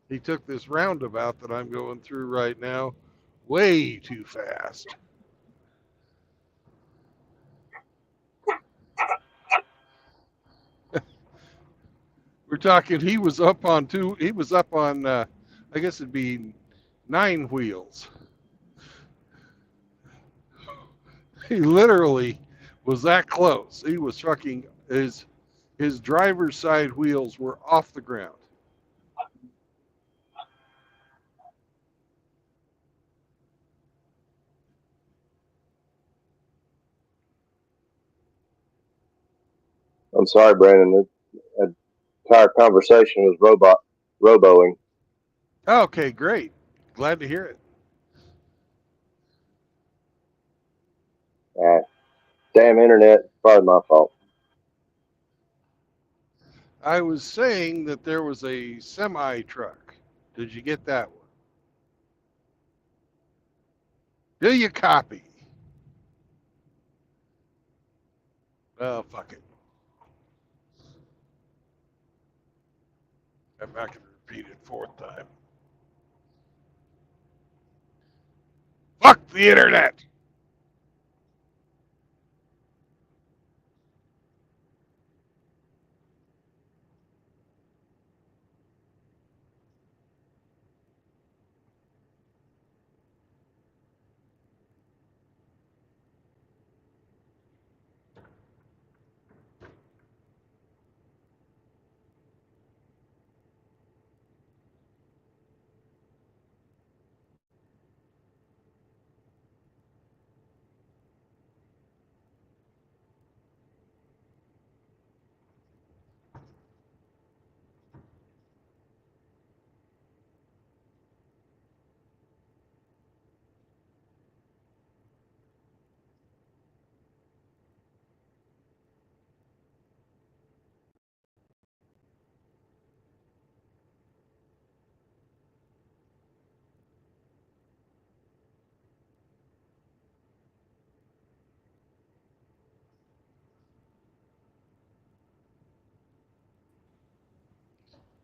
Speaker 1: He took this roundabout that I'm going through right now way too fast. We're talking, he was up on I guess it'd be 9 wheels. He literally was that close. He was trucking, his driver's side wheels were off the ground.
Speaker 6: I'm sorry, Brandon. The entire conversation was roboing.
Speaker 1: Okay, great. Glad to hear it.
Speaker 6: Damn internet, probably my fault.
Speaker 1: I was saying that there was a semi truck. Did you get that one? Do you copy? Oh, fuck it. I'm not going to repeat it 4th time. Fuck the internet!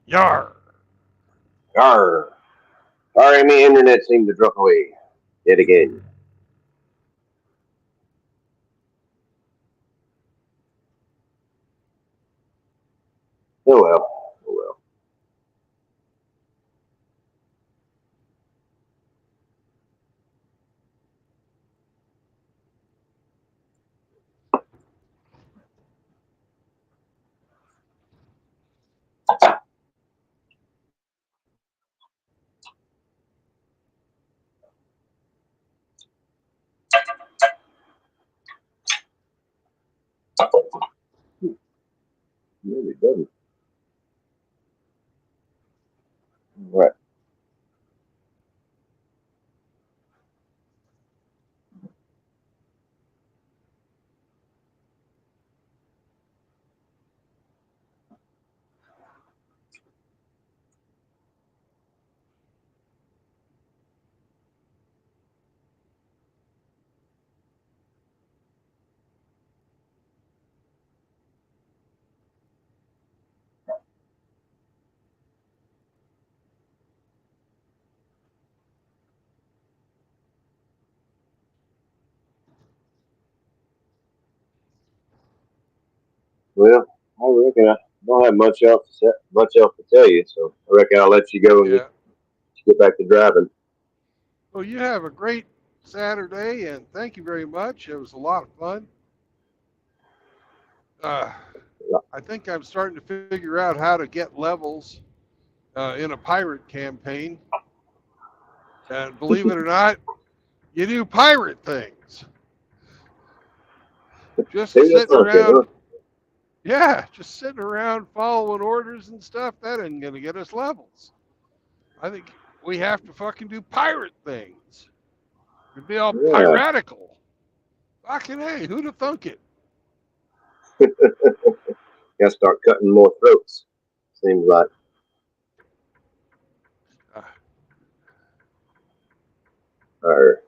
Speaker 1: Yar!
Speaker 6: Arr. Sorry, my internet seemed to drop away yet again. Oh well. Oh well. No, it doesn't. Right. Well, I reckon I don't have much else to tell you, so I reckon I'll let you go and
Speaker 1: Yeah.
Speaker 6: get back to driving.
Speaker 1: Well, you have a great Saturday, and thank you very much. It was a lot of fun. I think I'm starting to figure out how to get levels in a pirate campaign. And believe it or not, you do pirate things. Just
Speaker 6: Maybe that's
Speaker 1: sitting
Speaker 6: not good, huh?
Speaker 1: around, yeah, just sitting around following orders and stuff, that ain't going to get us levels. I think we have to fucking do pirate things. It'd be all
Speaker 6: Yeah.
Speaker 1: piratical. Fucking hey, who'd have thunk it?
Speaker 6: Gotta start cutting more throats. Seems like.
Speaker 1: Uh,
Speaker 6: Or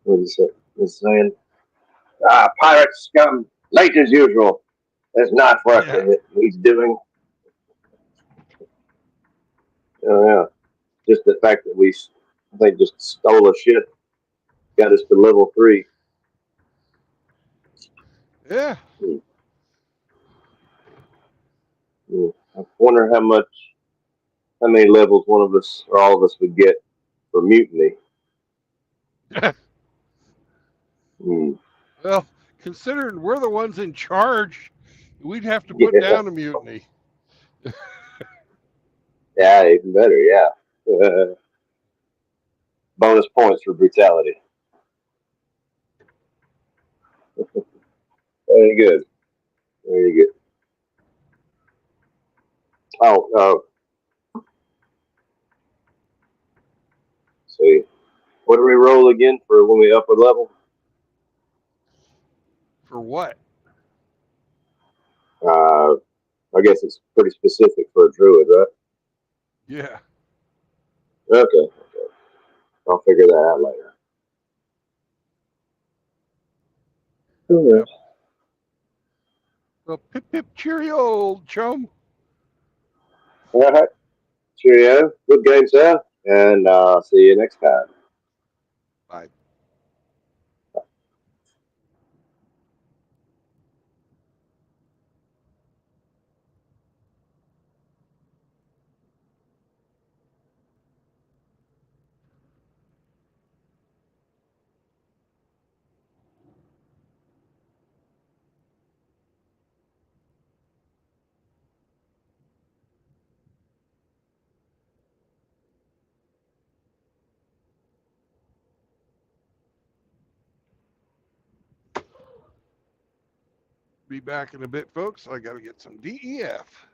Speaker 6: what is it? Was saying, pirates come late as usual. There's not for us to
Speaker 1: yeah,
Speaker 6: hit. He's doing. Oh yeah. Just the fact that I think, just stole a ship, got us to level 3.
Speaker 1: yeah.
Speaker 6: Hmm. Hmm. I wonder how many levels one of us or all of us would get for mutiny. Hmm.
Speaker 1: Well, considering we're the ones in charge, we'd have to put
Speaker 6: Yeah,
Speaker 1: down a mutiny.
Speaker 6: yeah, even better. Yeah, bonus points for brutality. Very good, very good. Oh, see, what do we roll again for when we upper level?
Speaker 1: For what?
Speaker 6: Uh, I guess it's pretty specific for a druid, right?
Speaker 1: Yeah.
Speaker 6: Okay, I'll figure that out later. All right.
Speaker 1: Yep. Well, pip pip cheerio, old chum.
Speaker 6: All right. Cheerio. Good game, sir. And see you next time.
Speaker 1: Bye. Be back in a bit, folks. I got to get some DEF.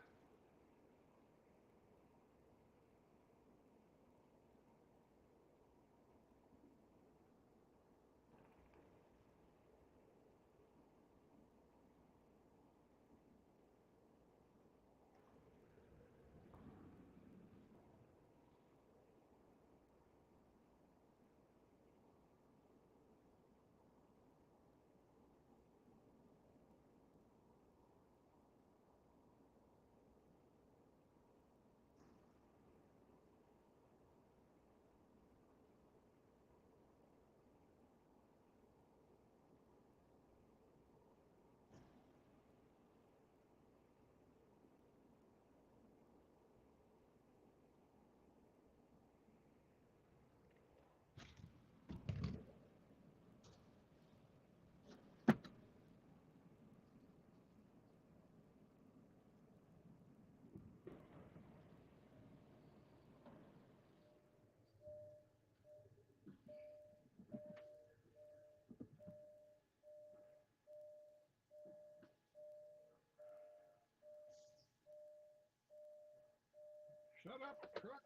Speaker 1: Shut up, truck.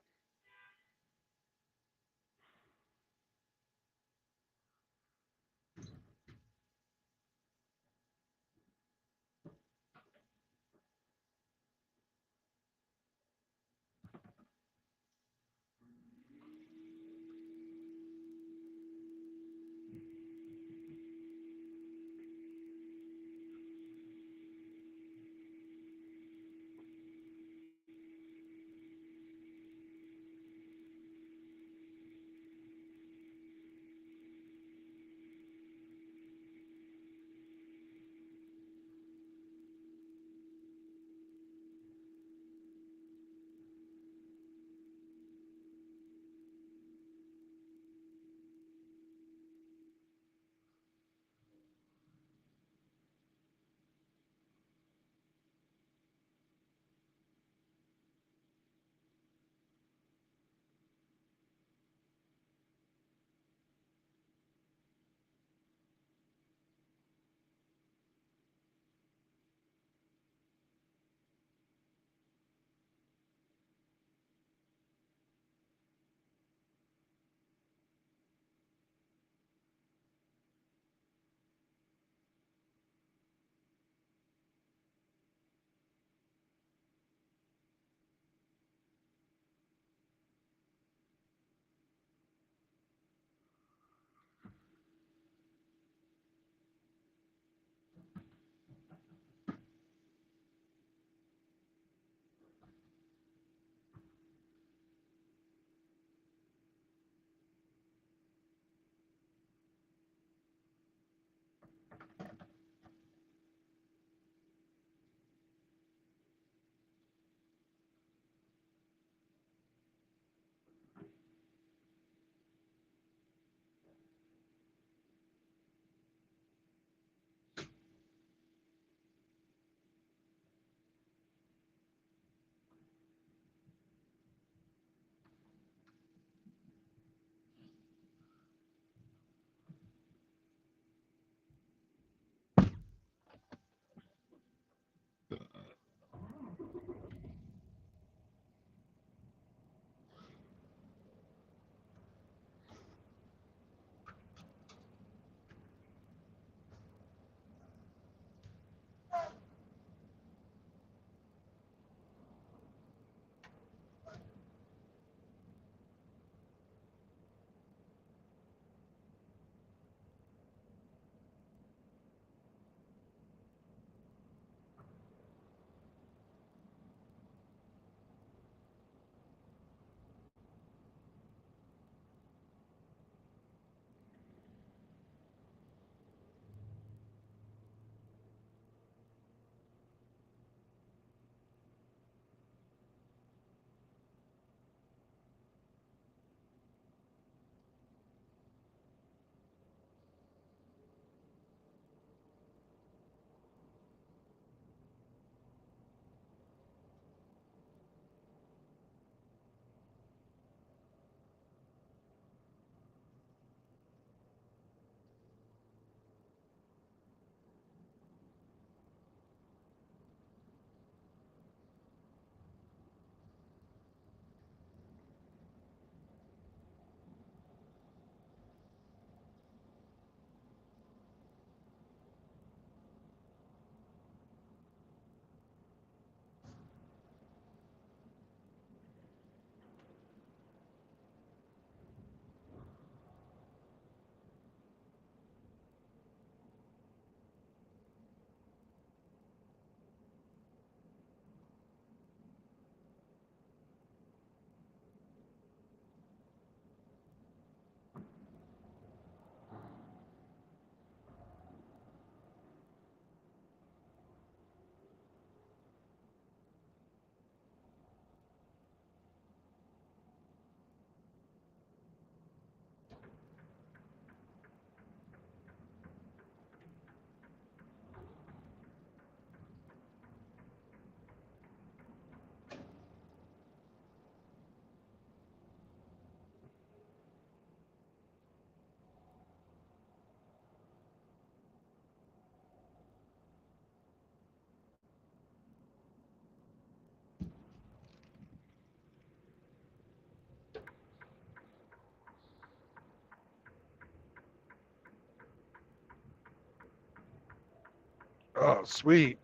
Speaker 1: Oh, sweet.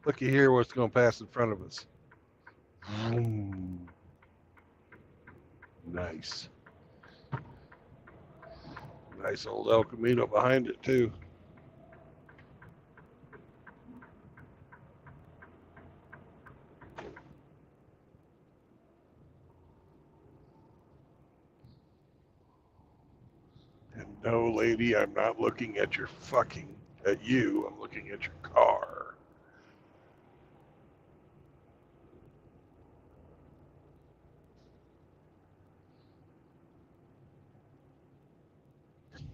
Speaker 1: Looky here, what's going to pass in front of us. Vroom. Nice. Nice old El Camino behind it, too. And no, lady, I'm not looking at at you. I'm looking at your car.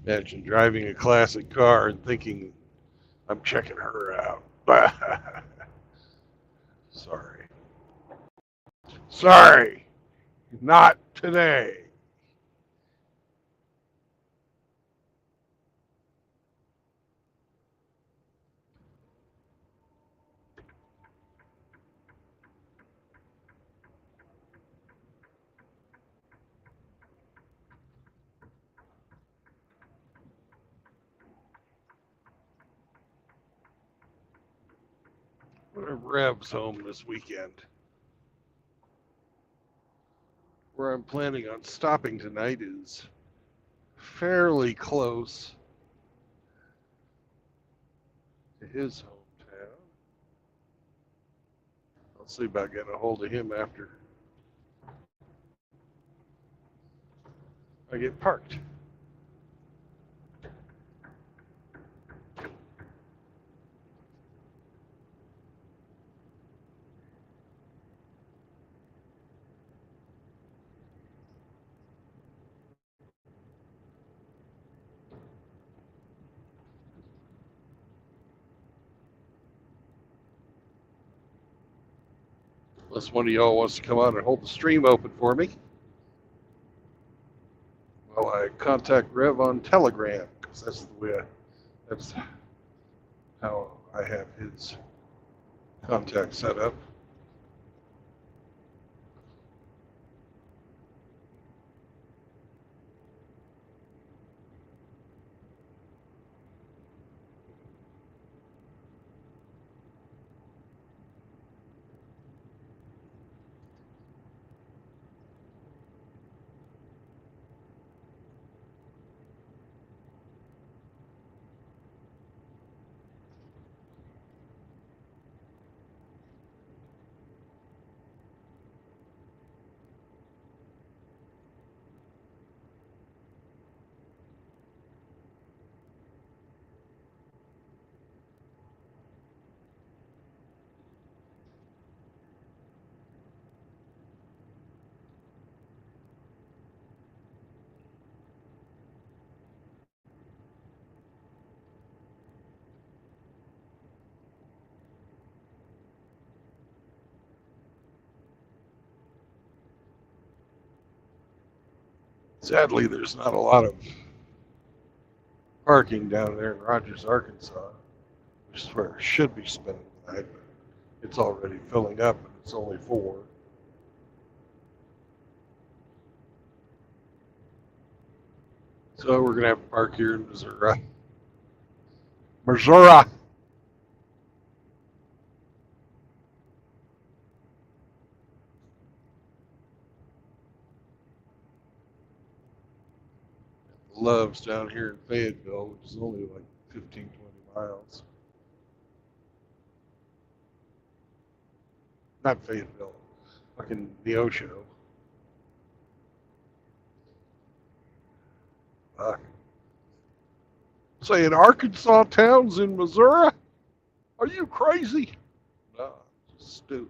Speaker 1: Imagine driving a classic car and thinking, I'm checking her out. Sorry. Sorry. Not today. Rev's home this weekend. Where I'm planning on stopping tonight is fairly close to his hometown. I'll see about getting a hold of him after I get parked. Unless one of y'all wants to come on and hold the stream open for me. Well, I contact Rev on Telegram because that's how I have his contact set up. Sadly, there's not a lot of parking down there in Rogers, Arkansas, which is where I should be spending the night, but it's already filling up and it's only 4. So we're going to have to park here in Missouri. Missouri! Love's down here in Fayetteville, which is only like 15, 20 miles. Not Fayetteville, fucking Neosho. Fuck. Saying Arkansas towns in Missouri? Are you crazy? No, just stupid.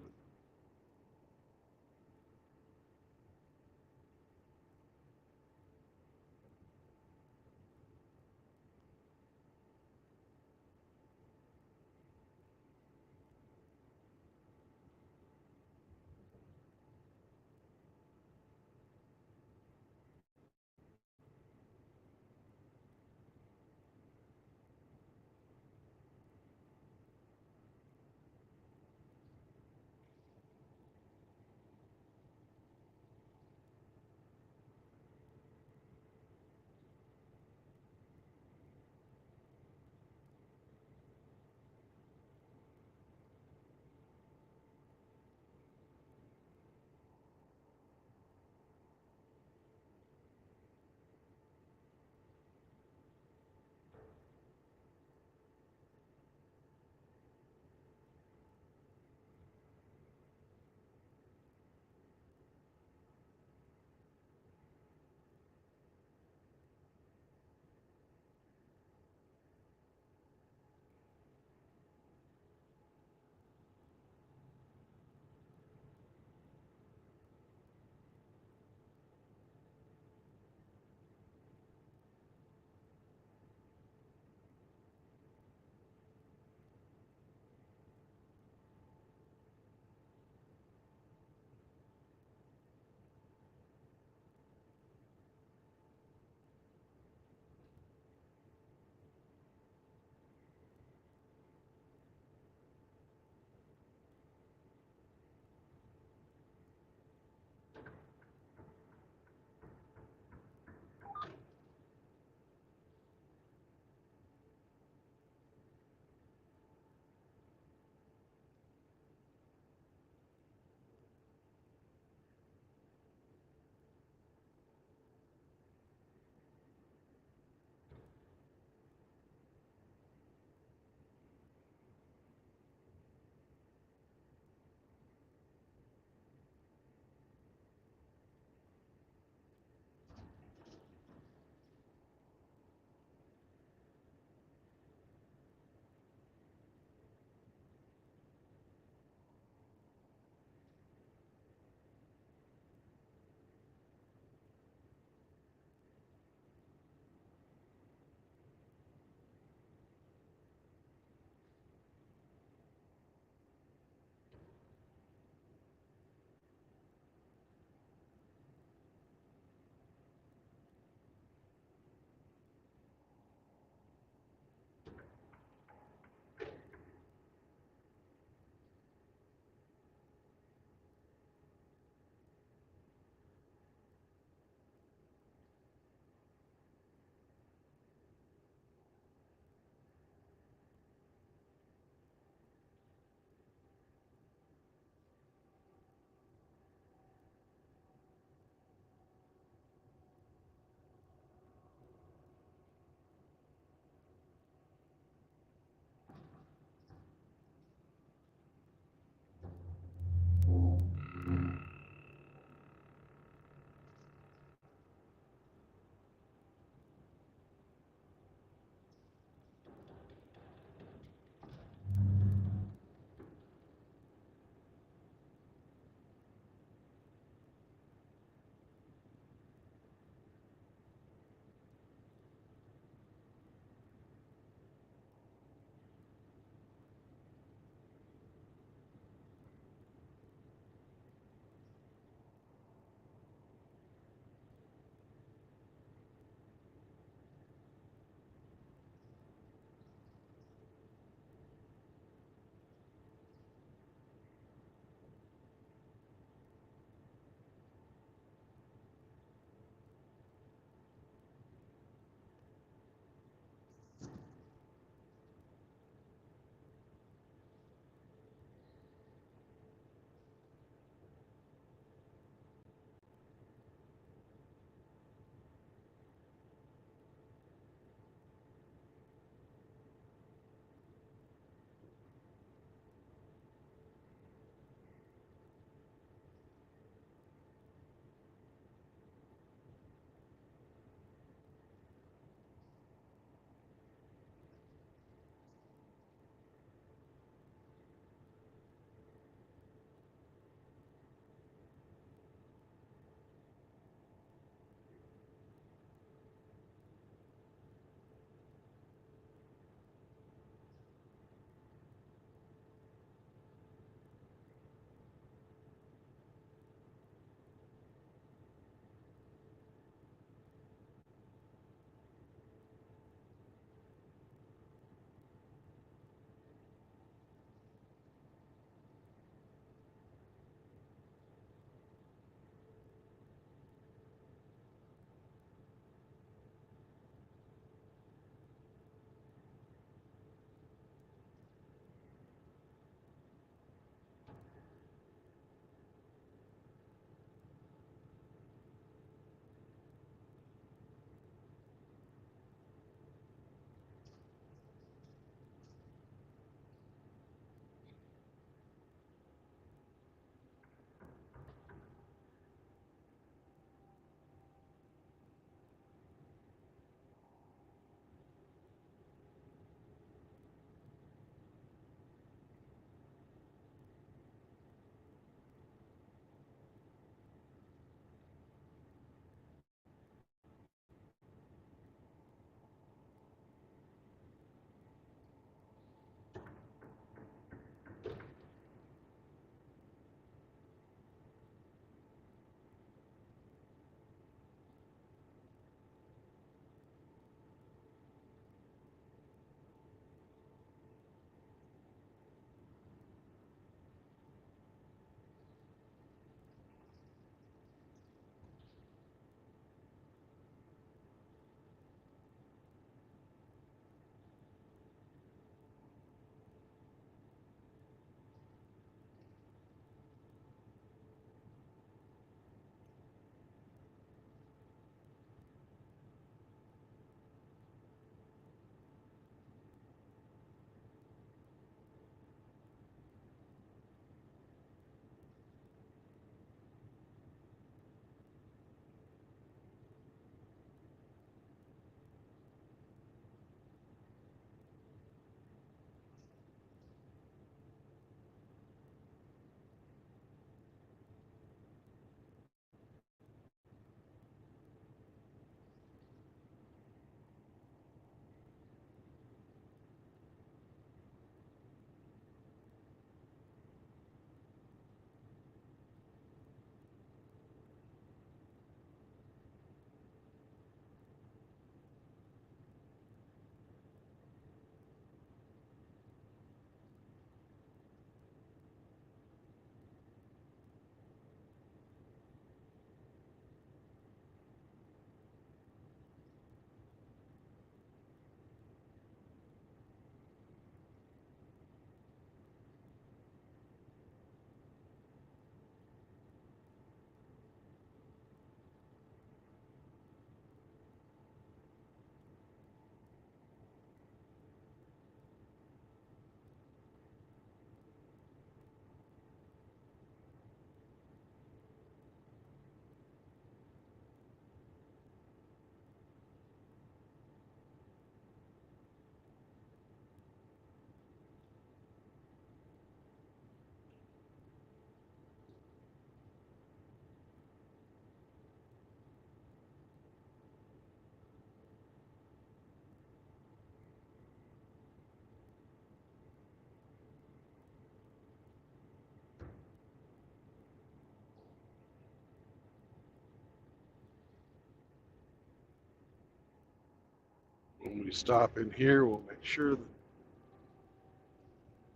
Speaker 1: When we stop in here, we'll make sure that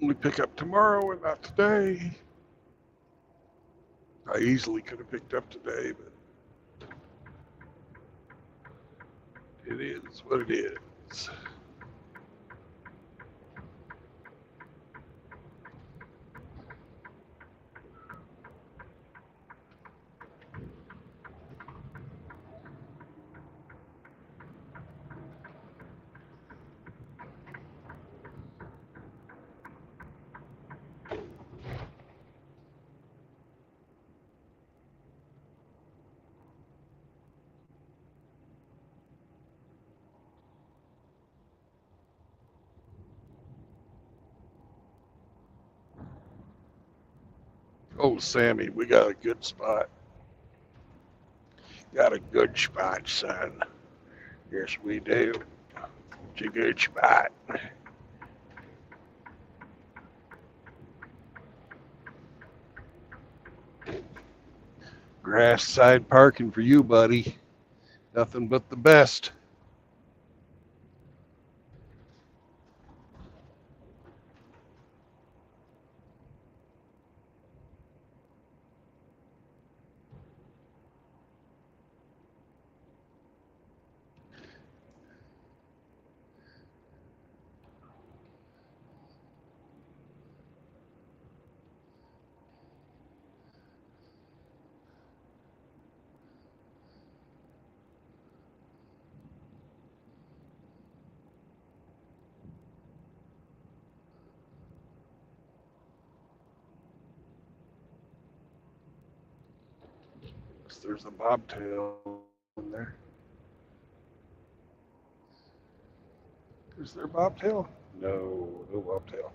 Speaker 1: we pick up tomorrow and not today. I easily could have picked up today, but it is what it is. Oh, Sammy, we got a good spot. Got a good spot, son. Yes, we do. It's a good spot. Grass side parking for you, buddy. Nothing but the best. There's a bobtail in there. Is there a bobtail? No, no bobtail.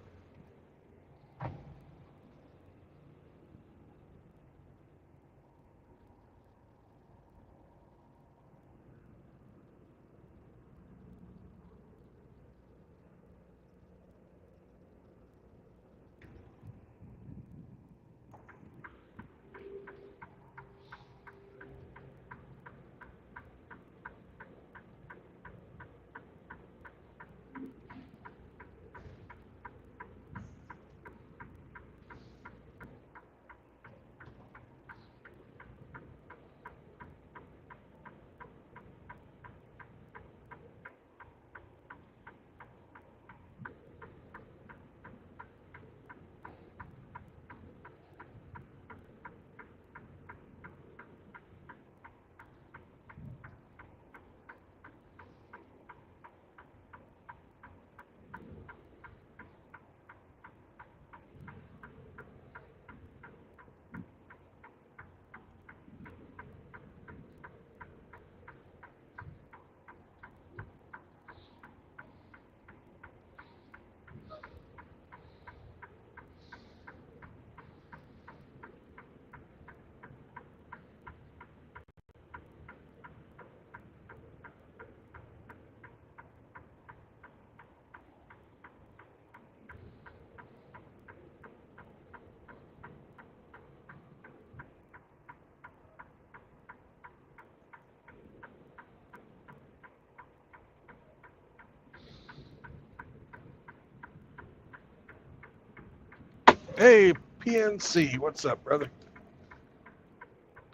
Speaker 1: Hey, PNC, what's up, brother?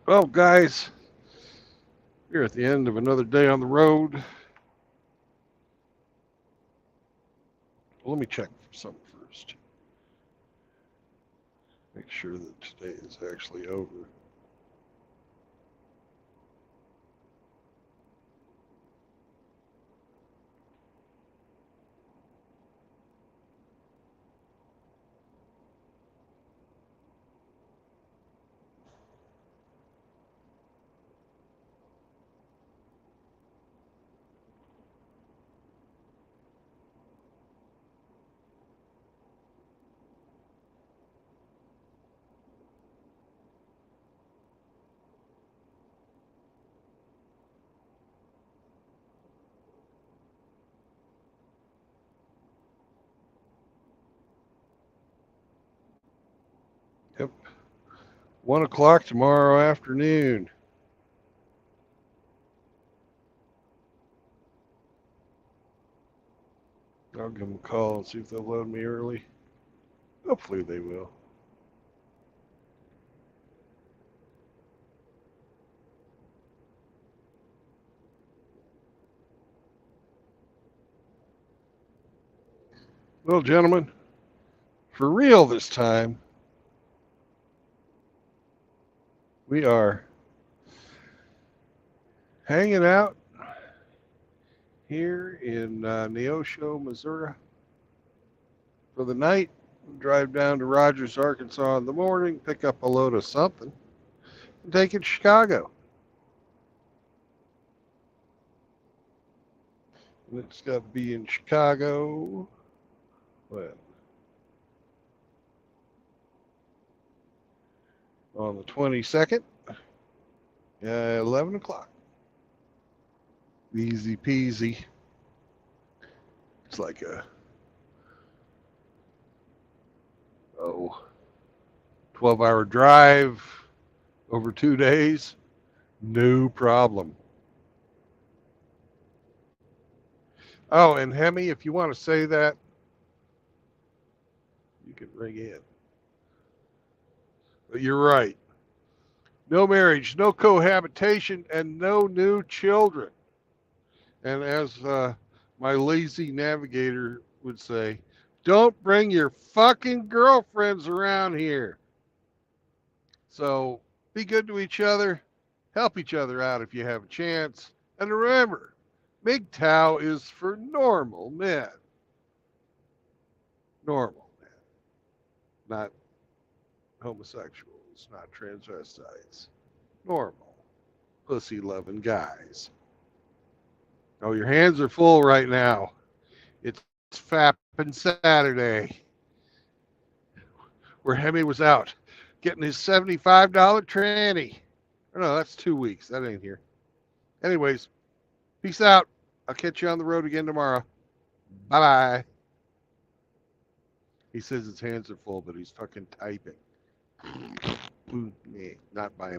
Speaker 1: Well, guys, we're at the end of another day on the road. Let me check for something first. Make sure that today is actually over. Yep. 1 o'clock tomorrow afternoon. I'll give them a call and see if they'll load me early. Hopefully they will. Well, gentlemen, for real this time, we are hanging out here in Neosho, Missouri for the night. Drive down to Rogers, Arkansas in the morning, pick up a load of something, and take it to Chicago. And it's got to be in Chicago. When? On the 22nd, 11 o'clock. Easy peasy. It's like a 12-hour drive over 2 days. No problem. Oh, and Hemi, if you want to say that, you can ring in. But you're right. No marriage, no cohabitation, and no new children. And as my lazy navigator would say, don't bring your fucking girlfriends around here. So be good to each other. Help each other out if you have a chance. And remember, MGTOW is for normal men. Normal men. Not homosexuals, not transvestites. Normal, pussy-loving guys. Oh, your hands are full right now. It's Fappin' Saturday, where Hemi was out getting his $75 tranny. Oh, no, that's 2 weeks. That ain't here. Anyways, peace out. I'll catch you on the road again tomorrow. Bye-bye. He says his hands are full, but he's fucking typing. Not by